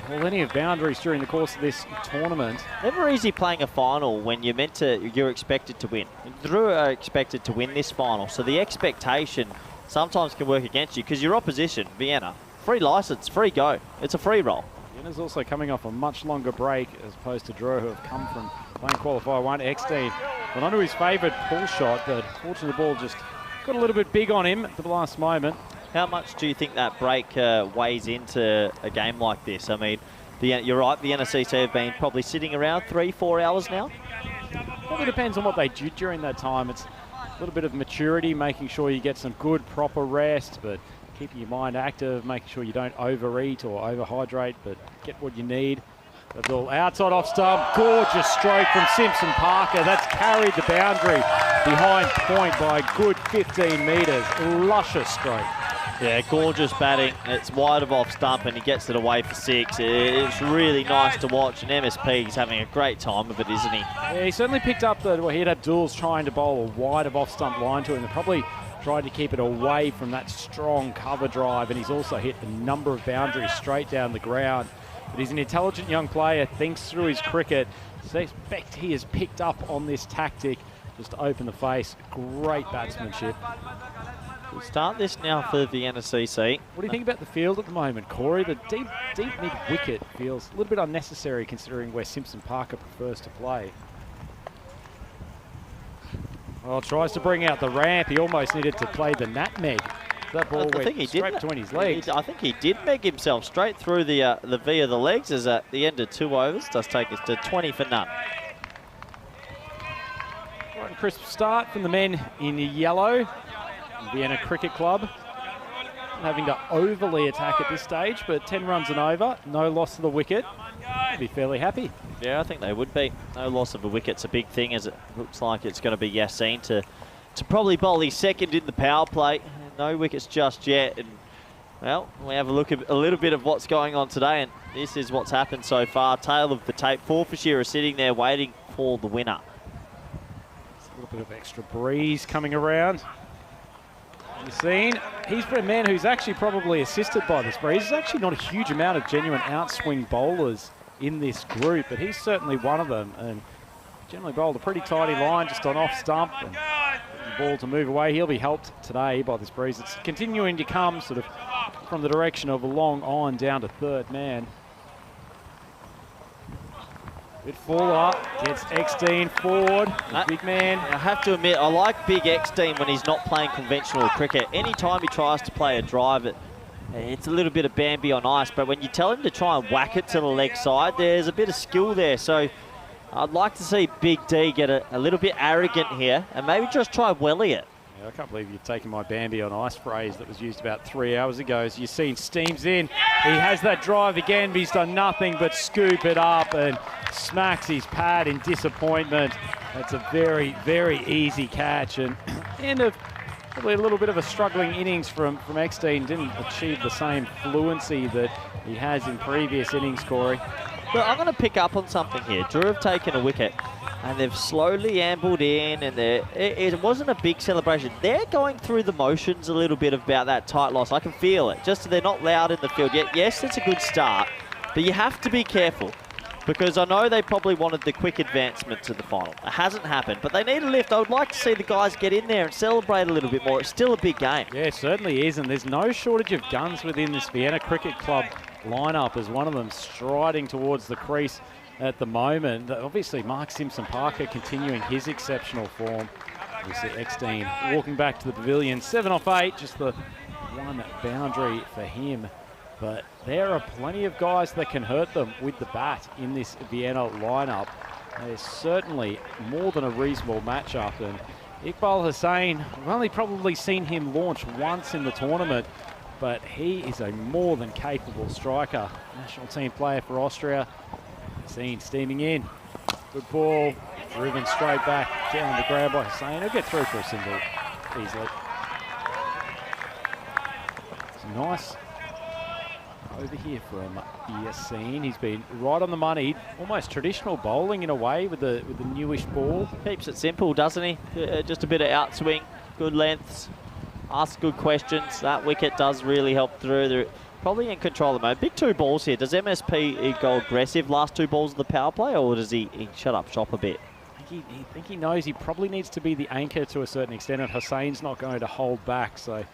plenty of boundaries during the course of this tournament. Never easy playing a final when you're expected to win. Drew are expected to win this final, so the expectation sometimes can work against you because your opposition, Vienna, free license, free go. It's a free roll. Vienna's also coming off a much longer break as opposed to Drew, who have come from playing qualifier 1. X-Dean went onto his favoured pull shot, but fortunately the ball just got a little bit big on him at the last moment. How much do you think that break weighs into a game like this? I mean, you're right, the NCC have been probably sitting around 3-4 hours now. Probably depends on what they do during that time. It's a little bit of maturity, making sure you get some good, proper rest, but keeping your mind active, making sure you don't overeat or overhydrate, but get what you need. Abdul outside off stump, gorgeous stroke from Simpson-Parker. That's carried the boundary behind point by a good 15 metres. Luscious stroke. Yeah, gorgeous batting. It's wide of off stump and he gets it away for 6. It's really nice to watch, and MSP is having a great time of it, isn't he? Yeah, he certainly picked up that he had Abdul's trying to bowl a wide of off stump line to him. They probably tried to keep it away from that strong cover drive, and he's also hit a number of boundaries straight down the ground. But he's an intelligent young player, thinks through his cricket. So I expect he has picked up on this tactic just to open the face. Great batsmanship. We'll start this now for Vienna CC. What do you think about the field at the moment, Corey? The deep mid-wicket feels a little bit unnecessary considering where Simpson Parker prefers to play. Well, tries to bring out the ramp. He almost needed to play the nutmeg. That ball went straight between his legs. I think he did meg himself straight through the V of the legs, as at the end of 2 overs does take us to 20 for none. Right, and crisp start from the men in yellow. Vienna Cricket Club. Not having to overly attack at this stage, but 10 runs and over, no loss of the wicket. They'll be fairly happy. Yeah, I think they would be. No loss of a wicket's a big thing, as it looks like it's going to be Yassine to probably bowl his second in the power play. No wickets just yet, and well, we have a look at a little bit of what's going on today, and this is what's happened so far. Tail of the tape. Forfarshire are sitting there waiting for the winner. There's a little bit of extra breeze coming around. You've seen, he's a man who's actually probably assisted by this breeze. There's actually not a huge amount of genuine outswing bowlers in this group, but he's certainly one of them, and generally bowled a pretty tidy line just on off stump, and the ball to move away. He'll be helped today by this breeze. It's continuing to come sort of from the direction of a long on down to third man. Bit Fuller gets Eckstein forward. Big man. I have to admit, I like Big Eckstein when he's not playing conventional cricket. Anytime he tries to play a drive, it's a little bit of Bambi on ice, but when you tell him to try and whack it to the leg side, there's a bit of skill there. So I'd like to see Big D get a little bit arrogant here and maybe just try welly it. Yeah, I can't believe you've taken my Bambi on ice phrase that was used about 3 hours ago. As you've seen, steams in. He has that drive again, but he's done nothing but scoop it up and smacks his pad in disappointment. That's a very, very easy catch, and end of probably a little bit of a struggling innings from Eckstein. Didn't achieve the same fluency that he has in previous innings, Corey. But I'm going to pick up on something here. Drew have taken a wicket, and they've slowly ambled in, and it wasn't a big celebration. They're going through the motions a little bit about that tight loss. I can feel it. Just they're not loud in the field yet. Yes, it's a good start, but you have to be careful, because I know they probably wanted the quick advancement to the final. It hasn't happened, but they need a lift. I would like to see the guys get in there and celebrate a little bit more. It's still a big game. Yeah, it certainly is, and there's no shortage of guns within this Vienna Cricket Club lineup, as one of them striding towards the crease at the moment. Obviously, Mark Simpson-Parker continuing his exceptional form. We see Eckstein walking back to the pavilion. 7 off 8, just the one boundary for him. But there are plenty of guys that can hurt them with the bat in this Vienna lineup. There's certainly more than a reasonable matchup. And Iqbal Hussain, I've only probably seen him launch once in the tournament, but he is a more than capable striker. National team player for Austria. Seen steaming in. Good ball, driven straight back down the grab by Hussain. He'll get through for a single easily. It's nice over here from Yassine. He's been right on the money, almost traditional bowling in a way with the newish ball. Keeps it simple, doesn't he? Just a bit of outswing, good lengths, ask good questions. That wicket does really help through. They're probably in control of the moment. Big 2 balls here. Does MSP go aggressive last 2 balls of the power play, or does he shut up shop a bit? I think he knows he probably needs to be the anchor to a certain extent, and Hussain's not going to hold back. So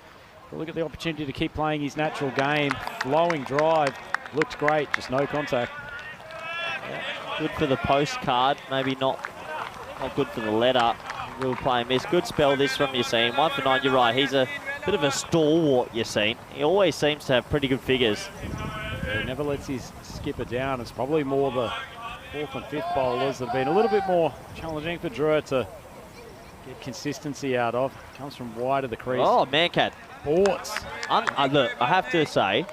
we'll look at the opportunity to keep playing his natural game. Flowing drive. Looks great, just no contact. Yeah, good for the postcard, maybe not good for the letter. Real play miss. Good spell this from Yassine. 1 for 9, you're right. He's a bit of a stalwart, Yassine. He always seems to have pretty good figures. Yeah, he never lets his skipper down. It's probably more the 4th and 5th bowlers that have been a little bit more challenging for Drew to get consistency out of. Comes from wide of the crease. Oh, Mancat. Ports. Look, I have to say,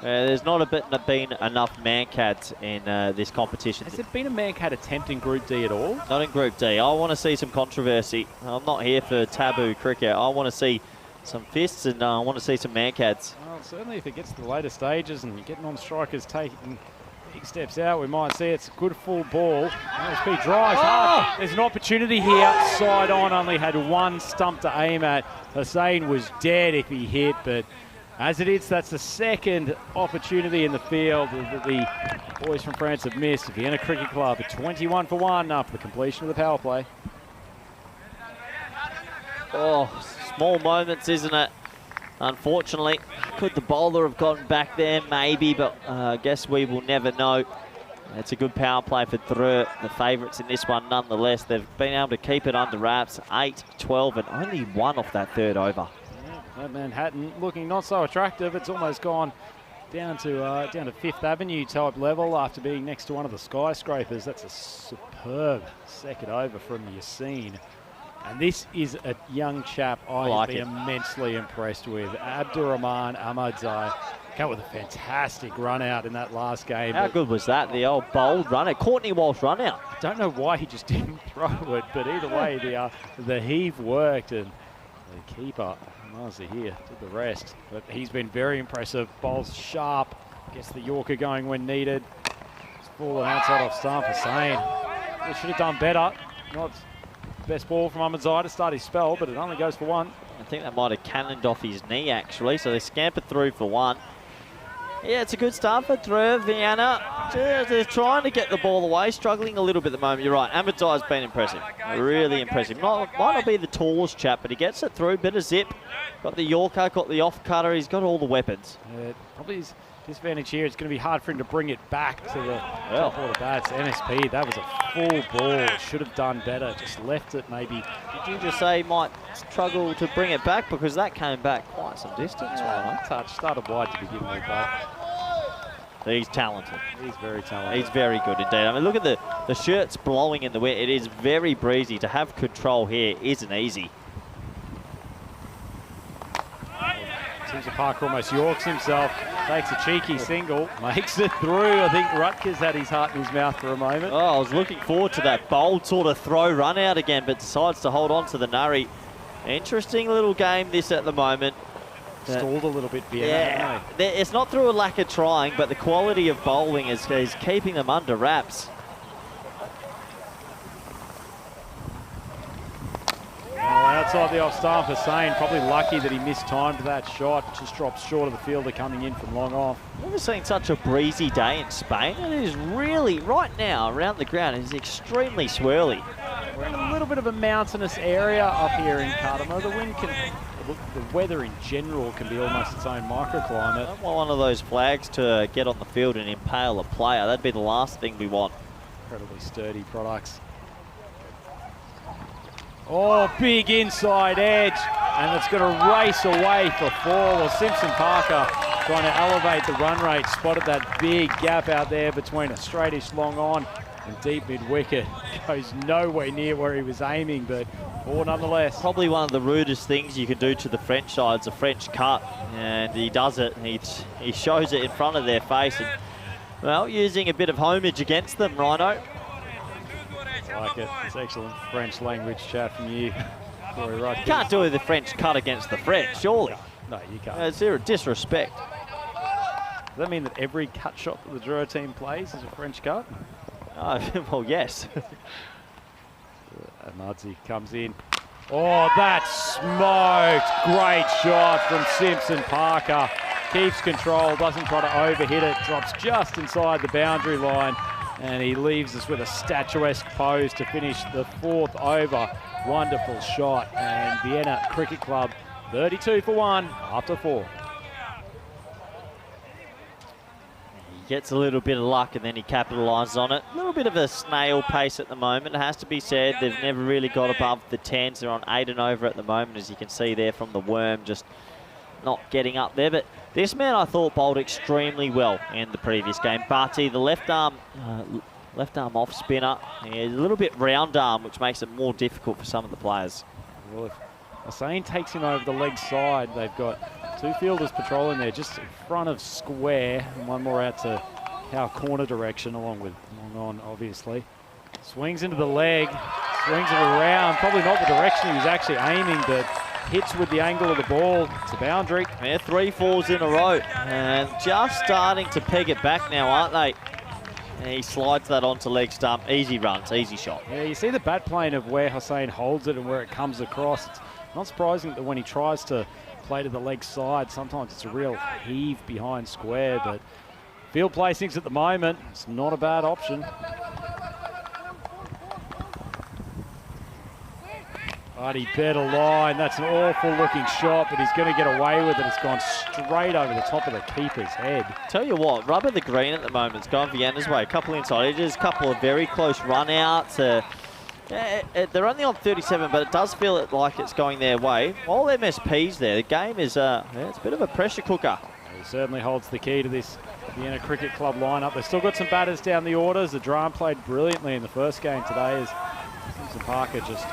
There's not been enough man-cads in this competition. Has there been a man-cat attempt in Group D at all? Not in Group D. I want to see some controversy. I'm not here for taboo cricket. I want to see some fists and I want to see some man-cads. Well, certainly if it gets to the later stages and you're getting on strikers taking big steps out, we might see it's a good full ball. LSP drives hard. There's an opportunity here. Side on, only had one stump to aim at. Hussain was dead if he hit, but as it is, that's the second opportunity in the field that the boys from France have missed. Vienna Cricket Club at 21 for 1 after the completion of the power play. Oh, small moments, isn't it? Unfortunately, could the bowler have gotten back there? Maybe, but I guess we will never know. It's a good power play for Dreux, the favourites in this one nonetheless. They've been able to keep it under wraps, 8, 12 and only 1 off that third over. That Manhattan looking not so attractive. It's almost gone down to Fifth Avenue type level after being next to one of the skyscrapers. That's a superb second over from Yassine. And this is a young chap I've been immensely impressed with. Abdurrahman Ahmadzai came with a fantastic run out in that last game. How good was that? The old bold run out. Courtney Walsh run out. I don't know why he just didn't throw it, but either way, the heave worked and the keeper, Marzi here, did the rest. But he's been very impressive. Bowls sharp. Gets the Yorker going when needed. It's fallen outside off stump. Hussain. He should have done better. Not best ball from Ahmadzai to start his spell, but it only goes for 1. I think that might have cannoned off his knee, actually, so they scampered through for 1. Yeah, it's a good start for Dreux, Vienna. They're trying to get the ball away, struggling a little bit at the moment. You're right, Ahmadzai's been impressive, really impressive. Might not be the tallest chap, but he gets it through, bit of zip. Got the Yorker, got the off-cutter, he's got all the weapons. Probably his disadvantage here, it's going to be hard for him to bring it back to the top order bats. MSP, that was a full ball. Should have done better, just left it maybe. Did you just say he might struggle to bring it back? Because that came back quite some distance. Touch, started wide to begin with, though. He's talented. He's very talented. He's very good indeed. I mean, look at the shirt's blowing in the wind. It is very breezy. To have control here isn't easy. Seems Parker almost yorks himself, takes a cheeky single, makes it through. I think Rutgers had his heart in his mouth for a moment. Oh, I was looking forward to that bold sort of throw run out again, but decides to hold on to the nurry. Interesting little game this at the moment. Stalled a little bit, Vienna. Yeah, it's not through a lack of trying, but the quality of bowling is keeping them under wraps. Outside the off stump, Hussain probably lucky that he mistimed that shot. Just drops short of the fielder coming in from long off. Never seen such a breezy day in Spain. It is really, right now, around the ground, it is extremely swirly. We're in a little bit of a mountainous area up here in Cardamom. The wind can, the weather in general can be almost its own microclimate. I don't want one of those flags to get on the field and impale a player. That'd be the last thing we want. Incredibly sturdy products. Oh, big inside edge, and it's going to race away for 4. Well, Simpson Parker trying to elevate the run rate, spotted that big gap out there between a straightish long on and deep mid wicket. Goes nowhere near where he was aiming, but 4 nonetheless. Probably one of the rudest things you can do to the French side is a French cut, and he does it. He shows it in front of their face, and well, using a bit of homage against them, Rhino. Like it. It's excellent French language chat from you, Corey Rutgers. You can't do the French cut against the French, surely. No, you can't. It's a disrespect. Does that mean that every cut shot that the Dreux team plays is a French cut? Well, yes. Ahmadzai comes in. Oh, that's smoked. Great shot from Simpson Parker. Keeps control, doesn't try to overhit it, drops just inside the boundary line. And he leaves us with a statuesque pose to finish the 4th over. Wonderful shot. And Vienna Cricket Club 32 for 1 after 4. He gets a little bit of luck and then he capitalises on it. A little bit of a snail pace at the moment, it has to be said. They've never really got above the 10s. They're on 8 and over at the moment, as you can see there from the worm, just not getting up there. But this man, I thought, bowled extremely well in the previous game. Bhatti, the left arm off spinner, a little bit round arm, which makes it more difficult for some of the players. Well, if Hussain takes him over the leg side, they've got Two fielders patrolling there just in front of square, and one more out to our corner direction, along with long on, obviously. Swings into the leg, swings it around, probably not the direction he was actually aiming, but hits with the angle of the ball. It's a boundary. Yeah, 3 fours in a row, and just starting to peg it back now, aren't they? And he slides that onto leg stump. Easy runs, easy shot. Yeah, you see the bat plane of where Hussein holds it and where it comes across. It's not surprising that when he tries to play to the leg side, sometimes it's a real heave behind square, but field placings at the moment, it's not a bad option. But he bet a line. That's an awful looking shot, but he's going to get away with it. It's gone straight over the top of the keeper's head. Tell you what, rubber the green at the moment. It's gone Vienna's way. A couple inside edges, a couple of very close run outs. They're only on 37, but it does feel like it's going their way. All MSPs there. The game is it's a bit of a pressure cooker. He certainly holds the key to this Vienna Cricket Club lineup. They've still got some batters down the orders. The Drum played brilliantly in the first game today as Simpson Parker just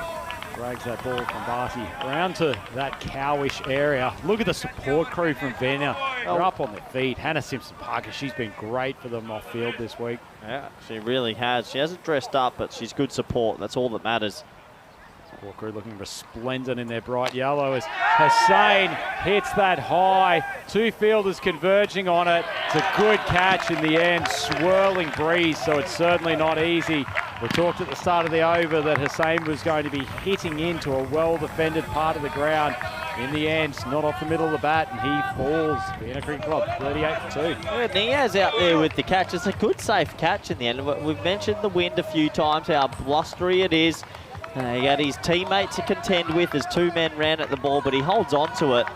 drags that ball from Barty around to that cowish area. Look at the support crew from Vienna. They're up on their feet. Hannah Simpson Parker, she's been great for them off field this week. Yeah, she really has. She hasn't dressed up, but she's good support. That's all that matters. Support crew looking resplendent in their bright yellow as Hussein hits that high. Two fielders converging on it. It's a good catch in the end. Swirling breeze, so it's certainly not easy. We talked at the start of the over that Hussein was going to be hitting into a well-defended part of the ground. In the end, not off the middle of the bat, and he falls. Vienna Cricket Club, 38-2. Yeah, Niaz out there with the catch. It's a good, safe catch in the end. We've mentioned the wind a few times, how blustery it is. He had his teammates to contend with as 2 men ran at the ball, but he holds on to it.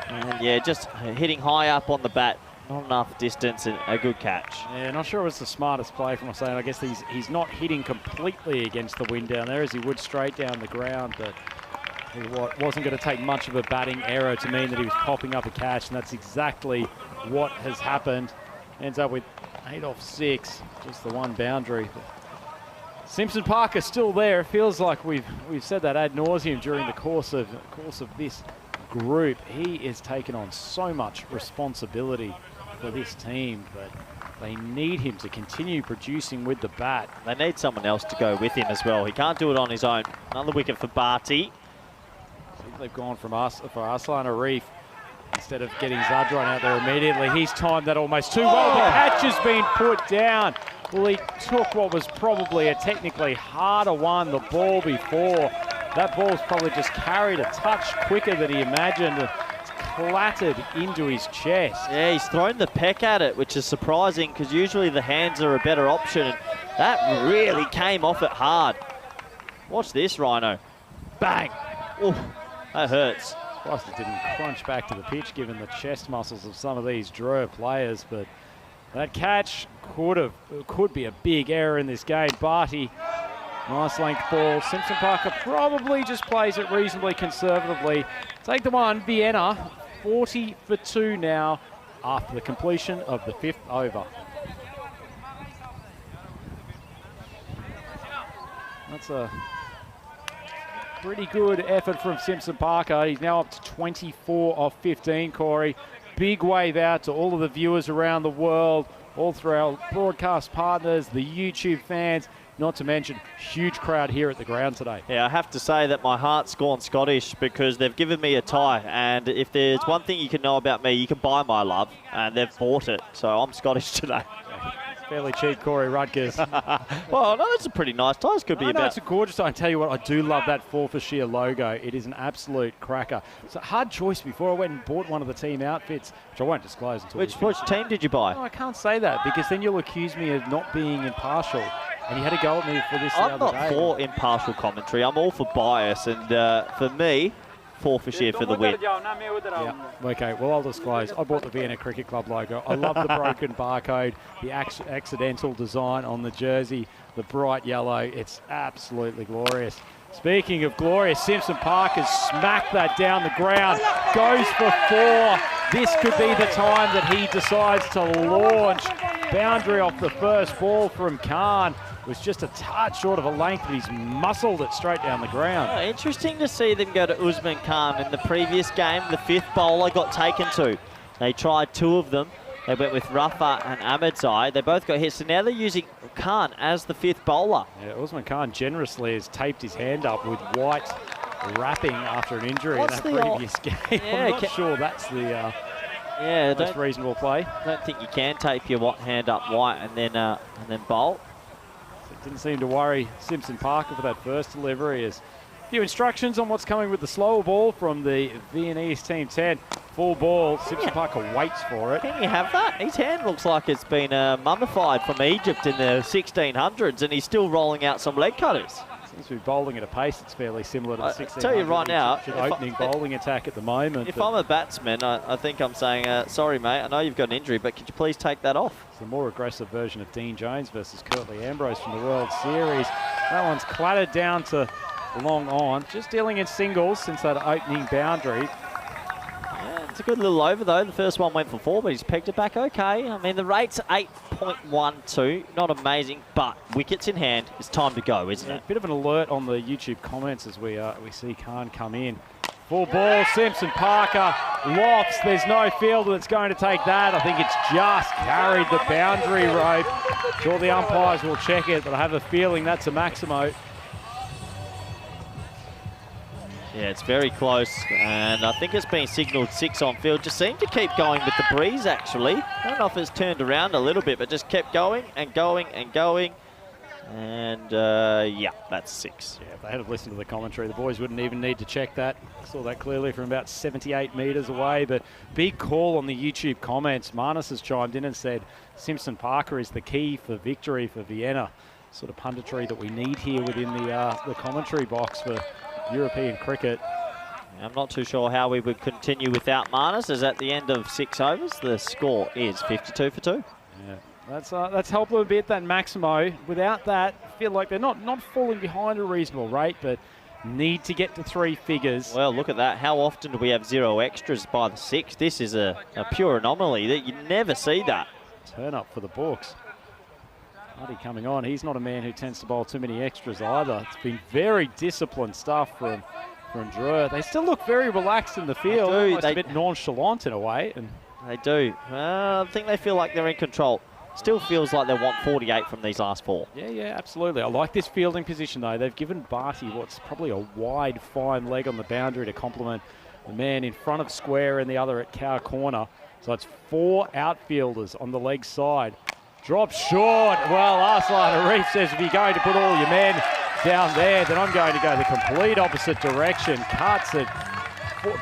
And yeah, just hitting high up on the bat. Not enough distance and a good catch. Yeah, not sure it was the smartest play from Hussein. I guess he's not hitting completely against the wind down there as he would straight down the ground, but it wasn't going to take much of a batting error to mean that he was popping up a catch, and that's exactly what has happened. Ends up with 8 off 6, just the one boundary. Simpson Parker still there. It feels like we've said that ad nauseum during the course of this group. He is taking on so much responsibility for this team, but they need him to continue producing with the bat. They need someone else to go with him as well. He can't do it on his own. Another wicket for Barty. I think they've gone for Arslan Arif instead of getting Zadran out there immediately. He's timed that almost too well. The catch has been put down. Well, he took what was probably a technically harder one, the ball before. That ball's probably just carried a touch quicker than he imagined. It's clattered into his chest. Yeah, he's thrown the peck at it, which is surprising because usually the hands are a better option. And that really came off it hard. Watch this, Rhino. Bang. Ooh, that hurts. Plus, it didn't crunch back to the pitch given the chest muscles of some of these Drua players, but that catch could be a big error in this game. Barty, nice length ball. Simpson Parker probably just plays it reasonably conservatively. Take the one, Vienna, 40 for 2 now after the completion of the 5th over. That's a pretty good effort from Simpson Parker. He's now up to 24 off 15, Corey. Big wave out to all of the viewers around the world, all through our broadcast partners, the YouTube fans, not to mention huge crowd here at the ground today. Yeah, I have to say that my heart's gone Scottish because they've given me a tie, and if there's one thing you can know about me, you can buy my love, and they've bought it, so I'm Scottish today. Fairly cheap, Corey Rutgers. Well, no, that's a pretty nice tie. This could be about... it's a gorgeous tie. I tell you what, I do love that Forfarshire logo. It is an absolute cracker. It's a hard choice before I went and bought one of the team outfits, which I won't disclose until... Which team did you buy? No, I can't say that because then you'll accuse me of not being impartial. And you had a go at me for this the other day. I'm not for impartial commentary. I'm all for bias, and for me, Forfarshire for the win. Yeah. Okay, well, I'll disclose. I bought the Vienna Cricket Club logo. I love the broken barcode, the accidental design on the jersey, the bright yellow. It's absolutely glorious. Speaking of glorious, Simpson Parker smacked that down the ground, goes for 4. This could be the time that he decides to launch. Boundary off the first ball from Khan. was just a touch short of a length, but he's muscled it straight down the ground. Oh, interesting to see them go to Usman Khan. In the previous game, the 5th bowler got taken to. They tried 2 of them. They went with Rafa and Ahmedzai. They both got hit, so now they're using Khan as the 5th bowler. Yeah, Usman Khan generously has taped his hand up with white wrapping after an injury in that previous game. Yeah, I'm not sure that's the most reasonable play. I don't think you can tape your hand up white and then bowl. So it didn't seem to worry Simpson Parker for that first delivery. As a few instructions on what's coming with the slower ball from the Viennese Team 10. Full ball, Simpson Parker waits for it. Can you have that? His hand looks like it's been mummified from Egypt in the 1600s, and he's still rolling out some leg cutters. Seems to be bowling at a pace that's fairly similar to the 1600s. I'll tell you right now, It's an opening bowling attack at the moment. If I'm a batsman, I think I'm saying, sorry, mate, I know you've got an injury, but could you please take that off? It's a more aggressive version of Dean Jones versus Curtly Ambrose from the World Series. That one's clattered down to long on, just dealing in singles since that opening boundary. Yeah, it's a good little over, though. The first one went for 4, but he's pegged it back okay. I mean, the rate's 8.12. Not amazing, but wickets in hand. It's time to go, isn't it? Bit of an alert on the YouTube comments as we see Khan come in. Full ball, Simpson Parker lofts. There's no fielder that's going to take that. I think it's just carried the boundary rope. Sure, the umpires will check it, but I have a feeling that's a Maximo. Yeah, it's very close, and I think it's been signalled 6 on field. Just seemed to keep going with the breeze, actually. I don't know if it's turned around a little bit, but just kept going and going and going. And, yeah, that's 6. Yeah, if they had listened to the commentary, the boys wouldn't even need to check that. Saw that clearly from about 78 metres away, but big call on the YouTube comments. Marnus has chimed in and said Simpson Parker is the key for victory for Vienna. Sort of punditry that we need here within the commentary box for European cricket. I'm not too sure how we would continue without Marnus, as at the end of 6 overs, the score is 52 for 2. Yeah, that's helped them a bit, that Maximo. Without that, I feel like they're not falling behind a reasonable rate, but need to get to 3 figures. Well, look at that. How often do we have 0 extras by the 6? This is a pure anomaly. That you never see that. Turn up for the books. Hardy coming on. He's not a man who tends to bowl too many extras either. It's been very disciplined stuff from Drew. They still look very relaxed in the field. Almost a bit nonchalant in a way. And they do. I think they feel like they're in control. Still feels like they want 48 from these last 4. Yeah, absolutely. I like this fielding position, though. They've given Barty what's probably a wide, fine leg on the boundary to complement the man in front of square and the other at cow corner. So it's 4 outfielders on the leg side. Drop short. Well, Arslan Arif says if you're going to put all your men down there, then I'm going to go the complete opposite direction. Cuts it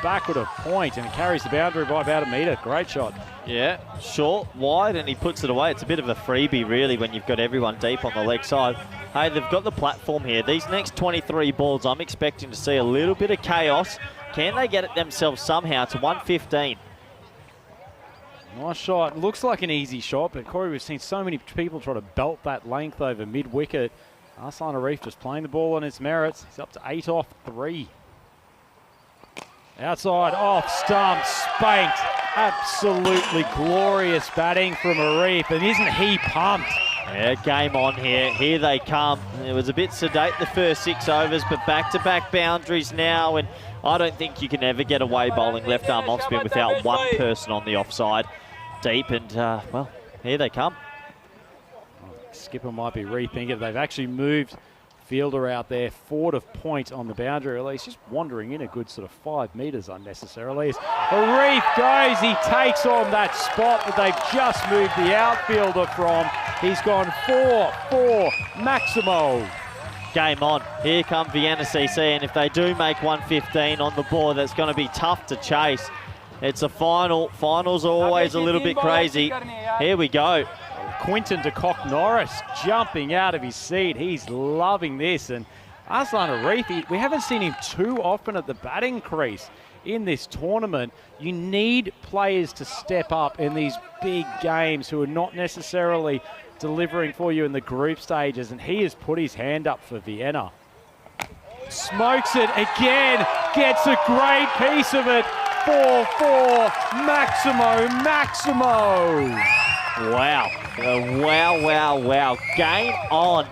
backward a point and carries the boundary by about 1 metre. Great shot. Yeah, short, wide, and he puts it away. It's a bit of a freebie, really, when you've got everyone deep on the leg side. Hey, they've got the platform here. These next 23 balls, I'm expecting to see a little bit of chaos. Can they get it themselves somehow to 115? Nice shot. Looks like an easy shot, but Corey, we've seen so many people try to belt that length over mid-wicket. Arslan Arif just playing the ball on its merits. He's up to 8 off 3. Outside, off stump, spanked. Absolutely glorious batting from Arif, and isn't he pumped? Yeah, game on here. Here they come. It was a bit sedate the first 6 overs, but back-to-back boundaries now, and I don't think you can ever get away bowling left-arm off-spin without one person on the offside deep, and, well, here they come. Skipper might be rethinking. They've actually moved fielder out there forward of point on the boundary release, just wandering in a good sort of 5 metres unnecessarily. As Arif goes, he takes on that spot that they've just moved the outfielder from. He's gone 4-4, Maximo. Game on. Here come Vienna CC, and if they do make 115 on the board, that's going to be tough to chase. It's a final. Finals are always a little bit crazy. Here we go. Quinton de Kock Norris jumping out of his seat. He's loving this. And Arslan Arif, we haven't seen him too often at the batting crease in this tournament. You need players to step up in these big games who are not necessarily delivering for you in the group stages. And he has put his hand up for Vienna. Smokes it again. Gets a great piece of it. 4-4. Maximo. Wow. Wow. Game on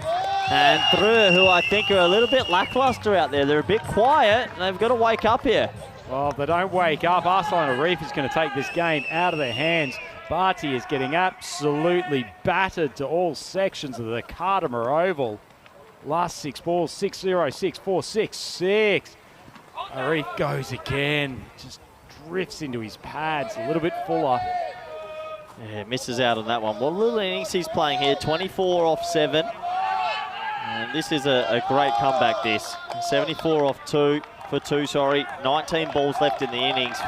And Drew, who I think are a little bit lackluster out there. They're a bit quiet, and they've got to wake up here. Well, if they don't wake up, Arsenal Reef is going to take this game out of their hands. Barty is getting absolutely battered to all sections of the Cardimer Oval. Last 6 balls, 6-0, 6-4, 6-6. Arif goes again, just drifts into his pads, a little bit fuller. Yeah, misses out on that one. What little innings he's playing here, 24 off 7. And this is a great comeback, this. 74 off 2, 19 balls left in the innings.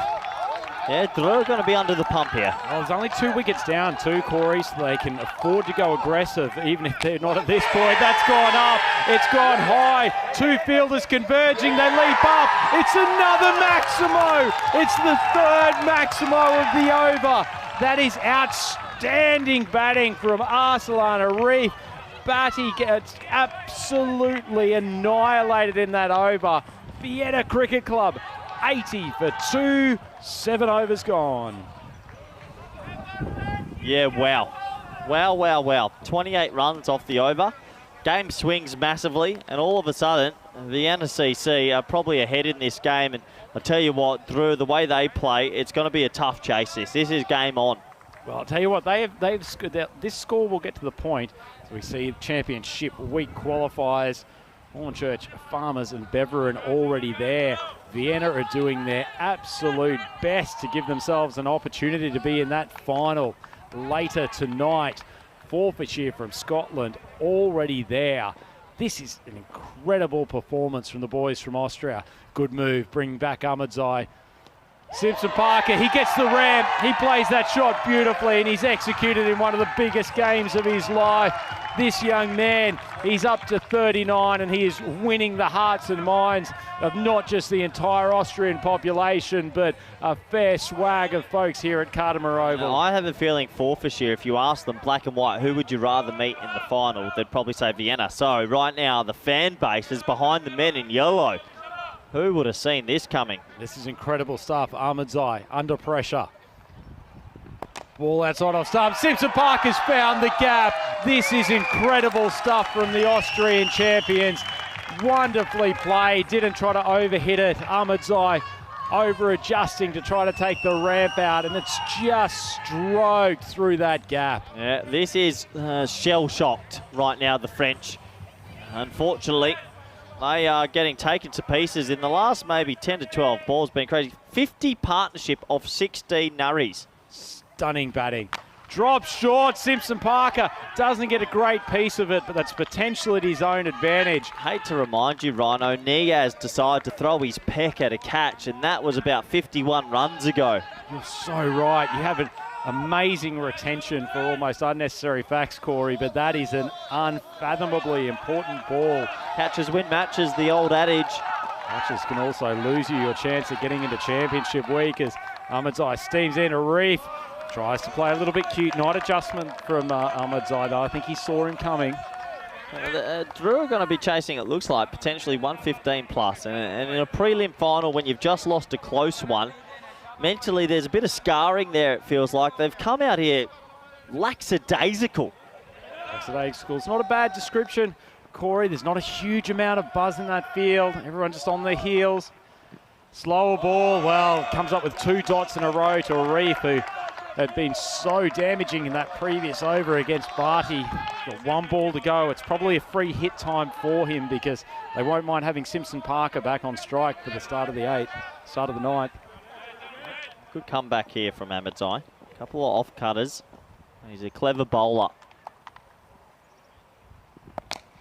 Yeah, Drew are going to be under the pump here. Well, there's only 2 wickets down too, Corey, so they can afford to go aggressive, even if they're not at this point. That's gone up. It's gone high. 2 fielders converging. They leap up. It's another Maximo. It's the 3rd Maximo of the over. That is outstanding batting from Arsalan Arif. Batty gets absolutely annihilated in that over. Vienna Cricket Club, 80 for 2, 7 overs gone. Yeah, wow. Wow. 28 runs off the over. Game swings massively, and all of a sudden, Vienna CC are probably ahead in this game. And I'll tell you what, Drew, the way they play, it's going to be a tough chase this. This is game on. Well, I'll tell you what, this score will get to the point. So we see championship week qualifiers. Hornchurch, Farmers and Beveren already there. Vienna are doing their absolute best to give themselves an opportunity to be in that final later tonight. Forfarshire from Scotland already there. This is an incredible performance from the boys from Austria. Good move, bring back Ahmadzai. Simpson Parker, he gets the ramp, he plays that shot beautifully, and he's executed in one of the biggest games of his life. This young man, he's up to 39 and he is winning the hearts and minds of not just the entire Austrian population, but a fair swag of folks here at Cardimer Oval. Now, I have a feeling Forfarshire, if you ask them black and white, who would you rather meet in the final, they'd probably say Vienna. So right now, the fan base is behind the men in yellow. Who would have seen this coming? This is incredible stuff. Ahmadzai under pressure. Ball outside off stump. Simpson Parker's found the gap. This is incredible stuff from the Austrian champions. Wonderfully played. Didn't try to overhit it. Ahmadzai over adjusting to try to take the ramp out, and it's just stroked through that gap. Yeah, this is shell-shocked right now, the French. Unfortunately, they are getting taken to pieces in the last maybe 10 to 12 balls. Been crazy. 50 partnership of 16 nurries. Stunning batting. Drops short. Simpson Parker doesn't get a great piece of it, but that's potential at his own advantage. Hate to remind you, Rhino, Niaz decided to throw his peck at a catch, and that was about 51 runs ago. You're so right. You have an amazing retention for almost unnecessary facts, Corey, but that is an unfathomably important ball. Catches win matches, the old adage. Catches can also lose you your chance of getting into championship week as Ahmadzai steams in. Arif tries to play a little bit cute. Night adjustment from Ahmadzai, though. I think he saw him coming. Drew are going to be chasing, it looks like, potentially 115 plus. And in a prelim final, when you've just lost a close one, mentally there's a bit of scarring there, it feels like. They've come out here lackadaisical. Lackadaisical. It's not a bad description, Corey. There's not a huge amount of buzz in that field. Everyone just on their heels. Slower ball, well, comes up with 2 dots in a row to Arif, who had been so damaging in that previous over against Barty. Got 1 ball to go. It's probably a free hit time for him because they won't mind having Simpson Parker back on strike for the start of the 9th. Good comeback here from Ahmadzai. A couple of off-cutters. He's a clever bowler.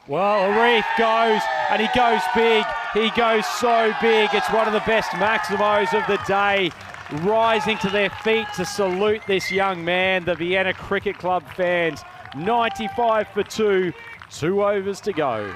Well, Arif goes, and he goes big. He goes so big. It's one of the best Maximos of the day. Rising to their feet to salute this young man, the Vienna Cricket Club fans. 95 for 2, 2 overs to go.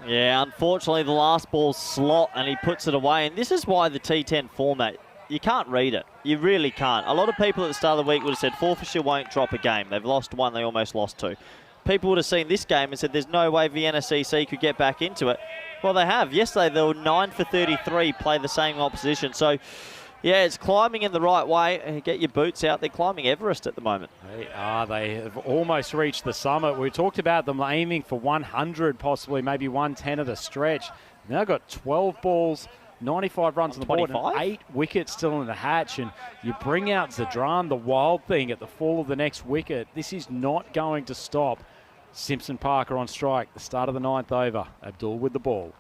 Yeah, unfortunately the last ball's slot and he puts it away. And this is why the T10 format, you can't read it. You really can't. A lot of people at the start of the week would have said Forfarshire won't drop a game. They've lost 1, they almost lost 2. People would have seen this game and said there's no way Vienna CC could get back into it. Well, they have. Yesterday they were 9 for 33, play the same opposition. So yeah, it's climbing in the right way. Get your boots out. They're climbing Everest at the moment. They are. They have almost reached the summit. We talked about them aiming for 100, possibly maybe 110 at a stretch. Now got 12 balls, 95 runs on the board, and 8 wickets still in the hatch. And you bring out Zadran, the wild thing, at the fall of the next wicket. This is not going to stop Simpson Parker on strike. The start of the 9th over. Abdul with the ball.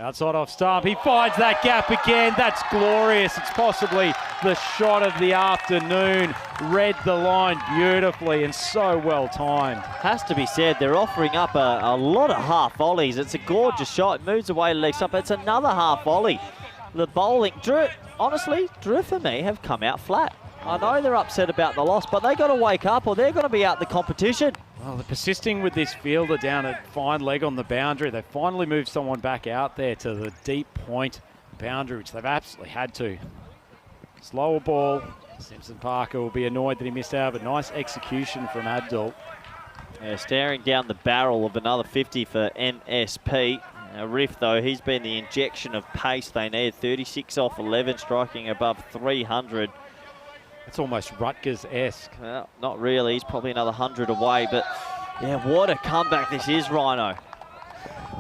Outside off stump, he finds that gap again. That's glorious. It's possibly the shot of the afternoon. Read the line beautifully and so well timed. Has to be said, they're offering up a lot of half volleys. It's a gorgeous shot. Moves away, legs up. It's another half volley. The bowling, Drew, honestly, Drew for me have come out flat. I know they're upset about the loss, but they got to wake up or they're going to be out the competition. Well, they're persisting with this fielder down at fine leg on the boundary. They finally moved someone back out there to the deep point boundary, which they've absolutely had to. Slower ball. Simpson Parker will be annoyed that he missed out, but nice execution from Abdul. Yeah, staring down the barrel of another 50 for MSP. Riff, though, he's been the injection of pace they need. 36 off 11, striking above 300. It's almost Rutgers-esque. Well, not really. He's probably another 100 away, but yeah, what a comeback this is, Rhino.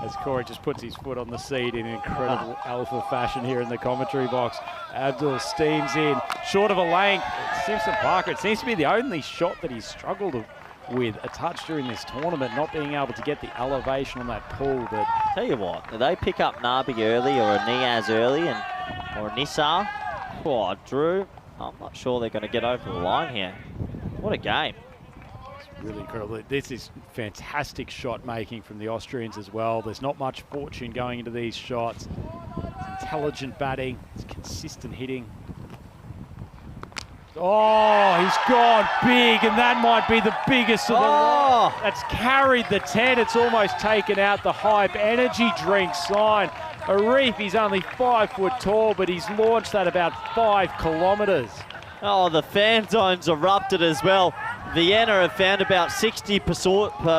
As Corey just puts his foot on the seat in incredible alpha fashion here in the commentary box. Abdul steams in, short of a length. Simpson Parker, it seems to be the only shot that he's struggled with a touch during this tournament, not being able to get the elevation on that pull. But tell you what, do they pick up Nabi early or a Niaz early or a Nissar? Oh, Drew, I'm not sure they're going to get over the line here. What a game. It's really incredible. This is fantastic shot making from the Austrians as well. There's not much fortune going into these shots. It's intelligent batting. It's consistent hitting. Oh, he's gone big, and that might be the biggest of the lot. That's carried the 10. It's almost taken out the Hype energy drink sign. Arif, he's only 5 foot tall, but he's launched that about 5 kilometres. Oh, the fan zone's erupted as well. Vienna have found about 60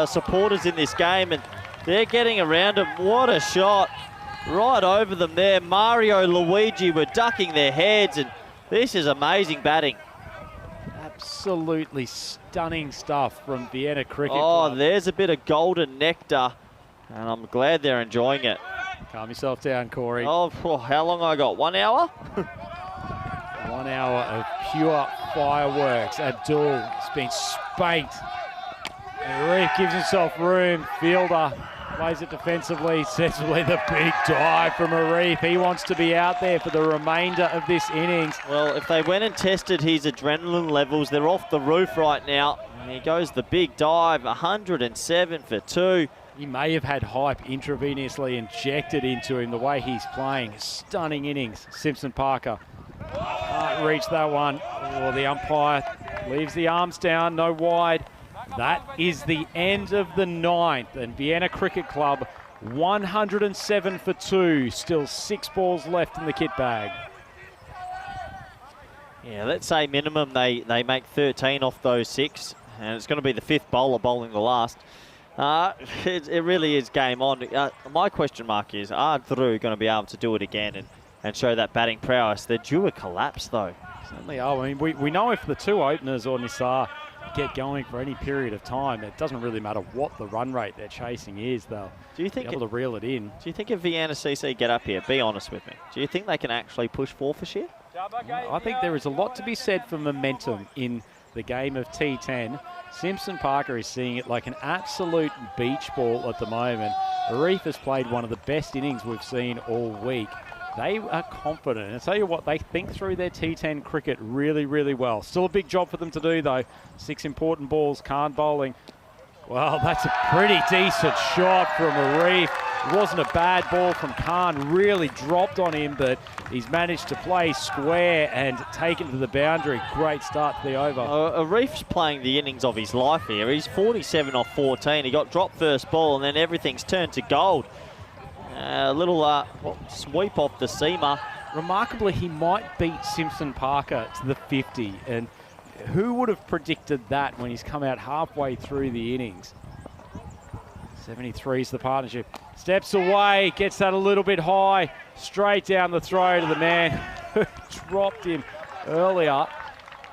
supporters in this game, and they're getting around him. What a shot. Right over them there. Mario, Luigi were ducking their heads, and this is amazing batting. Absolutely stunning stuff from Vienna Cricket Club. Oh, there's a bit of golden nectar, and I'm glad they're enjoying it. Calm yourself down, Corey. Oh, how long I got? 1 hour? 1 hour of pure fireworks. Abdul has been spanked. And Reef gives himself room. Fielder plays it defensively. Sensibly the big dive from Arif. He wants to be out there for the remainder of this innings. Well, if they went and tested his adrenaline levels, they're off the roof right now. And here goes the big dive, 107 for 2. He may have had Hype intravenously injected into him the way he's playing. Stunning innings. Simpson Parker can't reach that one. Oh, the umpire leaves the arms down, no wide. That is the end of the 9th, and Vienna Cricket Club 107 for 2. Still 6 balls left in the kit bag. Yeah, let's say minimum they make 13 off those 6, and it's going to be the 5th bowler bowling the last. It really is game on. My question mark is, are Drew going to be able to do it again and show that batting prowess? They're due a collapse, though. Certainly are. I mean, we know if the 2 openers or Nissar get going for any period of time, it doesn't really matter what the run rate they're chasing is. They'll be able to reel it in. Do you think if Vienna CC get up here, be honest with me, do you think they can actually push Forfarshire? I think there is a lot to be said for momentum in the game of T10. Simpson Parker is seeing it like an absolute beach ball at the moment. Arif has played one of the best innings we've seen all week. They are confident. And I tell you what, they think through their T10 cricket really, really well. Still a big job for them to do, though. 6 important balls, Khan bowling. Well, that's a pretty decent shot from Arif. It wasn't a bad ball from Khan. Really dropped on him, but he's managed to play square and take it to the boundary. Great start to the over. Arif's playing the innings of his life here. He's 47 off 14. He got dropped first ball, and then everything's turned to gold. A little sweep off the seamer. Remarkably, he might beat Simpson Parker to the 50. And who would have predicted that when he's come out halfway through the innings? 73 is the partnership. Steps away, gets that a little bit high. Straight down the throat of the man dropped him earlier.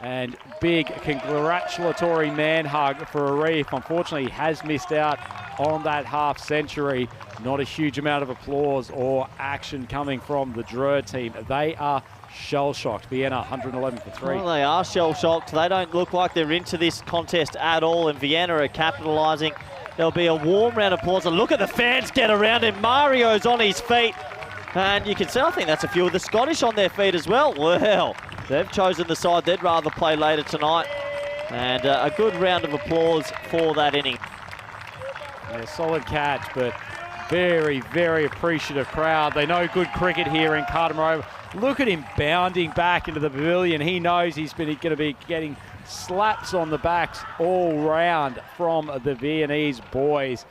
And big congratulatory man hug for Arif. Unfortunately, he has missed out on that half century. Not a huge amount of applause or action coming from the Drur team. They are shell-shocked. Vienna 111 for 3. Well, they are shell-shocked. They don't look like they're into this contest at all, and Vienna are capitalising. There'll be a warm round of applause. And look at the fans get around him. Mario's on his feet. And you can see, I think that's a few of the Scottish on their feet as well. Well, they've chosen the side they'd rather play later tonight. And a good round of applause for that inning. Yeah, solid catch, but very, very appreciative crowd. They know good cricket here in Cartamarova. Look at him bounding back into the pavilion. He knows he's going to be getting slaps on the backs all round from the Viennese boys.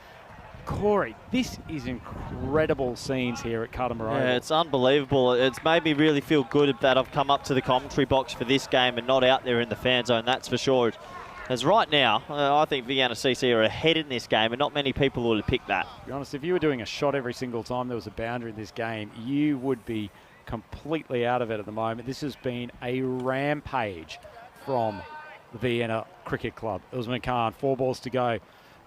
Corey, this is incredible scenes here at Cartamarova. Yeah, it's unbelievable. It's made me really feel good that I've come up to the commentary box for this game and not out there in the fan zone, that's for sure. As right now, I think Vienna CC are ahead in this game, and not many people would have picked that. To be honest, if you were doing a shot every single time there was a boundary in this game, you would be completely out of it at the moment. This has been a rampage from the Vienna Cricket Club. Usman Khan, 4 balls to go.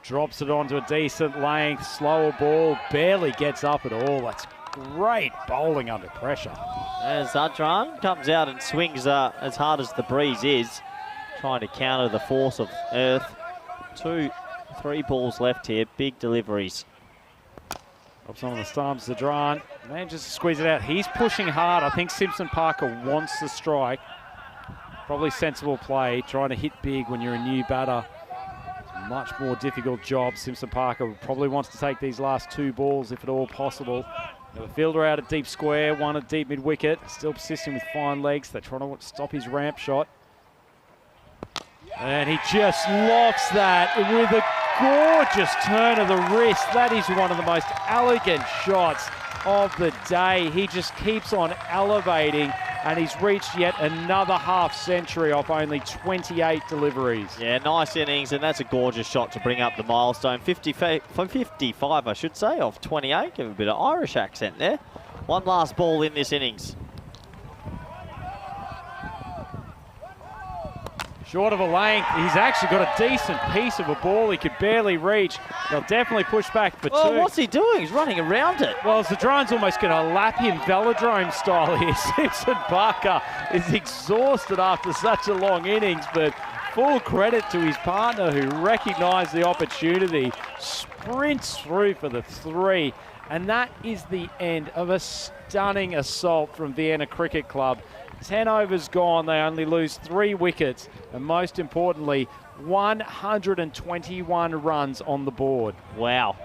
Drops it onto a decent length, slower ball, barely gets up at all. That's great bowling under pressure. As Adran comes out and swings as hard as the breeze is, trying to counter the force of earth. 3 balls left here, big deliveries. Drops on the stumps, Adran manages to squeeze it out. He's pushing hard. I think Simpson Parker wants the strike. Probably sensible play, trying to hit big when you're a new batter. Much more difficult job. Simpson Parker probably wants to take these last 2 balls if at all possible. They have a fielder out at deep square, one at deep mid-wicket. Still persisting with fine legs. They're trying to stop his ramp shot. And he just lofts that with a gorgeous turn of the wrist. That is one of the most elegant shots of the day. He just keeps on elevating, and he's reached yet another half century off only 28 deliveries. Yeah, nice innings, and that's a gorgeous shot to bring up the milestone. 55, I should say, off 28. Give a bit of Irish accent there. One last ball in this innings. Short of a length, he's actually got a decent piece of a ball he could barely reach. They'll definitely push back for 2. Oh, what's he doing? He's running around it. Well, Zadran's almost going to lap him velodrome style here. Simpson Parker is exhausted after such a long innings, but full credit to his partner who recognised the opportunity, sprints through for the 3, and that is the end of a stunning assault from Vienna Cricket Club. 10 overs gone, they only lose 3 wickets, and most importantly, 121 runs on the board. Wow,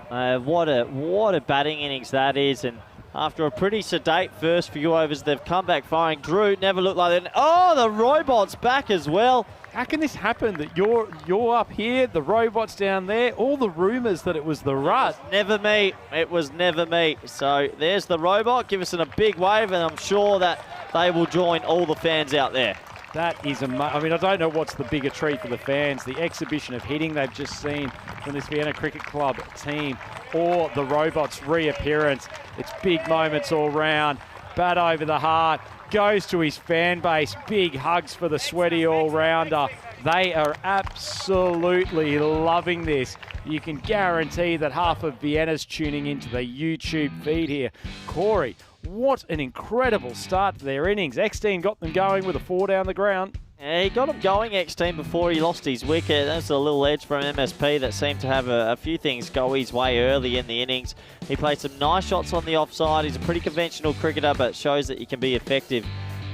what a batting innings that is, and after a pretty sedate first few overs, they've come back firing. Drew never looked like that. Oh, the robot's back as well. How can this happen that you're up here, the robot's down there, all the rumours that it was the rut? Never me. It was never me. So there's the robot. Give us a big wave, and I'm sure that they will join all the fans out there. That is I mean, I don't know what's the bigger treat for the fans, the exhibition of hitting they've just seen from this Vienna Cricket Club team, or the robot's reappearance. It's big moments all round. Bat over the heart, goes to his fan base. Big hugs for the sweaty all-rounder. They are absolutely loving this. You can guarantee that half of Vienna's tuning into the YouTube feed here. Corey, what an incredible start to their innings. X-Team got them going with a 4 down the ground. Yeah, he got him going, X-Team, before he lost his wicket. That's a little edge from MSP that seemed to have a few things go his way early in the innings. He played some nice shots on the offside. He's a pretty conventional cricketer, but shows that he can be effective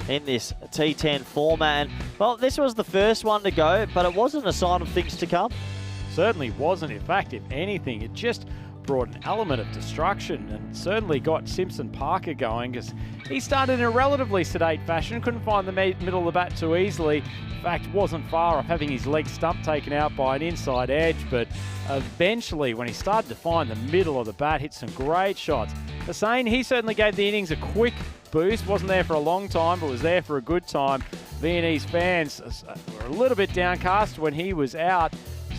in this T10 format. And, well, this was the first one to go, but it wasn't a sign of things to come. Certainly wasn't. In fact, if anything, it just brought an element of destruction and certainly got Simpson Parker going, because he started in a relatively sedate fashion, couldn't find the middle of the bat too easily. In fact, wasn't far off having his leg stump taken out by an inside edge, but eventually when he started to find the middle of the bat, hit some great shots. Hussain, he certainly gave the innings a quick boost, wasn't there for a long time, but was there for a good time. Viennese fans were a little bit downcast when he was out.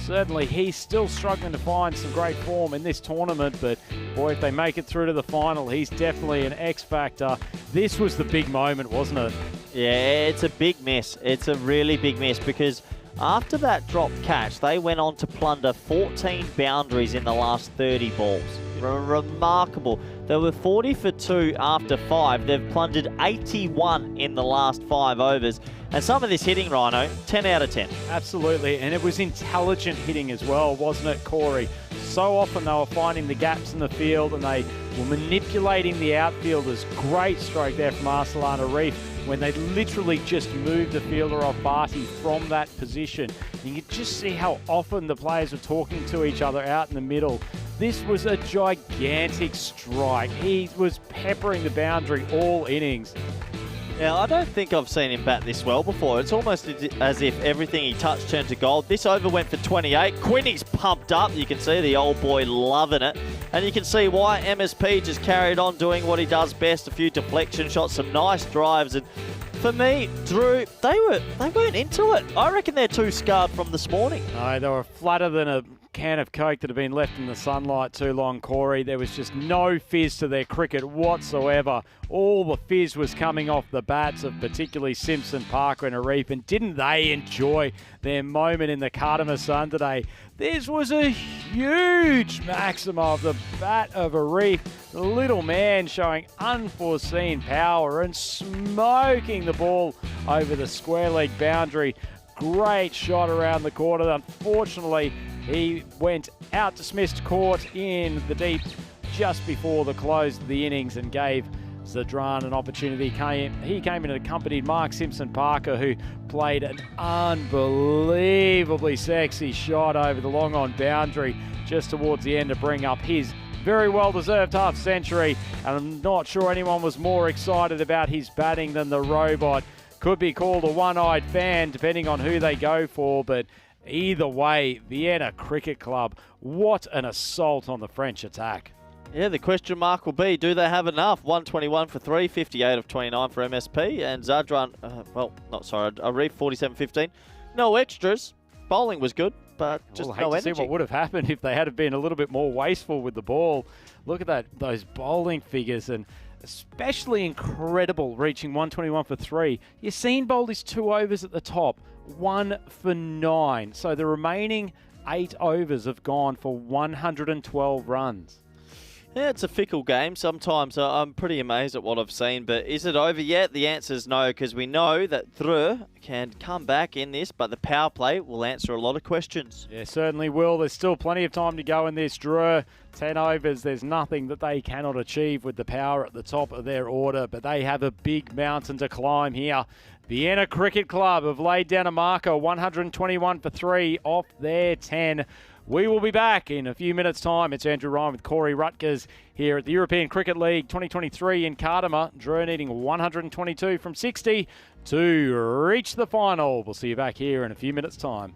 Certainly, he's still struggling to find some great form in this tournament, but boy, if they make it through to the final, he's definitely an X factor. This was the big moment, wasn't it? Yeah, it's a big miss. It's a really big miss because after that drop catch, they went on to plunder 14 boundaries in the last 30 balls. Remarkable. They were 40 for 2 after 5. They've plundered 81 in the last 5 overs. And some of this hitting, Rhino, 10 out of 10. Absolutely, and it was intelligent hitting as well, wasn't it, Corey? So often they were finding the gaps in the field and they were manipulating the outfielders. Great stroke there from Arsalan Arif when they literally just moved the fielder off Barty from that position. You could just see how often the players were talking to each other out in the middle. This was a gigantic strike. He was peppering the boundary all innings. Now, I don't think I've seen him bat this well before. It's almost as if everything he touched turned to gold. This over went for 28. Quinny's pumped up. You can see the old boy loving it. And you can see why MSP just carried on doing what he does best. A few deflection shots, some nice drives. And for me, Drew, they weren't into it. I reckon they're too scarred from this morning. No, they were flatter than a can of Coke that had been left in the sunlight too long, Corey. There was just no fizz to their cricket whatsoever. All the fizz was coming off the bats of particularly Simpson, Parker and Arif, and didn't they enjoy their moment in the Cardamom Sun today? This was a huge maximum of the bat of Arif. The little man showing unforeseen power and smoking the ball over the square leg boundary. Great shot around the corner. Unfortunately, he went out dismissed court in the deep just before the close of the innings and gave Zadran an opportunity. He came in and accompanied Mark Simpson Parker, who played an unbelievably sexy shot over the long on boundary just towards the end to bring up his very well-deserved half century. And I'm not sure anyone was more excited about his batting than the robot. Could be called a one-eyed fan depending on who they go for, but either way, Vienna Cricket Club, what an assault on the French attack. Yeah, the question mark will be, do they have enough? 121 for 3, 58 of 29 for MSP, and Zadran, Arif 47-15. No extras. Bowling was good, but just no energy. To see what would have happened if they had been a little bit more wasteful with the ball. Look at those bowling figures, and especially incredible reaching 121 for 3. Yassine bowled his 2 overs at the top, 1 for 9. So the remaining 8 overs have gone for 112 runs. Yeah, it's a fickle game. Sometimes I'm pretty amazed at what I've seen, but is it over yet? The answer is no, because we know that Dreux can come back in this, but the power play will answer a lot of questions. Yeah, certainly will. There's still plenty of time to go in this. Dreux, 10 overs. There's nothing that they cannot achieve with the power at the top of their order, but they have a big mountain to climb here. Vienna Cricket Club have laid down a marker, 121 for 3 off their 10. We will be back in a few minutes' time. It's Andrew Ryan with Corey Rutgers here at the European Cricket League 2023 in Cardamom. Dreux needing 122 from 60 to reach the final. We'll see you back here in a few minutes' time.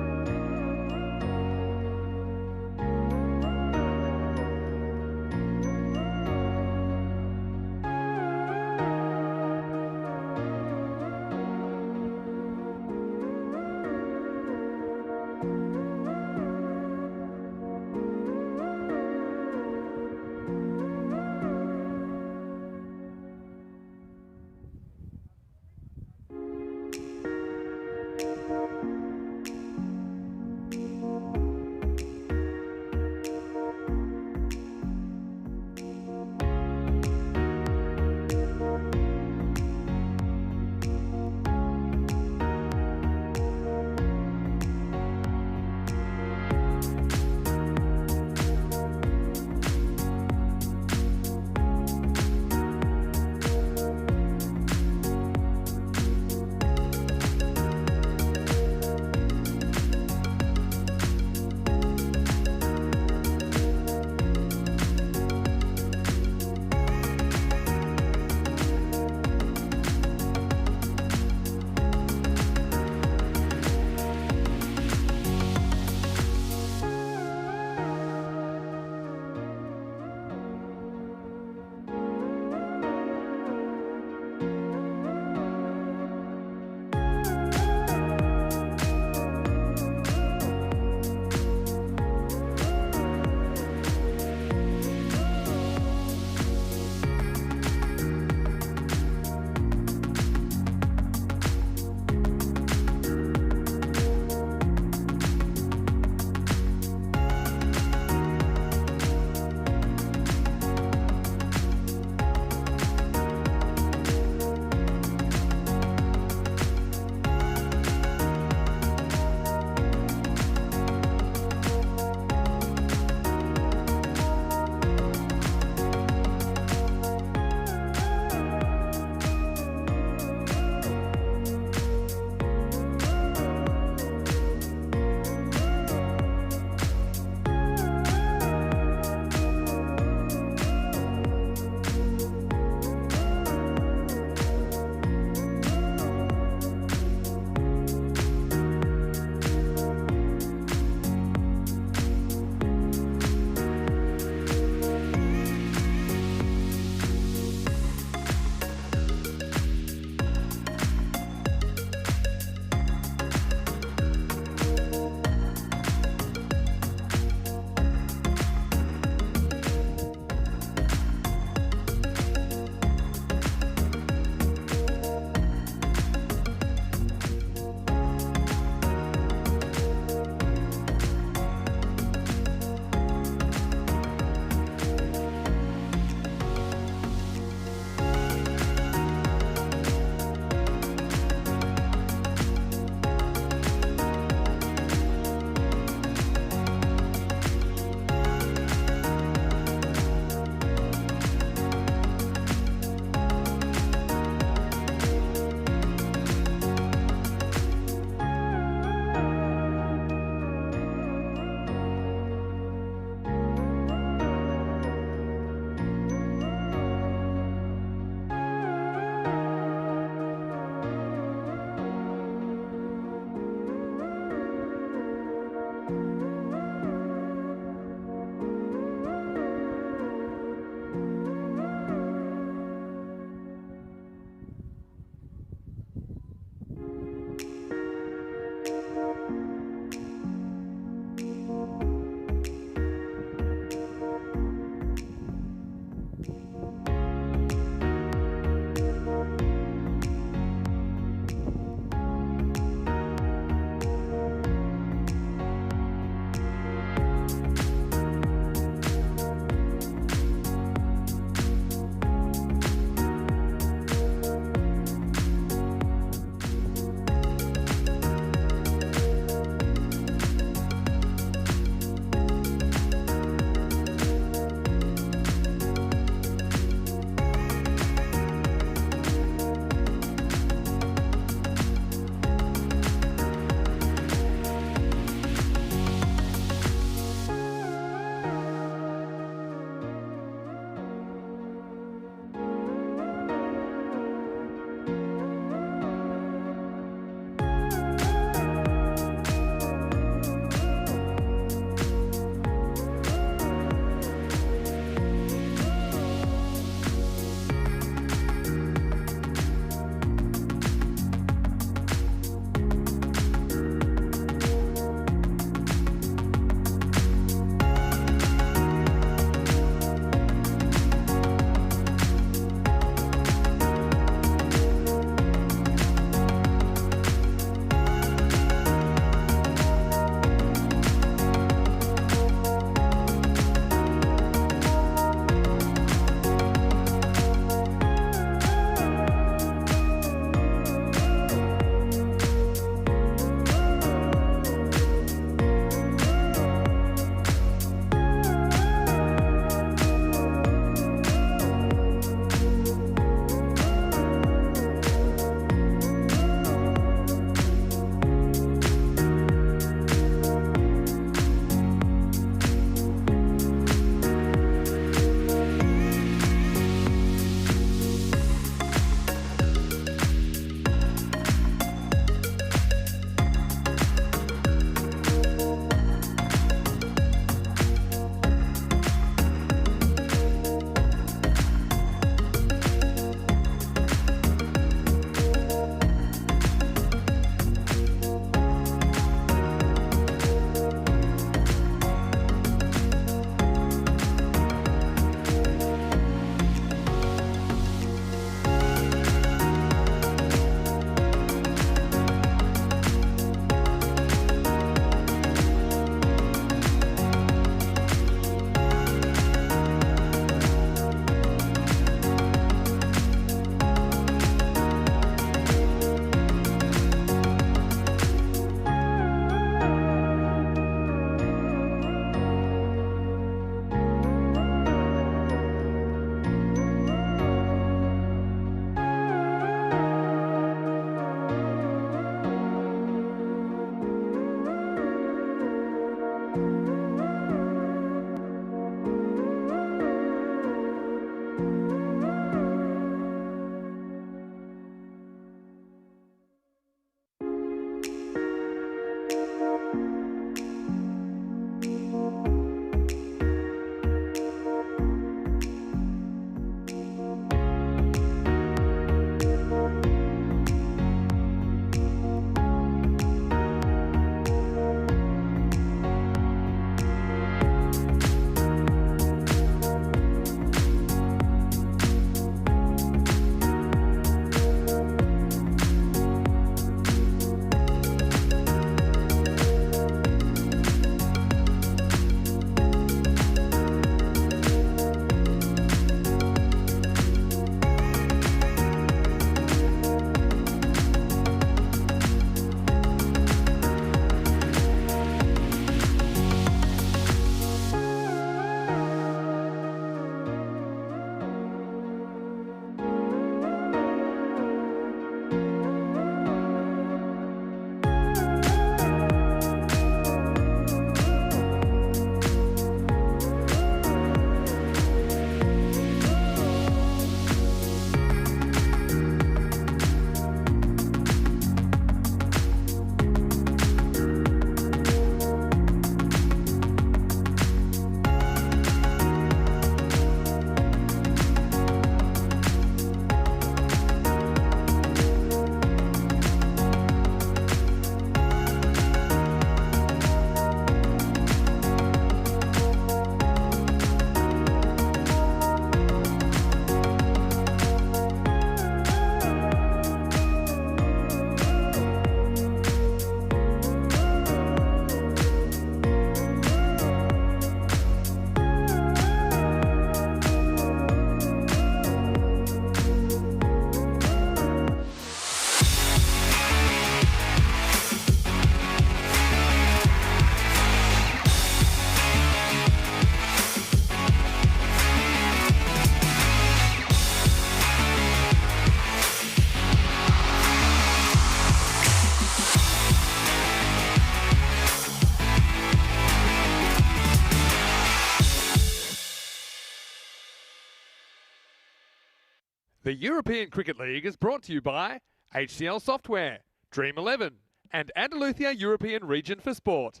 The European Cricket League is brought to you by HCL Software, Dream 11, and Andalusia European Region for Sport.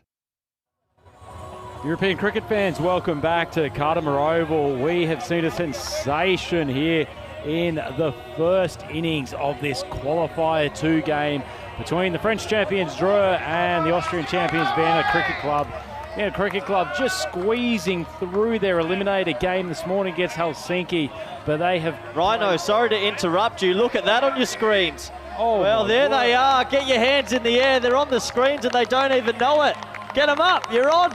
European cricket fans, welcome back to Cardimer Oval. We have seen a sensation here in the first innings of this Qualifier 2 game between the French champions Dreux and the Austrian champions Vienna Cricket Club. Vienna Cricket Club just squeezing through their Eliminator game this morning against Helsinki, but they have... Rhino, sorry to interrupt you. Look at that on your screens. Oh, well, there God. they are. Get your hands in the air. They're on the screens and they don't even know it. Get them up. You're on.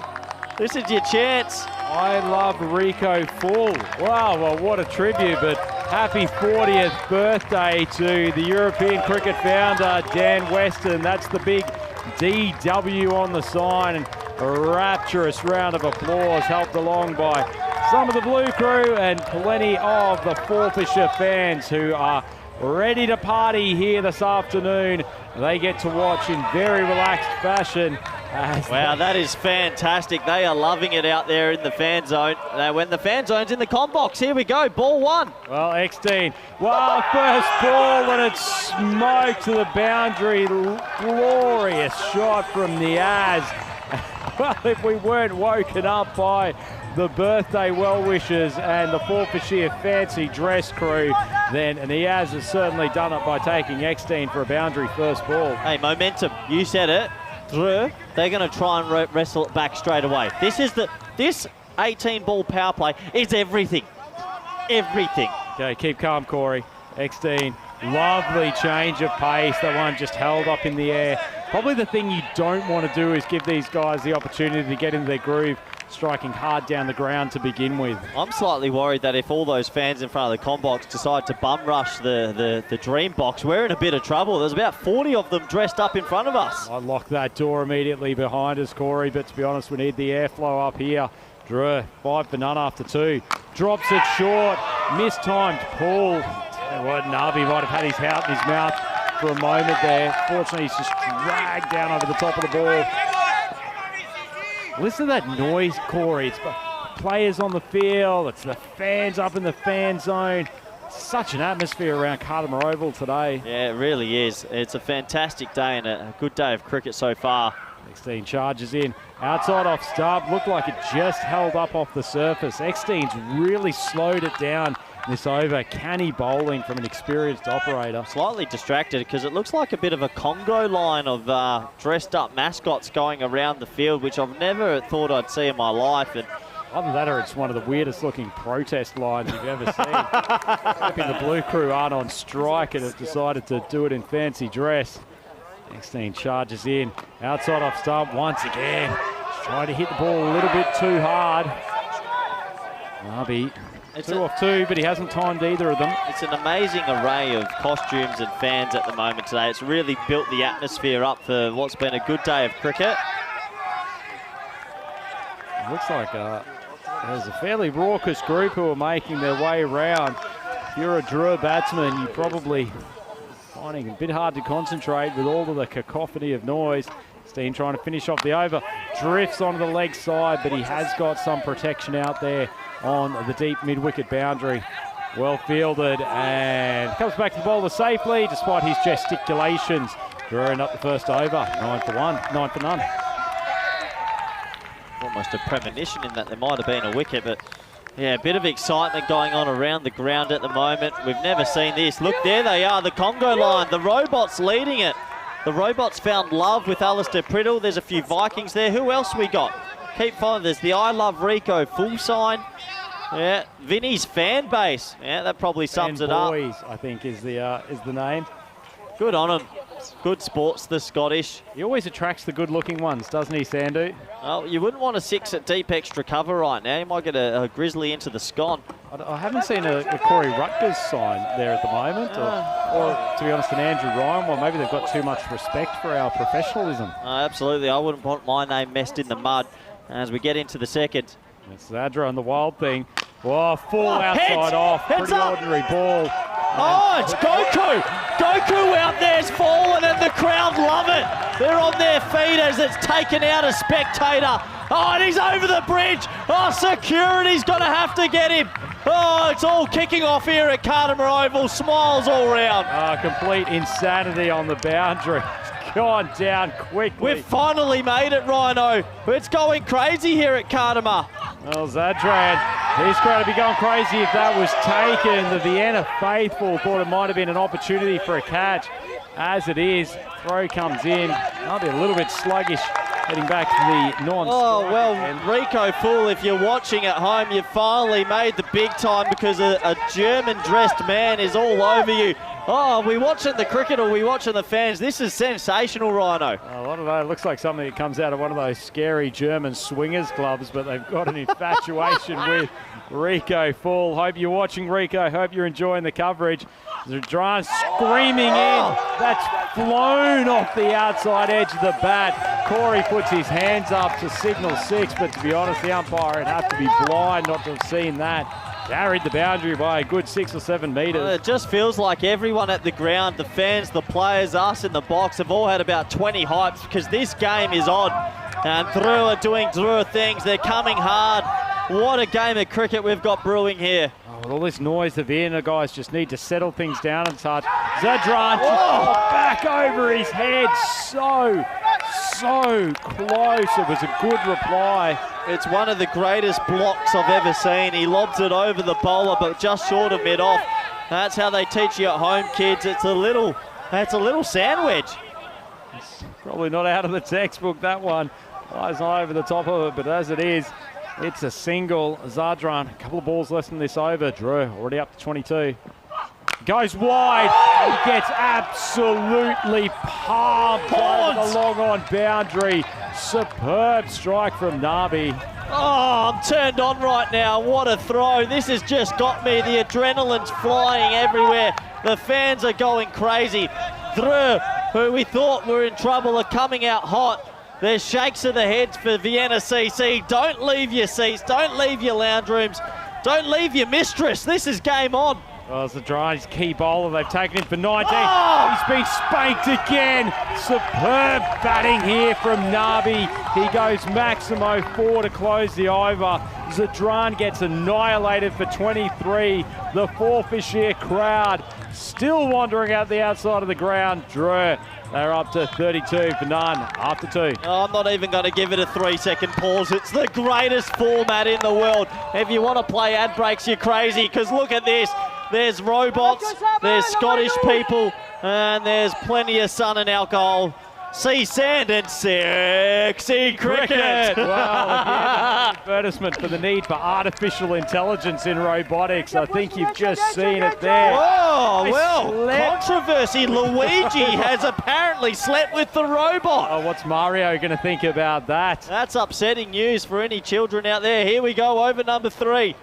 This is your chance. I love Rico full. Wow, well, what a tribute, but happy 40th birthday to the European cricket founder, Dan Weston. That's the big DW on the sign, and a rapturous round of applause helped along by some of the Blue Crew and plenty of the Forfarshire fans who are ready to party here this afternoon. They get to watch in very relaxed fashion. Wow, that is fantastic. They are loving it out there in the fan zone. When the fan zone's in the com box, here we go, ball one. Well, X-Teen, wow, first ball and it's smoked to the boundary. Glorious shot from Niaz. Well, if we weren't woken up by the birthday well-wishers and the Forfarshire fancy dress crew, then Niaz has certainly done it by taking X-Teen for a boundary first ball. Hey, momentum, you said it. Dreux, they're going to try and wrestle it back straight away. This 18 ball power play is everything. Everything. Okay, keep calm, Corey. X-Teen, lovely change of pace. That one just held up in the air. Probably the thing you don't want to do is give these guys the opportunity to get into their groove, striking hard down the ground to begin with. I'm slightly worried that if all those fans in front of the com box decide to bum rush the dream box, we're in a bit of trouble. There's about 40 of them dressed up in front of us. I lock that door immediately behind us, Corey, but to be honest, we need the airflow up here. Dreux, 5 for none after 2. Drops it short, mistimed pull. And what, Nabi might have had his hat in his mouth for a moment there. Fortunately, he's just dragged down over the top of the ball. Listen to that noise, Corey. It's players on the field. It's the fans up in the fan zone. Such an atmosphere around Cardimer Oval today. Yeah, it really is. It's a fantastic day and a good day of cricket so far. 16 charges in. Outside off stump. Looked like it just held up off the surface. X-Teen's really slowed it down this over. Canny bowling from an experienced operator. Slightly distracted because it looks like a bit of a Congo line of dressed up mascots going around the field, which I've never thought I'd see in my life. And either that or it's one of the weirdest looking protest lines you've ever seen. Hoping the Blue Crew aren't on strike and have decided to do it in fancy dress. 16 charges in. Outside off stump once again. Just trying to hit the ball a little bit too hard. Nabi, 2 off 2, but he hasn't timed either of them. It's an amazing array of costumes and fans at the moment today. It's really built the atmosphere up for what's been a good day of cricket. It looks like there's a fairly raucous group who are making their way around. If you're a Dreux batsman, you're probably finding it a bit hard to concentrate with all of the cacophony of noise. Steen trying to finish off the over. Drifts onto the leg side, but he has got some protection out there on the deep mid-wicket boundary. Well fielded and comes back to the bowler safely despite his gesticulations. Drawing up the first over. 9 for 1, 9 for none. Almost a premonition in that there might have been a wicket, but yeah, a bit of excitement going on around the ground at the moment. We've never seen this. Look, there they are, the Congo line. The Robots leading it. The Robots found love with Alistair Priddle. There's a few Vikings there. Who else we got? Keep following. There's the I Love Rico full sign. Yeah, Vinny's fan base. Yeah, that probably sums it up. Boys, I think, is the name. Good on him. Good sports, the Scottish. He always attracts the good-looking ones, doesn't he, Sandu? Well, you wouldn't want a 6 at deep extra cover right now. You might get a grizzly into the scone. I haven't seen a Corey Rutgers sign there at the moment, or to be honest, an Andrew Ryan. Well, maybe they've got too much respect for our professionalism. Absolutely, I wouldn't want my name messed in the mud as we get into the second. It's Zadra and the Wild Thing. Whoa, full outside off. Pretty ordinary ball. Oh, it's Goku! Goku out there's fallen and the crowd love it. They're on their feet as it's taken out a spectator. Oh, and he's over the bridge. Oh, security's going to have to get him. Oh, it's all kicking off here at Cardimer Oval. Smiles all round. Complete insanity on the boundary. It's gone down quickly. We've finally made it, Rhino. It's going crazy here at Cardimer. Well, Zadran, he's going to be going crazy if that was taken. The Vienna faithful thought it might have been an opportunity for a catch. As it is, throw comes in. Might be a little bit sluggish heading back to the non-strike. Oh, well, Rico Fool, if you're watching at home, you've finally made the big time because a German-dressed man is all over you. Oh, are we watching the cricket or are we watching the fans? This is sensational, Rhino. A lot of that looks like something that comes out of one of those scary German swingers clubs, but they've got an infatuation with Rico Fool. Hope you're watching, Rico. Hope you're enjoying the coverage. Zadran screaming in. That's flown off the outside edge of the bat. Corey puts his hands up to signal 6, but to be honest, the umpire would have to be blind not to have seen that. Carried the boundary by a good 6 or 7 metres. It just feels like everyone at the ground, the fans, the players, us in the box, have all had about 20 hypes because this game is on. And Drew are doing Drew things. They're coming hard. What a game of cricket we've got brewing here. With all this noise, the Vienna guys just need to settle things down a touch. Zadran just back over his head. So close. It was a good reply. It's one of the greatest blocks I've ever seen. He lobs it over the bowler, but just short of mid-off. That's how they teach you at home, kids. It's a little sandwich. It's probably not out of the textbook, that one. Flies over the top of it, but as it is, it's a single. Zadran, a couple of balls less than this over. Drew already up to 22. Goes wide. He gets absolutely palmed over the long-on boundary. Superb strike from Nabi. Oh, I'm turned on right now. What a throw. This has just got me. The adrenaline's flying everywhere. The fans are going crazy. Drew, who we thought were in trouble, are coming out hot. There's shakes of the heads for Vienna CC. Don't leave your seats. Don't leave your lounge rooms. Don't leave your mistress. This is game on. Well, it's the Drys key bowler. They've taken him for 19. Oh! He's been spanked again. Superb batting here from Nabi. He goes Maximo 4 to close the over. Zadran gets annihilated for 23. The Forfarshire crowd still wandering out the outside of the ground. Drew, they're up to 32 for none after 2. Oh, I'm not even going to give it a 3-second pause. It's the greatest format in the world. If you want to play ad breaks, you're crazy, because look at this. There's robots, there's Scottish people, and there's plenty of sun and alcohol. Sea sand and sexy cricket. Well, advertisement for the need for artificial intelligence in robotics. I think you've just seen it there. Oh, well, controversy. Luigi has apparently slept with the robot. Oh, what's Mario going to think about that? That's upsetting news for any children out there. Here we go, over number 3.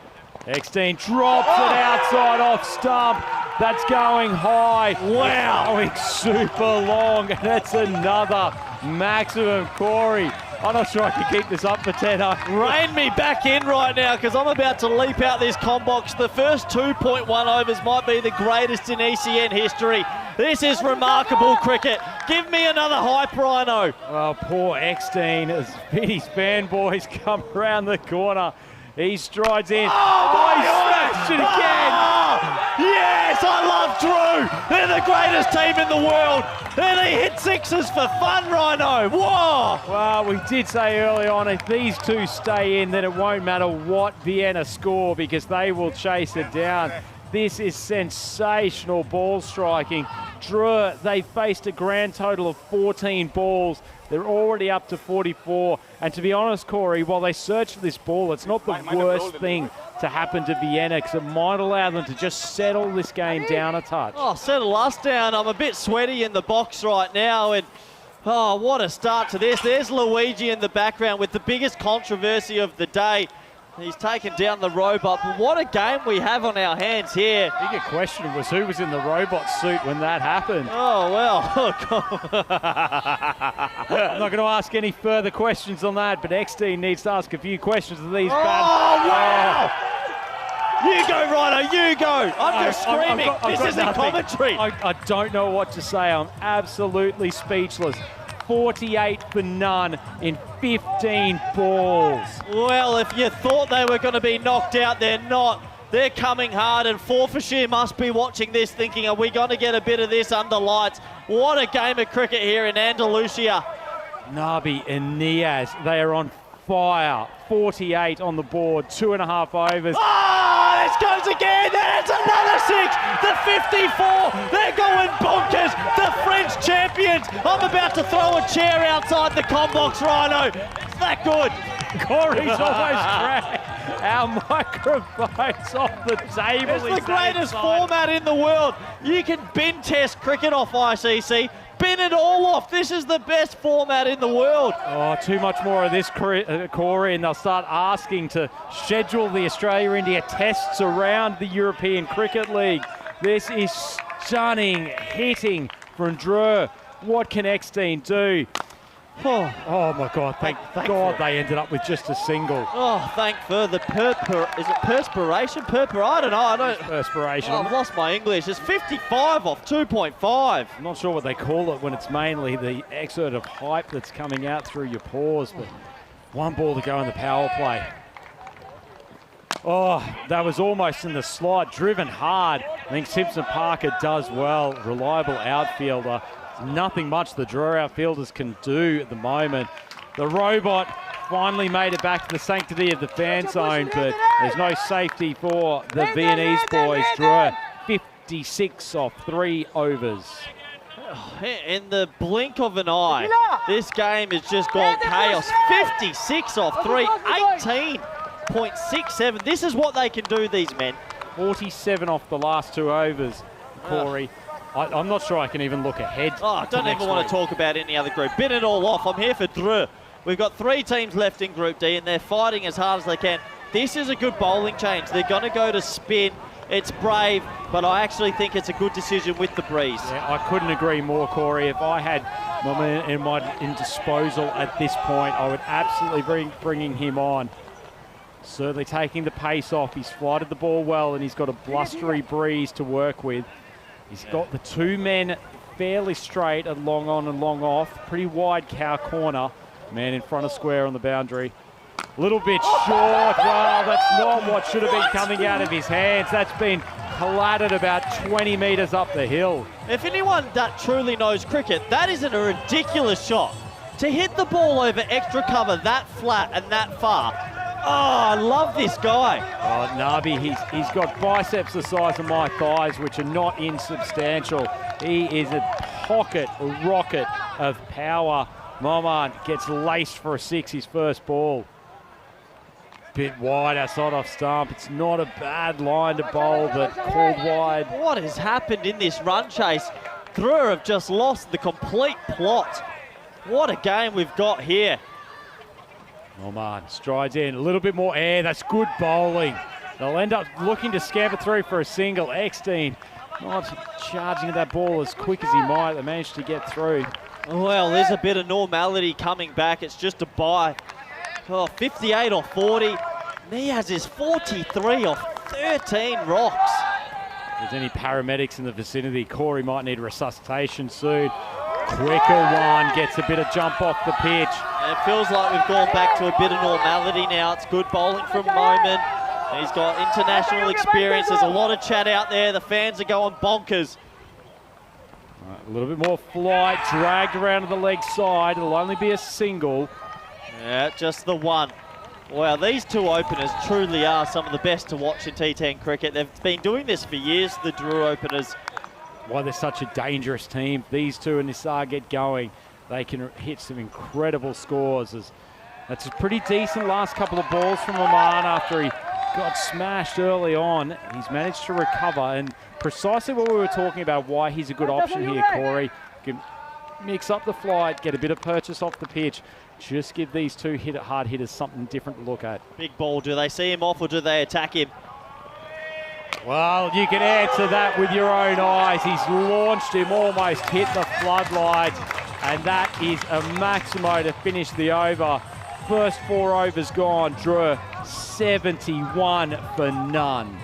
X-Teen drops it outside off stump. That's going high. Wow. Going super long. And that's another maximum, Corey. I'm not sure I can keep this up for 10. Rein me back in right now, because I'm about to leap out this combox. The first 2.1 overs might be the greatest in ECN history. This is remarkable cricket. Give me another hype, Rhino. Well, poor X-Teen as Vinny's fanboys come around the corner. He strides in. Oh, he smashed it again. Yes, I love Drew. They're the greatest team in the world. And they hit sixes for fun, Rhino. Whoa. Well, we did say early on, if these two stay in, then it won't matter what Vienna score, because they will chase it down. This is sensational ball striking. Drew, they faced a grand total of 14 balls. They're already up to 44. And to be honest, Corey, while they search for this ball, it's not the worst thing to happen to Vienna, because it might allow them to just settle this game down a touch. Oh, settle us down. I'm a bit sweaty in the box right now. And oh, what a start to this. There's Luigi in the background with the biggest controversy of the day. He's taken down the robot, but what a game we have on our hands here. The bigger question was who was in the robot suit when that happened. Oh, well. I'm not going to ask any further questions on that, but X-Teen needs to ask a few questions of these. Oh, wow! You go, Rhino, you go! I'm just screaming. This isn't commentary. I don't know what to say. I'm absolutely speechless. 48 for none in 15 balls. Well, if you thought they were going to be knocked out, they're not. They're coming hard, and Forfarshire must be watching this thinking, are we going to get a bit of this under lights? What a game of cricket here in Andalusia. Nabi and Niaz, they are on fire. 48 on the board, 2.5 overs. Oh, this goes again. There's another 6. The 54. They're going bonkers. The French champions. I'm about to throw a chair outside the Combox, Rhino. It's that good. Corey's almost dragged our microphones off the table. It's the greatest format in the world. You can bin test cricket off ICC. Bin it all off. This is the best format in the world. Oh, too much more of this, Corey, and they'll start asking to schedule the Australia-India tests around the European Cricket League. This is stunning hitting from Drew. What can Eckstein do? Oh my God, thank God they ended up with just a single. Oh, thank for the is it perspiration? I don't know. Perspiration. Oh, I've lost my English. It's 55 off 2.5. I'm not sure what they call it when it's mainly the exert of hype that's coming out through your pores, but one ball to go in the power play. Oh, that was almost in the slot, driven hard. I think Simpson Parker does well, reliable outfielder. Nothing much the Drew outfielders can do at the moment. The robot finally made it back to the sanctity of the fan zone, but there's no safety for the Viennese boys. Drew 56 off 3 overs. In the blink of an eye, this game has just gone chaos. 56 off 3, 18.67. This is what they can do, these men. 47 off the last 2 overs, Corey. I'm not sure I can even look ahead. Oh, I don't even want to talk about any other group. Bin it all off. I'm here for Drew. We've got 3 teams left in Group D, and they're fighting as hard as they can. This is a good bowling change. They're going to go to spin. It's brave, but I actually think it's a good decision with the breeze. Yeah, I couldn't agree more, Corey. If I had my man in disposal at this point, I would absolutely bringing him on. Certainly taking the pace off. He's flighted the ball well, and he's got a blustery breeze to work with. He's got the 2 men fairly straight and long on and long off. Pretty wide cow corner. Man in front of square on the boundary. A little bit short. Well, that's not what should have been coming out of his hands. That's been clattered about 20 metres up the hill. If anyone that truly knows cricket, that isn't a ridiculous shot. To hit the ball over extra cover that flat and that far. Oh, I love this guy. Oh, Nabi, he's got biceps the size of my thighs, which are not insubstantial. He is a pocket, a rocket of power. Moman gets laced for a 6, his first ball. Bit wide outside off stump. It's not a bad line to bowl, but called wide. What has happened in this run chase? Drew have just lost the complete plot. What a game we've got here. Moman strides in, a little bit more air. That's good bowling. They'll end up looking to scamper through for a single. Eckstein not charging at that ball as quick as he might. They managed to get through. Well, there's a bit of normality coming back. It's just a bye. Oh, 58 off 40. Niaz is 43 off 13 rocks. If there's any paramedics in the vicinity, Corey might need resuscitation soon. Quicker one, gets a bit of jump off the pitch. And it feels like we've gone back to a bit of normality now. It's good bowling from Moman. He's got international experience. There's a lot of chat out there. The fans are going bonkers. Right, a little bit more flight, dragged around to the leg side. It'll only be a single. Yeah, just the one. Wow, these 2 openers truly are some of the best to watch in T10 cricket. They've been doing this for years, the Drew openers. Why they're such a dangerous team. These 2 and Nisar get going. They can hit some incredible scores. That's a pretty decent last couple of balls from Oman after he got smashed early on. He's managed to recover, and precisely what we were talking about, why he's a good option here, Corey. Can mix up the flight, get a bit of purchase off the pitch. Just give these 2 hard hitters something different to look at. Big ball. Do they see him off or do they attack him? Well, you can answer that with your own eyes. He's launched him, almost hit the floodlight, and that is a Maximo to finish the over. First 4 overs gone. Drew 71 for none.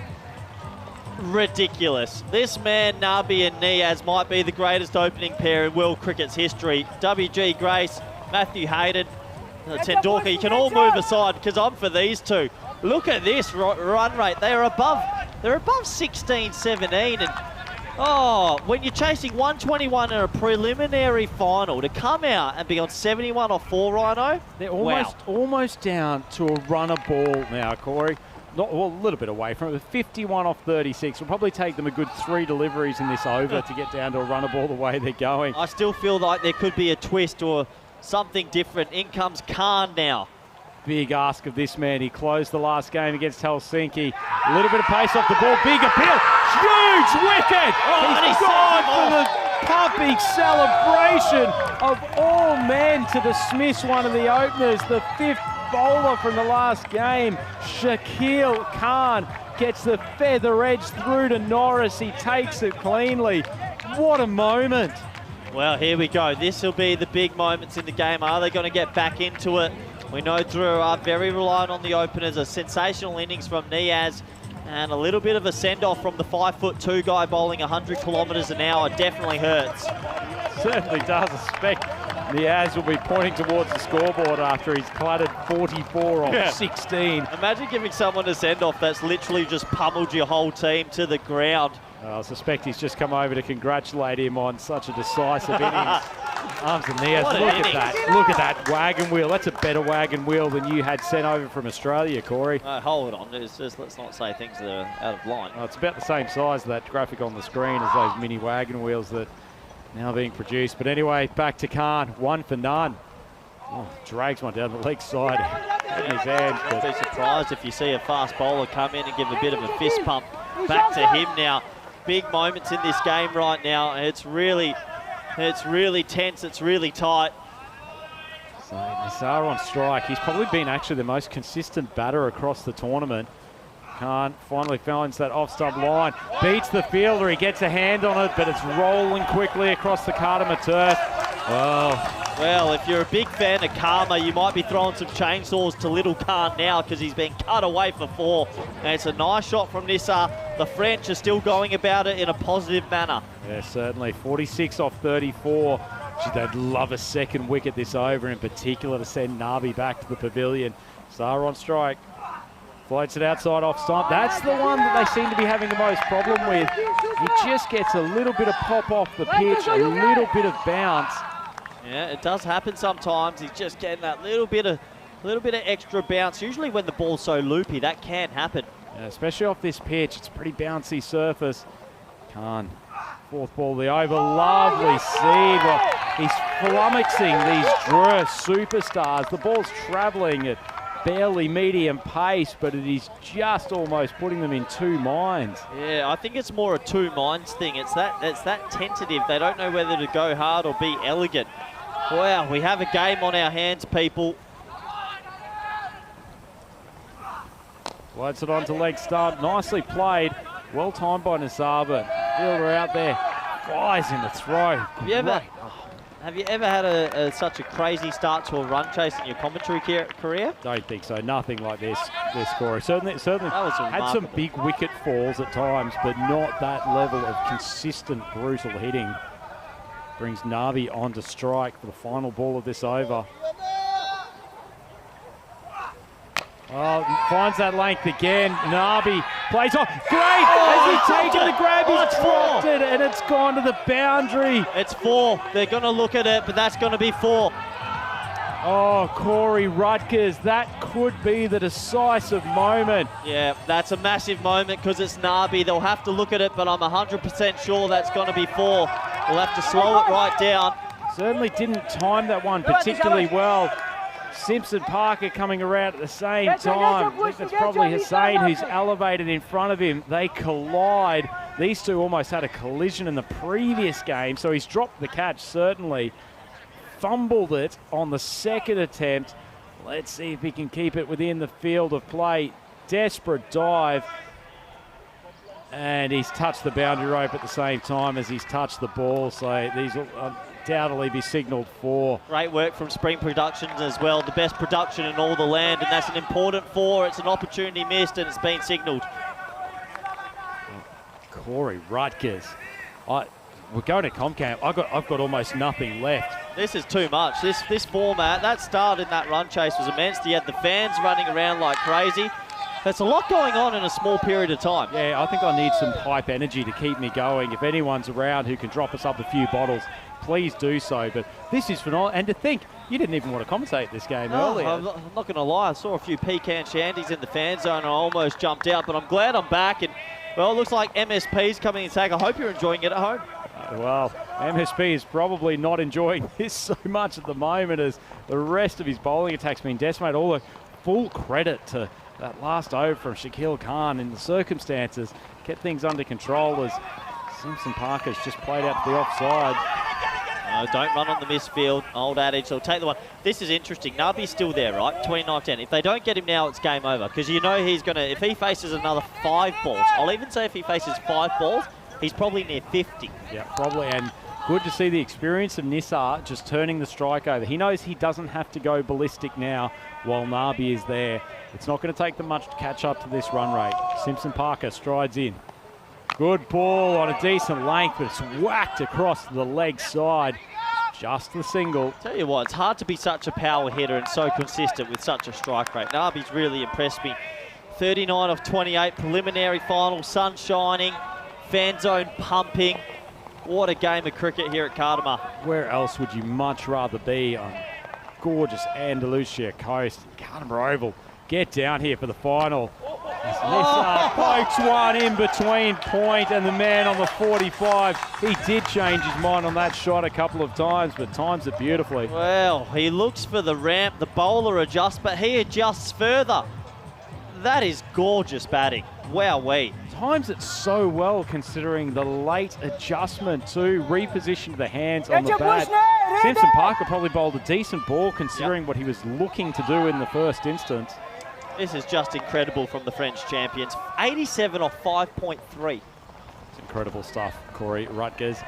Ridiculous. This man, Nabi and Niaz, might be the greatest opening pair in world cricket's history. W.G. Grace, Matthew Hayden, Tendulkar, you can all move aside because I'm for these 2. look at this run rate. They're above 16, 17. And oh, when you're chasing 121 in a preliminary final, to come out and be on 71 off 4, Rhino, they're almost down to a runner ball now, Corey. Not, well, a little bit away from it. 51 off 36. Will probably take them a good 3 deliveries in this over to get down to a runner ball the way they're going. I still feel like there could be a twist or something different. In comes Khan now. Big ask of this man. He closed the last game against Helsinki. A little bit of pace off the ball. Big appeal. Huge wicket. He's gone for the pumping celebration of all men to dismiss one of the openers. The 5th bowler from the last game, Shakil Khan, gets the feather edge through to Norris. He takes it cleanly. What a moment. Well, here we go. This will be the big moments in the game. Are they going to get back into it? We know Drew are very reliant on the openers. A sensational innings from Niaz and a little bit of a send-off from the 5'2" guy bowling 100 kilometres an hour. Definitely hurts. Certainly does. I suspect Niaz will be pointing towards the scoreboard after he's cluttered 44 off 16. Imagine giving someone a send-off that's literally just pummeled your whole team to the ground. I suspect he's just come over to congratulate him on such a decisive innings. Arms and Niaz, look at that. Look at that wagon wheel. That's a better wagon wheel than you had sent over from Australia, Corey. Hold on. It's just, let's not say things that are out of line. It's about the same size of that graphic on the screen as those mini wagon wheels that are now being produced. But anyway, back to Khan. 1 for none. Oh, drags one down the leg side in his hands. I'd be surprised if you see a fast bowler come in and give a bit of a fist pump back to him now. Big moments in this game right now. It's really tense. It's really tight. So Nisar on strike. He's probably been actually the most consistent batter across the tournament. Khan finally finds that off-stump line. Beats the fielder. He gets a hand on it, but it's rolling quickly across the Kardama turf. Well, if you're a big fan of Karma, you might be throwing some chainsaws to little Khan now because he's been cut away for 4. And it's a nice shot from Nisar. The French are still going about it in a positive manner. Yeah, certainly. 46 off 34. They'd love a second wicket this over, in particular to send Nabi back to the pavilion. Sar on strike. Floats it outside off stump. That's the one that they seem to be having the most problem with. He just gets a little bit of pop off the pitch, a little bit of bounce. Yeah, it does happen sometimes. He's just getting that little bit of extra bounce. Usually when the ball's so loopy, that can happen. Yeah, especially off this pitch. It's a pretty bouncy surface. Khan, 4th ball of the over. Lovely seed. Well, he's flummoxing these Drew superstars. The ball's travelling at barely medium pace, but it is just almost putting them in 2 minds. Yeah, I think it's more a 2 minds thing. It's that tentative. They don't know whether to go hard or be elegant. Wow, we have a game on our hands, people. Floats it onto leg stump. Nicely played. Well timed by Nisar. Fielder out there. Flies in the throw. Have you ever had such a crazy start to a run chase in your commentary career? Don't think so. Nothing like this Corey. Certainly had some big wicket falls at times, but not that level of consistent, brutal hitting. Brings Nabi on to strike for the final ball of this over. Oh, finds that length again. Nabi plays on. Great! Has he taken the grab? He's dropped it, and it's gone to the boundary. It's 4. They're going to look at it, but that's going to be 4. Oh, Corey Rutgers, that could be the decisive moment. Yeah, that's a massive moment because it's Nabi. They'll have to look at it, but I'm 100% sure that's going to be 4. We'll have to slow it right down. Certainly didn't time that one particularly well. Simpson Parker coming around at the same time. I think it's probably Hussain who's elevated in front of him. They collide. These two almost had a collision in the previous game, so he's dropped the catch, certainly. Fumbled it on the second attempt. Let's see if he can keep it within the field of play. Desperate dive. And he's touched the boundary rope at the same time as he's touched the ball, so these will undoubtedly be signalled for. Great work from Spring Productions as well. The best production in all the land, and that's an important 4. It's an opportunity missed, and it's been signalled. Corey Rutgers. We're going to Comcamp. I've got almost nothing left. This is too much. This format, that start in that run chase was immense. You had the fans running around like crazy. There's a lot going on in a small period of time. Yeah, I think I need some hype energy to keep me going. If anyone's around who can drop us up a few bottles, please do so. But this is phenomenal. And to think, you didn't even want to commentate this game earlier. I'm not going to lie. I saw a few pecan shandies in the fan zone and I almost jumped out. But I'm glad I'm back. And, well, it looks like MSP's coming in tag. I hope you're enjoying it at home. Well, MSP is probably not enjoying this so much at the moment as the rest of his bowling attack's been decimated. All the full credit to that last over from Shaquille Khan in the circumstances. Kept things under control as Simpson Parker's just played out to the offside. No, don't run on the misfield. Old adage, they'll take the one. This is interesting. Nabi's still there, right? 29-10. If they don't get him now, it's game over. Because you know he's going to, if he faces another 5 balls, I'll even say if he faces 5 balls, he's probably near 50. Yeah, probably. And good to see the experience of Nisar just turning the strike over. He knows he doesn't have to go ballistic now while Nabi is there. It's not going to take them much to catch up to this run rate. Simpson Parker strides in. Good ball on a decent length, but it's whacked across the leg side. Just the single. Tell you what, it's hard to be such a power hitter and so consistent with such a strike rate. Nabi's really impressed me. 39 of 28, preliminary final, sun shining, fan zone pumping. What a game of cricket here at Cardamar. Where else would you much rather be on gorgeous Andalusia coast? Cardamar Oval. Get down here for the final. Nisar pokes one in between point and the man on the 45. He did change his mind on that shot a couple of times, but times it beautifully. Well, he looks for the ramp. The bowler adjusts, but he adjusts further. That is gorgeous batting. Wowee. Times it so well considering the late adjustment to reposition the hands on the bat. Simpson Parker probably bowled a decent ball considering what he was looking to do in the first instance. This is just incredible from the French champions. 87 off 5.3. It's incredible stuff, Corey Rutgers.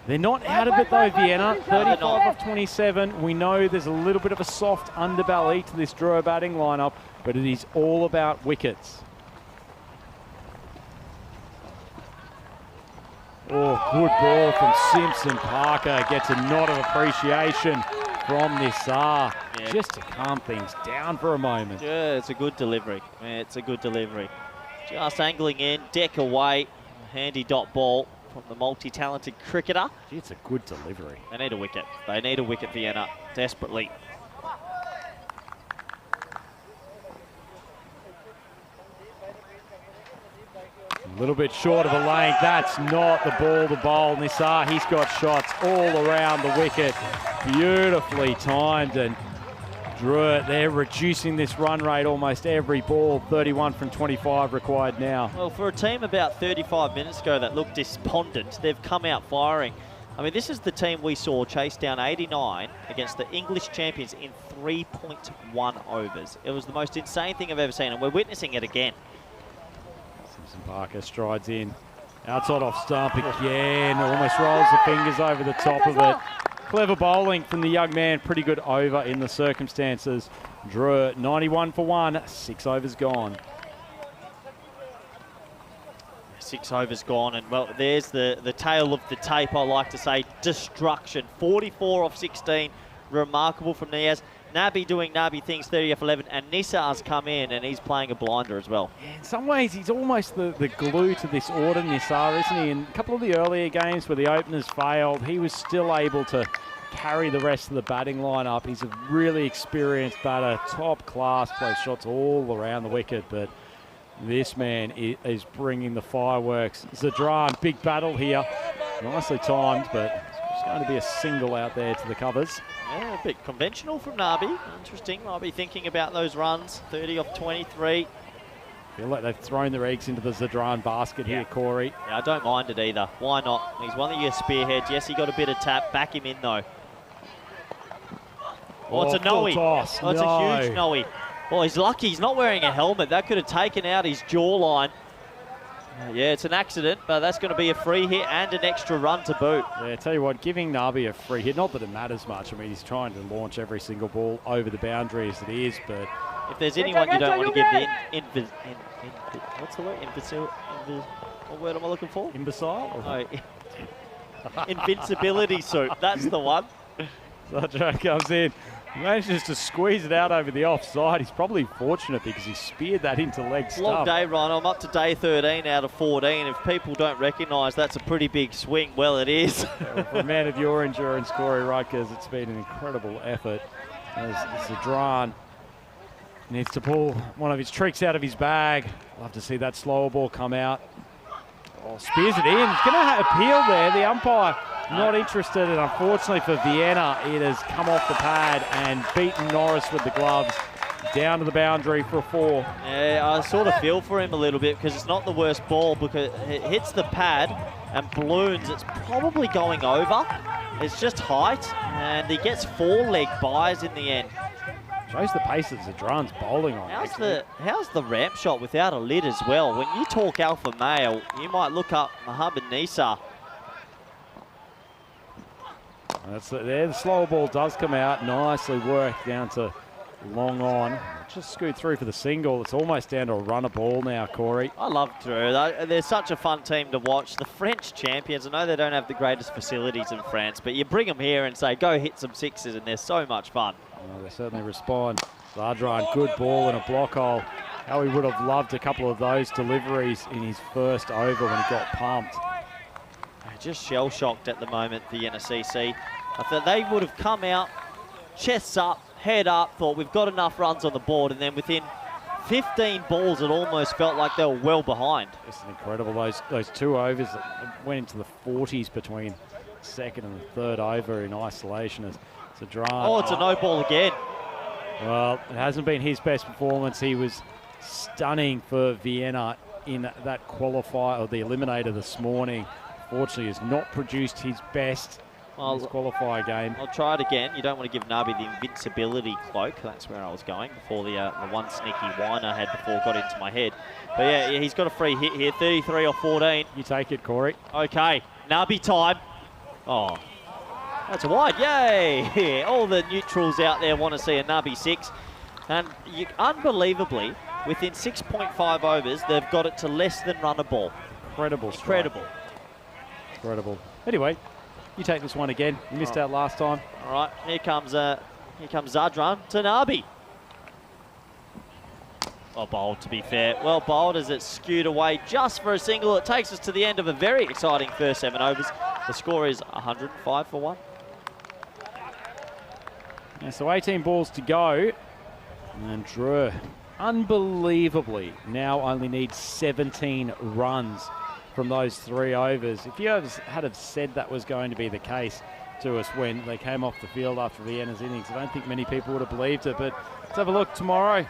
They're not out of it though, Vienna. 35 off 27. We know there's a little bit of a soft underbelly to this Drua batting lineup, but it is all about wickets. Oh, good ball from Simpson Parker. Gets a nod of appreciation from Nisar. Yeah. Just to calm things down for a moment. Yeah, it's a good delivery. Yeah, it's a good delivery. Just angling in, deck away. Handy dot ball from the multi-talented cricketer. Gee, it's a good delivery. They need a wicket. They need a wicket, Vienna, desperately. A little bit short of a length. That's not the ball to bowl. Nisar, he's got shots all around the wicket. Beautifully timed, and Drua, they're reducing this run rate almost every ball. 31 from 25 required now. Well, for a team about 35 minutes ago that looked despondent, they've come out firing. I mean, this is the team we saw chase down 89 against the English champions in 3.1 overs. It was the most insane thing I've ever seen, and we're witnessing it again. Simpson Parker strides in. Outside off stump again. Almost rolls the fingers over the top of it. Clever bowling from the young man. Pretty good over in the circumstances. Drua 91 for 1. 6 overs gone. 6 overs gone, and well, there's the tail of the tape, I like to say. Destruction. 44 off 16. Remarkable from Niaz. Nabi doing Nabi things, 30 off 11, and Nisar's come in and he's playing a blinder as well. Yeah, in some ways, he's almost the glue to this order, Nisar, isn't he? In a couple of the earlier games where the openers failed, he was still able to carry the rest of the batting lineup. He's a really experienced batter, top class, plays shots all around the wicket, but this man is bringing the fireworks. Zadran, big battle here. Nicely timed, but it's going to be a single out there to the covers. Yeah, a bit conventional from Nabi. Interesting. Might be thinking about those runs. 30 off 23. Feel like they've thrown their eggs into the Zadran basket here, Corey. Yeah, I don't mind it either. Why not? He's one of your spearheads. Yes, he got a bit of tap. Back him in, though. Oh, it's a no-ey. Oh, it's a huge no-ey. Well, he's lucky he's not wearing a helmet. That could have taken out his jawline. Yeah, it's an accident, but that's going to be a free hit and an extra run to boot. Yeah, tell you what, giving Nabi a free hit, not that it matters much. I mean, he's trying to launch every single ball over the boundary as it is, but... If there's anyone you don't want to give the what's the word? What word am I looking for? Imbecile? No. Invincibility suit. That's the one. Zadran comes in. He manages to squeeze it out over the offside. He's probably fortunate because he speared that into leg stump. Long day, Ryan. I'm up to day 13 out of 14. If people don't recognise that's a pretty big swing, well, it is. For a man of your endurance, Corey Rutgers, it's been an incredible effort. As Zadran needs to pull one of his tricks out of his bag. Love to see that slower ball come out. Oh, spears it in. He's going to appeal there. The umpire not interested, and unfortunately for Vienna, it has come off the pad and beaten Norris with the gloves down to the boundary for a 4. Yeah, I sort of feel for him a little bit because it's not the worst ball because it hits the pad and balloons. It's probably going over. It's just height, and he gets 4 leg buys in the end. Shows the pace that Zadran's bowling on. How's the ramp shot without a lid as well? When you talk alpha male, you might look up Mohamed Nisa. There, the slower ball does come out. Nicely worked down to long on. Just scoot through for the single. It's almost down to a runner ball now, Corey. I love Drew. They're such a fun team to watch. The French champions, I know they don't have the greatest facilities in France, but you bring them here and say, go hit some sixes, and they're so much fun. Oh, they certainly respond. Zadran, good ball in a block hole. How he would have loved a couple of those deliveries in his first over when he got pumped. Just shell-shocked at the moment, Vienna CC. I thought they would have come out, chests up, head up, thought we've got enough runs on the board, and then within 15 balls, it almost felt like they were well behind. It's incredible, those 2 overs that went into the 40s between second and the third over in isolation as Zadran. Oh, it's a no ball again. Well, it hasn't been his best performance. He was stunning for Vienna in that qualifier, or the Eliminator this morning. Fortunately, has not produced his best in this qualifier game. I'll try it again. You don't want to give Nabi the invincibility cloak. That's where I was going before the one sneaky whine I had before got into my head. But yeah, he's got a free hit here, 33 or 14. You take it, Corey. Okay, Nabi time. Oh, that's a wide. Yay! All the neutrals out there want to see a Nabi 6. And unbelievably, within 6.5 overs, they've got it to less than runner ball. Incredible. Incredible. Incredible. Anyway, you take this one again. You missed out last time. All right, here comes Zadran to Nabi. Well bowled, to be fair. Well bowled as it's skewed away just for a single. It takes us to the end of a very exciting first 7 overs. The score is 105 for 1. Yeah, so 18 balls to go. And Drew, unbelievably, now only needs 17 runs from those 3 overs. If you had have said that was going to be the case to us when they came off the field after Vienna's innings, I don't think many people would have believed it. But let's have a look tomorrow.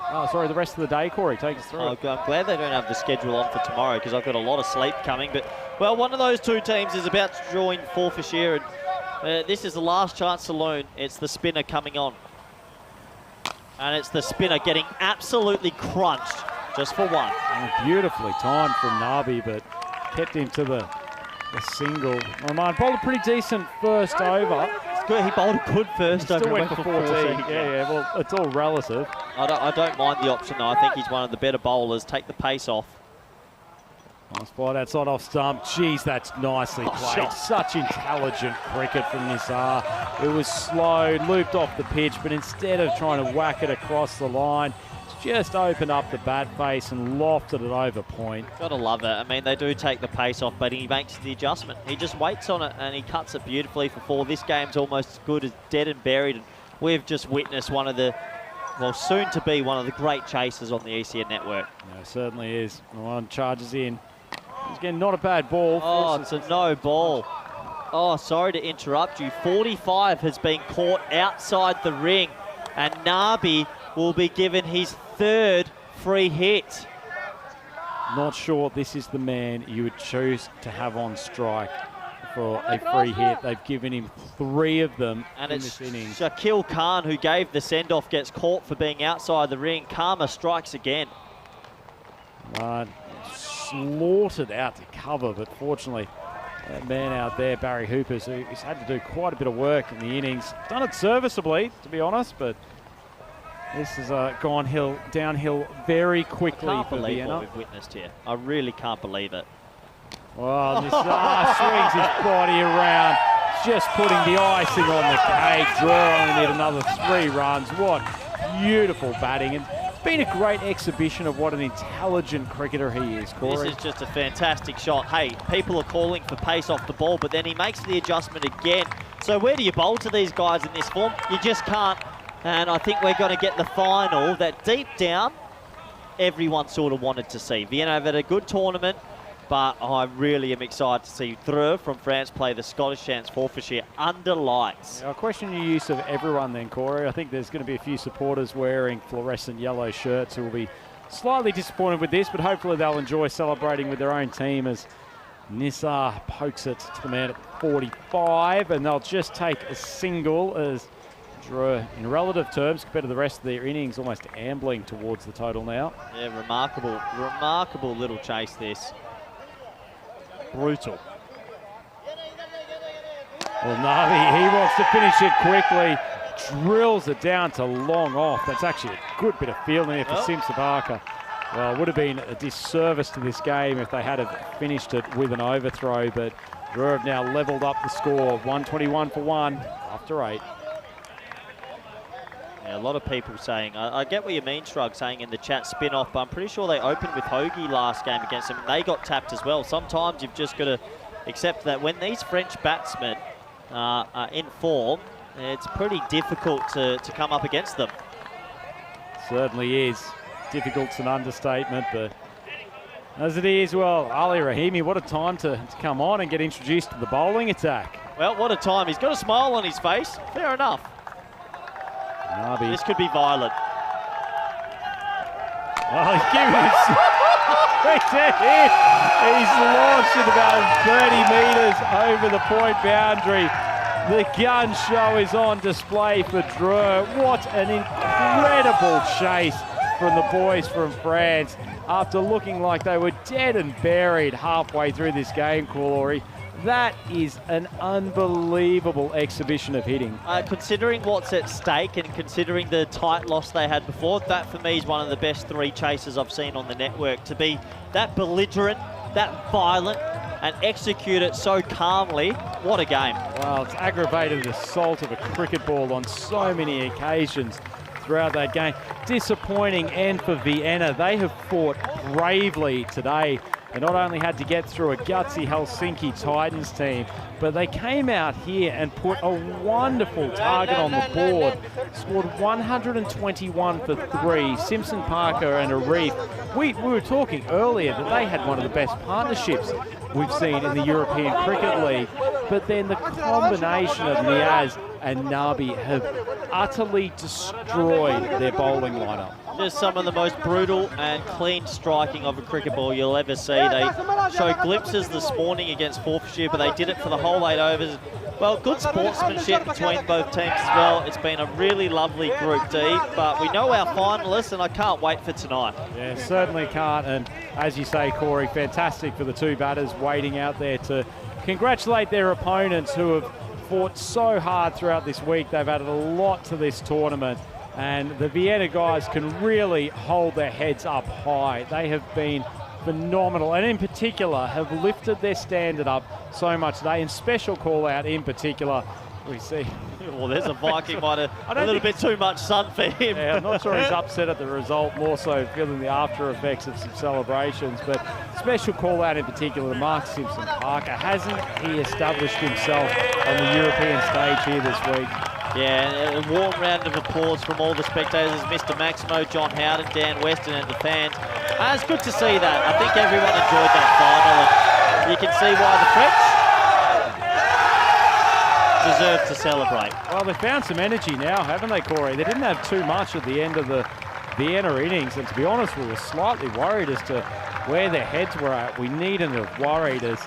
Oh, sorry, the rest of the day, Corey. Take us through. I'm glad they don't have the schedule on for tomorrow because I've got a lot of sleep coming. But, well, one of those 2 teams is about to join Forfarshire. And this is the last chance to learn. It's the spinner coming on. And it's the spinner getting absolutely crunched just for 1. And beautifully timed from Nabi, but kept him to the single. Roman bowled a pretty decent first over. Good. He bowled a good first over. Still went for 14. Yeah, well, it's all relative. I don't mind the option, though. I think he's one of the better bowlers. Take the pace off. Nice spot outside off stump. Jeez, that's nicely played. Such intelligent cricket from Nisar. It was slow, looped off the pitch, but instead of trying to whack it across the line, just opened up the bat face and lofted it over point. Gotta love it. I mean, they do take the pace off, but he makes the adjustment. He just waits on it and he cuts it beautifully for 4. This game's almost as good as dead and buried. And we've just witnessed one of the, well, soon to be one of the great chasers on the ECN network. Yeah, it certainly is. One charges in. He's getting not a bad ball. Oh, it's a no ball. Oh, sorry to interrupt you. 45 has been caught outside the ring, and Nabi will be given his 3rd free hit. Not sure this is the man you would choose to have on strike for a free hit. They've given him 3 of them in this innings. Shakil Khan, who gave the send-off, gets caught for being outside the ring. Karma strikes again. Slaughtered out to cover, but fortunately, that man out there, Barry Hoopers, who's had to do quite a bit of work in the innings. Done it serviceably, to be honest, but this has gone downhill very quickly for Vienna. I can't believe what we've witnessed here. I really can't believe it. Well, Nisar swings his body around, just putting the icing on the cake. Drew only need another 3 runs. What beautiful batting. And been a great exhibition of what an intelligent cricketer he is, Corey. This is just a fantastic shot. Hey, people are calling for pace off the ball, but then he makes the adjustment again. So where do you bowl to these guys in this form? You just can't. And I think we're going to get the final that deep down, everyone sort of wanted to see. Vienna have had a good tournament, but I really am excited to see Drew from France play the Scottish chance Forfarshire under lights. I'll question your use of everyone then, Corey. I think there's going to be a few supporters wearing fluorescent yellow shirts who will be slightly disappointed with this, but hopefully they'll enjoy celebrating with their own team as Nissa pokes it to the man at 45, and they'll just take a single as Drew, in relative terms, compared to the rest of their innings, almost ambling towards the total now. Yeah, remarkable little chase this. Brutal. Well, Navi, he wants to finish it quickly. Drills it down to long off. That's actually a good bit of fielding there for Simpson Parker. Well, it would have been a disservice to this game if they had have finished it with an overthrow, but Drew have now levelled up the score. 121 for 1 after 8. Yeah, a lot of people saying, I get what you mean, Shrug, saying in the chat spin-off, but I'm pretty sure they opened with Hoagie last game against them, and they got tapped as well. Sometimes you've just got to accept that when these French batsmen are in form, it's pretty difficult to come up against them. Certainly is. Difficult's an understatement, but as it is, well, Ali Rahimi, what a time to come on and get introduced to the bowling attack. Well, what a time. He's got a smile on his face. Fair enough. Nabi. This could be violent. Oh, he's giving it. He's launched it about 30 metres over the point boundary. The gun show is on display for Drew. What an incredible chase from the boys from France after looking like they were dead and buried halfway through this game, Corey. That is an unbelievable exhibition of hitting. Considering what's at stake and considering the tight loss they had before, that for me is one of the best 3 chases I've seen on the network. To be that belligerent, that violent, and execute it so calmly, what a game. Well, it's aggravated the assault of a cricket ball on so many occasions throughout that game. Disappointing end for Vienna. They have fought bravely today. They not only had to get through a gutsy Helsinki Titans team, but they came out here and put a wonderful target on the board. Scored 121 for 3. Simpson Parker and Arif. We were talking earlier that they had one of the best partnerships we've seen in the European Cricket League, but then the combination of Niaz and Nabi have utterly destroyed their bowling lineup. Just some of the most brutal and clean striking of a cricket ball you'll ever see. They showed glimpses this morning against Forfarshire, but they did it for the whole 8 overs. Well, good sportsmanship between both teams as well. It's been a really lovely Group D, but we know our finalists, and I can't wait for tonight. Yeah, certainly can't. And as you say, Corey, fantastic for the 2 batters waiting out there to congratulate their opponents who have fought so hard throughout this week. They've added a lot to this tournament, and the Vienna guys can really hold their heads up high. They have been phenomenal, and in particular have lifted their standard up so much today. And special call out in particular, we see. Well, there's a Viking might have a little bit too much sun for him. Yeah, I'm not sure he's upset at the result, more so feeling the after effects of some celebrations. But special call out in particular to Mark Simpson Parker. Hasn't he established himself on the European stage here this week? Yeah, a warm round of applause from all the spectators, Mr. Maximo, John Howden, Dan Weston and the fans. It's good to see that. I think everyone enjoyed that final, and you can see why the French deserve to celebrate. Well, they found some energy now, haven't they, Corey? They didn't have too much at the end of the Vienna innings, and to be honest, we were slightly worried as to where their heads were at. We needn't have worried as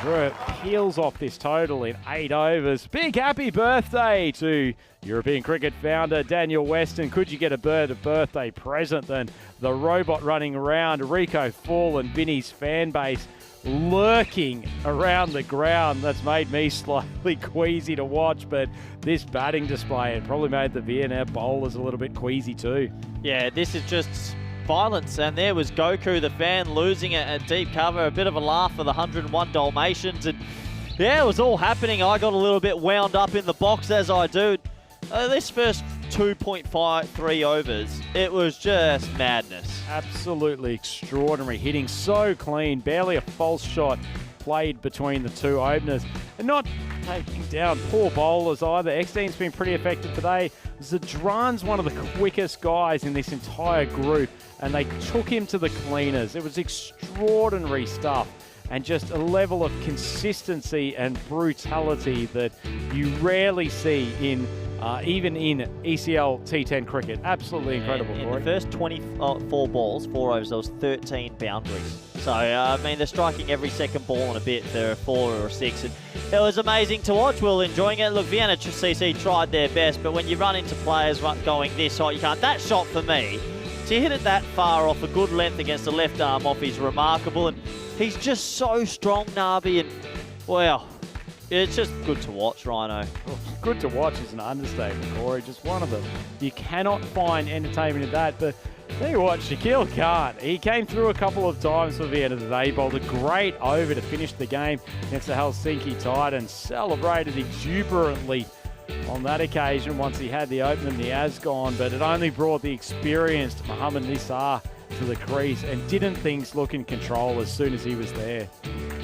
Drew peels off this total in 8 overs. Big happy birthday to European cricket founder Daniel Weston. Could you get a better birthday present than the robot running around, Rico Fall and Vinny's fan base lurking around the ground? That's made me slightly queasy to watch, but this batting display, it probably made the Vienna bowlers a little bit queasy too. Yeah, this is just violence, and there was Goku, the fan, losing it at deep cover. A bit of a laugh for the 101 Dalmatians, and Yeah, it was all happening. I got a little bit wound up in the box as I do. This first 2.53 overs, it was just madness. Absolutely extraordinary. Hitting so clean, barely a false shot played between the two openers. And not taking down poor bowlers either. X-Dean's been pretty effective today. Zadran's one of the quickest guys in this entire group, and they took him to the cleaners. It was extraordinary stuff, and just a level of consistency and brutality that you rarely see in even in ECL T10 cricket. Absolutely incredible. In the first 24 balls, 4 overs, there was 13 boundaries. So, I mean, they're striking every second ball and a bit. They're a 4 or a 6. And it was amazing to watch. We were enjoying it. Look, Vienna CC tried their best, but when you run into players going this hot, you can't. That shot for me, to hit it that far off a good length against the left arm off is remarkable. And he's just so strong, Nabi. And, well, it's just good to watch, Rhino. Good to watch is an understatement, Corey. Just one of them. You cannot find entertainment in that, but tell you what, Shaquille can't. He came through a couple of times for Vienna today, bowled a great over to finish the game against the Helsinki Titans, celebrated exuberantly on that occasion once he had the open and the as gone, but it only brought the experienced Mohammad Nisar to the crease and didn't things look in control as soon as he was there.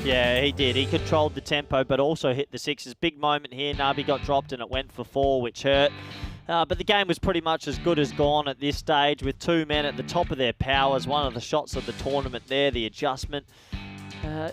Yeah, he did. He controlled the tempo, but also hit the sixes. Big moment here. Nabi got dropped and it went for 4, which hurt. But the game was pretty much as good as gone at this stage with 2 men at the top of their powers. One of the shots of the tournament there, the adjustment.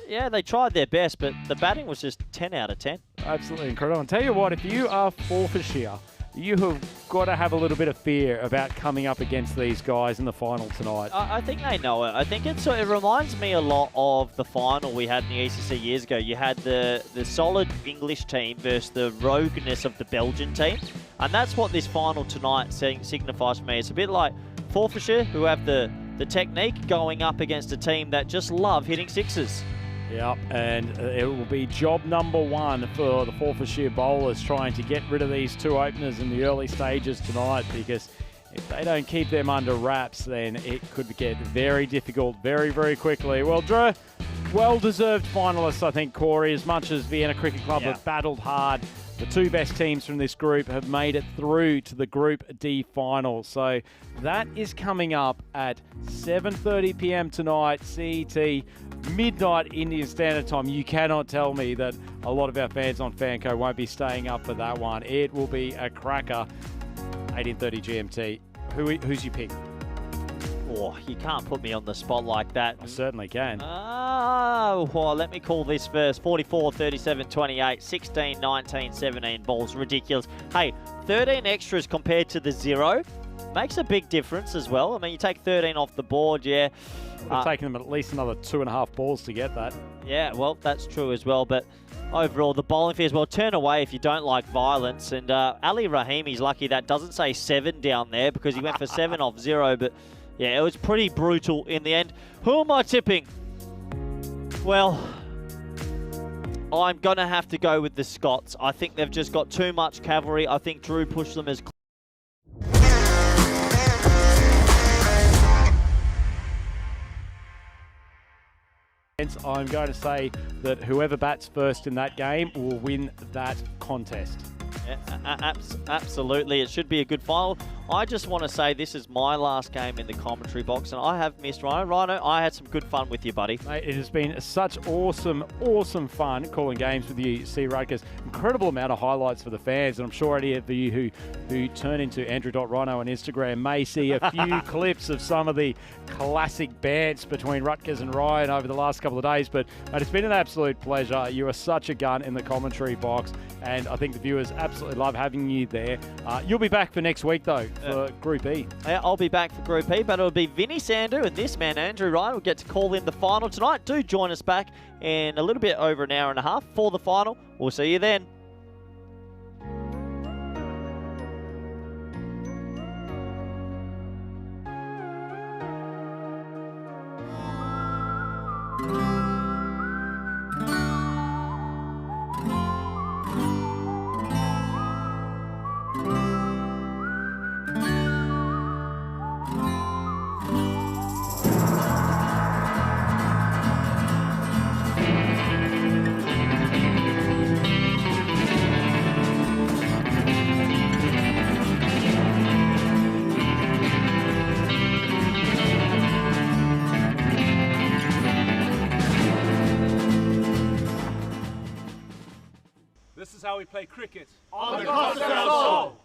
Yeah, they tried their best, but the batting was just 10 out of 10. Absolutely incredible. And tell you what, if you are Forfarshire, you have got to have a little bit of fear about coming up against these guys in the final tonight. I think they know it. I think it reminds me a lot of the final we had in the ECC years ago. You had the solid English team versus the rogueness of the Belgian team. And that's what this final tonight signifies for me. It's a bit like Forfarshire, who have the technique, going up against a team that just love hitting sixes. Yep, and it will be job number 1 for the Forfarshire bowlers, trying to get rid of these two openers in the early stages tonight, because if they don't keep them under wraps, then it could get very difficult very, very quickly. Well, Drew, well-deserved finalists, I think, Corey. As much as Vienna Cricket Club have battled hard, the two best teams from this group have made it through to the Group D final. So that is coming up at 7:30 p.m. tonight, CET, midnight Indian Standard Time. You cannot tell me that a lot of our fans on Fanco won't be staying up for that one. It will be a cracker. 18:30 GMT. Who's your pick? Oh, you can't put me on the spot like that. I certainly can. Well, let me call this first. 44, 37, 28, 16, 19, 17 balls. Ridiculous. Hey, 13 extras compared to the 0 makes a big difference as well. I mean, you take 13 off the board, yeah. It's taken them at least another 2.5 balls to get that. Yeah, well, that's true as well. But overall, the bowling fee as well. Turn away if you don't like violence. And Ali Rahimi's lucky that doesn't say 7 down there, because he went for 7 off 0. But yeah, it was pretty brutal in the end. Who am I tipping? Well, I'm going to have to go with the Scots. I think they've just got too much cavalry. I think Drew pushed them as I'm going to say that whoever bats first in that game will win that contest. Yeah, absolutely. It should be a good final. I just want to say this is my last game in the commentary box, and I have missed Rhino. Rhino, I had some good fun with you, buddy. Mate, it has been such awesome fun calling games with you, C. Rutgers. Incredible amount of highlights for the fans, and I'm sure any of you who turn into Andrew.Rhino on Instagram may see a few clips of some of the classic bants between Rutgers and Ryan over the last couple of days. But mate, it's been an absolute pleasure. You are such a gun in the commentary box, and I think the viewers absolutely love having you there. You'll be back for next week, though, for Group E. Yeah, I'll be back for Group E, but it'll be Vinny Sandu and this man, Andrew Ryan, will get to call in the final tonight. Do join us back in a little bit over an hour and a half for the final. We'll see you then. play cricket. On the cost of our soul.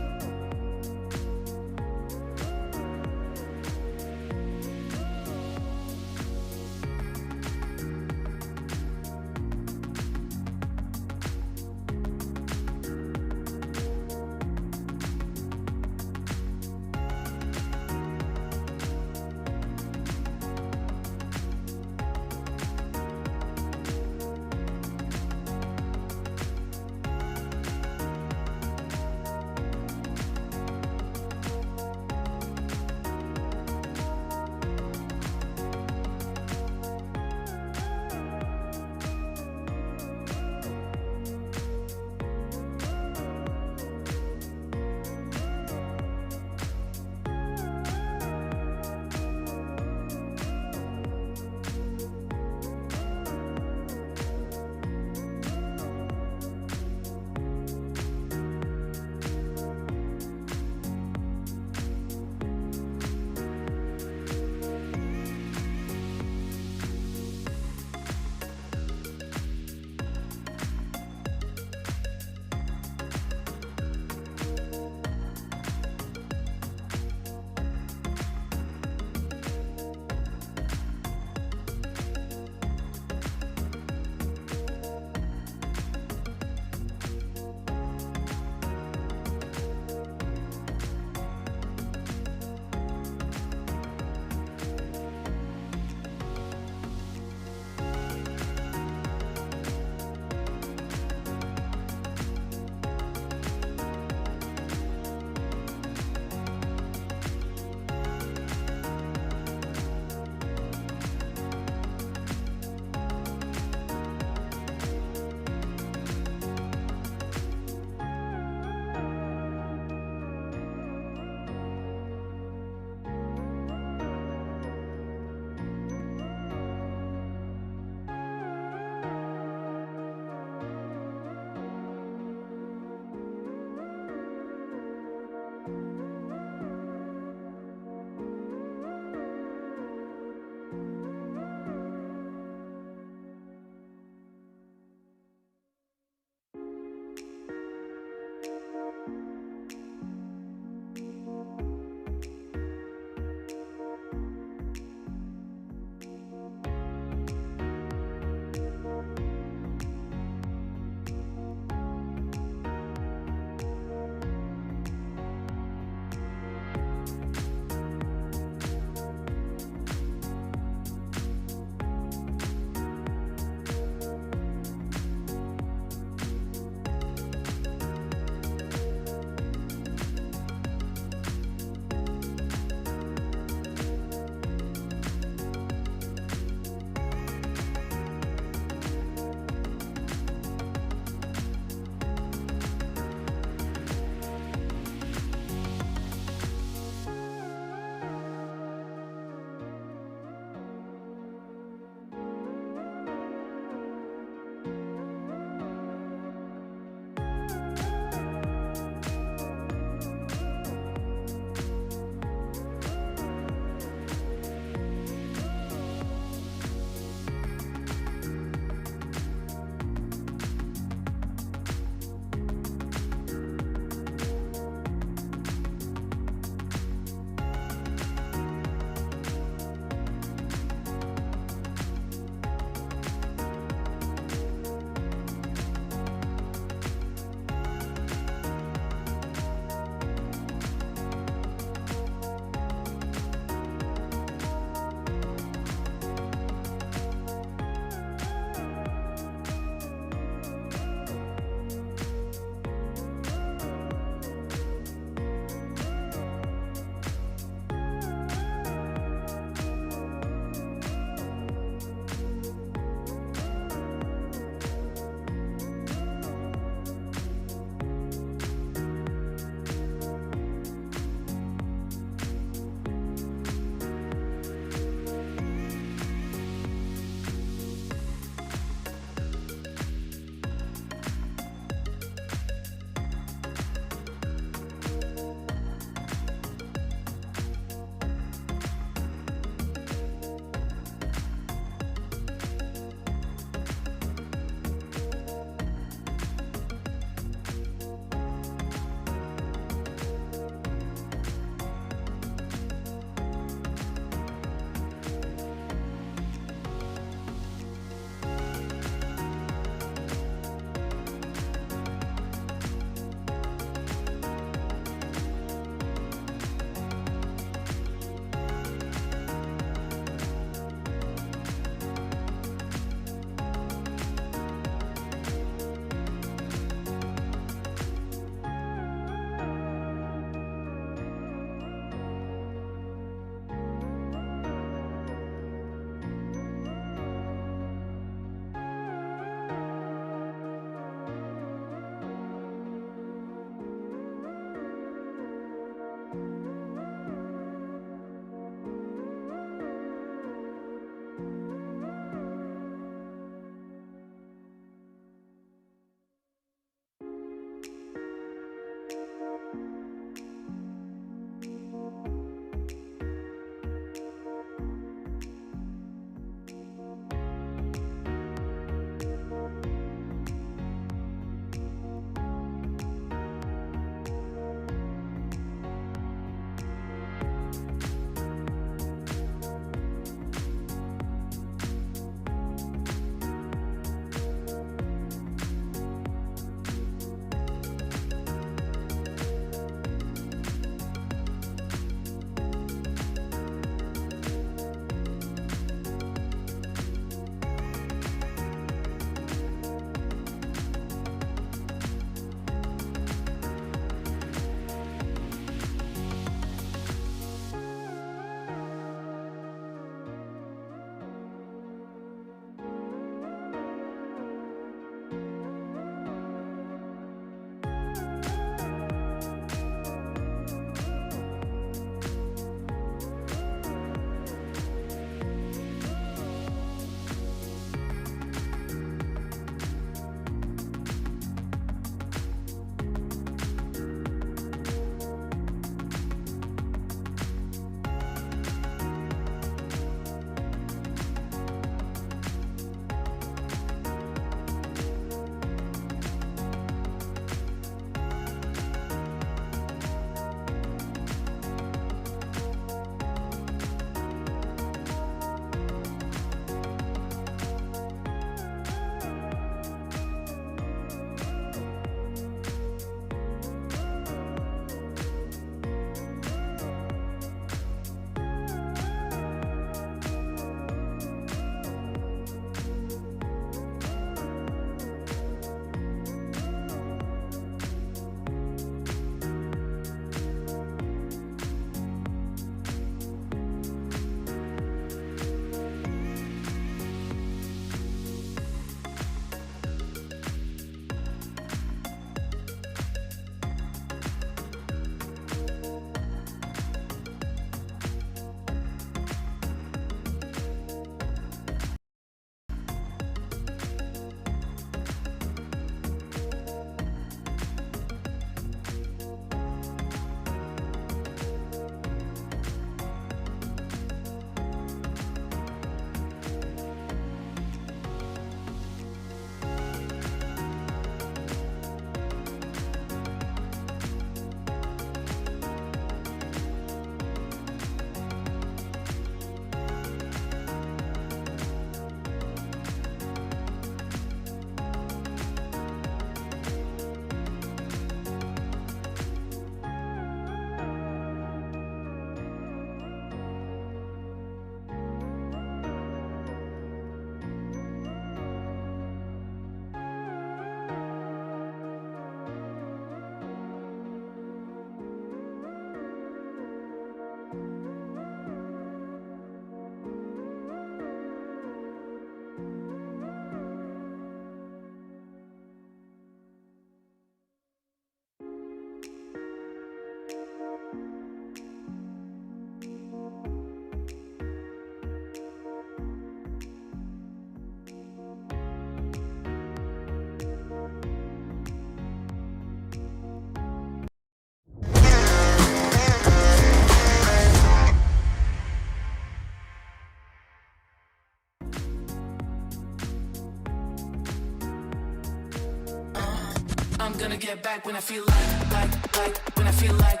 I'm gonna get back when I feel like, when I feel like,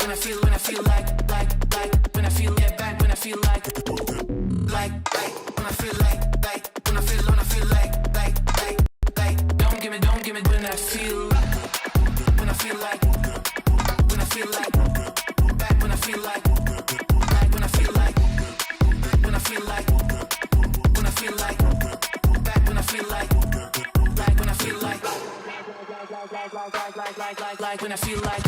when I feel like, when I feel get back when I feel like, when I feel like, when I feel like, don't give me when I feel like, when I feel like, back when I feel like, when I feel like, when I feel like, when I feel like, back when I feel like, when I feel like, when I feel like.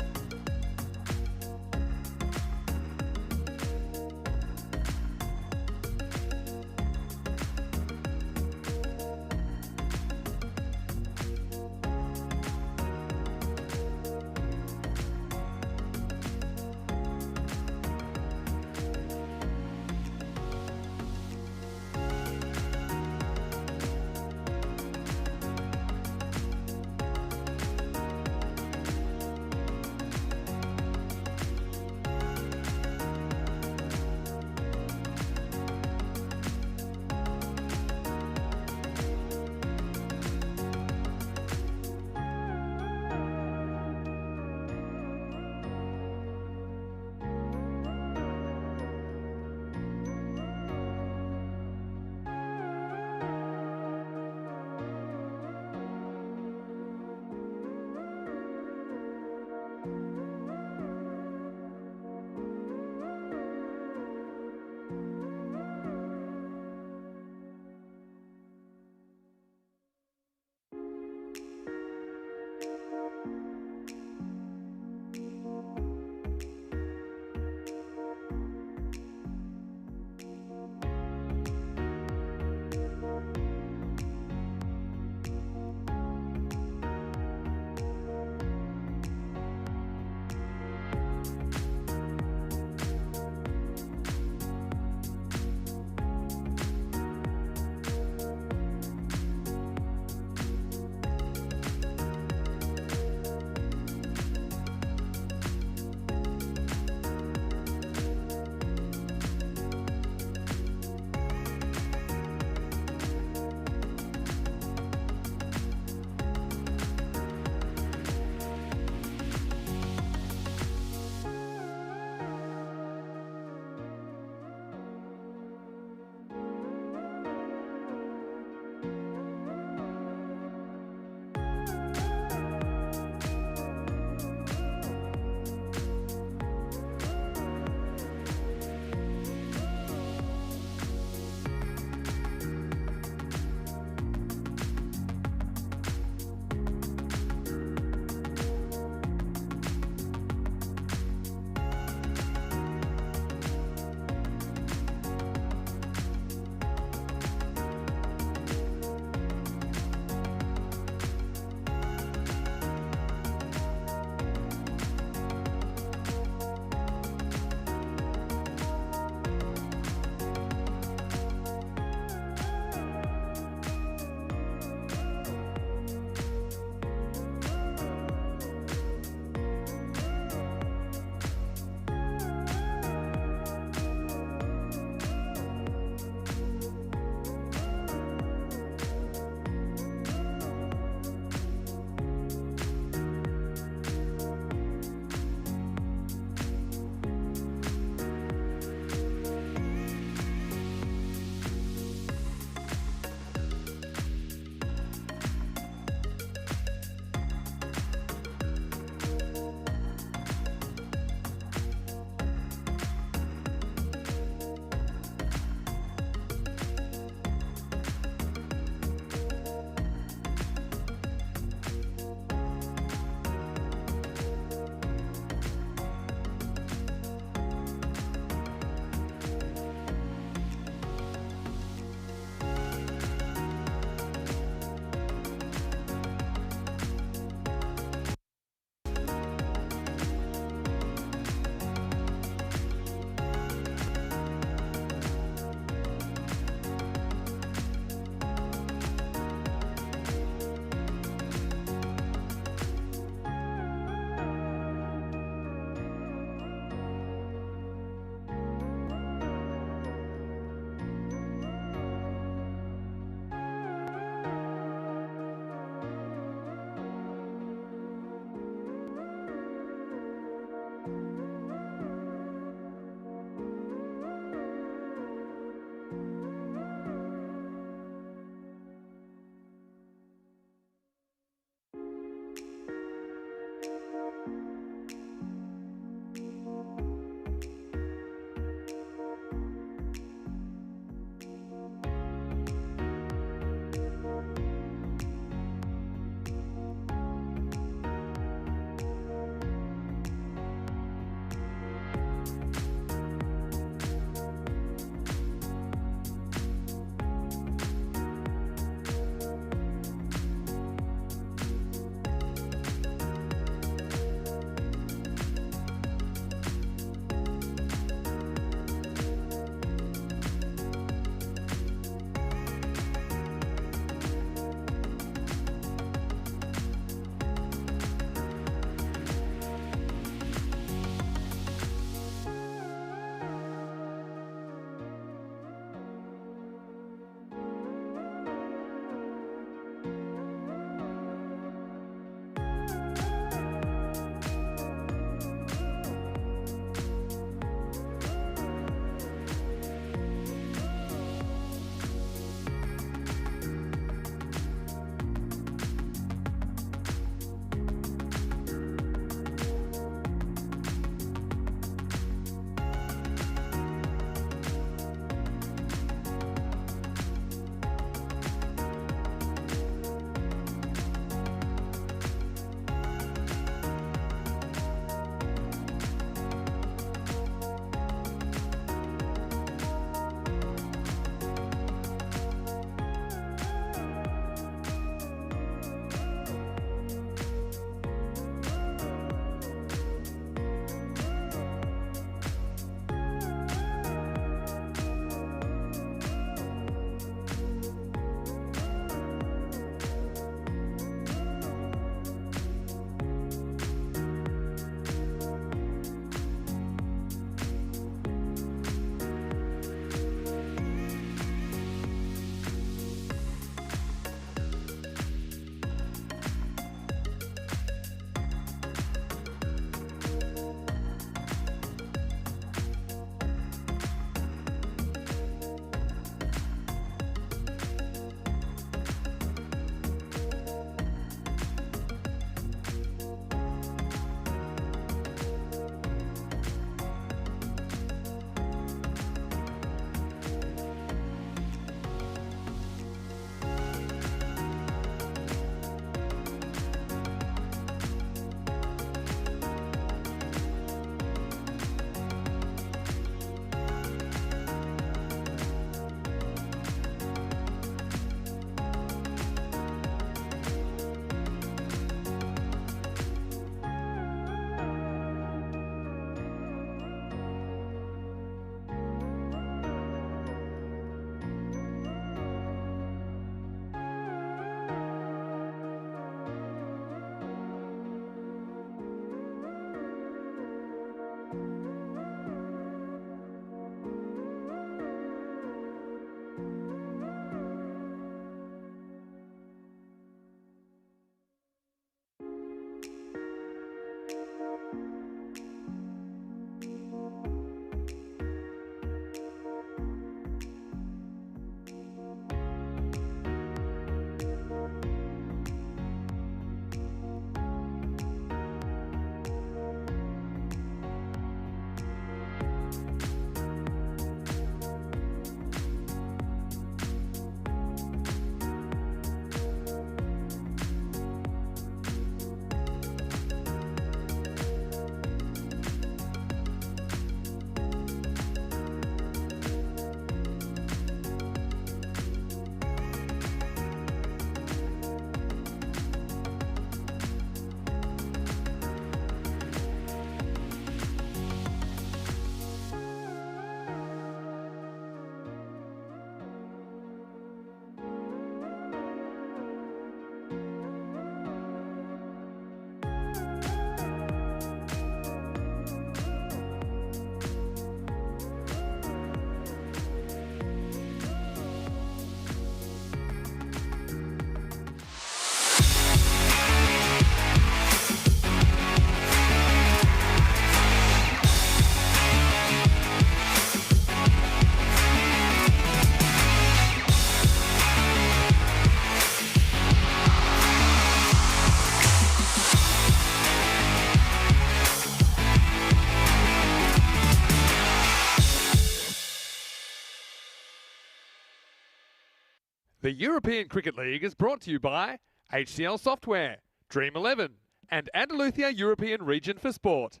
The European Cricket League is brought to you by HCL Software, Dream 11, and Andalusia European Region for Sport.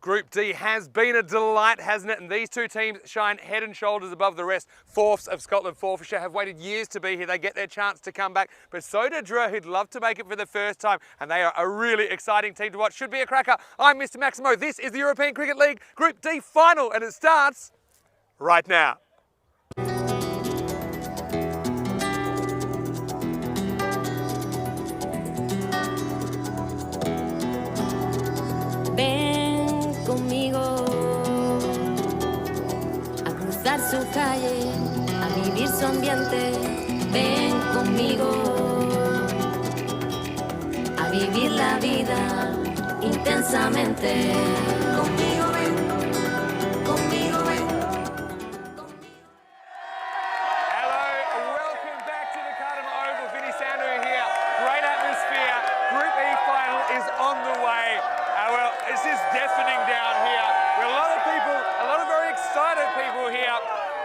Group D has been a delight, hasn't it? And these two teams shine head and shoulders above the rest. Forfs of Scotland, Forfarshire, have waited years to be here. They get their chance to come back. But so did Dre, who'd love to make it for the first time. And they are a really exciting team to watch. Should be a cracker. I'm Mr. Maximo. This is the European Cricket League Group D final, and it starts right now. Conmigo a cruzar su calle, a vivir su ambiente. Ven conmigo a vivir la vida intensamente. Conmigo ven, conmigo ven. Hello, welcome back to the Cardinal Oval. Vinny Sandu here. Great atmosphere. Group E final is on the way. Well, it's just deafening down here. There are a lot of people, a lot of very excited people here.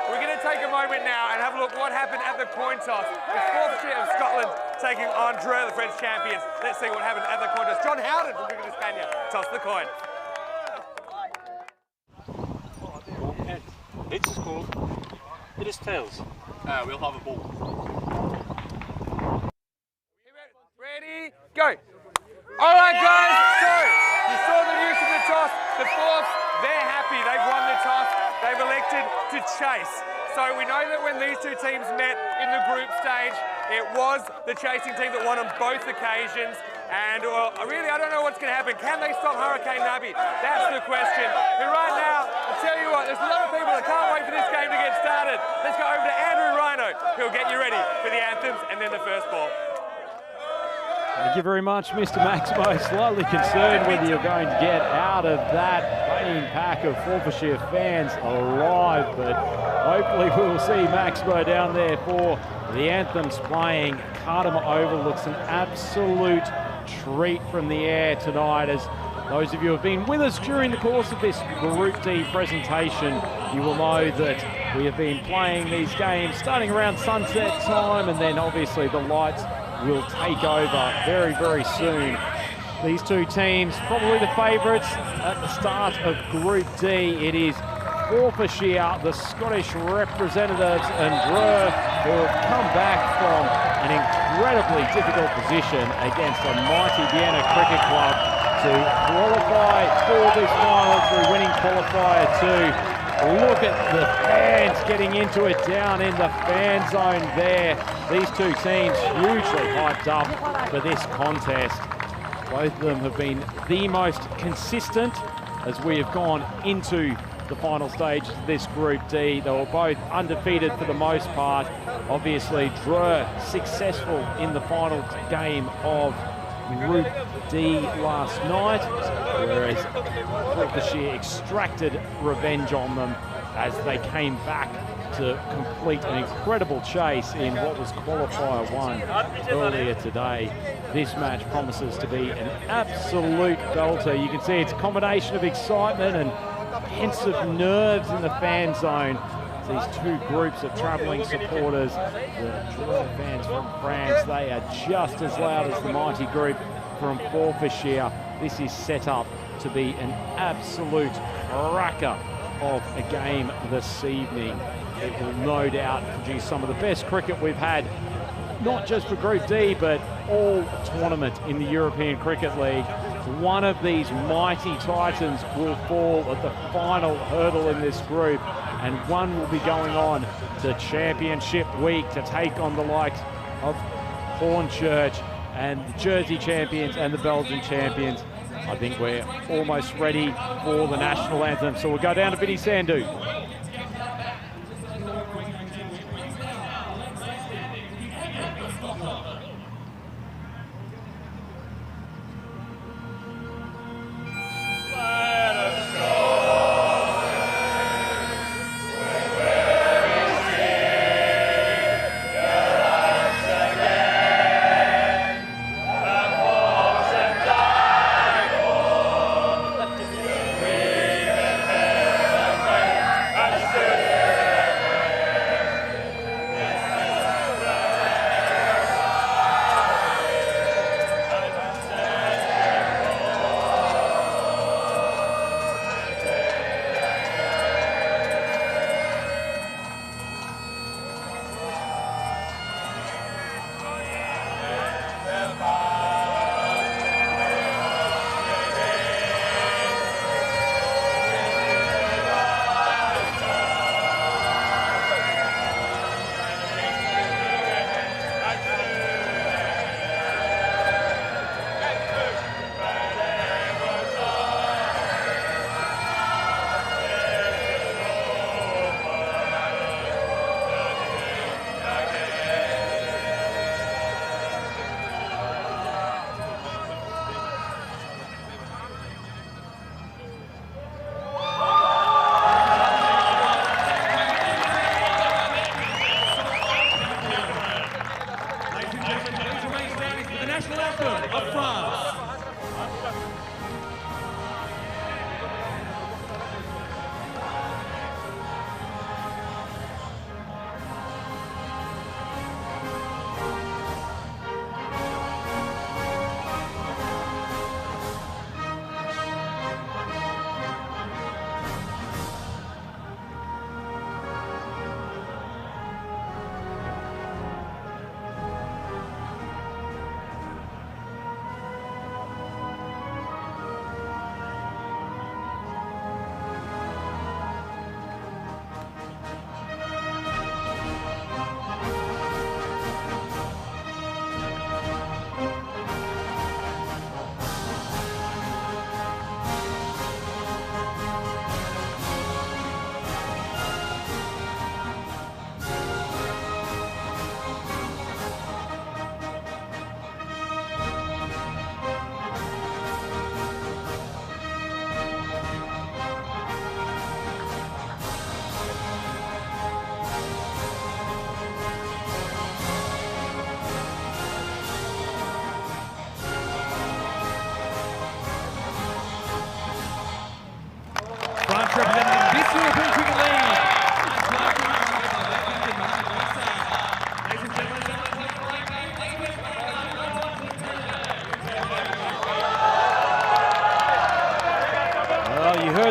We're going to take a moment now and have a look what happened at the coin toss. With Forfarshire of Scotland taking on Dre, the French champions. Let's see what happened at the coin toss. John Howden from Cricket Hispania. Toss the coin. Heads is called. It is tails. We'll have a ball. Ready, go. All right, guys, so you saw the news of the toss. The Forfs, they're happy. They've won the toss. They've elected to chase. So we know that when these two teams met in the group stage, it was the chasing team that won on both occasions. And well, really, I don't know what's going to happen. Can they stop Hurricane Nabi? That's the question. But right now, I'll tell you what, there's a lot of people that can't wait for this game to get started. Let's go over to Andrew Rhino, who'll get you ready for the Anthems and then the first ball. Thank you very much, Mr. Maximo. Slightly concerned whether you're going to get out of that baying pack of Forfarshire fans alive, but hopefully we'll see Maximo down there for the Anthems playing. Cardinal Oval looks an absolute treat from the air tonight. As those of you who have been with us during the course of this Group D presentation, you will know that we have been playing these games starting around sunset time, and then obviously the lights will take over very, very soon. These two teams, probably the favourites at the start of Group D. It is Forfarshire, the Scottish representatives, and Dre, who have come back from an incredibly difficult position against a mighty Vienna Cricket Club to qualify for this final through winning Qualifier 2. Look at the fans getting into it down in the fan zone there. These two teams hugely hyped up for this contest. Both of them have been the most consistent as we have gone into the final stage of this Group D. They were both undefeated for the most part. Obviously, Dre successful in the final game of Group D last night, whereas Forfarshire extracted revenge on them as they came back to complete an incredible chase in what was Qualifier 1 earlier today. This match promises to be an absolute belter. You can see it's a combination of excitement and pensive nerves in the fan zone. These two groups of travelling supporters, the Dre fans from France, they are just as loud as the mighty group from Forfarshire. This is set up to be an absolute cracker of a game this evening. It will no doubt produce some of the best cricket we've had, not just for Group D, but all tournament in the European Cricket League. One of these mighty titans will fall at the final hurdle in this group, and one will be going on to Championship Week to take on the likes of Hornchurch and the Jersey champions and the Belgian champions. I think we're almost ready for the national anthem, so we'll go down to Vinny Sandu.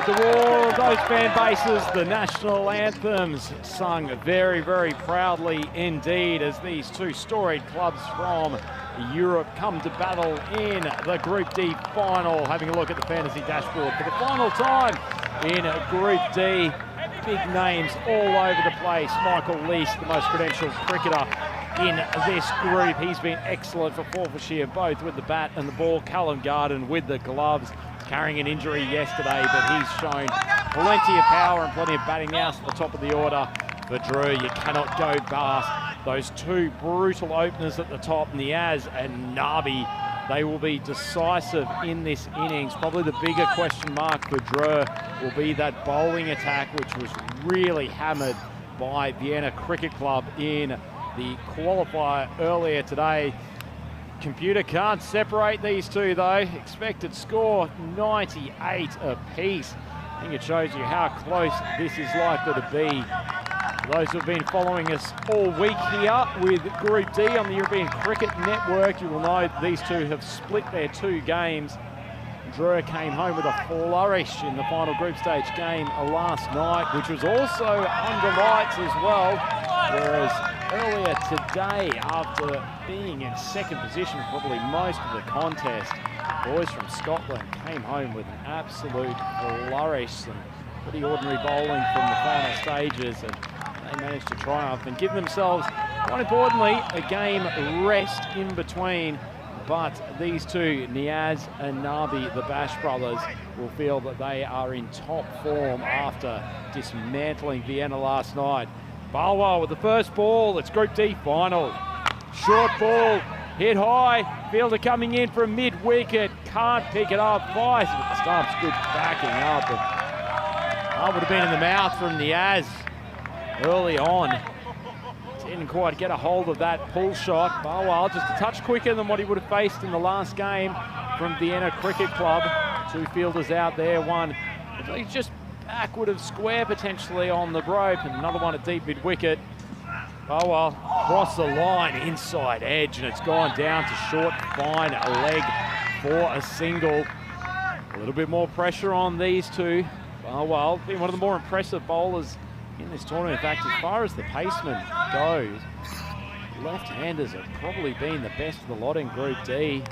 the roar of those fan bases, the national anthems sung very, very proudly indeed as these two storied clubs from Europe come to battle in the Group D final. Having a look at the fantasy dashboard for the final time in Group D. Big names all over the place. Michael Lease, the most credentialed cricketer in this group. He's been excellent for Forfarshire, both with the bat and the ball. Callum Garden with the gloves, carrying an injury yesterday, but he's shown plenty of power and plenty of batting nous at the top of the order. For Drew, you cannot go past those two brutal openers at the top, Niaz and Nabi. They will be decisive in this innings. Probably the bigger question mark for Drew will be that bowling attack, which was really hammered by Vienna Cricket Club in the qualifier earlier today. Computer can't separate these two though. Expected score 98 apiece. I think it shows you how close this is likely to be. For those who have been following us all week here with Group D on the European Cricket Network, you will know that these two have split their two games. Drew came home with a flourish in the final group stage game last night, which was also under lights as well. Whereas earlier today, after being in second position for probably most of the contest, boys from Scotland came home with an absolute flourish. Some pretty ordinary bowling from the final stages, and they managed to triumph and give themselves, quite importantly, a game rest in between. But these two, Niaz and Nabi, the Bash brothers, will feel that they are in top form after dismantling Vienna last night. Balwal with the first ball. It's Group D final. Short ball, hit high. Fielder coming in from mid-wicket. Can't pick it up. Fires with the stumps. Good backing up. And that would have been in the mouth from Niaz early on. Didn't quite get a hold of that pull shot. Balwal just a touch quicker than what he would have faced in the last game from Vienna Cricket Club. Two fielders out there. One, he's just backward of square potentially on the rope, and another one at deep mid-wicket. Balwal across the line, inside edge, and it's gone down to short, fine, a leg for a single. A little bit more pressure on these two. Balwal being one of the more impressive bowlers in this tournament. In fact, as far as the paceman goes, left-handers have probably been the best of the lot in Group D.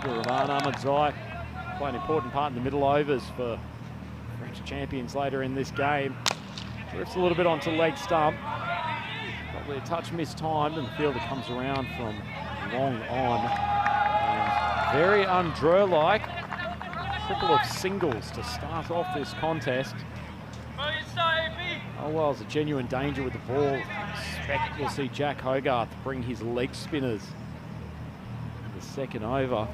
Rahman Ahmadzai play an important part in the middle overs for French champions later in this game. Drifts a little bit onto leg stump. Probably a touch mistimed, and the fielder comes around from long on. And very un-Drew-like. Triple of singles to start off this contest. Balwal's a genuine danger with the ball. Expect we'll see Jack Hogarth bring his leg spinners in the second over.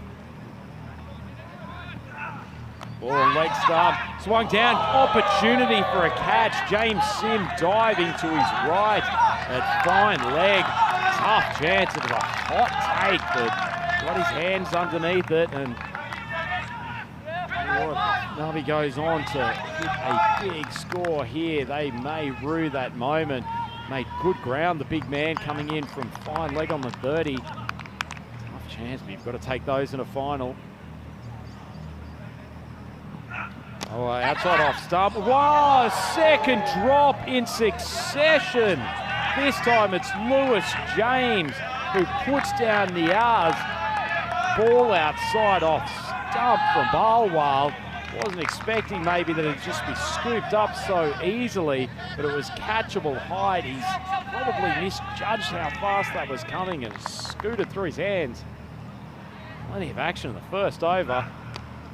Ball on leg stump, swung down, opportunity for a catch. James Sim diving to his right at fine leg. Tough chance, it was a hot take, but got his hands underneath it, and Nabi goes on to hit a big score here. They may rue that moment. Made good ground, the big man coming in from fine leg on the 30. Tough chance, but you've got to take those in a final. Oh, outside off stump. Wow, second drop in succession. This time it's Lewis James who puts down Niaz. Ball outside off stump from Balwal. Wasn't expecting maybe that it'd just be scooped up so easily, but it was catchable height. He's probably misjudged how fast that was coming and scooted through his hands. Plenty of action in the first over.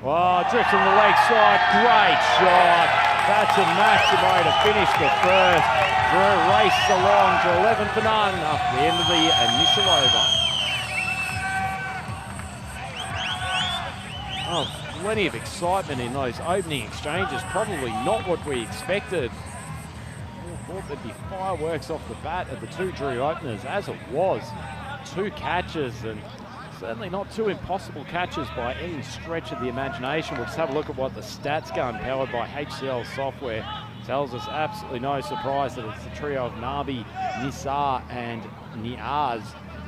Wow, drift from the leg side, great shot. That's a Maximo to finish the first. Drew raced along to 11 for none after the end of the initial over. Oh, plenty of excitement in those opening exchanges. Probably not what we expected. I thought there'd be fireworks off the bat at the two Drew openers. As it was, two catches, and certainly not two impossible catches by any stretch of the imagination. We'll just have a look at what the stats gun powered by HCL software tells us. Absolutely no surprise that it's the trio of Nabi, Nisar and Niaz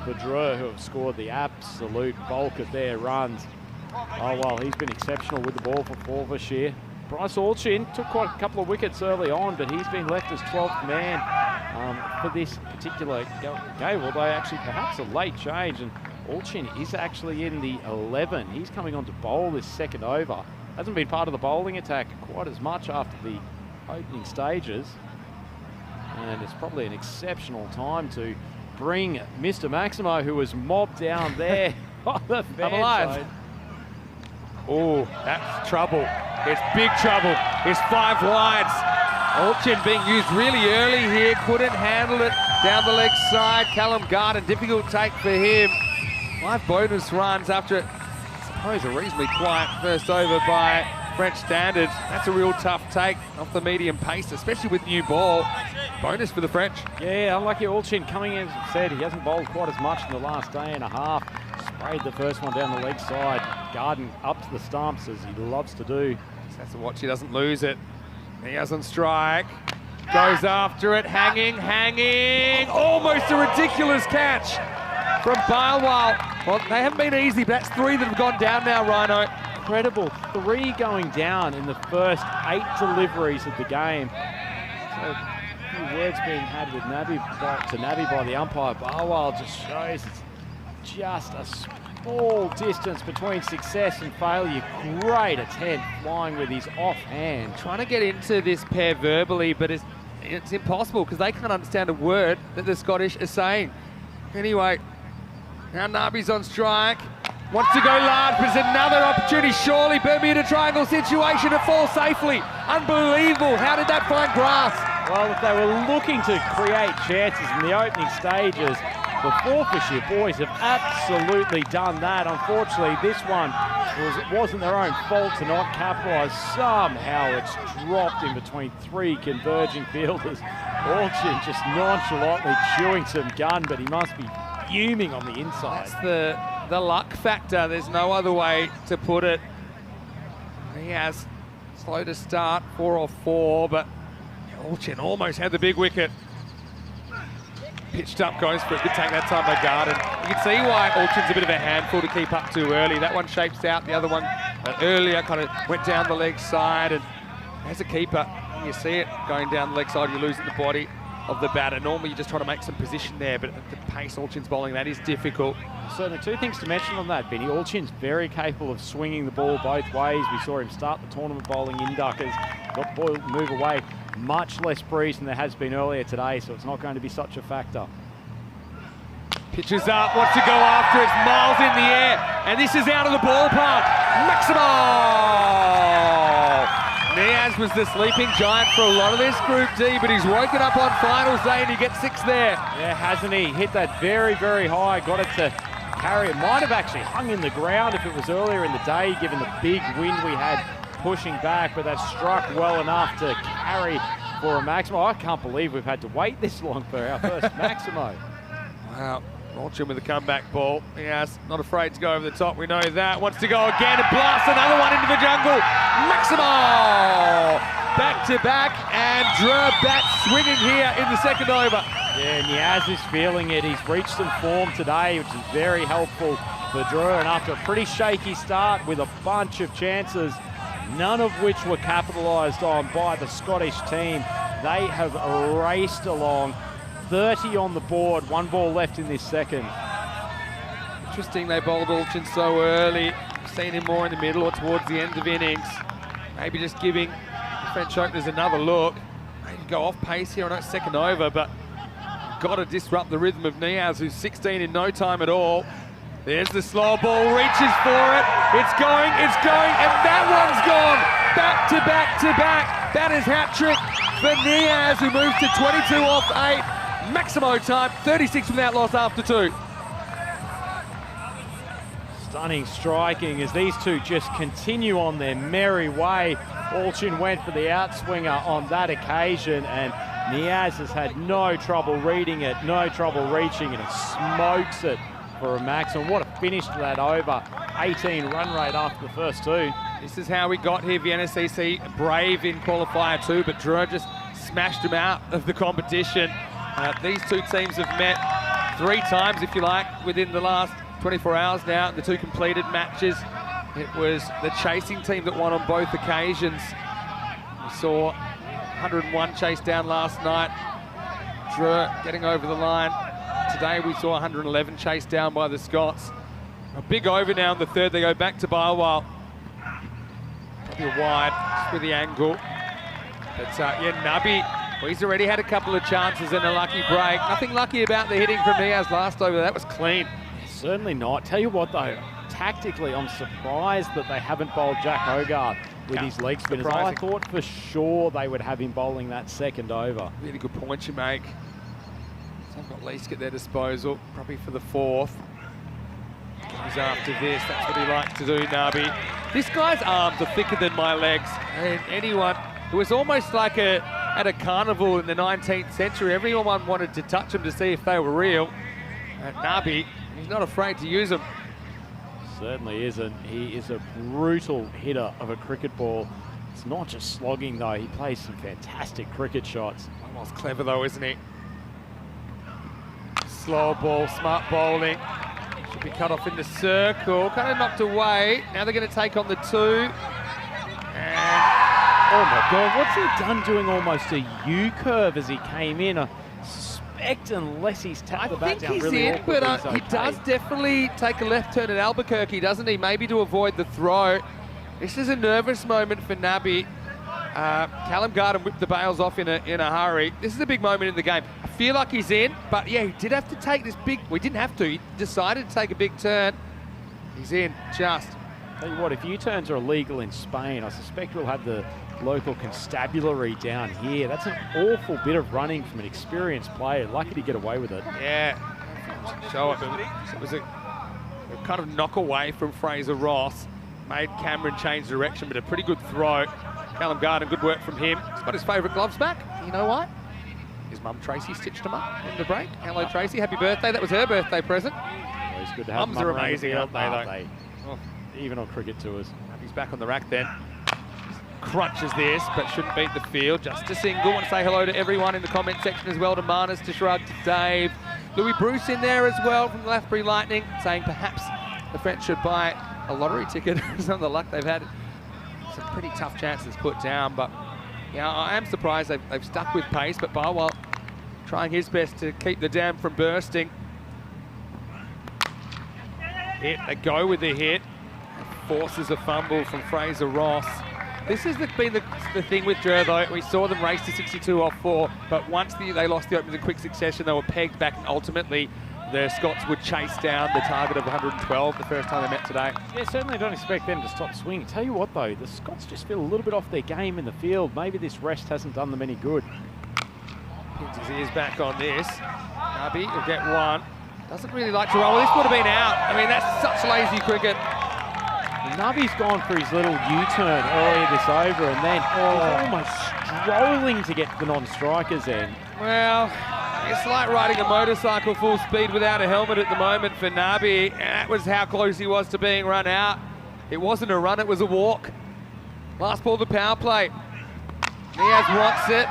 for Drew who have scored the absolute bulk of their runs. Oh, well, he's been exceptional with the ball for Forfarshire. Bryce Allchin took quite a couple of wickets early on, but he's been left as 12th man for this particular game, although actually perhaps a late change, and Allchin is actually in the 11. He's coming on to bowl this second over. Hasn't been part of the bowling attack quite as much after the opening stages, and it's probably an exceptional time to bring Mr. Maximo, who was mobbed down there on the fan side. Oh, that's trouble. It's big trouble. It's 5 wides. Allchin being used really early here. Couldn't handle it down the leg side. Callum Garden, difficult take for him. 5 bonus runs after, I suppose, a reasonably quiet first over by French standards. That's a real tough take off the medium pace, especially with new ball. Bonus for the French. Yeah, unlucky Allchin coming in, as I said, he hasn't bowled quite as much in the last day and a half. Sprayed the first one down the leg side. Garden up to the stumps, as he loves to do. Just has to watch he doesn't lose it. He doesn't strike. Goes after it, hanging. Almost a ridiculous catch from Barwell. Well, they haven't been easy, but that's 3 that have gone down now, Rhino. Incredible, 3 going down in the first 8 deliveries of the game. So, a few words being had with Nabi by the umpire. Barwell just shows it's just a small distance between success and failure. Great attempt flying with his offhand. Trying to get into this pair verbally, but it's impossible because they can't understand a word that the Scottish are saying. Anyway, now Nabi's on strike. Wants to go large, but there's another opportunity, surely. Bermuda Triangle situation, it falls safely. Unbelievable. How did that find grass? Well, if they were looking to create chances in the opening stages, the Forfarshire boys have absolutely done that. Unfortunately, this one wasn't their own fault to not capitalise. Somehow it's dropped in between 3 converging fielders. Allchin just nonchalantly chewing some gun, but he must be fuming on the inside. That's the luck factor. There's no other way to put it. He has slow to start, 4 off 4, but Allchin almost had the big wicket. Pitched up, goes for it. Good take that time by Garden. You can see why Allchin's a bit of a handful to keep up too early. That one shapes out. The other one earlier kind of went down the leg side. And as a keeper, when you see it going down the leg side, you're losing the body of the batter. Normally, you're just trying to make some position there, but at the pace Allchin's bowling, that is difficult. Certainly, 2 things to mention on that, Vinny. Allchin's very capable of swinging the ball both ways. We saw him start the tournament bowling in duckers, got the ball move away. Much less breeze than there has been earlier today, so it's not going to be such a factor. Pitches up, wants to go after it, it's miles in the air, and this is out of the ballpark. Maximo! Niaz was the sleeping giant for a lot of this Group D, but he's woken up on finals day and he gets 6 there. Yeah, hasn't he? Hit that very, very high, got it to carry. It might have actually hung in the ground if it was earlier in the day, given the big wind we had pushing back, but that struck well enough to carry for a Maximo. I can't believe we've had to wait this long for our first Maximo. Wow, Allchin with a comeback ball. Yes, not afraid to go over the top, we know that. Wants to go again and blast another one into the jungle. Maximo! Back to back, and Drew bat swinging here in the second over. Yeah, Niaz is feeling it. He's reached some form today, which is very helpful for Drew, and after a pretty shaky start with a bunch of chances, none of which were capitalised on by the Scottish team, they have raced along. 30 on the board, 1 ball left in this second. Interesting they bowled Allchin so early. Seen him more in the middle or towards the end of innings. Maybe just giving the French openers another look. Maybe go off pace here on that second over, but got to disrupt the rhythm of Niaz, who's 16 in no time at all. There's the slow ball, reaches for it. It's going, and that one's gone. Back to back to back. That is hat-trick for Niaz, who moves to 22 off 8. Maximo time, 36 without loss after 2. Stunning striking as these two just continue on their merry way. Allchin went for the outswinger on that occasion, and Niaz has had no trouble reading it, no trouble reaching it, and smokes it for a max. And what a finish to that over. 18 run rate after the first 2. This is how we got here. Vienna CC brave in qualifier 2, but Drew just smashed them out of the competition. These two teams have met 3 times, if you like, within the last 24 hours now. The 2 completed matches. It was the chasing team that won on both occasions. We saw 101 chase down last night. Drew getting over the line. Today we saw 111 chase down by the Scots. A big over now in the third. They go back to Barwell. Probably wide just with the angle. But yeah, Nubby, well, he's already had a couple of chances and a lucky break. Nothing lucky about the hitting from Niaz last over. That was clean. Certainly not. Tell you what though, tactically I'm surprised that they haven't bowled Jack Hogarth with his leg spinners. I thought for sure they would have him bowling that second over. Really good point you make. So they've got Leask at their disposal, probably for the fourth. Goes after this, that's what he likes to do, Nabi. This guy's arms are thicker than my legs. And anyone, it was almost like at a carnival in the 19th century, everyone wanted to touch him to see if they were real. Nabi, he's not afraid to use them. Certainly isn't. He is a brutal hitter of a cricket ball. It's not just slogging though, he plays some fantastic cricket shots. Almost clever though, isn't he? Slow ball, smart bowling. Should be cut off in the circle, kind of knocked away. Now they're going to take on the two. And oh my God, what's he done doing almost a U-curve as he came in? I suspect unless he's tapped the bat down really I think he's in, but he okay. does definitely take a left turn at Albuquerque, doesn't he? Maybe to avoid the throw. This is a nervous moment for Nabi. Callum Garden whipped the bails off in a hurry. This is a big moment in the game. I feel like he's in, but yeah, he did have to take this big, we didn't have to, he decided to take a big turn. He's in, just. Tell you what, if U-turns are illegal in Spain, I suspect we'll have the local constabulary down here. That's an awful bit of running from an experienced player. Lucky to get away with it. Yeah, show it. It was a kind of knock away from Fraser Ross. Made Cameron change direction, but a pretty good throw. Callum Garden, good work from him. He's got his favourite gloves back. You know what? His mum Tracy stitched them up in the break. Hello Tracy, happy birthday. That was her birthday present. Well, it's good to have Mums are amazing, aren't they, though? Oh, even on cricket tours. He's back on the rack then. Crunches this, but shouldn't beat the field. Just a single. Want to say hello to everyone in the comment section as well, to Marnus, to Shrug, to Dave. Louis Bruce in there as well from the Lathbury Lightning, saying perhaps the French should buy a lottery ticket. Some of the luck they've had. Some pretty tough chances put down, but yeah, I am surprised they've stuck with pace, but Barwell trying his best to keep the dam from bursting. Hit, they go with the hit. Forces a fumble from Fraser Ross. This has been the thing with Jer though. We saw them race to 62 off 4, but once they lost the openers in quick succession, they were pegged back, and ultimately the Scots would chase down the target of 112 the first time they met today. Yeah, certainly don't expect them to stop swinging. Tell you what though, the Scots just feel a little bit off their game in the field. Maybe this rest hasn't done them any good. Pins his ears back on this. Nabi will get one. Doesn't really like to roll. Well, this would have been out. I mean, that's such lazy cricket. Nabi's gone for his little U-turn earlier this over, and then he's almost strolling to get to the non-strikers end. Well, it's like riding a motorcycle full speed without a helmet at the moment for Nabi, and that was how close he was to being run out. It wasn't a run, it was a walk. Last ball, the power play. Niaz wants it.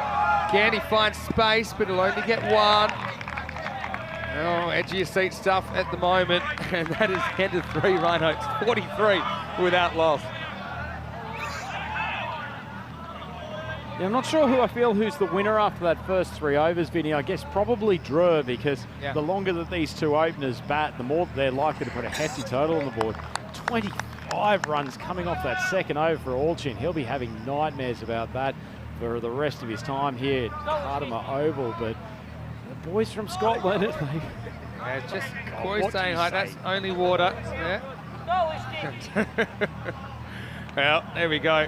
Can he find space, but he'll only get one. Oh, edge of your seat stuff at the moment, and that is end of 3 rhinos, 43 without loss. Yeah, I'm not sure who I feel who's the winner after that first 3 overs, Vinny. I guess probably Drew, because the longer that these 2 openers bat, the more they're likely to put a hefty total on the board. 25 runs coming off that second over for Alchin. He'll be having nightmares about that for the rest of his time here at Cardimer Oval, but the boys from Scotland, yeah, just boys saying, hi, that's only water. Yeah. Well, there we go.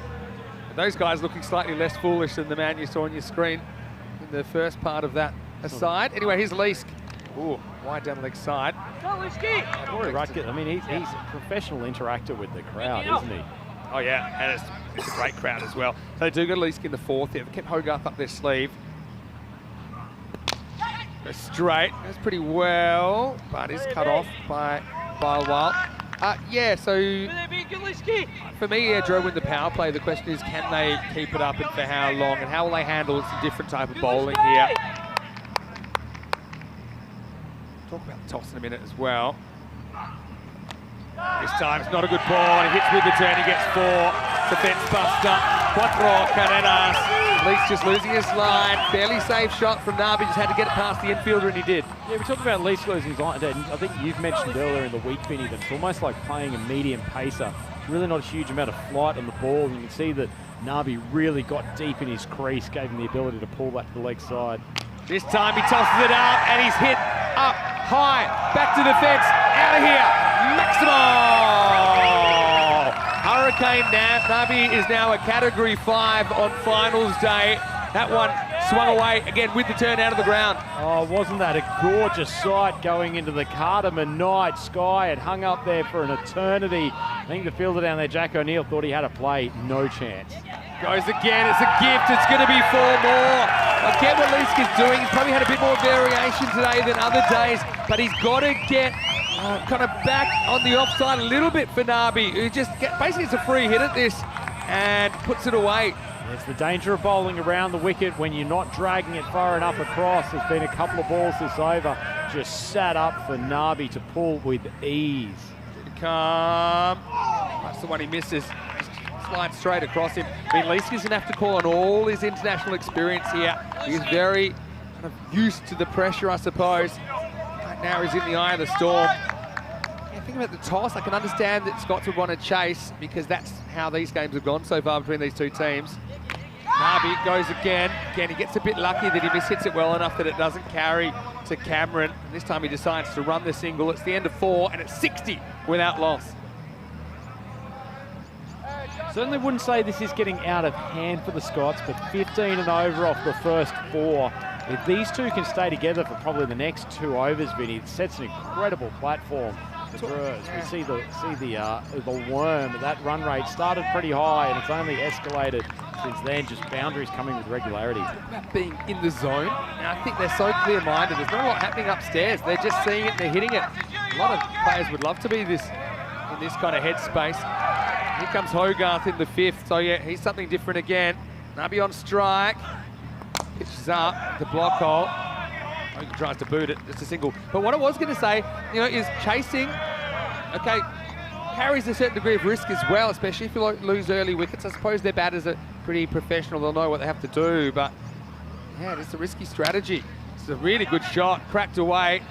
Those guys looking slightly less foolish than the man you saw on your screen in the first part of that aside. Anyway, here's Leask. Ooh, wide down leg side. I mean, he's a professional interactor with the crowd, isn't he? Oh yeah, and it's a great crowd as well. So they do get Leask in the 4th here. They kept Hogarth up their sleeve. Go straight, that's pretty well, but is cut off by Barwell. Yeah, so for me, yeah, Drew win the power play. The question is, can they keep it up and for how long, and how will they handle some different type of bowling here? Talk about the toss in a minute as well. This time it's not a good ball, and he hits with the turn, he gets 4. The fence buster. Cuatro carreras. Leaks just losing his line. Fairly safe shot from Nabi. Just had to get it past the infielder, and he did. Yeah, we talked about Leaks losing his line. And I think you've mentioned earlier in the week, Vinny, that it's almost like playing a medium pacer. Really not a huge amount of flight on the ball. And you can see that Nabi really got deep in his crease, gave him the ability to pull that to the leg side. This time he tosses it up, and he's hit up high. Back to the fence. Out of here. Maximo! Hurricane Nabi is now a Category 5 on finals day. That one swung away again with the turn out of the ground. Oh, wasn't that a gorgeous sight going into the Cardamom night sky? It hung up there for an eternity. I think the fielder down there, Jack O'Neill, thought he had a play. No chance. Goes again. It's a gift. It's going to be 4 more. I get what Leeska's doing. He's probably had a bit more variation today than other days, but he's got to get kind of back on the offside a little bit for Nabi, who just basically it's a free hit at this and puts it away. It's the danger of bowling around the wicket when you're not dragging it far enough across. There's been a couple of balls this over. Just sat up for Nabi to pull with ease. Come. That's the one he misses. Slides straight across him. I mean, Leeska's going to have to call on all his international experience here. He's very kind of used to the pressure, I suppose. Right now he's in the eye of the storm. Yeah, think about the toss. I can understand that Scots would want to chase because that's how these games have gone so far between these two teams. Nabi goes again. Again, he gets a bit lucky that he mishits it well enough that it doesn't carry to Cameron. And this time he decides to run the single. It's the end of 4 and it's 60 without loss. Certainly wouldn't say this is getting out of hand for the Scots, but 15 and over off the first 4. If these two can stay together for probably the next 2 overs, Vinny, it sets an incredible platform for Drurs. We see the worm. That run rate started pretty high, and it's only escalated since then. Just boundaries coming with regularity. About being in the zone, and I think they're so clear-minded. There's not a lot happening upstairs. They're just seeing it. They're hitting it. A lot of players would love to be in this kind of headspace. Here comes Hogarth in the 5th, so yeah, he's something different again. Nabi on strike, pitches up the block hole. Hogan tries to boot it, it's a single. But what I was going to say, you know, is chasing, okay, carries a certain degree of risk as well, especially if you lose early wickets. I suppose their batters are pretty professional, they'll know what they have to do, but yeah, it's a risky strategy. It's a really good shot, cracked away.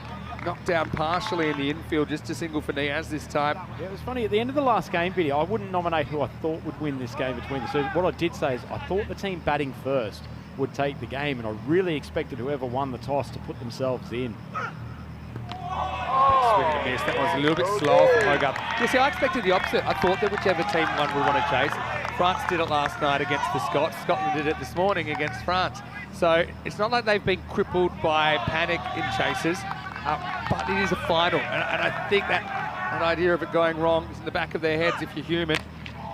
Knocked down partially in the infield, just a single for Niaz this time. Yeah, it was funny, at the end of the last game video, I wouldn't nominate who I thought would win this game between the two. What I did say is I thought the team batting first would take the game, and I really expected whoever won the toss to put themselves in. Swing and miss. That was a little bit slower from Hogarth. You see, I expected the opposite. I thought that whichever team won would want to chase. France did it last night against the Scots. Scotland did it this morning against France. So it's not like they've been crippled by panic in chases. But it is a final, and I think that idea of it going wrong is in the back of their heads if you're human.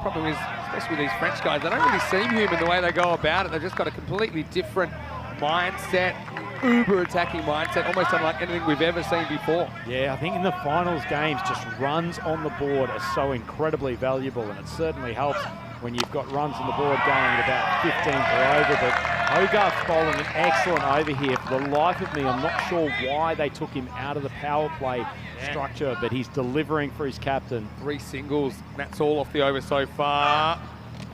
Problem is, especially with these French guys, they don't really seem human the way they go about it. They've just got a completely different mindset, uber attacking mindset, almost unlike anything we've ever seen before. Yeah, I think in the finals games, just runs on the board are so incredibly valuable, and it certainly helps when you've got runs on the board going at about 15 per over. But Hogarth's bowling an excellent over here. For the life of me, I'm not sure why they took him out of the power play structure, but he's delivering for his captain. 3 singles, that's all off the over so far.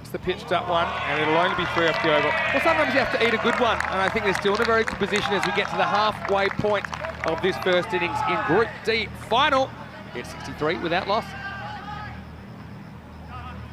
It's the pitched up one, and it'll only be 3 off the over. Well, sometimes you have to eat a good one, and I think they're still in a very good position as we get to the halfway point of this first innings in Group D final. It's 63 without loss.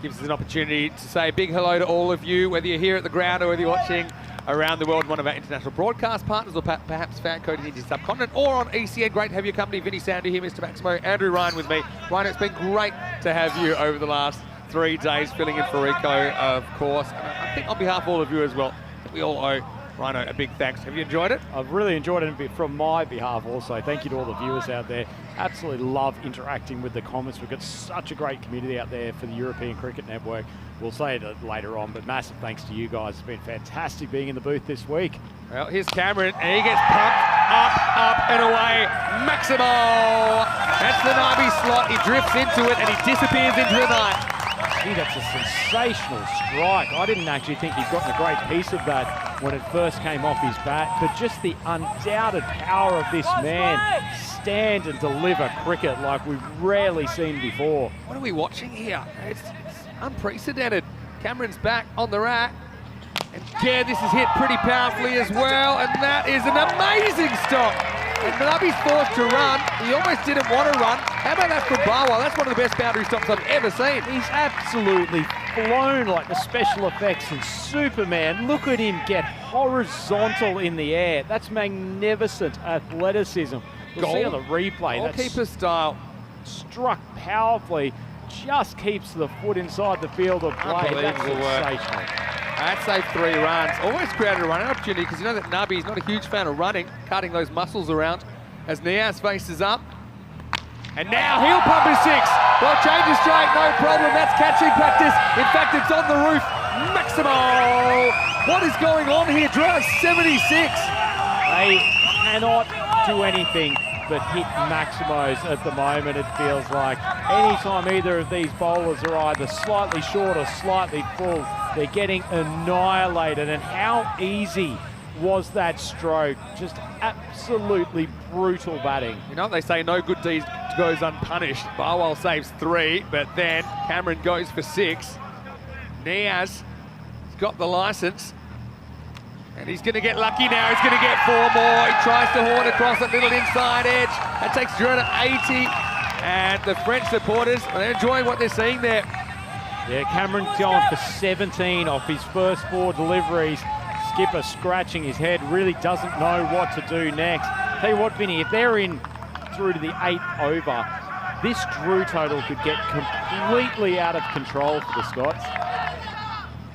Gives us an opportunity to say a big hello to all of you, whether you're here at the ground or whether you're watching around the world, one of our international broadcast partners, or perhaps fan coding into the subcontinent, or on ECN. Great to have your company. Vinny Sandu here, Mr. Maximo, Andrew Ryan with me. Ryan, it's been great to have you over the last 3 days, filling in for Rico, of course. And I think on behalf of all of you as well, we all owe Rhino a big thanks. Have you enjoyed it? I've really enjoyed it from my behalf also. Thank you to all the viewers out there. Absolutely love interacting with the comments. We've got such a great community out there for the European Cricket Network. We'll say it later on, but massive thanks to you guys. It's been fantastic being in the booth this week. Well, here's Cameron, and he gets pumped up and away. Maximo! That's the Nabi slot. He drifts into it, and he disappears into the night. Gee, that's a sensational strike. I didn't actually think he'd gotten a great piece of that when it first came off his bat, but just the undoubted power of this man. Stand and deliver cricket like we've rarely seen before. What are we watching here? It's unprecedented. Cameron's back on the rack. And again, this is hit pretty powerfully as well, and that is an amazing stop. And Nabi's forced to run. He almost didn't want to run. How about that from Barwell? That's one of the best boundary stops I've ever seen. He's absolutely flown like the special effects in Superman. Look at him get horizontal in the air. That's magnificent athleticism. We'll see on the replay. Goalkeeper style. Struck powerfully. Just keeps the foot inside the field of play. That's sensational. That saved 3 runs. Almost created a running opportunity because you know that Nabi is not a huge fan of running, cutting those muscles around as Niaz faces up. And now he'll pump his 6. Well, change is straight, no problem. That's catching practice. In fact, it's on the roof. Maximo! What is going on here? Draw 76. They cannot do anything but hit Maximos at the moment, it feels like. Anytime either of these bowlers are either slightly short or slightly full, they're getting annihilated. And how easy was that stroke? Just absolutely brutal batting. You know what they say, no good deed goes unpunished. Barwell saves 3, but then Cameron goes for 6. Niaz has got the licence. And he's going to get lucky now. He's going to get 4 more. He tries to horn across that little inside edge. That takes Drew to 80. And the French supporters, they're enjoying what they're seeing there. Yeah, Cameron's going for 17 off his first 4 deliveries. Skipper scratching his head, really doesn't know what to do next. Tell you what, Vinny, if they're in through to the 8th over, this Drew total could get completely out of control for the Scots.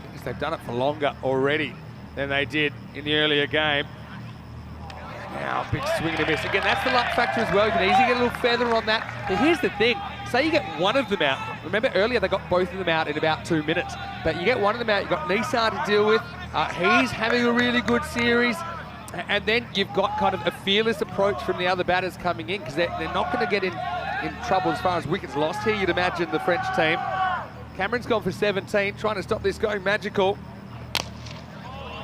Because they've done it for longer already than they did in the earlier game. Now, big swing and a miss. Again, that's the luck factor as well. You can easily get a little feather on that. But here's the thing. Say you get one of them out. Remember earlier they got both of them out in about 2 minutes. But you get one of them out, you've got Nisar to deal with. He's having a really good series. And then you've got kind of a fearless approach from the other batters coming in because they're not going to get in trouble as far as wickets lost here, you'd imagine, the French team. Cameron's gone for 17, trying to stop this going magical.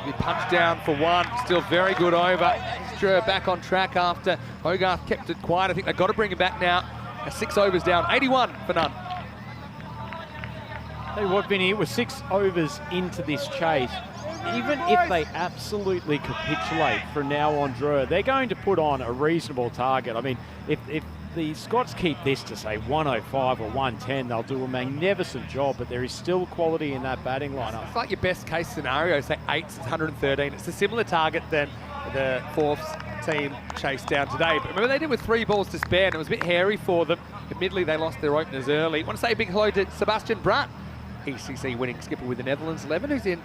He punched down for 1, still very good over. Drew back on track after Hogarth kept it quiet. I think they've got to bring him back now. 6 overs down, 81 for none. Tell you what, Vinny, it was 6 overs into this chase. Even if they absolutely capitulate from now on, Drew, they're going to put on a reasonable target. I mean, if the Scots keep this to, say, 105 or 110, they'll do a magnificent job, but there is still quality in that batting lineup. It's like your best case scenario, say 8 is 113. It's a similar target than the fourth team chased down today. But remember, they did with 3 balls to spare, and it was a bit hairy for them. Admittedly, they lost their openers early. I want to say a big hello to Sebastian Brandt, ECC winning skipper with the Netherlands 11, who's in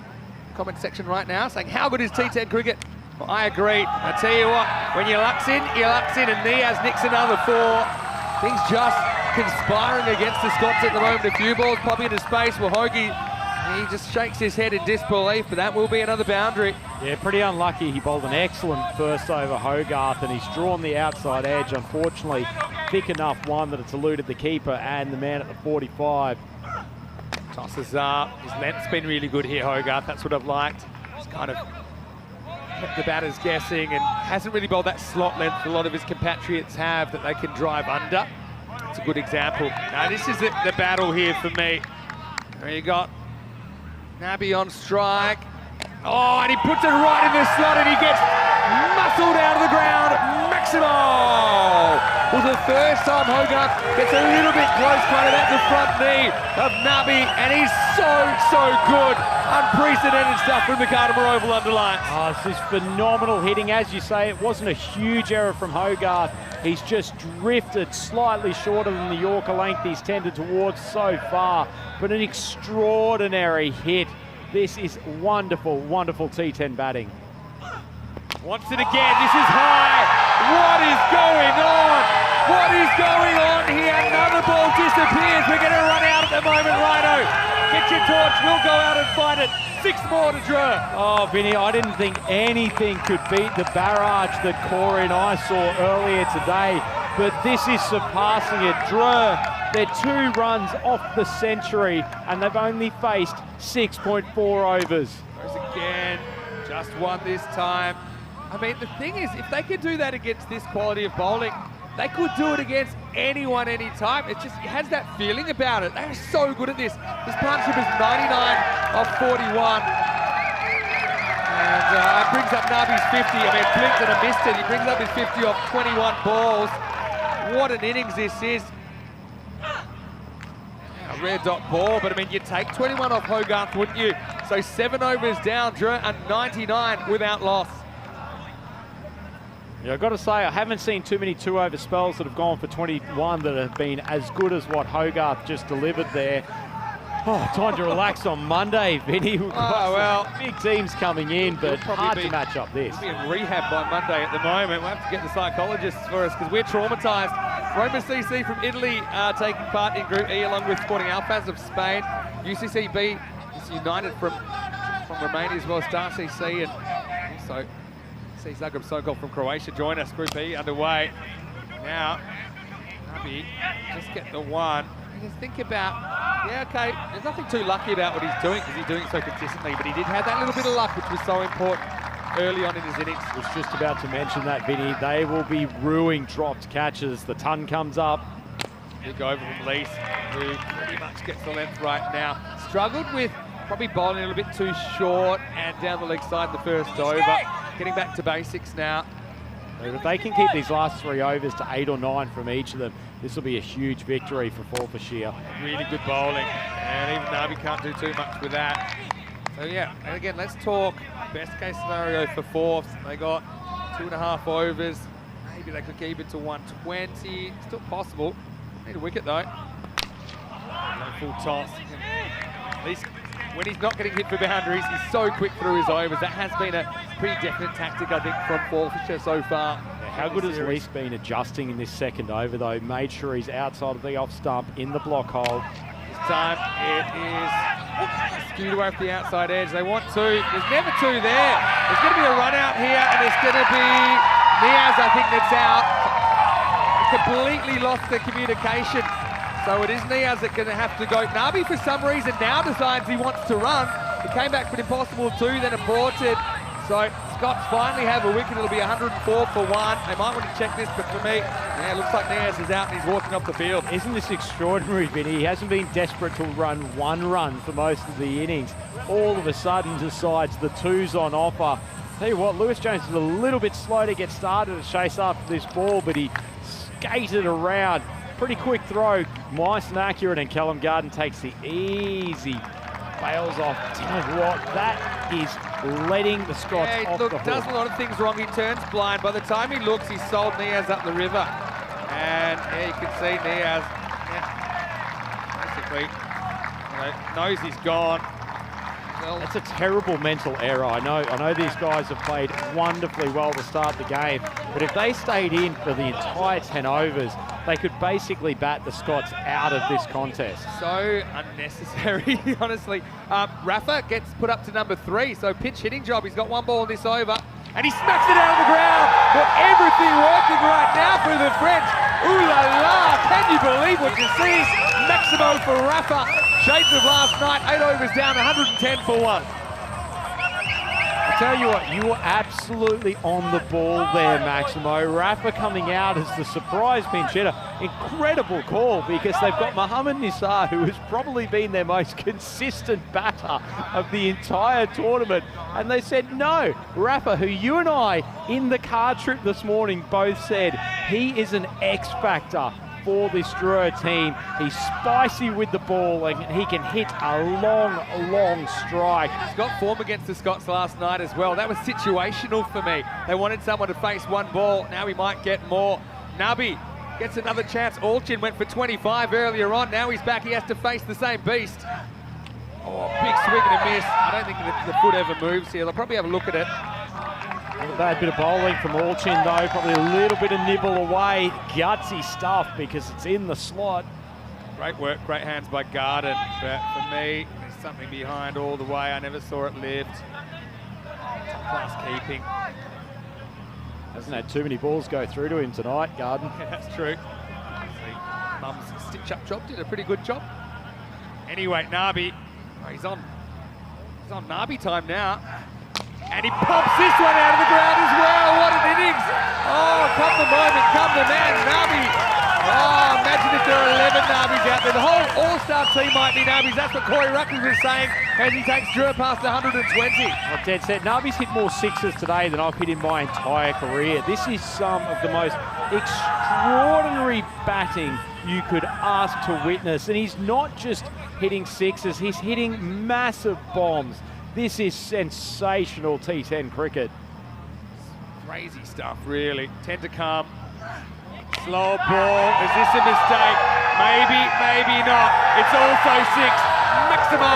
the comment section right now, saying, how good is T10 cricket? Well, I agree. I tell you what, when your luck's in, and Niaz nicks another 4. Things just conspiring against the Scots at the moment. A few balls popping into space. Well, Hoagie, he just shakes his head in disbelief, but that will be another boundary. Yeah, pretty unlucky. He bowled an excellent first over Hogarth, and he's drawn the outside edge. Unfortunately, thick enough one that it's eluded the keeper and the man at the 45. Tosses up. His length's been really good here, Hogarth. That's what I've liked. He's kind of kept the batters guessing and hasn't really bowled that slot length a lot of his compatriots have that they can drive under. It's a good example. Now this is the battle here for me. There you got Nabi on strike. Oh, and he puts it right in the slot and he gets muscled out of the ground. Maximo! Was the first time Hogarth gets a little bit close, kind of at the front knee of Nabi, and he's so good. Unprecedented stuff from the Cardimer Oval underlines. Oh, this is phenomenal hitting. As you say, it wasn't a huge error from Hogarth. He's just drifted slightly shorter than the Yorker length he's tended towards so far, but an extraordinary hit. This is wonderful T10 batting. Wants it again, this is high. What is going on? What is going on here? Another ball disappears. We're going to run out at the moment, Rhino. Get your torch, we'll go out and find it. 6 more to draw. Oh, Vinny, I didn't think anything could beat the barrage that Corey and I saw earlier today, but this is surpassing it. Drew, they're 2 runs off the century, and they've only faced 6.4 overs. Goes again, just 1 this time. I mean, the thing is, if they can do that against this quality of bowling, they could do it against anyone, anytime. It has that feeling about it. They are so good at this. This partnership is 99 of 41. And it brings up Nabi's 50. I mean, blinked and I missed it. He brings up his 50 off 21 balls. What an innings this is. A rare dot ball, but I mean, you'd take 21 off Hogarth, wouldn't you? So 7 overs down, Drew, and 99 without loss. Yeah, I've got to say, I haven't seen too many 2-over spells that have gone for 21 that have been as good as what Hogarth just delivered there. Oh, time to relax on Monday, Vinny. We've got some big teams coming in, but hard to match up this. We'll be in rehab by Monday at the moment. We'll have to get the psychologists for us because we're traumatised. Roma CC from Italy are taking part in Group E along with Sporting Alfaz of Spain. UCCB is United from Romania as well, Star CC, and also see Zagreb Sokol from Croatia join us. Group E underway. Now, Nabi just get the one. Just think about, yeah, okay, there's nothing too lucky about what he's doing because he's doing it so consistently, but he did have that little bit of luck, which was so important early on in his innings. I was just about to mention that, Vinny. They will be ruining dropped catches. The ton comes up. Big over from Lees, who pretty much gets the length right now. Struggled with probably bowling a little bit too short and down the leg side in the first over. Getting back to basics now. If they can keep these last 3 overs to 8 or 9 from each of them, this will be a huge victory for Forfarshire. Really good bowling, and even Nabi can't do too much with that. So yeah, and again, let's talk best case scenario for fourths. They got 2.5 overs. Maybe they could keep it to 120. Still possible. Need a wicket though. Full toss. At least when he's not getting hit for boundaries, he's so quick through his overs. That has been a pretty definite tactic, I think, from Forfarshire so far. How good has Lees been adjusting in this second over, though? Made sure he's outside of the off stump in the block hole. This time it is skewed away from the outside edge. They want 2. There's never 2 there. There's going to be a run out here, and there's going to be Niaz, I think, that's out. Completely lost the communication. So it is Niaz that's going to have to go. Nabi, for some reason, now decides he wants to run. He came back with impossible 2, then aborted. So Scots finally have a wicket. It'll be 104 for 1. They might want to check this, but for me, yeah, it looks like Niaz is out and he's walking off the field. Isn't this extraordinary, Vinny? He hasn't been desperate to run 1 run for most of the innings. All of a sudden decides the 2's on offer. Tell you what, Lewis Jones is a little bit slow to get started to chase after this ball, but he skated around. Pretty quick throw, nice and accurate, and Callum Garden takes the easy bails off. Tell you what, that is letting the Scots off the hook. Does a lot of things wrong. He turns blind. By the time he looks, he's sold Niaz up the river. And yeah, you can see Niaz, basically, knows he's gone. Well, that's a terrible mental error. I know these guys have played wonderfully well to start the game, but if they stayed in for the entire 10 overs, they could basically bat the Scots out of this contest. So unnecessary, honestly. Rafa gets put up to number 3, so pitch hitting job. He's got 1 ball in this over, and he smacks it out of the ground. But everything working right now for the French. Ooh la la! Can you believe what you see? Maximo for Rafa. Shades of last night, 8 overs down, 110 for 1. I tell you what, you were absolutely on the ball there, Maximo. Rafa coming out as the surprise pinch hitter. Incredible call, because they've got Mohamed Nisar, who has probably been their most consistent batter of the entire tournament. And they said, no, Rafa, who you and I in the car trip this morning both said, he is an X factor for this Drua team. He's spicy with the ball and he can hit a long strike. He's got form against the Scots last night as well. That was situational for me. They wanted someone to face 1 ball. Now he might get more. Nabi gets another chance. Alchin went for 25 earlier on. Now he's back. He has to face the same beast. Oh, big swing and a miss. I don't think the foot ever moves here. They'll probably have a look at it. Not a bad bit of bowling from Alchin though, probably a little bit of nibble away. Gutsy stuff because it's in the slot. Great work, great hands by Garden, but for me, there's something behind all the way. I never saw it lift. Class keeping. Hasn't had too many balls go through to him tonight, Garden. Yeah, that's true. Mum's stitch-up job did a pretty good job. Anyway, Nabi, he's on Nabi time now. And he pumps this one out of the ground as well. What an innings. Oh, come the moment, come the man. Nabi. Oh, imagine if there are 11 Nabis out there. The whole all-star team might be Nabis. That's what Corey Ruckers was saying as he takes Drew past 120. Well, dead set. Nabi's hit more sixes today than I've hit in my entire career. This is some of the most extraordinary batting you could ask to witness. And he's not just hitting sixes, he's hitting massive bombs. This is sensational T10 cricket. Crazy stuff, really. 10 to come. Slow ball. Is this a mistake? Maybe, maybe not. It's also 6. Maximo!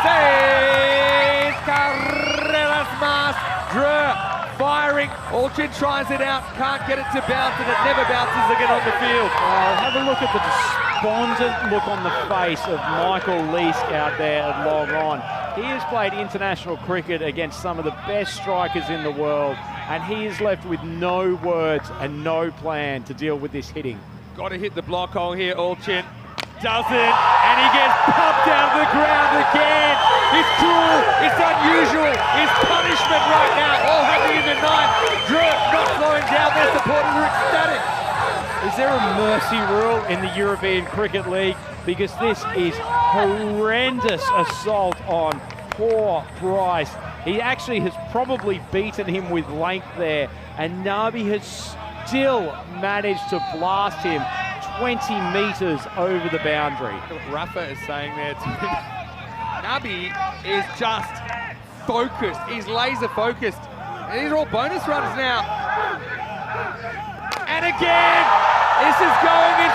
Saves Carreras Mas. Drew firing. Alchin tries it out. Can't get it to bounce, and it never bounces again on the field. Have a look at the despondent look on the face of Michael Leask out there at long on. He has played international cricket against some of the best strikers in the world, and he is left with no words and no plan to deal with this hitting. Got to hit the block hole here, Alchin. Doesn't, and he gets pumped down to the ground again. It's cruel, it's unusual, it's punishment right now. All happening in the ninth. Drew not slowing down, their supporters are ecstatic. Is there a mercy rule in the European Cricket League? Because this is horrendous assault on poor Bryce. He actually has probably beaten him with length there, and Nabi has still managed to blast him 20 metres over the boundary. Rafa is saying there too. Nabi is just focused. He's laser focused. And these are all bonus runs now. And again, this is going, and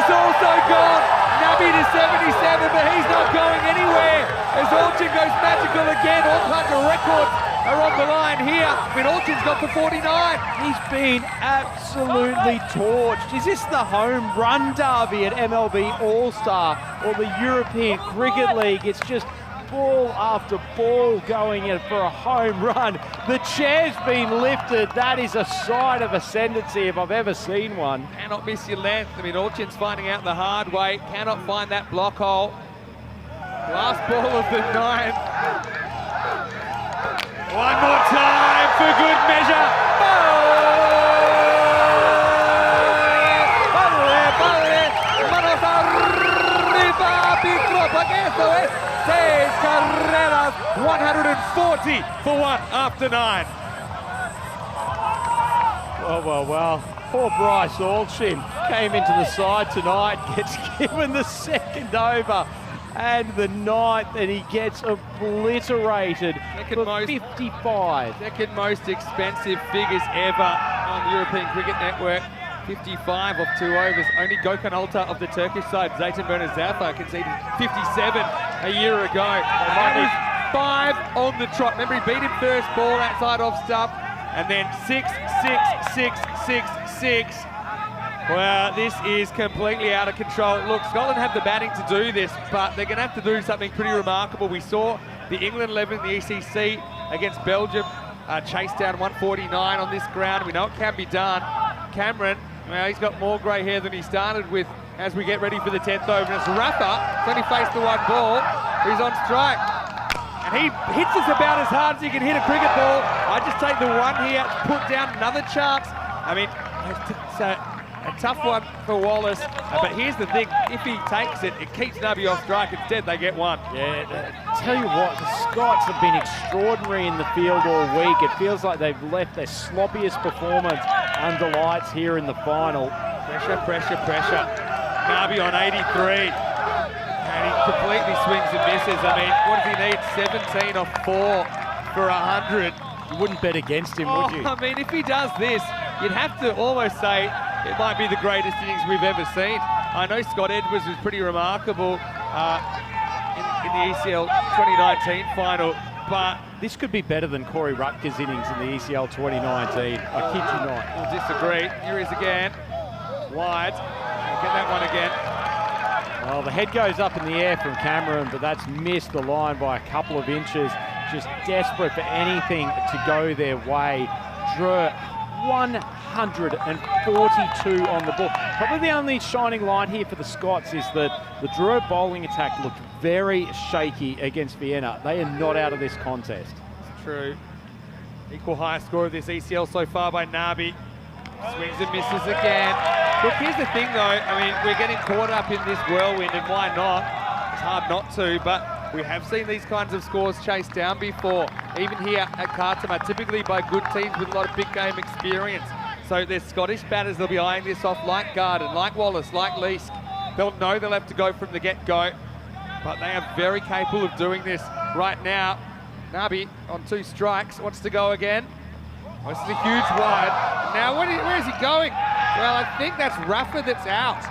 it's also gone. Nabi to 77, but he's not going anywhere. As Alchin goes magical again, all kinds of records are on the line here. I mean, Alchin's got to 49. He's been absolutely torched. Is this the home run derby at MLB All-Star or the European Cricket League? It's just ball after ball going in for a home run. The chair's been lifted. That is a sign of ascendancy if I've ever seen one. Cannot miss your length. I mean, Alchin's finding out the hard way. Cannot find that block hole. Last ball of the ninth. One more time for good measure. Seis carreras, 140 for 1 after 9. Well. Poor Bryce Alchin came into the side tonight, gets given the second over and the ninth, and he gets obliterated for 55. Second most expensive figures ever on the European Cricket Network. 55 off 2 overs. Only Gökhan Alta of the Turkish side, Zeytin Bernazafar, conceded 57 a year ago. That is 5 on the trot. Remember, he beat him first ball outside off stump, and then 6, 6, 6, 6, 6. Well, this is completely out of control. Look, Scotland have the batting to do this, but they're going to have to do something pretty remarkable. We saw the England 11 in the ECC against Belgium chase down 149 on this ground. We know it can be done. Cameron, well, he's got more grey hair than he started with as we get ready for the 10th over. And it's Rafa, it's only faced the one ball. He's on strike. And he hits us about as hard as he can hit a cricket ball. I just take the one here to put down another chance. I mean, it's a tough one for Wallace. But here's the thing, if he takes it, it keeps Nabi off strike. Instead, they get one. Yeah, tell you what, the Scots have been extraordinary in the field all week. It feels like they've left their sloppiest performance under lights here in the final. Pressure, pressure, pressure. Nabi on 83. And he completely swings and misses. I mean, what does he need? 17 off 4 for 100. You wouldn't bet against him, would you? I mean, if he does this, you'd have to almost say it might be the greatest innings we've ever seen. I know Scott Edwards was pretty remarkable in the ECL 2019 final, but this could be better than Corey Rutger's innings in the ECL 2019. I kid you not. We'll disagree. Here he is again. Wide. Get that one again. Well, the head goes up in the air from Cameron, but that's missed the line by a couple of inches. Just desperate for anything to go their way. Drew, 142 on the ball. Probably the only shining light here for the Scots is that the Drew bowling attack looked very shaky against Vienna. They are not out of this contest. True. Equal highest score of this ECL so far by Nabi. Swings and misses again. Look, here's the thing though, I mean, we're getting caught up in this whirlwind, and why not? It's hard not to, but we have seen these kinds of scores chased down before, even here at Kartama, typically by good teams with a lot of big game experience. So there's Scottish batters, they'll be eyeing this off like Garden, like Wallace, like Leask. They'll know they'll have to go from the get-go, but they are very capable of doing this right now. Nabi on 2 strikes, wants to go again. Oh, this is a huge wide. Now, where is he going? Well, I think that's Rafa that's out.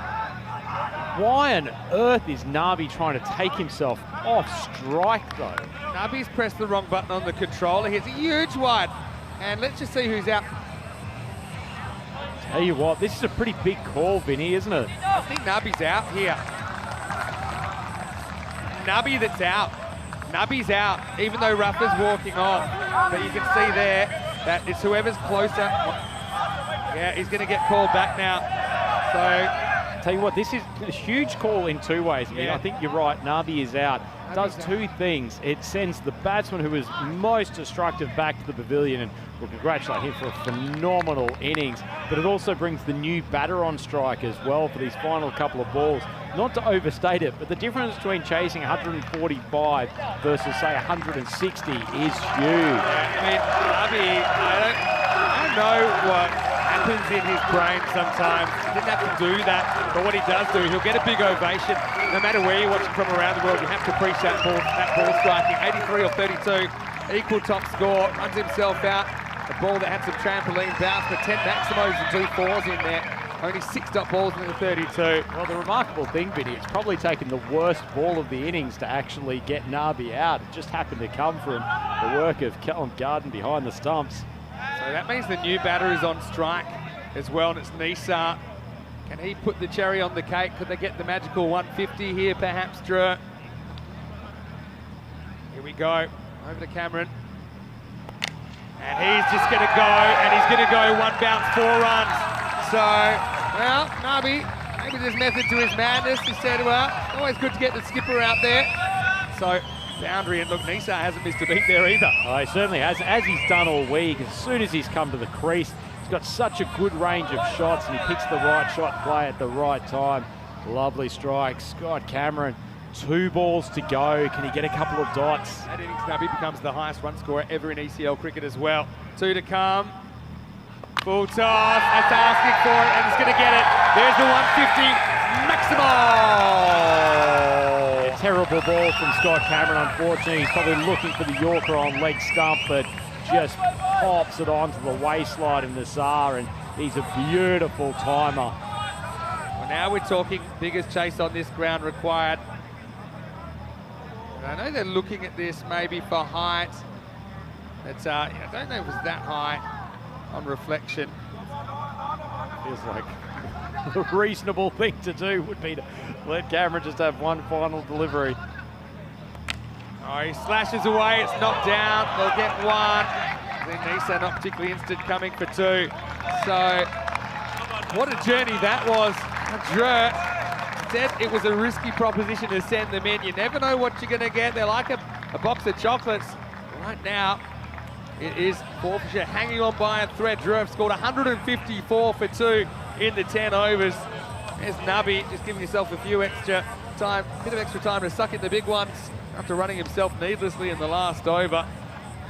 Why on earth is Nabi trying to take himself off strike, though? Nabi's pressed the wrong button on the controller. Here's a huge wide. And let's just see who's out. Tell you what, this is a pretty big call, Vinny, isn't it? I think Nabi's out here. Nabi that's out. Nabi's out, even though Rafa's walking off. But you can see there that it's whoever's closer. Yeah, he's going to get called back now. So, tell you what, this is a huge call in 2 ways. I mean, I think you're right, Nabi is out. Does 2 things. It sends the batsman who is most destructive back to the pavilion, and we'll congratulate him for a phenomenal innings, but it also brings the new batter on strike as well for these final couple of balls. Not to overstate it, but the difference between chasing 145 versus, say, 160 is huge. I mean, Nabi, I don't know what happens in his brain sometimes. He didn't have to do that, but what he does do, he'll get a big ovation. No matter where you're watching from around the world, you have to appreciate that ball striking. 83 or 32, equal top score, runs himself out. A ball that had some trampoline bounce, but 10 maximos and 2 fours in there. Only 6 dot balls in the 32. Well, the remarkable thing, Vinny, it's probably taken the worst ball of the innings to actually get Nabi out. It just happened to come from the work of Callum Garden behind the stumps. So that means the new batter is on strike as well, and it's Nisa. Can he put the cherry on the cake? Could they get the magical 150 here, perhaps, Drew? Here we go, over to Cameron. And he's just going to go, and he's going to go 1 bounce, 4 runs. So, well, Nabi, maybe there's method to his madness. He said, well, always good to get the skipper out there. So, boundary, and look, Nisa hasn't missed a beat there either. Oh, he certainly has, as he's done all week. As soon as he's come to the crease, he's got such a good range of shots, and he picks the right shot play at the right time. Lovely strike. Scott Cameron, 2 balls to go. Can he get a couple of dots? That innings, Nabi becomes the highest run scorer ever in ECL cricket as well. 2 to come. Full toss, that's asking for it, and it's going to get it. There's the 150 maximum. A terrible ball from Scott Cameron, unfortunately. He's probably looking for the Yorker on leg stump, but just pops it onto the waistline in the Tsar, and he's a beautiful timer. Well, now we're talking biggest chase on this ground required. And I know they're looking at this maybe for height. It's, I don't know if it's that high on reflection. Feels like the reasonable thing to do would be to let Cameron just have 1 final delivery. Oh, he slashes away, it's knocked down, they'll get 1. Then Nisa not particularly instant, coming for 2. So, what a journey that was. Drew said it was a risky proposition to send them in. You never know what you're going to get. They're like a box of chocolates. Right now, it is Forfarshire hanging on by a thread. Drew have scored 154 for 2 in the 10 overs. There's Nabi just giving himself a bit of extra time to suck in the big ones after running himself needlessly in the last over.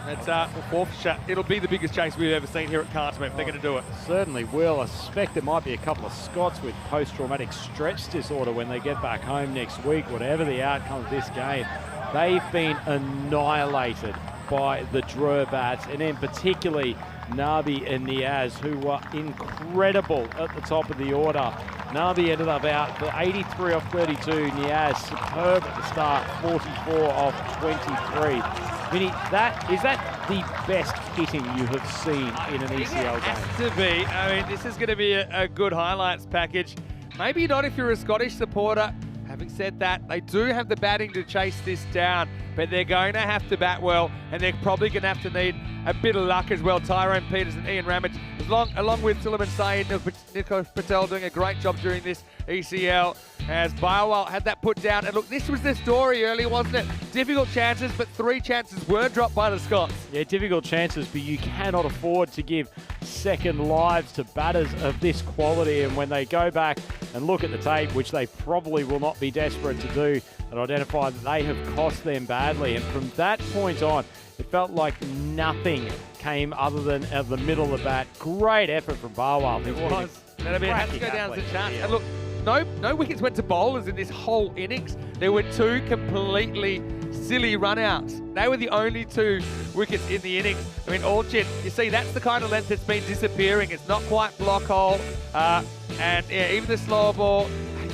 That's Forfarshire. It'll be the biggest chase we've ever seen here at Kartama if they're going to do it. Certainly will. I suspect there might be a couple of Scots with post-traumatic stress disorder when they get back home next week, whatever the outcome of this game. They've been annihilated by the Drur bats, and then particularly Nabi and Niaz, who were incredible at the top of the order. Nabi ended up out for 83 off 32. Niaz, superb at the start, 44 off 23. Vinny, is that the best hitting you have seen in an ECL game? It has to be. I mean, this is going to be a good highlights package. Maybe not if you're a Scottish supporter. Having said that, they do have the batting to chase this down, but they're going to have to bat well, and they're probably going to have to need a bit of luck as well. Tyrone Peters and Ian Ramage along with Suleiman Saeed, Nico Patel doing a great job during this ECL as Biowell had that put down. And look, this was the story earlier, wasn't it? Difficult chances, but 3 chances were dropped by the Scots. Yeah, difficult chances, but you cannot afford to give second lives to batters of this quality. And when they go back and look at the tape, which they probably will not be desperate to do, and identify that they have cost them badly. And from that point on, it felt like nothing came other than at the middle of the bat. Great effort from Barwell. It was. And I mean, it has to go down as a chance. And look, no wickets went to bowlers in this whole innings. There were 2 completely silly run-outs. They were the only 2 wickets in the innings. I mean, Orchard, you see, that's the kind of length that's been disappearing. It's not quite block hole. And yeah, even the slower ball,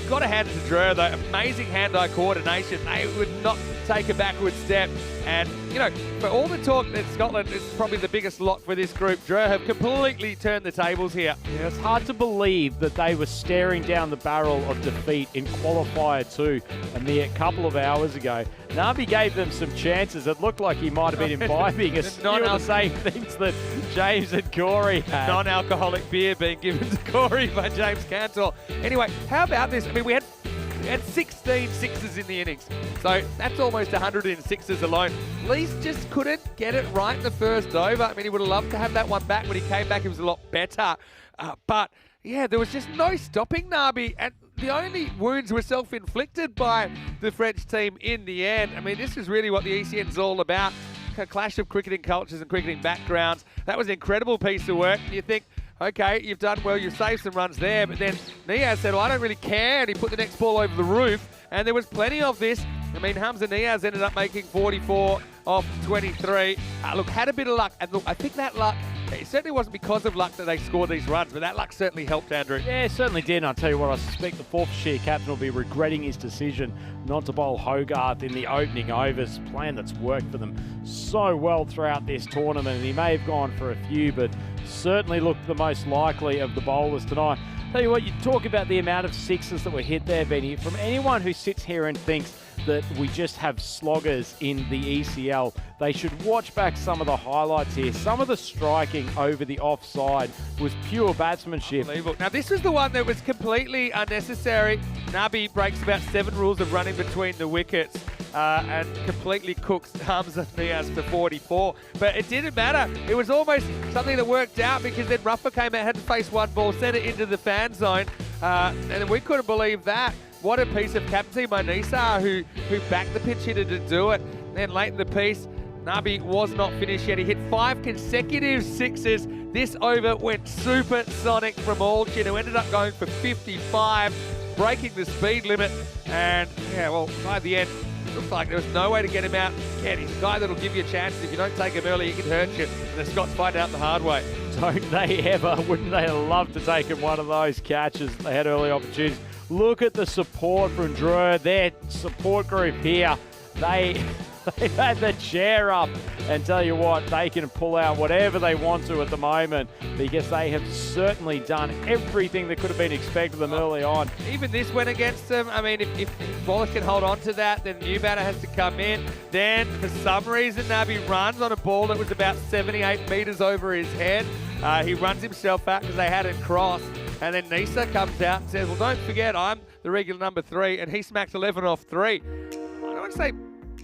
got to hand it to Drew, though. Amazing hand-eye coordination. They would not take a backward step. And, you know, for all the talk that Scotland is probably the biggest lot for this group, Drew have completely turned the tables here. Yeah, it's hard to believe that they were staring down the barrel of defeat in Qualifier 2 a mere couple of hours ago. Nabi gave them some chances. It looked like he might have been imbibing a few of the same things that James and Corey had. Non-alcoholic beer being given to Corey by James Cantor. Anyway, how about this? I mean, we had 16 sixes in the innings. So that's almost 100 in sixes alone. Lees just couldn't get it right in the first over. I mean, he would have loved to have that one back. When he came back, he was a lot better. But, yeah, there was just no stopping Nabi. And the only wounds were self-inflicted by the French team in the end. I mean, this is really what the ECN is all about. A clash of cricketing cultures and cricketing backgrounds. That was an incredible piece of work. You think, okay, you've done well, you've saved some runs there, but then Niaz said, well, I don't really care, and he put the next ball over the roof, and there was plenty of this. I mean, Hamza Niaz ended up making 44 off 23. Look, had a bit of luck, and look, I think that luck, it certainly wasn't because of luck that they scored these runs, but that luck certainly helped, Andrew. Yeah, it certainly did, and I'll tell you what, I suspect the Forfarshire captain will be regretting his decision not to bowl Hogarth in the opening overs, plan that's worked for them so well throughout this tournament, and he may have gone for a few, but certainly looked the most likely of the bowlers tonight. Tell you what, you talk about the amount of sixes that were hit there, Benny. From anyone who sits here and thinks that we just have sloggers in the ECL, they should watch back some of the highlights here. Some of the striking over the offside was pure batsmanship. Unbelievable. Now, this was the one that was completely unnecessary. Nabi breaks about 7 rules of running between the wickets and completely cooks Hamza Niaz for 44. But it didn't matter. It was almost something that worked out because then Ruffer came out, had to face one ball, sent it into the fan zone, and we couldn't believe that. What a piece of captaincy by Nisar, who backed the pitch hitter to do it. Then late in the piece, Nabi was not finished yet. He hit 5 consecutive sixes. This over went supersonic from Orchard, who ended up going for 55, breaking the speed limit. And, yeah, well, by the end, it looks like there was no way to get him out. Again, he's a guy that'll give you a chance. If you don't take him early, he can hurt you. And the Scots find out the hard way. Don't they ever? Wouldn't they love to take him one of those catches? They had early opportunities. Look at the support from Drew. Their support group here, they had the chair up, and tell you what, they can pull out whatever they want to at the moment because they have certainly done everything that could have been expected of them early on. Even this went against them. I mean, if Wallace can hold on to that, then new batter has to come in. Then, for some reason, Nabi runs on a ball that was about 78 metres over his head. He runs himself out because they hadn't crossed. And then Nisa comes out and says, well, don't forget, I'm the regular number 3, and he smacked 11 off 3. I don't want to say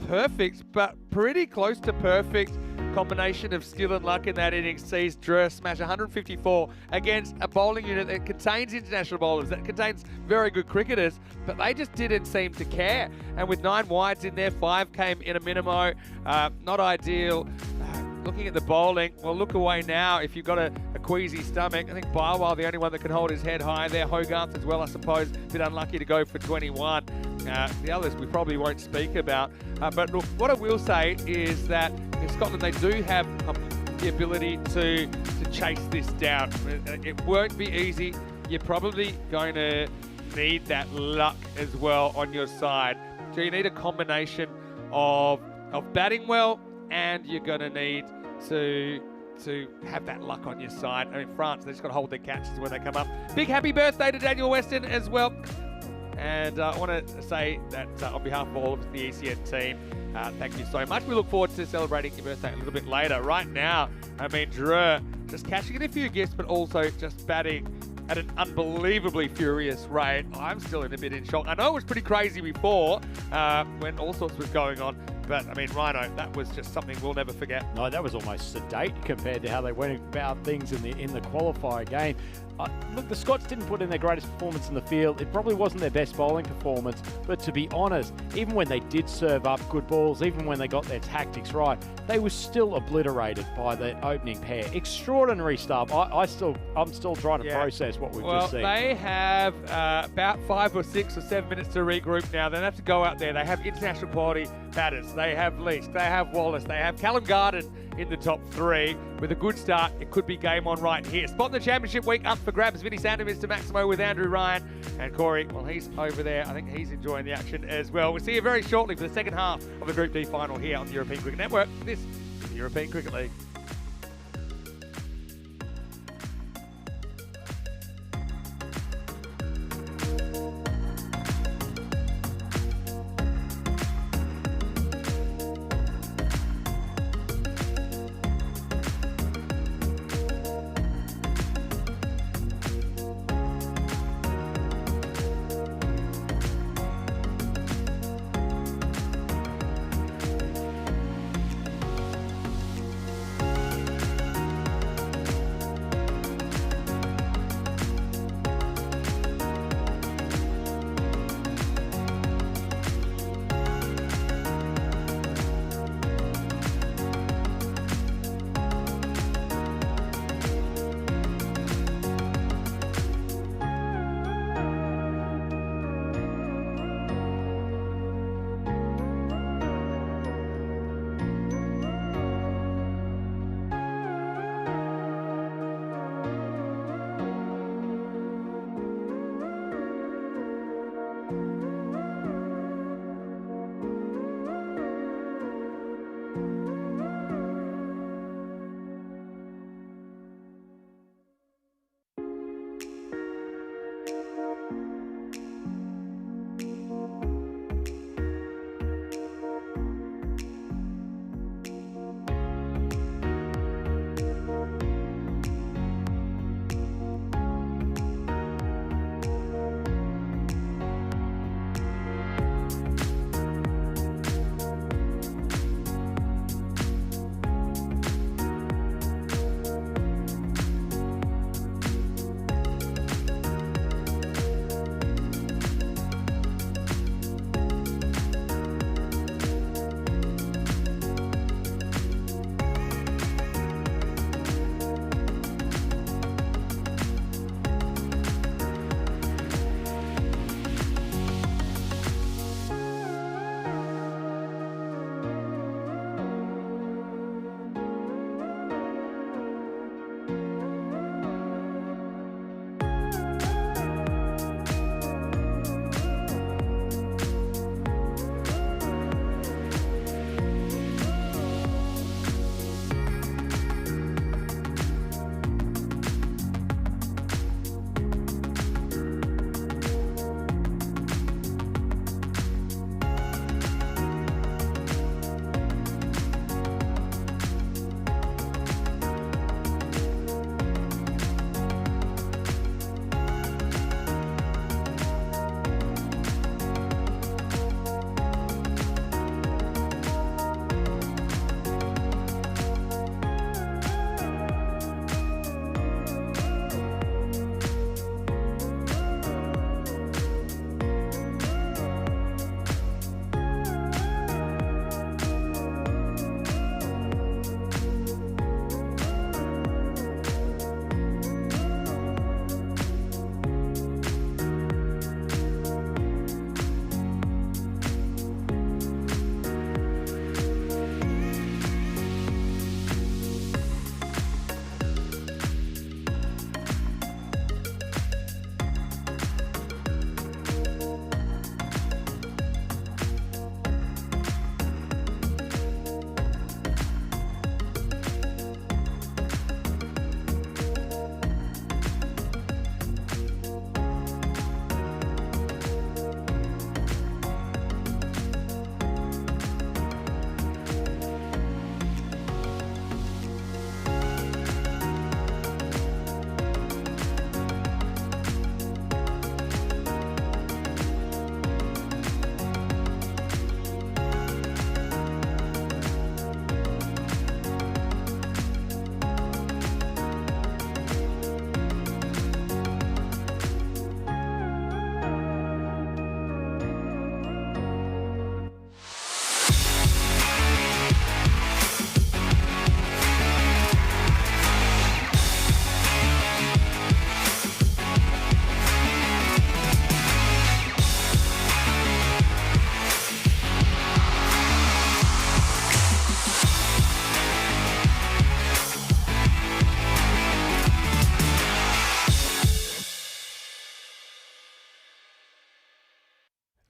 perfect, but pretty close to perfect combination of skill and luck in that innings sees Drew smash 154 against a bowling unit that contains international bowlers, that contains very good cricketers, but they just didn't seem to care. And with 9 wides in there, 5 came in a minimo. Not ideal. Looking at the bowling, well, look away now if you've got a queasy stomach. I think Barwell, the only one that can hold his head high there. Hogarth as well, I suppose, a bit unlucky to go for 21. The others we probably won't speak about. But look, what I will say is that in Scotland, they do have the ability to chase this down. It won't be easy. You're probably going to need that luck as well on your side. So you need a combination of batting well, and you're going to need to have that luck on your side. I mean, France, they just got to hold their catches when they come up. Big happy birthday to Daniel Weston as well. And I want to say that on behalf of all of the ECN team, thank you so much. We look forward to celebrating your birthday a little bit later. Right now, I mean, Drew just catching in a few gifts, but also just batting at an unbelievably furious rate. I'm still in a bit in shock. I know it was pretty crazy before when all sorts was going on, but I mean, Rhino, that was just something we'll never forget. No, that was almost sedate compared to how they went about things in the qualifier game. Look, the Scots didn't put in their greatest performance in the field. It probably wasn't their best bowling performance, but to be honest, even when they did serve up good balls, even when they got their tactics right, they were still obliterated by the opening pair. Extraordinary stuff. I'm still trying to process what we've just seen. Well, they have about 5 or 6 or 7 minutes to regroup now. They don't have to go out there. They have international quality batters. They have Leach. They have Wallace. They have Callum Garden in the top 3. With a good start, it could be game on right here. Spot in the championship week up for grabs. Vinny Sander, Mr. Maximo with Andrew Ryan. And Corey, well, he's over there. I think he's enjoying the action as well. We'll see you very shortly for the second half of the Group D final here on the European Cricket Network. This is the European Cricket League.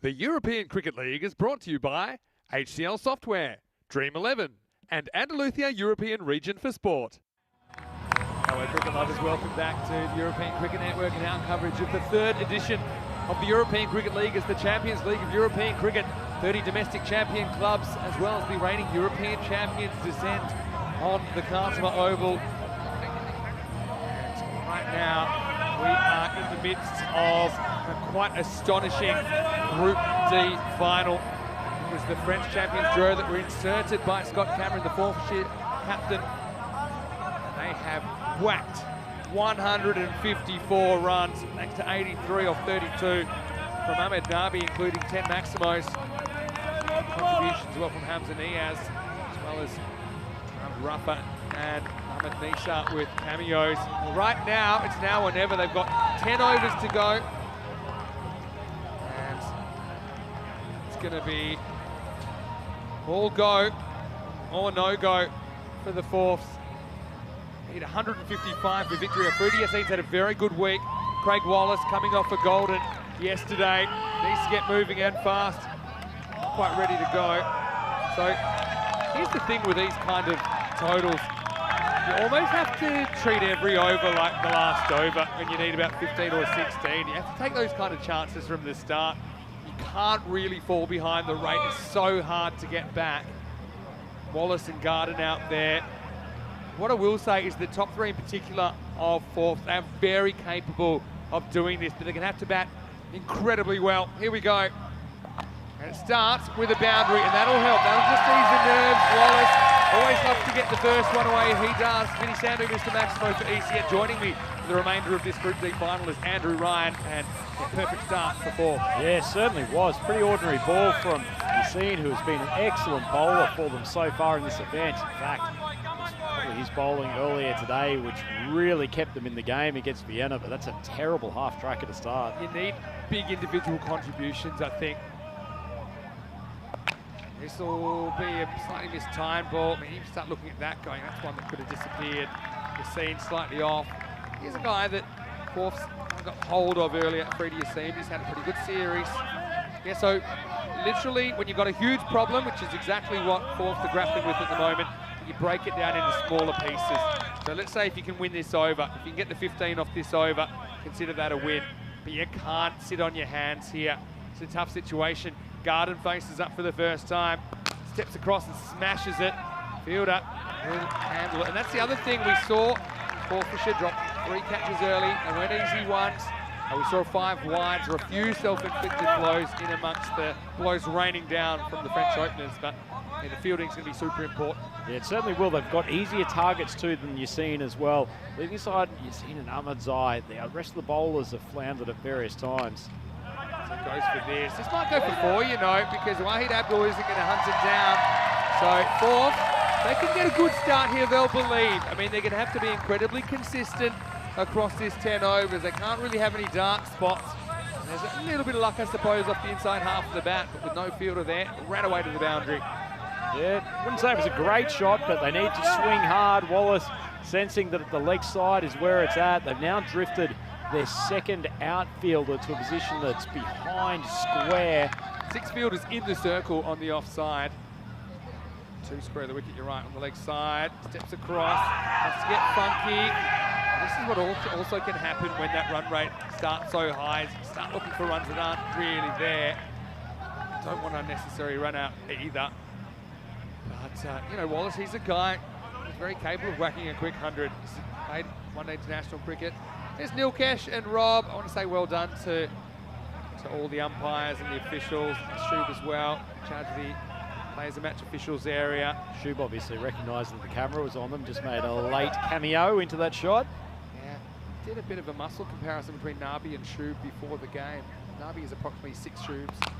The European Cricket League is brought to you by HCL Software, Dream 11, and Andalusia European Region for Sport. Hello cricket lovers, welcome back to the European Cricket Network and our coverage of the third edition of the European Cricket League as the Champions League of European Cricket. 30 domestic champion clubs as well as the reigning European champions descend on the Carlsbad Oval. And right now we are in the midst of a quite astonishing Group D final. It was the French champions duo that were inserted by Scott Cameron, the Forfarshire captain. They have whacked 154 runs, thanks to 83 off 32 from Ahmed Nabi, including 10 Maximos. Contributions as well from Hamza Niaz, as well as Rafa and Ahmed Nisha with cameos. Right now, it's now or never. They've got 10 overs to go. And it's going to be all go or no go for the Forfs. Need 155 for victory. Afridi Yasseen's had a very good week. Craig Wallace coming off a golden yesterday. Needs to get moving and fast. Quite ready to go. So here's the thing with these kind of totals. You almost have to treat every over like the last over when you need about 15 or 16. You have to take those kind of chances from the start. You can't really fall behind the rate. It's so hard to get back. Wallace and Garden out there. What I will say is the top three in particular of Forfs are very capable of doing this, but they're going to have to bat incredibly well. Here we go. And it starts with a boundary, and that'll help. That'll just ease the nerves. Wallace always loves to get the first one away. He does. Vinny Sandu, Mr. Maximo for ECN. Joining me for the remainder of this Group D final is Andrew Ryan, and a perfect start for Forfs. Yeah, certainly was. Pretty ordinary ball from ECN, who has been an excellent bowler for them so far in this event. In fact, probably his bowling earlier today, which really kept them in the game against Vienna, but that's a terrible half tracker to start. You need big individual contributions, I think. This will be a slightly mistimed ball. I mean, you start looking at that going, that's one that could have disappeared. Yasseen slightly off. Here's a guy that Forfs got hold of earlier, Freddie Yasseen. He's had a pretty good series. Yeah, so literally when you've got a huge problem, which is exactly what Forfs are grappling with at the moment, you break it down into smaller pieces. So let's say if you can win this over, if you can get the 15 off this over, consider that a win. But you can't sit on your hands here. It's a tough situation. Garden faces up for the first time, steps across and smashes it. Fielder will handle it. And that's the other thing we saw. Forfarshire dropped 3 catches early. They weren't easy ones. We saw 5 wides, or a few self-inflicted blows in amongst the blows raining down from the French openers. But yeah, the fielding's going to be super important. Yeah, it certainly will. They've got easier targets too than Yasseen as well. Leaving aside Yasseen and Ahmadzai, the rest of the bowlers have floundered at various times. So it goes for this. This might go for 4, you know, because Wahid Abdul isn't going to hunt it down. So Forfs, they can get a good start here, they'll believe. I mean, they're going to have to be incredibly consistent across this 10 overs. They can't really have any dark spots. And there's a little bit of luck, I suppose, off the inside half of the bat, but with no fielder there, ran away to the boundary. Yeah, wouldn't say it was a great shot, but they need to swing hard. Wallace sensing that the leg side is where it's at. They've now drifted their second outfielder to a position that's behind square. 6 fielders in the circle on the offside. 2 square of the wicket, you're right, on the leg side. Steps across, has to get funky. This is what also can happen when that run rate starts so high. You start looking for runs that aren't really there. You don't want unnecessary run out either. But, you know, Wallace, he's a guy who's very capable of whacking a quick 100. He's played one-day international cricket. There's Nilkesh and Rob. I want to say well done to all the umpires and the officials. Shub as well, in charge of the players and match officials area. Shub obviously recognising that the camera was on them, just made a late cameo into that shot. Yeah, did a bit of a muscle comparison between Nabi and Shub before the game. Nabi is approximately 6 Shubs.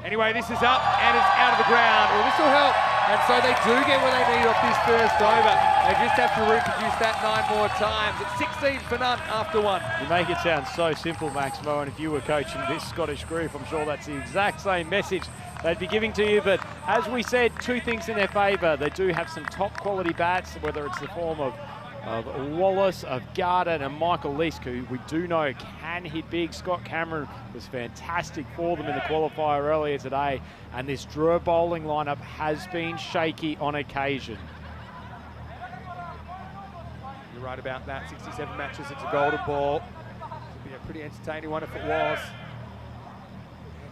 Anyway, this is up and it's out of the ground. Well, this will help. And so they do get what they need off this first over. They just have to reproduce that 9 more times. It's 16 for none after 1. You make it sound so simple, Maximo, and if you were coaching this Scottish group, I'm sure that's the exact same message they'd be giving to you. But as we said, 2 things in their favour. They do have some top quality bats, whether it's the form of Wallace, of Garden and Michael Leask, who we do know can can hit big. Scott Cameron was fantastic for them in the qualifier earlier today, and this Drua bowling lineup has been shaky on occasion. You're right about that. 67 matches, it's a golden ball. Could be a pretty entertaining one if it was.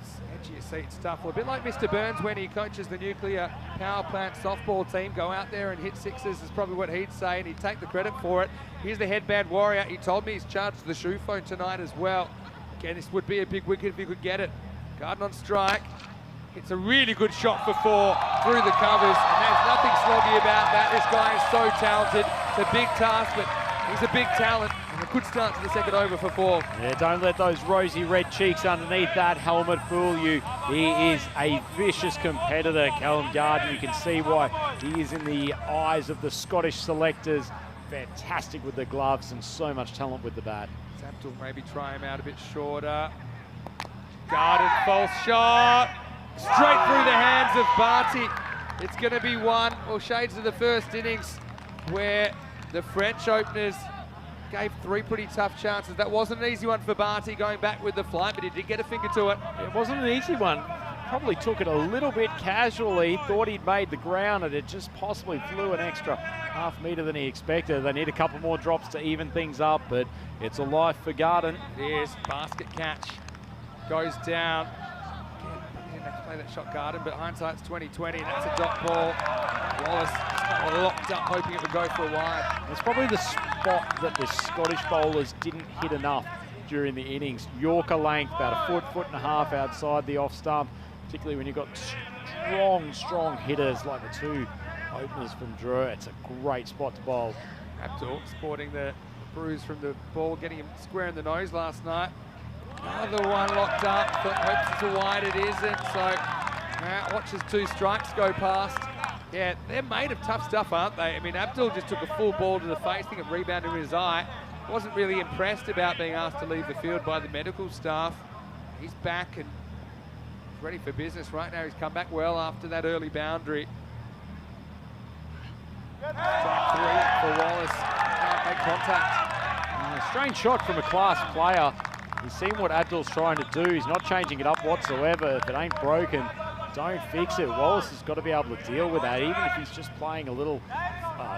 It's edge of your seat stuff. Well, a bit like Mr. Burns when he coaches the nuclear power plant softball team. Go out there and hit sixes is probably what he'd say, and he'd take the credit for it. Here's the headband warrior. He told me he's charged the shoe phone tonight as well. Again, this would be a big wicket if he could get it. Garden on strike. It's a really good shot for 4 through the covers, and there's nothing sloggy about that. This guy is so talented. It's a big task, but he's a big talent, and a good start to the second over for 4. Yeah, don't let those rosy red cheeks underneath that helmet fool you. He is a vicious competitor, Callum Garden. You can see why he is in the eyes of the Scottish selectors. Fantastic with the gloves and so much talent with the bat. Abdul maybe try him out a bit shorter. Garden, false shot. Straight through the hands of Barty. It's going to be one, or shades of the first innings, where the French openers gave 3 pretty tough chances. That wasn't an easy one for Barty going back with the flight, but he did get a finger to it. It wasn't an easy one. Probably took it a little bit casually, thought he'd made the ground, and it just possibly flew an extra half metre than he expected. They need a couple more drops to even things up, but it's a life for Garden. There's basket catch. Goes down. Play that shot, Garden, but hindsight's 20/20, and that's a dot ball. Wallace locked up, hoping it would go for a wide. It's probably the spot that the Scottish bowlers didn't hit enough during the innings. Yorker length, about a foot and a half outside the off stump, particularly when you've got strong hitters like the 2 openers from Drua. It's a great spot to bowl. Abdul sporting the bruise from the ball, getting him square in the nose last night. Another one locked up, but hopes it's a wide, it isn't, so watches 2 strikes go past. Yeah, they're made of tough stuff, aren't they? I mean, Abdul just took a full ball to the face, I think it rebounded in his eye. Wasn't really impressed about being asked to leave the field by the medical staff. He's back and ready for business right now. He's come back well after that early boundary. Strike 3 for Wallace, can't make contact. Strange shot from a class player. He's seen what Abdul's trying to do. He's not changing it up whatsoever. If it ain't broken, don't fix it. Wallace has got to be able to deal with that, even if he's just playing a little,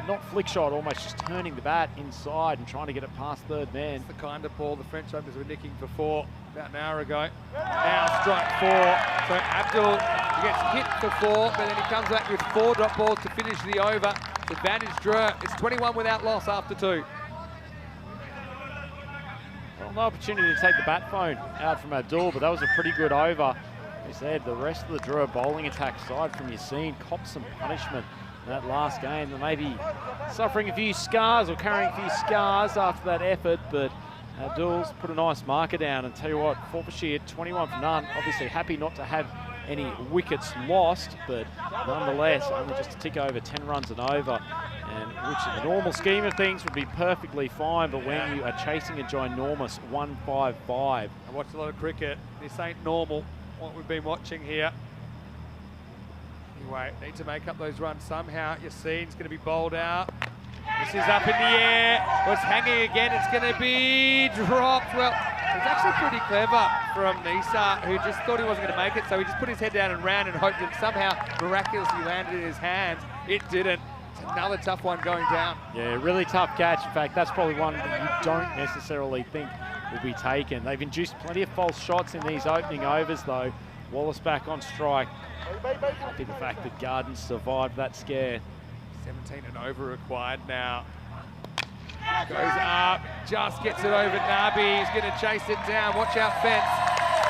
not flick shot, almost just turning the bat inside and trying to get it past third man. It's the kind of ball the French openers were nicking for 4 about an hour ago. Now strike 4. So Abdul gets hit for 4, but then he comes back with 4 drop balls to finish the over. Advantage Drua. It's 21 without loss after 2. Well, no opportunity to take the bat phone out from Abdul, but that was a pretty good over. As I said, the rest of the Drua bowling attack, aside from Yassine, copped some punishment in that last game. They may be suffering a few scars or carrying a few scars after that effort, but Abdul's put a nice marker down. And tell you what, Forfarshire 21 for none. Obviously happy not to have any wickets lost, but nonetheless only just a tick over 10 runs and over, and which in the normal scheme of things would be perfectly fine, but when you are chasing a ginormous 155. I watched a lot of cricket. This ain't normal, what we've been watching here. Anyway, need to make up those runs somehow. Yassine's going to be bowled out. This is up in the air. Well, it's hanging again. It's going to be dropped. Well, it was actually pretty clever from Nisa, who just thought he wasn't going to make it, so he just put his head down and ran and hoped it somehow miraculously landed in his hands. It didn't. It's another tough one going down. Yeah, really tough catch. In fact, that's probably one that you don't necessarily think will be taken. They've induced plenty of false shots in these opening overs, though. Wallace back on strike. Happy the fact that Garden survived that scare. 17 and over required now. Goes up, just gets it over Nabi. He's going to chase it down. Watch out, fence.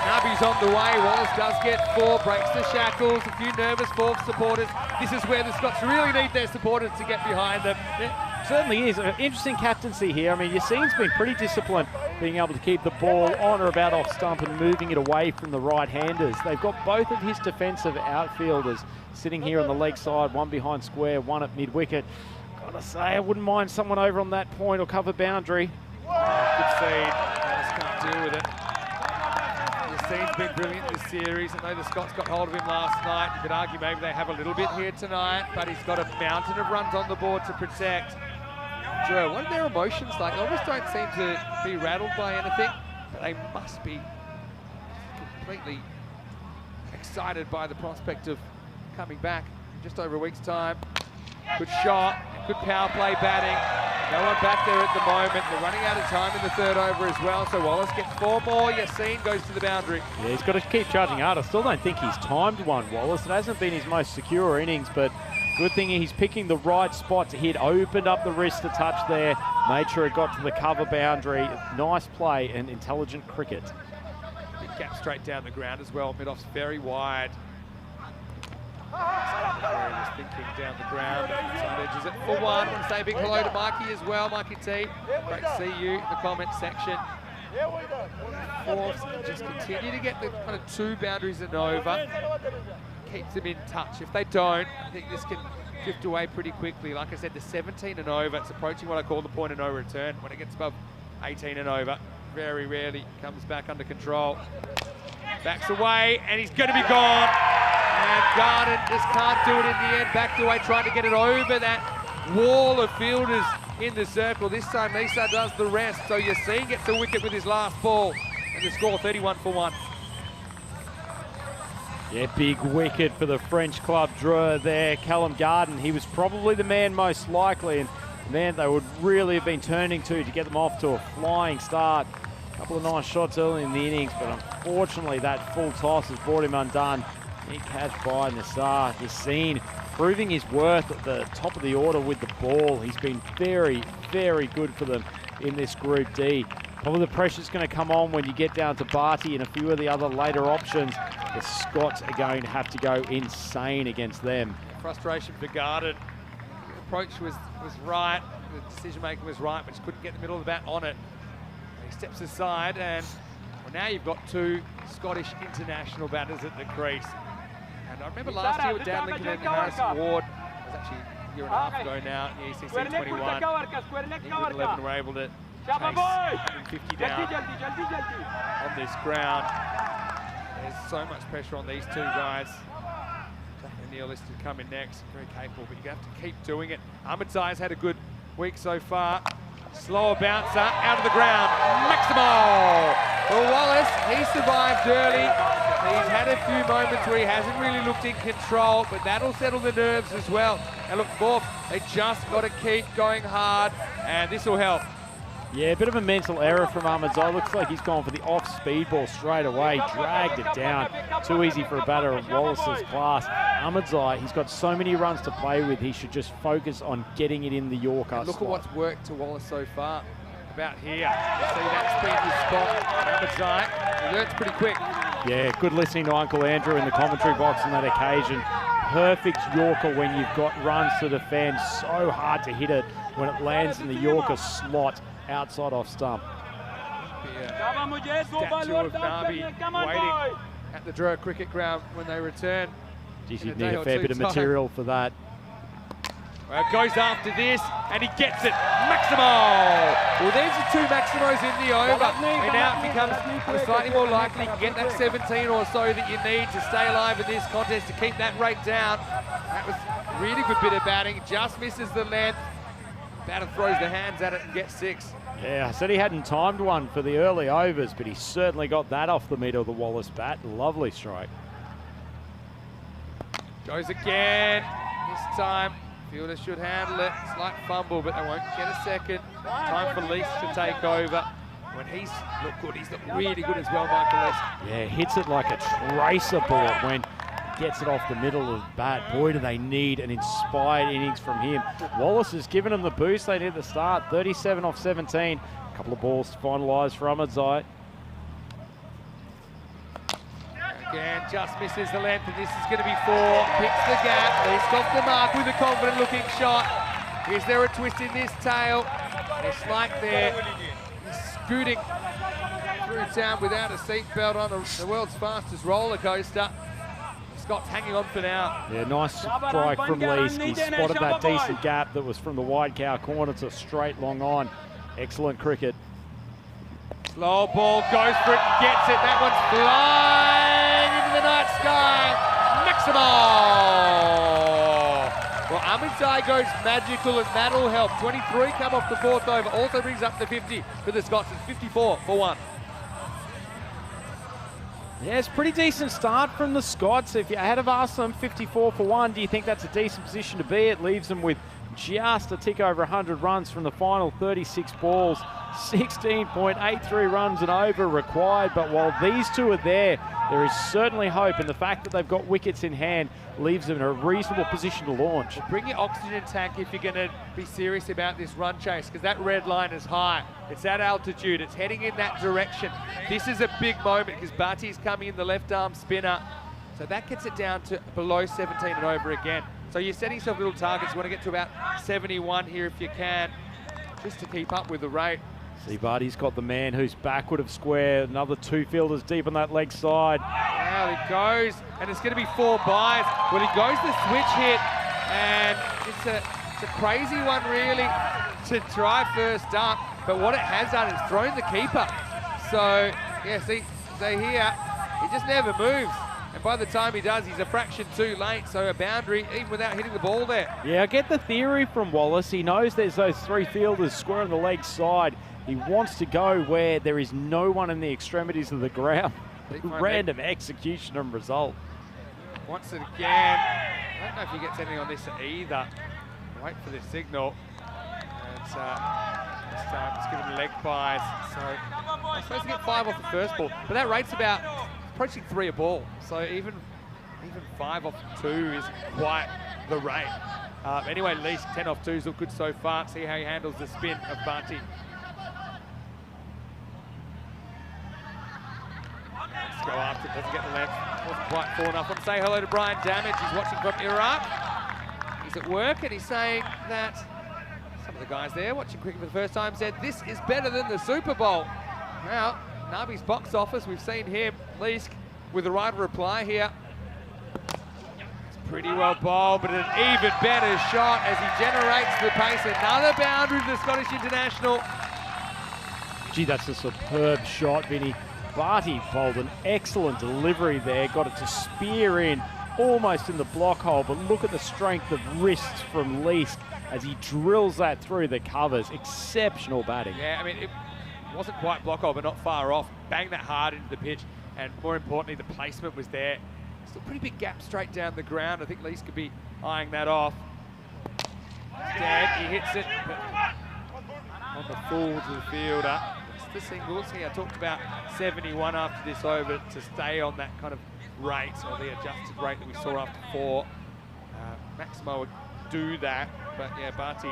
Nabi's on the way. Wallace does get 4, breaks the shackles. A few nervous Forf supporters. This is where the Scots really need their supporters to get behind them. Certainly is. An interesting captaincy here. I mean, Yassine's been pretty disciplined being able to keep the ball on or about off stump and moving it away from the right-handers. They've got both of his defensive outfielders sitting here on the leg side, one behind square, one at mid-wicket. Gotta say, I wouldn't mind someone over on that point or cover boundary. Good feed. Wallace can't deal with it. Yassine's been brilliant this series. I know the Scots got hold of him last night. You could argue maybe they have a little bit here tonight, but he's got a mountain of runs on the board to protect. Drew, what are their emotions like? They almost don't seem to be rattled by anything. But they must be completely excited by the prospect of coming back in just over a week's time. Good shot, good power play batting. No one back there at the moment. They're running out of time in the third over as well, so Wallace gets 4 more. Yassine goes to the boundary. Yeah, he's got to keep charging hard. I still don't think he's timed one, Wallace. It hasn't been his most secure innings, but good thing he's picking the right spot to hit. Opened up the wrist to touch there. Made sure it got to the cover boundary. Nice play and intelligent cricket. Big gap straight down the ground as well. Mid-off's very wide. Just thinking down the ground. Side edges it for 1. I want to say a big hello to Mikey as well. Mikey T, great to see you in the comment section. Fourths just continue to get the kind of 2 boundaries and over. Keeps them in touch. If they don't, I think this can drift away pretty quickly. Like I said, the 17 and over, it's approaching what I call the point of no return. When it gets above 18 and over, very rarely comes back under control. Backs away, and he's going to be gone. And Garden just can't do it in the end. Backed away, trying to get it over that wall of fielders in the circle. This time, Nisa does the rest. So Yassine gets a wicket with his last ball. And the score 31 for 1. Yeah, big wicket for the French club drawer there. Callum Garden, he was probably the man most likely, and the man they would really have been turning to get them off to a flying start. A couple of nice shots early in the innings, but unfortunately that full toss has brought him undone. He catch by Nassar. Yassine proving his worth at the top of the order with the ball. He's been very, very good for them in this Group D. Probably the pressure's going to come on when you get down to Barty and a few of the other later options. The Scots are going to have to go insane against them. Frustration for Garden. The approach was right. The decision making was right, but just couldn't get the middle of the bat on it. He steps aside, and well, now you've got 2 Scottish international batters at the crease. And I remember last year with Dan Lincoln and Harrison Ward, it was actually a year and a half ago now in the ECC 21. England 11 were able to chase 150 down on this ground. There's so much pressure on these 2 guys. And Neil is to come in next, very capable, but you have to keep doing it. Ahmedzai's had a good week so far. Slower bouncer, out of the ground, Maximo! Well, Wallace, he survived early. He's had a few moments where he hasn't really looked in control, but that'll settle the nerves as well. And look, fourth, they just got to keep going hard, and this will help. Yeah, a bit of a mental error from Ahmedzai. Looks like he's gone for the off-speed ball straight away, dragged it down. Too easy for a batter of Wallace's class. Ahmedzai, he's got so many runs to play with, he should just focus on getting it in the Yorker And look slot. at what's worked to Wallace so far. About here, you see that speed spot. Ahmedzai, he learns pretty quick. Yeah, good listening to Uncle Andrew in the commentary box on that occasion. Perfect Yorker when you've got runs to defend. So hard to hit it when it lands in the Yorker slot outside off stump. Statue of Nabi waiting at the Drua Cricket Ground when they return. Geez, you'd need a fair bit of material for that. Well, goes after this, and he gets it. Maximo! Well, there's the 2 Maximos in the over. And now it becomes slightly more likely to get that 17 or so that you need to stay alive in this contest to keep that rate down. That was a really good bit of batting. Just misses the length. Batter throws the hands at it and gets 6. Yeah, I said he hadn't timed one for the early overs, but he certainly got that off the middle of the Wallace bat. Lovely strike. Goes again. This time, fielder should handle it. Slight fumble, but they won't get a second. Time for Lease to take over. When he's looked good, he's looked really good as well, Michael Lease. Yeah, hits it like a tracer bullet when he gets it off the middle of the bat. Boy, do they need an inspired innings from him. Wallace has given them the boost they need at the start. 37 off 17. A couple of balls to finalise for Ahmedzai. Again, just misses the length, and this is going to be 4. Picks the gap, least off the mark with a confident looking shot. Is there a twist in this tail? It's like they're scooting through town without a seatbelt on the world's fastest roller coaster. Scott's hanging on for now. Yeah, nice strike from Lease. He spotted that decent gap that was from the wide cow corner to straight long on. Excellent cricket. Slow ball, goes for it, gets it. That one's flying into the night sky. Maximo! Well, Ahmedzai goes magical, and that'll help. 23 come off the 4th over. Also brings up the 50 for the Scots. It's 54 for 1. Yeah, it's a pretty decent start from the Scots. If you had have asked them 54 for 1, do you think that's a decent position to be? It leaves them with just a tick over 100 runs from the final 36 balls. 16.83 runs and over required, but while these two are there is certainly hope, and the fact that they've got wickets in hand leaves them in a reasonable position to launch. Well, bring your oxygen tank if you're going to be serious about this run chase, because that red line is high. It's at altitude. It's heading in that direction. This is a big moment because Bati's coming in the left arm spinner, so that gets it down to below 17 and over again. So you're setting yourself little targets. You want to get to about 71 here if you can, just to keep up with the rate. See, Barty's got the man who's backward of square. Another 2 fielders deep on that leg side. Now he goes, and it's going to be 4 byes. Well, he goes the switch hit, and it's a crazy one really to try first up. But what it has done is thrown the keeper. So, yeah, see here, he just never moves. And by the time he does, he's a fraction too late. So a boundary, even without hitting the ball there. Yeah, I get the theory from Wallace. He knows there's those 3 fielders square on the leg side. He wants to go where there is no one in the extremities of the ground. Random execution and result. Wants it again. I don't know if he gets anything on this either. Wait for the signal. And this time it's given leg byes. So I'm supposed to get 5 off the first ball, but that rate's about approaching 3 a ball. So even 5 off 2 isn't quite the rate. Anyway, at least 10 off 2s look good so far. See how he handles the spin of Barty. Go after it, doesn't get the length, wasn't quite full enough. I want to say hello to Brian Damage, he's watching from Iraq. He's at work and he's saying that some of the guys there watching cricket for the first time said this is better than the Super Bowl. Now, Nabi's box office, we've seen him, Leask, with the right reply here. It's pretty well bowled, but an even better shot as he generates the pace. Another boundary to the Scottish International. Gee, that's a superb shot, Vinny. Barty bowled an excellent delivery there, got it to spear in almost in the block hole, but look at the strength of wrists from Leask as he drills that through the covers. Exceptional batting. Yeah, I mean, it wasn't quite block hole, but not far off. Banged that hard into the pitch, and more importantly, the placement was there. Still pretty big gap straight down the ground. I think Leask could be eyeing that off. Dead, he hits it, but on the full to the fielder. The singles here, I talked about 71 after this over to stay on that kind of rate, or the adjusted rate that we saw after 4. Maximo would do that, but yeah, Barty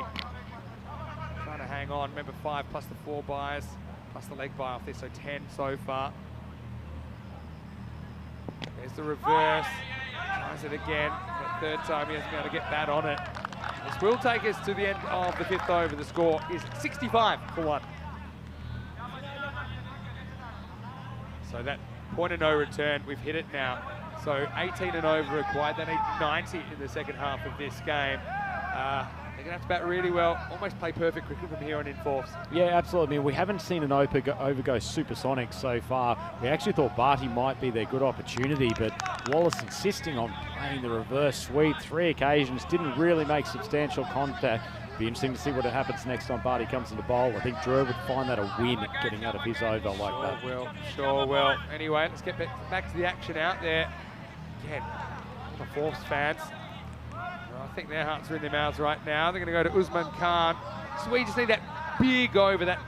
trying to hang on. Remember 5 plus the 4 byes, plus the leg bye off this, so 10 so far. There's the reverse, tries it again, but 3rd time he hasn't been able to get that on it. This will take us to the end of the 5th over. The score is 65 for 1. So that point of no return, we've hit it now. So 18 and over required. They need 90 in the second half of this game. They're going to have to bat really well, almost play perfect cricket from here on in fourths. Yeah, absolutely. I mean, we haven't seen an over go supersonic so far. We actually thought Barty might be their good opportunity, but Wallace insisting on playing the reverse sweep 3 occasions, didn't really make substantial contact. Be interesting to see what happens next time Barty comes into bowl. I think Drew would find that a win getting out of his over like that. Sure will. Anyway, let's get back to the action out there. Again, the fourths fans. I think their hearts are in their mouths right now. They're going to go to Usman Khan. So we just need that big over, that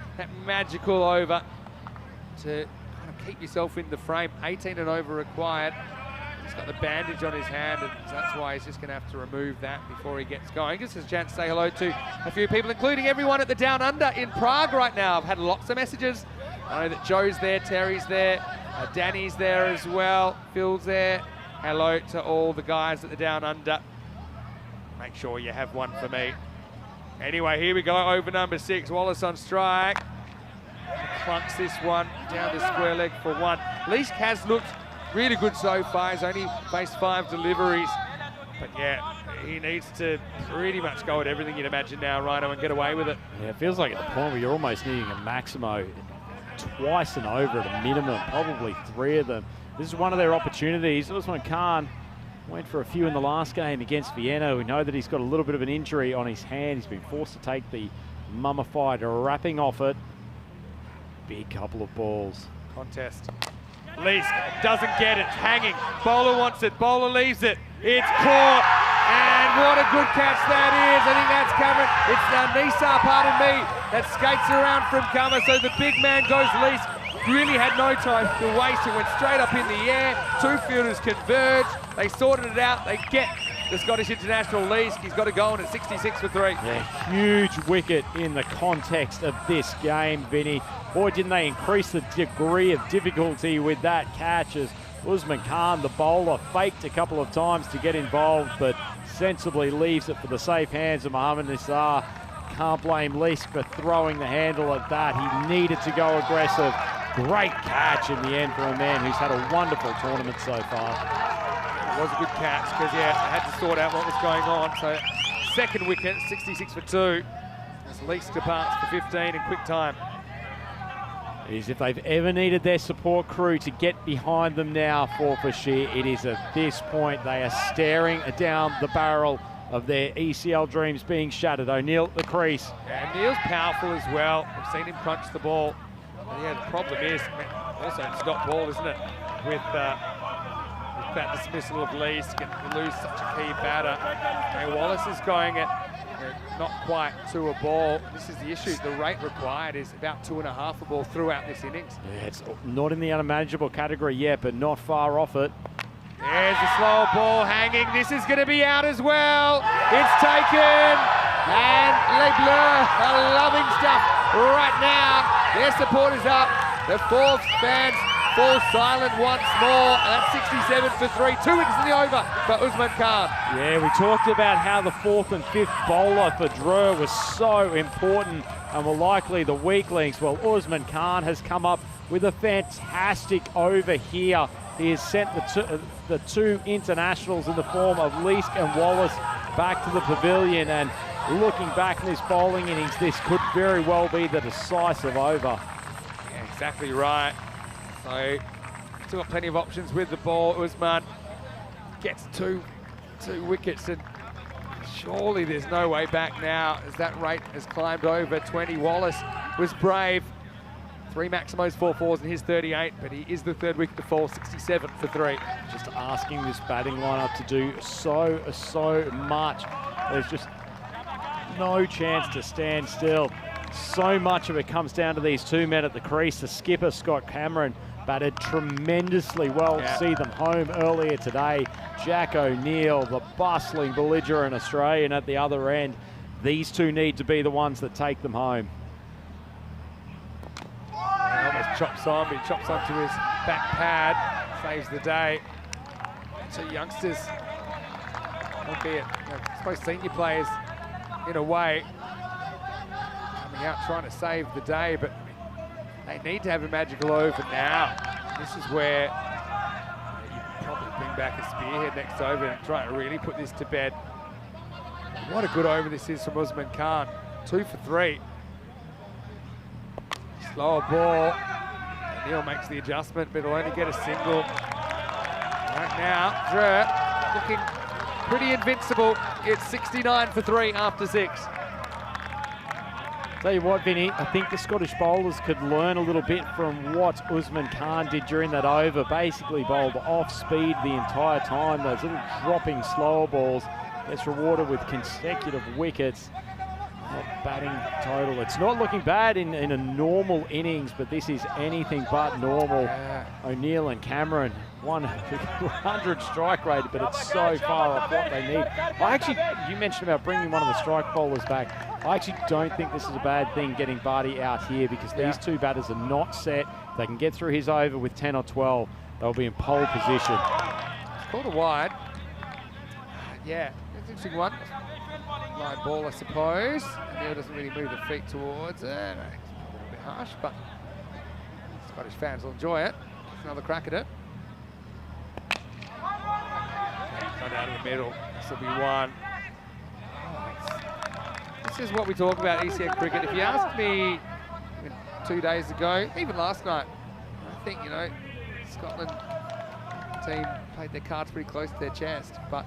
magical over to kind of keep yourself in the frame. 18 and over required. He's got the bandage on his hand, and that's why he's just going to have to remove that before he gets going. Gives us a chance to say hello to a few people, including everyone at the Down Under in Prague right now. I've had lots of messages. I know that Joe's there, Terry's there, Danny's there as well, Phil's there. Hello to all the guys at the Down Under. Make sure you have one for me. Anyway, here we go, over number 6, Wallace on strike. Clunks this one down to square leg for 1. Leask has looked really good so far. He's only faced 5 deliveries. But yeah, he needs to pretty much go at everything you'd imagine now, Rhino, and get away with it. Yeah, it feels like at the point where you're almost needing a Maximo twice and over at a minimum, probably 3 of them. This is one of their opportunities. Usman Khan went for a few in the last game against Vienna. We know that he's got a little bit of an injury on his hand. He's been forced to take the mummified wrapping off it. Big couple of balls. Contest. Leask doesn't get it, hanging. Bowler wants it, bowler leaves it. It's caught, and what a good catch that is. I think that's Cameron. It's Nisa, pardon me, that skates around from cover, so the big man goes Leask. Really had no time to waste. It went straight up in the air. Two fielders converge. They sorted it out. They get the Scottish international Leask. He's got to go on at 66 for 3. Yeah, huge wicket in the context of this game, Vinny. Boy, didn't they increase the degree of difficulty with that catch as Usman Khan, the bowler, faked a couple of times to get involved, but sensibly leaves it for the safe hands of Mohammad Nisar. Can't blame Leask for throwing the handle at that. He needed to go aggressive. Great catch in the end for a man who's had a wonderful tournament so far. It was a good catch because, yeah, I had to sort out what was going on. So, second wicket, 66 for 2. As Leask departs for 15 in quick time. It is if they've ever needed their support crew to get behind them now, Forfarshire, it is at this point. They are staring down the barrel of their ECL dreams being shattered. O'Neill at the crease. Yeah, Neil's powerful as well. We've seen him crunch the ball. And yeah, the problem is, also it's not ball, isn't it? With that dismissal of Leask, and you lose such a key batter. And Wallace is going at not quite to a ball. This is the issue. The rate required is about 2.5 a ball throughout this innings. Yeah, it's not in the unmanageable category yet, but not far off it. There's a slow ball hanging. This is going to be out as well. It's taken. And Les Bleus are loving stuff right now. Their support is up. The fourth fans fall silent once more. And that's 67 for 3. 2 wickets in the over for Usman Khan. Yeah, we talked about how the fourth and fifth bowler for Drew was so important and were likely the weak links. Well, Usman Khan has come up with a fantastic over here. He has sent the two internationals in the form of Leask and Wallace back to the pavilion, and looking back in this bowling innings, this could very well be the decisive over. Yeah, exactly right. So, still got plenty of options with the ball. Usman gets two wickets, and surely there's no way back now as that rate has climbed over 20. Wallace was brave. 3 Maximos, 4 fours in his 38, but he is the third wicket to fall, 67 for 3. Just asking this batting lineup to do so much. There's just no chance to stand still. So much of it comes down to these two men at the crease. The skipper, Scott Cameron, batted tremendously well to see them home earlier today. Jack O'Neill, the bustling belligerent Australian at the other end. These two need to be the ones that take them home. Almost chops on, but he chops onto his back pad, saves the day. 2 youngsters, albeit, I suppose senior players in a way, coming out trying to save the day, but they need to have a magical over now. This is where you probably bring back a spearhead next over and try to really put this to bed. What a good over this is from Usman Khan. 2 for 3. Slower ball. Neil makes the adjustment, but he'll only get a single. Right now, Drew looking pretty invincible. It's 69 for 3 after 6. Tell you what, Vinny, I think the Scottish bowlers could learn a little bit from what Usman Khan did during that over. Basically bowled off speed the entire time. Those little dropping slower balls gets rewarded with consecutive wickets. Batting total. It's not looking bad in a normal innings, but this is anything but normal. O'Neill and Cameron, 100 strike rate, but it's so far off what they need. You mentioned about bringing one of the strike bowlers back. I actually don't think this is a bad thing getting Barty out here, because these two batters are not set. If they can get through his over with 10 or 12, they'll be in pole position. It's called a wide. Yeah, it's an interesting one. Line ball, I suppose. Neil doesn't really move the feet towards it. It's a little bit harsh, but Scottish fans will enjoy it. Another crack at it. Cut out of the middle. This will be one. This is what we talk about ECN cricket. If you asked me 2 days ago, even last night, I think, Scotland team played their cards pretty close to their chest, but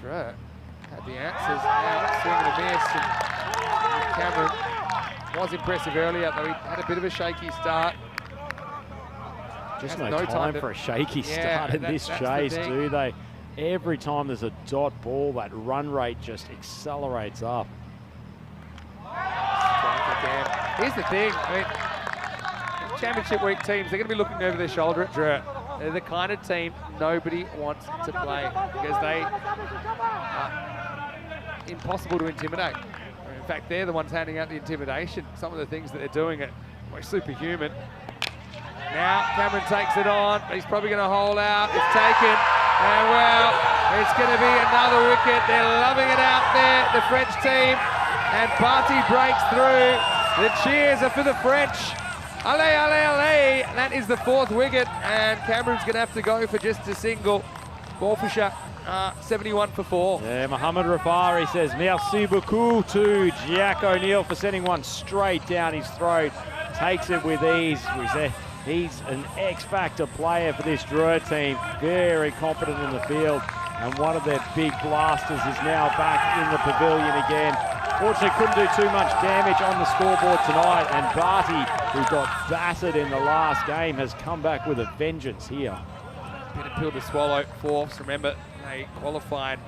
Drew had the answers. Now swing and a miss, and Cameron was impressive earlier, though he had a bit of a shaky start. Just no time for a shaky start in this chase, do they? Every time there's a dot ball, that run rate just accelerates up. Here's the thing, I mean, championship week teams, they're going to be looking over their shoulder at Dre. They're the kind of team nobody wants to play because they are impossible to intimidate. In fact, they're the ones handing out the intimidation. Some of the things that they're doing are superhuman. Now Cameron takes it on, but he's probably going to hold out. It's taken, and well, it's going to be another wicket. They're loving it out there, the French team, and Barty breaks through. The cheers are for the French. Allez, allez, allez. That is the 4th wicket, and Cameron's going to have to go for just a single. Forfarshire 71 for 4. Yeah, Mohammed Rafari says merci beaucoup to Jack O'Neill for sending one straight down his throat. Takes it with ease. We say he's an X-factor player for this Drua team. Very competent in the field, and one of their big blasters is now back in the pavilion again. Fortunately, couldn't do too much damage on the scoreboard tonight, and Barty, who got battered in the last game, has come back with a vengeance here. Bit of pill to swallow for us. Remember, they qualified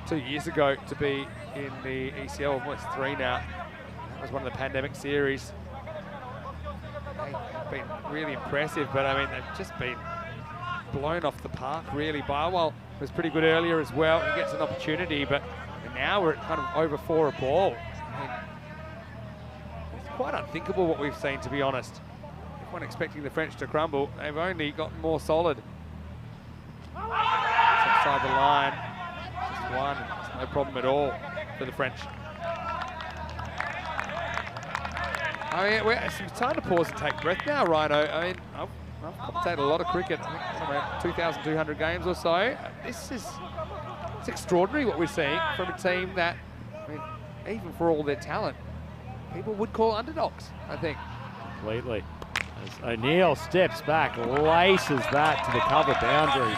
2 years ago to be in the ECL, almost 3 now. That was one of the pandemic series. They've been really impressive, but I mean, they've just been blown off the park, really. Barwell was pretty good earlier as well. He gets an opportunity, but now we're at kind of over 4 a ball. I mean, it's quite unthinkable what we've seen, to be honest. Everyone expecting the French to crumble. They've only gotten more solid. It's outside the line. Just one. It's no problem at all for the French. I mean, it's time to pause and take breath now, Rhino. I mean, I've commentated a lot of cricket. I think around 2,200 games or so. It's extraordinary what we're seeing from a team that, I mean, even for all their talent, people would call underdogs, I think. Completely. As O'Neill steps back, laces that to the cover boundary.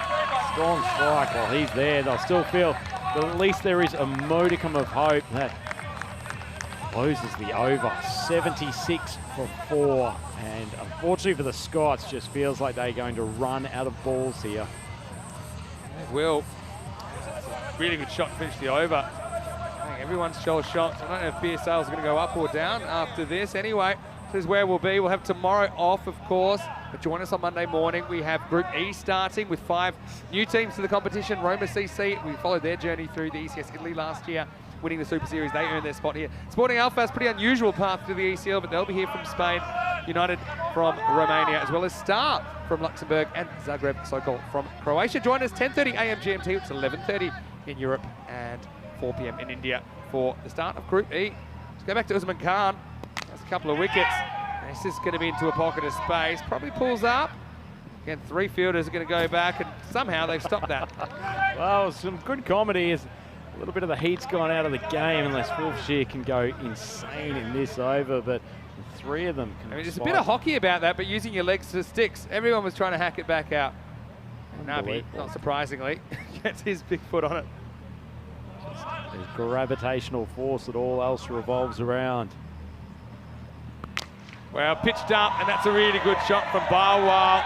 Strong strike while he's there. They'll still feel that at least there is a modicum of hope that closes the over. 76 for 4. And unfortunately for the Scots, just feels like they're going to run out of balls here. They will. Really good shot to finish the over. I think everyone's shows shots. I don't know if beer sales are going to go up or down after this. Anyway, this is where we'll be. We'll have tomorrow off, of course. But join us on Monday morning. We have Group E starting with 5 new teams to the competition. Roma CC, we followed their journey through the ECS Italy last year, winning the Super Series. They earned their spot here. Sporting Alpha has pretty unusual path to the ECL, but they'll be here from Spain. United from Romania, as well as Star from Luxembourg and Zagreb Sokol from Croatia. Join us 10:30 a.m. GMT. It's 11:30 in Europe and 4 p.m. in India for the start of Group E. Let's go back to Usman Khan. That's a couple of wickets. This is going to be into a pocket of space. Probably pulls up. Again, 3 fielders are going to go back, and somehow they've stopped that. Well, some good comedy is a little bit of the heat's gone out of the game unless Forfarshire can go insane in this over, but 3 of them can. I mean, there's a bit of hockey about that, but using your legs as sticks. Everyone was trying to hack it back out. Nabi, not surprisingly, gets his big foot on it. There's gravitational force that all else revolves around. Well, pitched up, and that's a really good shot from Barwell.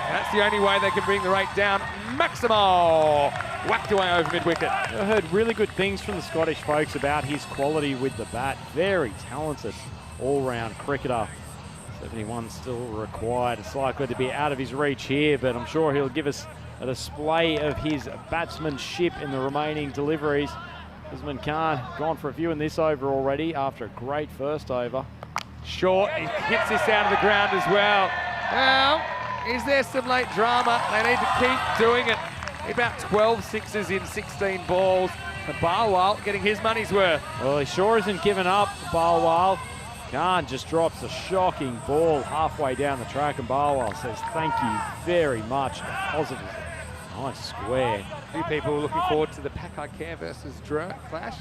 That's the only way they can bring the rate down. Maximo whacked away over mid-wicket. I heard really good things from the Scottish folks about his quality with the bat. Very talented all-round cricketer. 71 still required. It's likely to be out of his reach here, but I'm sure he'll give us a display of his batsmanship in the remaining deliveries. Usman Khan gone for a few in this over already after a great first over. Short, he hits this out of the ground as well. Well, is there some late drama? They need to keep doing it. About 12 sixes in 16 balls. And Barwell getting his money's worth. Well, he sure isn't giving up, Barwell. Khan just drops a shocking ball halfway down the track, and Barwell says thank you very much. Positive. Nice square. A few people looking forward to the Pakai Care versus Dre clash.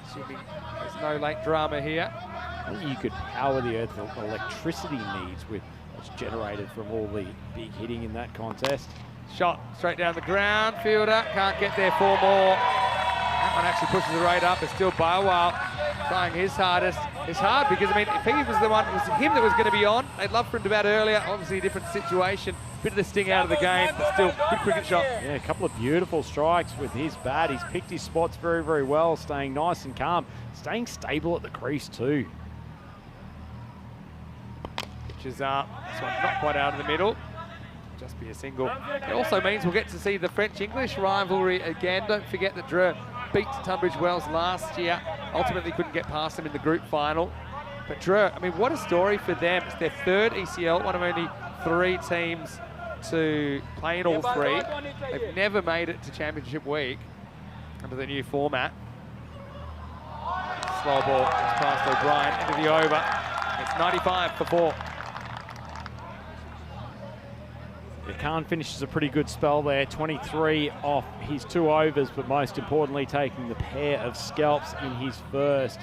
Assuming there's no late drama here. I think you could power the Earth's electricity needs with what's generated from all the big hitting in that contest. Shot straight down the ground. Fielder can't get there 4 more. That one actually pushes the rate up. It's still Barwell trying his hardest. It's hard because, I mean, if he was the one, it was him that was going to be on. They'd love for him to bat earlier. Obviously, a different situation. Bit of the sting out of the game, but still, good cricket shot. Yeah, a couple of beautiful strikes with his bat. He's picked his spots very, very well, staying nice and calm, staying stable at the crease too. Which is this one not quite out of the middle. Just be a single. It also means we'll get to see the French-English rivalry again. Don't forget that Drew beat Tunbridge Wells last year. Ultimately couldn't get past them in the group final. But Drew, I mean, what a story for them. It's their third ECL, one of only 3 teams to play in all 3. They've never made it to Championship Week under the new format. Slow ball, it's past O'Brien, into the over. It's 95 for 4. Khan finishes a pretty good spell there, 23 off his 2 overs, but most importantly taking the pair of scalps in his first.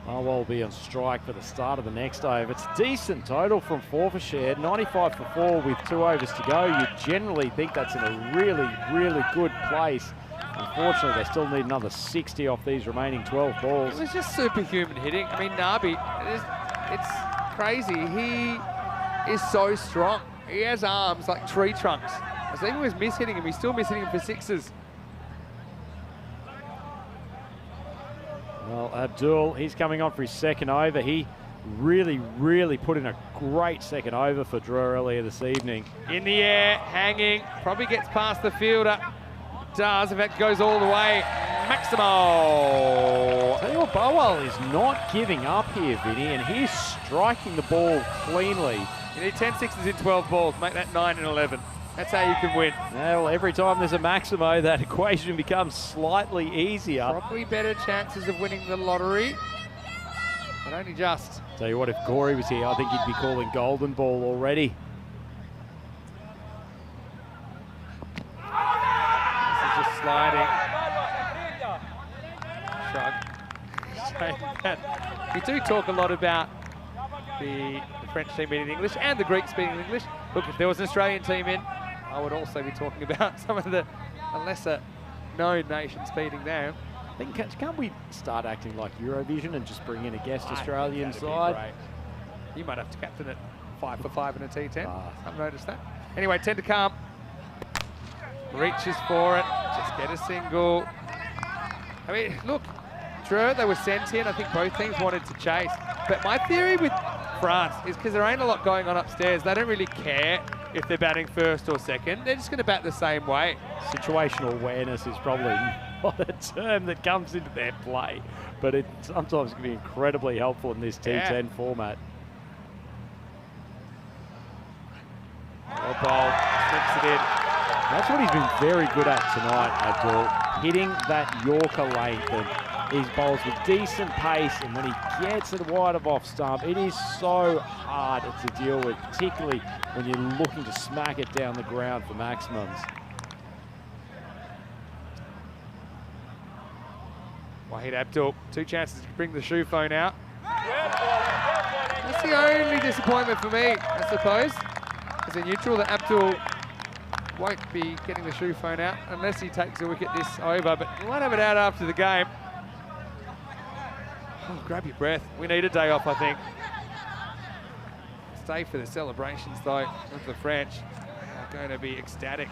Marwell will be on strike for the start of the next over. It's a decent total from Forfarshire, 95 for 4 with 2 overs to go. You generally think that's in a really, really good place. Unfortunately, they still need another 60 off these remaining 12 balls. It was just superhuman hitting. I mean, Nabi, it's crazy. He is so strong. He has arms like tree trunks. I think he was mishitting him. He's still mishitting him for 6s. Well, Abdul, he's coming on for his second over. He really, really put in a great second over for Drew earlier this evening. In the air, hanging, probably gets past the fielder. Does, in fact, goes all the way. Maximo! Tell you what, Bowell is not giving up here, Vinny, and he's striking the ball cleanly. You need 10 6s in 12 balls. Make that 9 and 11. That's how you can win. Yeah, well, every time there's a Maximo, that equation becomes slightly easier. Probably better chances of winning the lottery, but only just. Tell you what, if Corey was here, I think he'd be calling golden ball already. This is just sliding. Shrug. We do talk a lot about the French team beating English and the Greeks beating English. Look, if there was an Australian team in, I would also be talking about some of the lesser known nations beating them. I think, can't we start acting like Eurovision and just bring in a guest Australian side? You might have to captain it 5 for 5 in a T10. I've noticed that. Anyway, 10 to come. Reaches for it. Just get a single. I mean, look, Drew, they were sent in. I think both teams wanted to chase. But my theory with France is because there ain't a lot going on upstairs. They don't really care if they're batting first or second. They're just going to bat the same way. Situational awareness is probably not a term that comes into their play, but it sometimes can be incredibly helpful in this T10 format. Well bowled, slips it in. That's what he's been very good at tonight, Abdul. Hitting that Yorker length, and he bowls with decent pace, and when he gets it wide of off stump, it is so hard to deal with, particularly when you're looking to smack it down the ground for maximums. Wahid Abdul, 2 chances to bring the shoe phone out. That's the only disappointment for me, I suppose, as a neutral, that Abdul won't be getting the shoe phone out unless he takes a wicket this over, but we won't have it out after the game. Oh, grab your breath. We need a day off, I think. Stay for the celebrations, though, with the French. They're going to be ecstatic.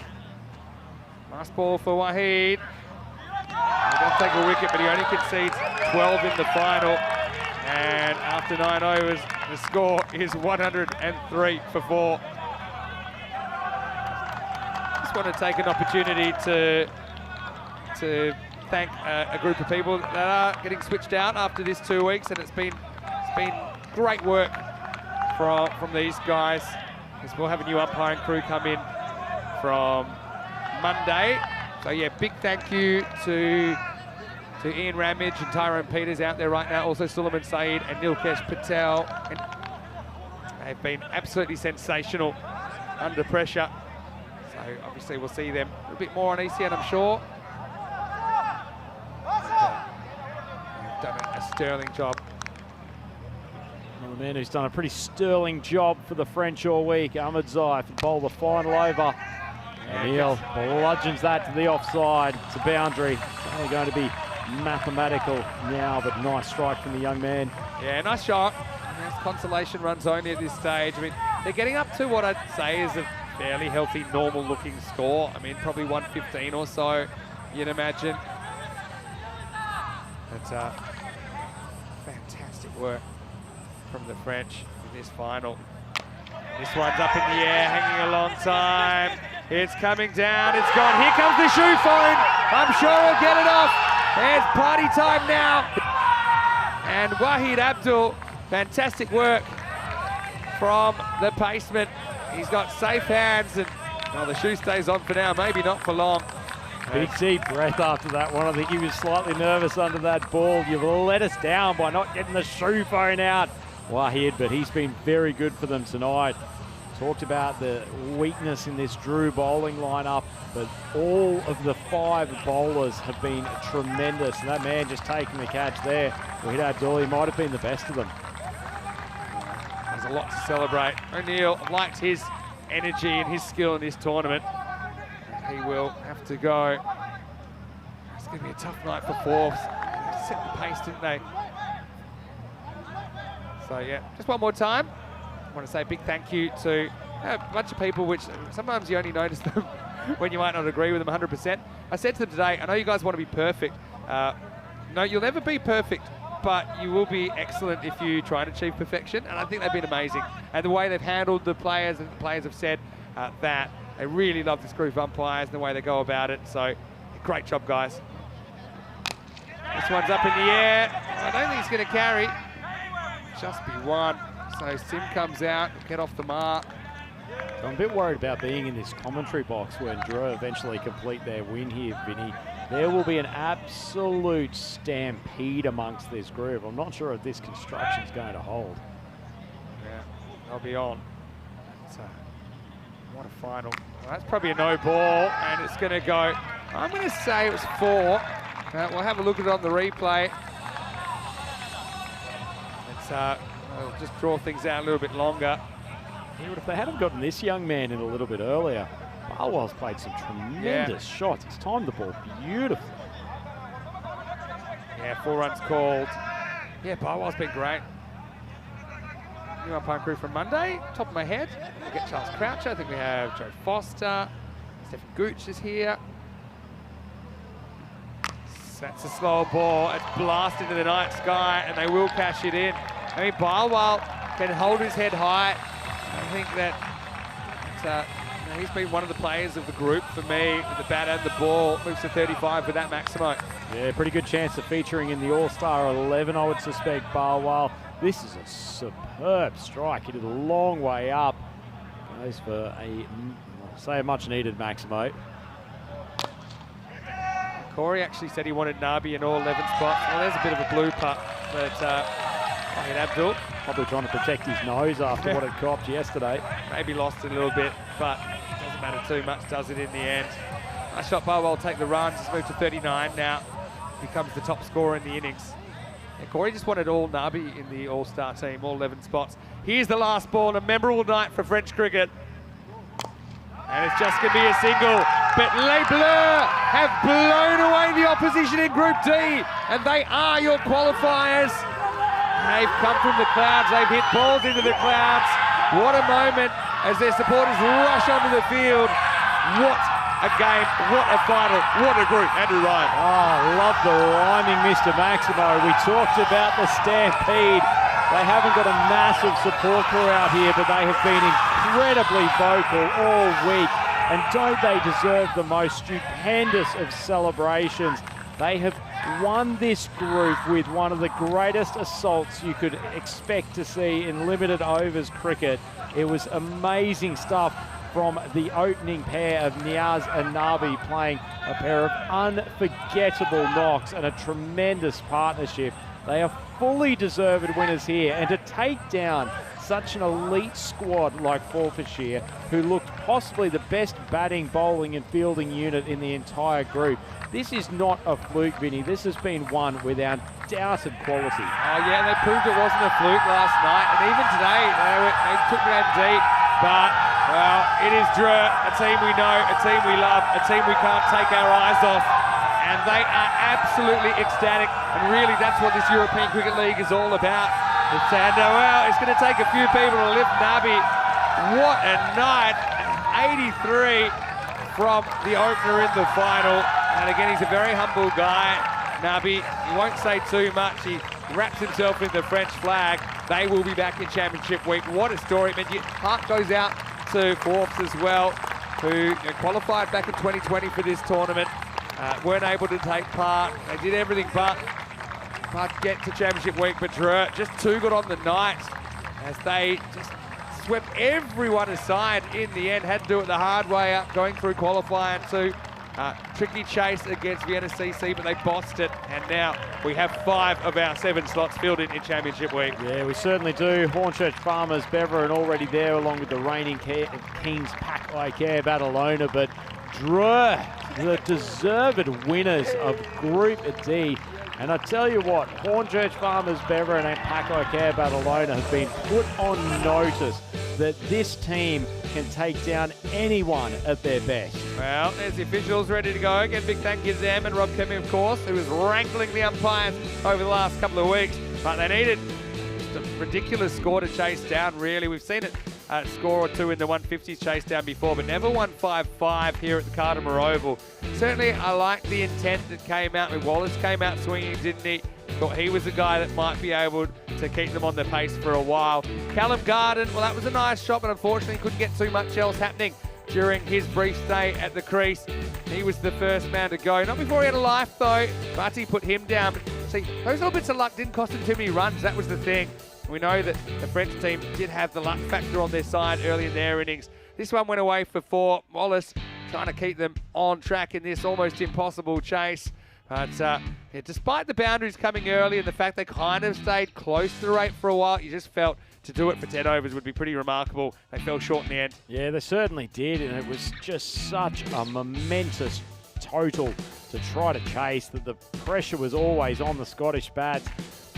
Nice ball for Wahid. He does take a wicket, but he only concedes 12 in the final. And after 9 overs, the score is 103 for 4. Just want to take an opportunity to thank a group of people that are getting switched out after this 2 weeks, and it's been great work from these guys. As we'll have a new umpiring crew come in from Monday. So yeah, big thank you to Ian Ramage and Tyrone Peters out there right now. Also Suleiman Saeed and Nilkesh Patel. And they've been absolutely sensational under pressure. So obviously we'll see them a bit more on ECN, I'm sure. They've done a sterling job. Well, the man who's done a pretty sterling job for the French all week, Ahmed Zaif, and bowled the final over. And Neil bludgeons that to the offside. It's a boundary. It's only going to be mathematical now, but nice strike from the young man. Yeah, nice shot. And there's consolation runs only at this stage. I mean, they're getting up to what I'd say is a fairly healthy, normal-looking score. I mean, probably 115 or so, you'd imagine. But fantastic work from the French in this final. This one's up in the air, hanging a long time. It's coming down, it's gone. Here comes the shoe phone. I'm sure he'll get it off. It's party time now. And Wahid Abdul, fantastic work from the paceman. He's got safe hands, and well, the shoe stays on for now, maybe not for long. Big deep breath after that one. I think he was slightly nervous under that ball. You've let us down by not getting the shoe phone out, Wahid, but he's been very good for them tonight. Talked about the weakness in this Drew bowling lineup, but all of the 5 bowlers have been tremendous. And that man just taking the catch there, Wahid Abdul, might have been the best of them. There's a lot to celebrate. O'Neill liked his energy and his skill in this tournament. He will have to go. It's going to be a tough night for Forbes. They set the pace, didn't they? So yeah, just one more time. I want to say a big thank you to a bunch of people, which sometimes you only notice them when you might not agree with them 100%. I said to them today, I know you guys want to be perfect. No, you'll never be perfect, but you will be excellent if you try and achieve perfection. And I think they've been amazing. And the way they've handled the players, and the players have said that they really love this group of umpires and the way they go about it. So great job, guys. This one's up in the air. I don't think it's going to carry. Just be one. So Sim comes out, get off the mark. So I'm a bit worried about being in this commentary box when Drew eventually complete their win here, Vinny. There will be an absolute stampede amongst this group. I'm not sure if this construction's going to hold. Yeah, they'll be on. So, what a final. Well, that's probably a no ball, and it's going to go. I'm going to say it was 4. We'll have a look at it on the replay. We'll just draw things out a little bit longer. Yeah, but if they hadn't gotten this young man in a little bit earlier, Barwell's played some tremendous shots. He's timed the ball beautifully. Yeah, 4 runs called. Yeah, Barwell's been great. New umpire crew from Monday, top of my head. We'll get Charles Croucher. I think we have Joe Foster. Stephen Gooch is here. That's a slow ball. It's blasted into the night sky, and they will cash it in. I mean, Barwell can hold his head high. I think that he's been one of the players of the group for me with the bat and the ball. Moves to 35 with that Maximo. Yeah, pretty good chance of featuring in the All-Star 11, I would suspect, Barwell. This is a superb strike. He did a long way up. Goes for a much-needed Maximo. Corey actually said he wanted Nabi in all 11 spots. Well, there's a bit of a blue putt, but Abdul probably trying to protect his nose after what it copped yesterday. Maybe lost it a little bit, but it doesn't matter too much, does it, in the end? Nice shot, Barwell take the runs. He's moved to 39 now. Becomes the top scorer in the innings. And Corey just wanted all Nabi in the All-Star team, all 11 spots. Here's the last ball, a memorable night for French cricket. And it's just going to be a single. But Les Bleus have blown away the opposition in Group D, and they are your qualifiers. They've come from the clouds. They've hit balls into the clouds. What a moment as their supporters rush onto the field. What a game. What a final. What a group. Andrew Ryan. Oh, love the rhyming, Mr. Maximo. We talked about the stampede. They haven't got a massive support crew out here, but they have been incredibly vocal all week. And don't they deserve the most stupendous of celebrations? They have won this group with one of the greatest assaults you could expect to see in limited overs cricket. It was amazing stuff from the opening pair of Niaz and Nabi, playing a pair of unforgettable knocks and a tremendous partnership. They are fully deserved winners here, and to take down such an elite squad like Forfarshire, who looked possibly the best batting, bowling and fielding unit in the entire group. This is not a fluke, Vinny. This has been won with undoubted quality. Oh yeah, they proved it wasn't a fluke last night, and even today they took that deep. But, well, it is Drew, a team we know, a team we love, a team we can't take our eyes off. and they are absolutely ecstatic. And really, that's what this European Cricket League is all about. And well, it's going to take a few people to lift Nabi. What a night! 83 from the opener in the final. And again, he's a very humble guy, Nabi. He won't say too much. He wraps himself in the French flag. They will be back in Championship Week. What a story. I mean, your heart goes out to Forbes as well, who qualified back in 2020 for this tournament. Weren't able to take part. They did everything but get to Championship Week. But Drew, just too good on the night as they just swept everyone aside in the end. Had to do it the hard way up, going through qualifying too. Tricky chase against Vienna CC, but they bossed it. And now we have 5 of our 7 slots filled in Championship Week. Yeah, we certainly do. Hornchurch Farmers, Beverin already there, along with the reigning Kings Pack Care Badalona. But Drew, the deserved winners of Group D. And I tell you what, Hornchurch Farmers, Beverin and Pack Care Badalona have been put on notice that this team can take down anyone at their best. Well, there's the officials ready to go. Again, big thank you to them and Rob Kemmy, of course, who was wrangling the umpires over the last couple of weeks. But they needed just a ridiculous score to chase down, really. We've seen it score or two in the 150s chase down before, but never 155 here at the Cardimer Oval. Certainly, I like the intent that came out. I mean, Wallace came out swinging, didn't he? Thought he was a guy that might be able to keep them on the pace for a while. Callum Garden, well, that was a nice shot, but unfortunately couldn't get too much else happening during his brief stay at the crease. He was the first man to go. Not before he had a life, though. Butty put him down. But see, those little bits of luck didn't cost him too many runs. That was the thing. We know that the French team did have the luck factor on their side early in their innings. This one went away for 4. Wallace trying to keep them on track in this almost impossible chase. But yeah, despite the boundaries coming early and the fact they kind of stayed close to the rate for a while, you just felt to do it for 10 overs would be pretty remarkable. They fell short in the end. Yeah, they certainly did, and it was just such a momentous total to try to chase that the pressure was always on the Scottish bats.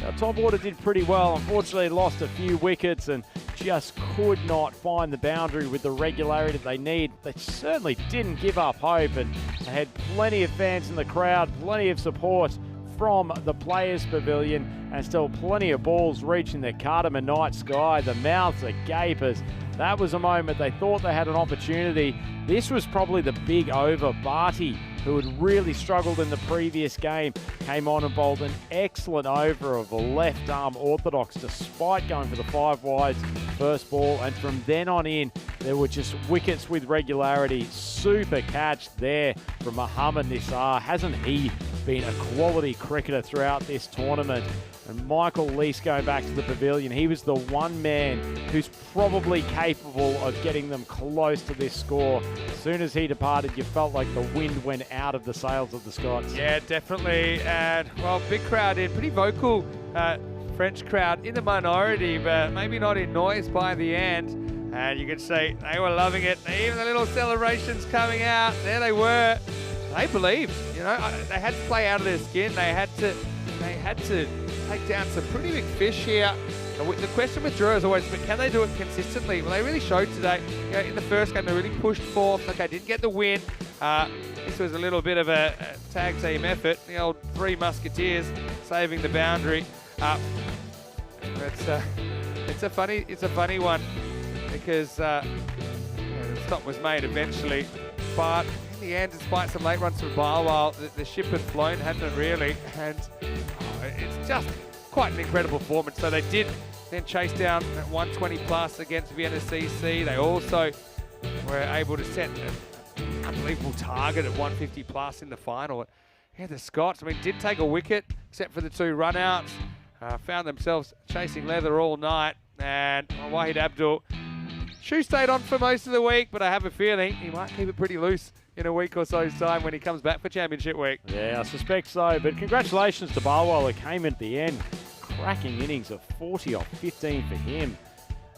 Our top order did pretty well. Unfortunately, lost a few wickets and just could not find the boundary with the regularity they need. They certainly didn't give up hope, and they had plenty of fans in the crowd, plenty of support from the Players' Pavilion, and still plenty of balls reaching the Cardamom night sky. The mouths agape as that was a moment they thought they had an opportunity. This was probably the big over. Barty, who had really struggled in the previous game, came on and bowled an excellent over of a left-arm orthodox despite going for the 5 wides first ball. And from then on in, there were just wickets with regularity. Super catch there from Muhammad Nisar. Hasn't he been a quality cricketer throughout this tournament? And Michael Lease going back to the pavilion, he was the one man who's probably capable of getting them close to this score. As soon as he departed, you felt like the wind went out of the sails of the Scots. Yeah, definitely. And, well, big crowd in, pretty vocal French crowd in the minority, but maybe not in noise by the end. And you can see they were loving it. Even the little celebrations coming out, there they were. They believed, you know, they had to play out of their skin. They had to take down some pretty big fish here. And the question with Drew is always, can they do it consistently? Well, they really showed today. You know, in the first game, they really pushed forth. Okay, didn't get the win. This was a little bit of a tag team effort. The old 3 Musketeers saving the boundary. It's a funny one because the stop was made eventually, but in the end, despite some late runs from Barwell, the ship had flown, hadn't it really? And it's just quite an incredible performance. So they did then chase down at 120 plus against Vienna CC. They also were able to set an unbelievable target at 150 plus in the final. Yeah, the Scots, I mean, did take a wicket except for the 2 run-outs. Found themselves chasing leather all night. And Wahid Abdul, shoe stayed on for most of the week, but I have a feeling he might keep it pretty loose in a week or so's time when he comes back for Championship Week. Yeah, I suspect so. But congratulations to Barwell, who came at the end. Cracking innings of 40 off 15 for him.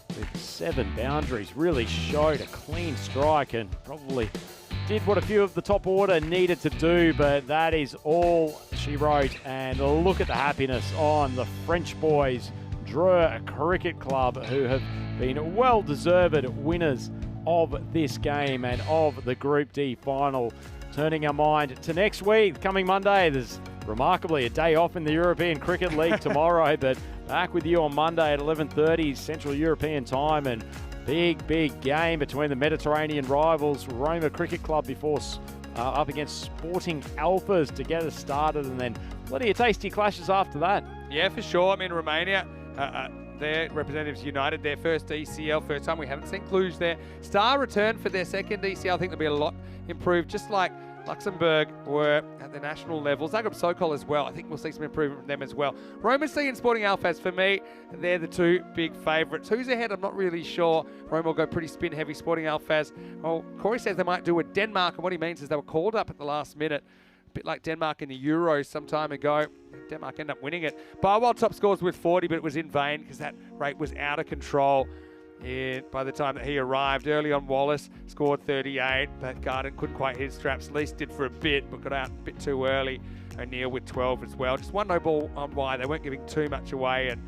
With 7 boundaries, really showed a clean strike and probably did what a few of the top order needed to do, but that is all she wrote. And look at the happiness on the French boys, Dreux Cricket Club, who have been well-deserved winners of this game and of the Group D final. Turning our mind to next week, coming Monday. There's remarkably a day off in the European Cricket League tomorrow, but back with you on Monday at 11:30 Central European time, and big game between the Mediterranean rivals Roma Cricket Club before up against Sporting Alphas to get us started, and then plenty of tasty clashes after that. Yeah, for sure. I mean, Romania, their representatives united their first ECL, first time we haven't seen Cluj there. Star returned for their second ECL. I think they'll be a lot improved, just like Luxembourg were at the national level. Zagreb Sokol as well. I think we'll see some improvement from them as well. Roma C and Sporting Alphas, for me, they're the two big favourites. Who's ahead? I'm not really sure. Roma will go pretty spin heavy. Sporting Alphas, well, Corey says they might do a Denmark, and what he means is they were called up at the last minute. A bit like Denmark in the Euros some time ago. Denmark ended up winning it. Barwell top scores with 40, but it was in vain because that rate was out of control. By the time that he arrived, early on Wallace scored 38, but Garden couldn't quite hit his straps. Least did for a bit, but got out a bit too early. O'Neill with 12 as well. Just one no ball on wide. They weren't giving too much away, and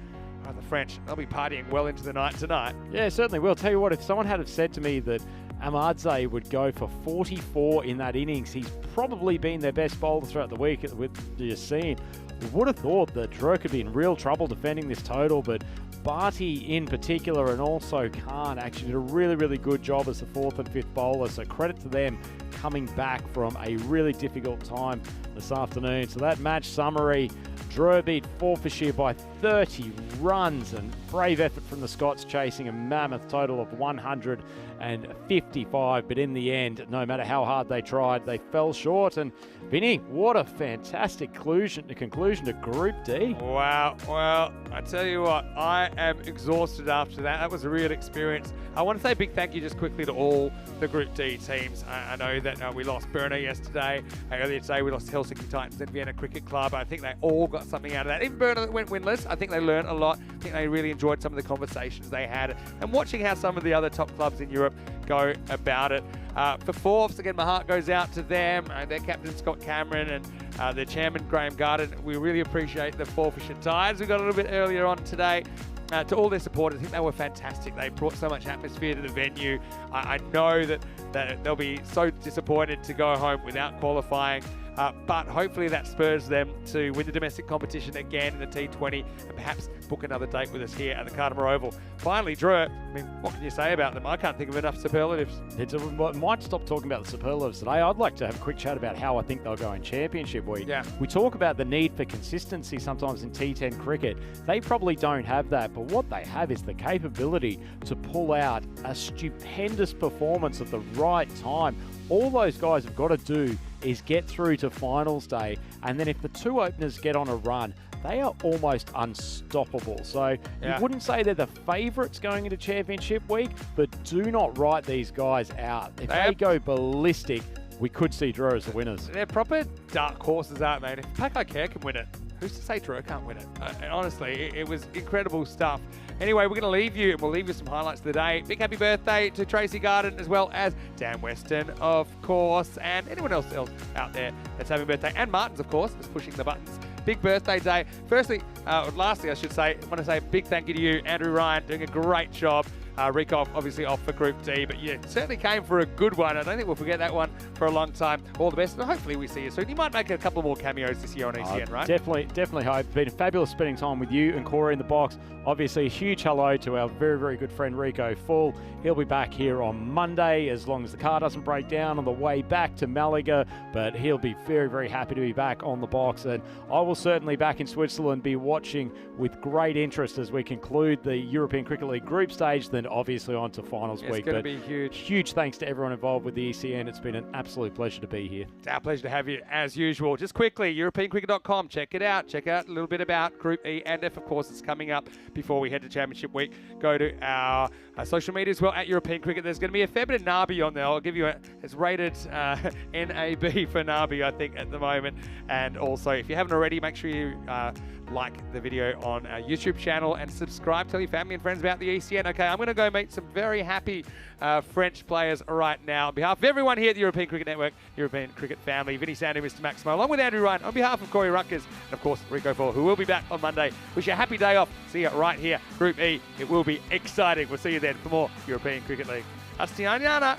the French, they'll be partying well into the night tonight. Yeah, certainly will. Tell you what, if someone had have said to me that Amadze would go for 44 in that innings, he's probably been their best bowler throughout the week with the ECN. We would have thought that Drew could be in real trouble defending this total, but Barty in particular, and also Khan, actually did a really good job as the fourth and fifth bowler, so credit to them coming back from a really difficult time this afternoon. So that match summary, Drew beat Forfarshire by 30 runs, and brave effort from the Scots chasing a mammoth total of 155, but in the end, no matter how hard they tried, they fell short. And Vinny, what a fantastic conclusion to Group D. Wow, well, I tell you what, I am exhausted after that. That was a real experience. I want to say a big thank you just quickly to all the Group D teams. I know that we lost Burner yesterday. Earlier today we lost Helsinki Titans and Vienna Cricket Club. I think they all got something out of that. Even Burner that went winless, I think they learned a lot. I think they really enjoyed some of the conversations they had and watching how some of the other top clubs in Europe go about it. For Forbes, again, my heart goes out to them, their captain Scott Cameron and their chairman Graham Garden. We really appreciate the Forfarshire Tides. We got a little bit earlier on today. To all their supporters, I think they were fantastic. They brought so much atmosphere to the venue. I know that they'll be so disappointed to go home without qualifying. But hopefully that spurs them to win the domestic competition again in the T20 and perhaps book another date with us here at the Cartermore Oval. Finally, Drew, I mean, what can you say about them? I can't think of enough superlatives. Might stop talking about the superlatives today. I'd like to have a quick chat about how I think they'll go in Championship week. Yeah. We talk about the need for consistency sometimes in T10 cricket. They probably don't have that, but what they have is the capability to pull out a stupendous performance at the right time. All those guys have got to do is get through to finals day, and then if the two openers get on a run, they are almost unstoppable. So you wouldn't say they're the favourites going into Championship week, but do not write these guys out. If they go ballistic, we could see Drew as the winners. They're proper dark horses, aren't they? And if Pakai Care can win it, who's to say Drew can't win it? Honestly, it was incredible stuff. Anyway, we're going to leave you, and we'll leave you some highlights of the day. Big happy birthday to Tracy Garden, as well as Dan Weston, of course, and anyone else out there that's having a birthday. And Martin's, of course, is pushing the buttons. Big birthday day. Lastly, I should say, I want to say a big thank you to you, Andrew Ryan, doing a great job. Rico obviously off for Group D, but you certainly came for a good one. I don't think we'll forget that one for a long time. All the best, and hopefully we see you soon. You might make a couple more cameos this year on ECN, right? Definitely hope. It's been fabulous spending time with you and Corey in the box. Obviously, a huge hello to our very good friend Rico Full. He'll be back here on Monday, as long as the car doesn't break down on the way back to Malaga, but he'll be very happy to be back on the box. And I will certainly back in Switzerland be watching with great interest as we conclude the European Cricket League group stage, then obviously on to finals week. It's going to be huge. Huge thanks to everyone involved with the ECN. It's been an absolute pleasure to be here. It's our pleasure to have you as usual. Just quickly, EuropeanCricket.com. Check it out. Check out a little bit about Group E and F. Of course, it's coming up before we head to Championship week. Go to our social media as well at European Cricket. There's going to be a fair bit of Nabi on there. I'll give you it's rated NAB for Nabi, I think, at the moment. And also, if you haven't already, make sure you like the video on our YouTube channel and subscribe. Tell your family and friends about the ECN. Okay, I'm going to go meet some very happy French players right now. On behalf of everyone here at the European Cricket Network, European Cricket family, Vinny Sandu, Mr. Maximo, along with Andrew Ryan, on behalf of Corey Ruckers, and of course Rico Fall, who will be back on Monday. Wish you a happy day off. See you right here, Group E. It will be exciting. We'll see you then for more European Cricket League. Hasta mañana.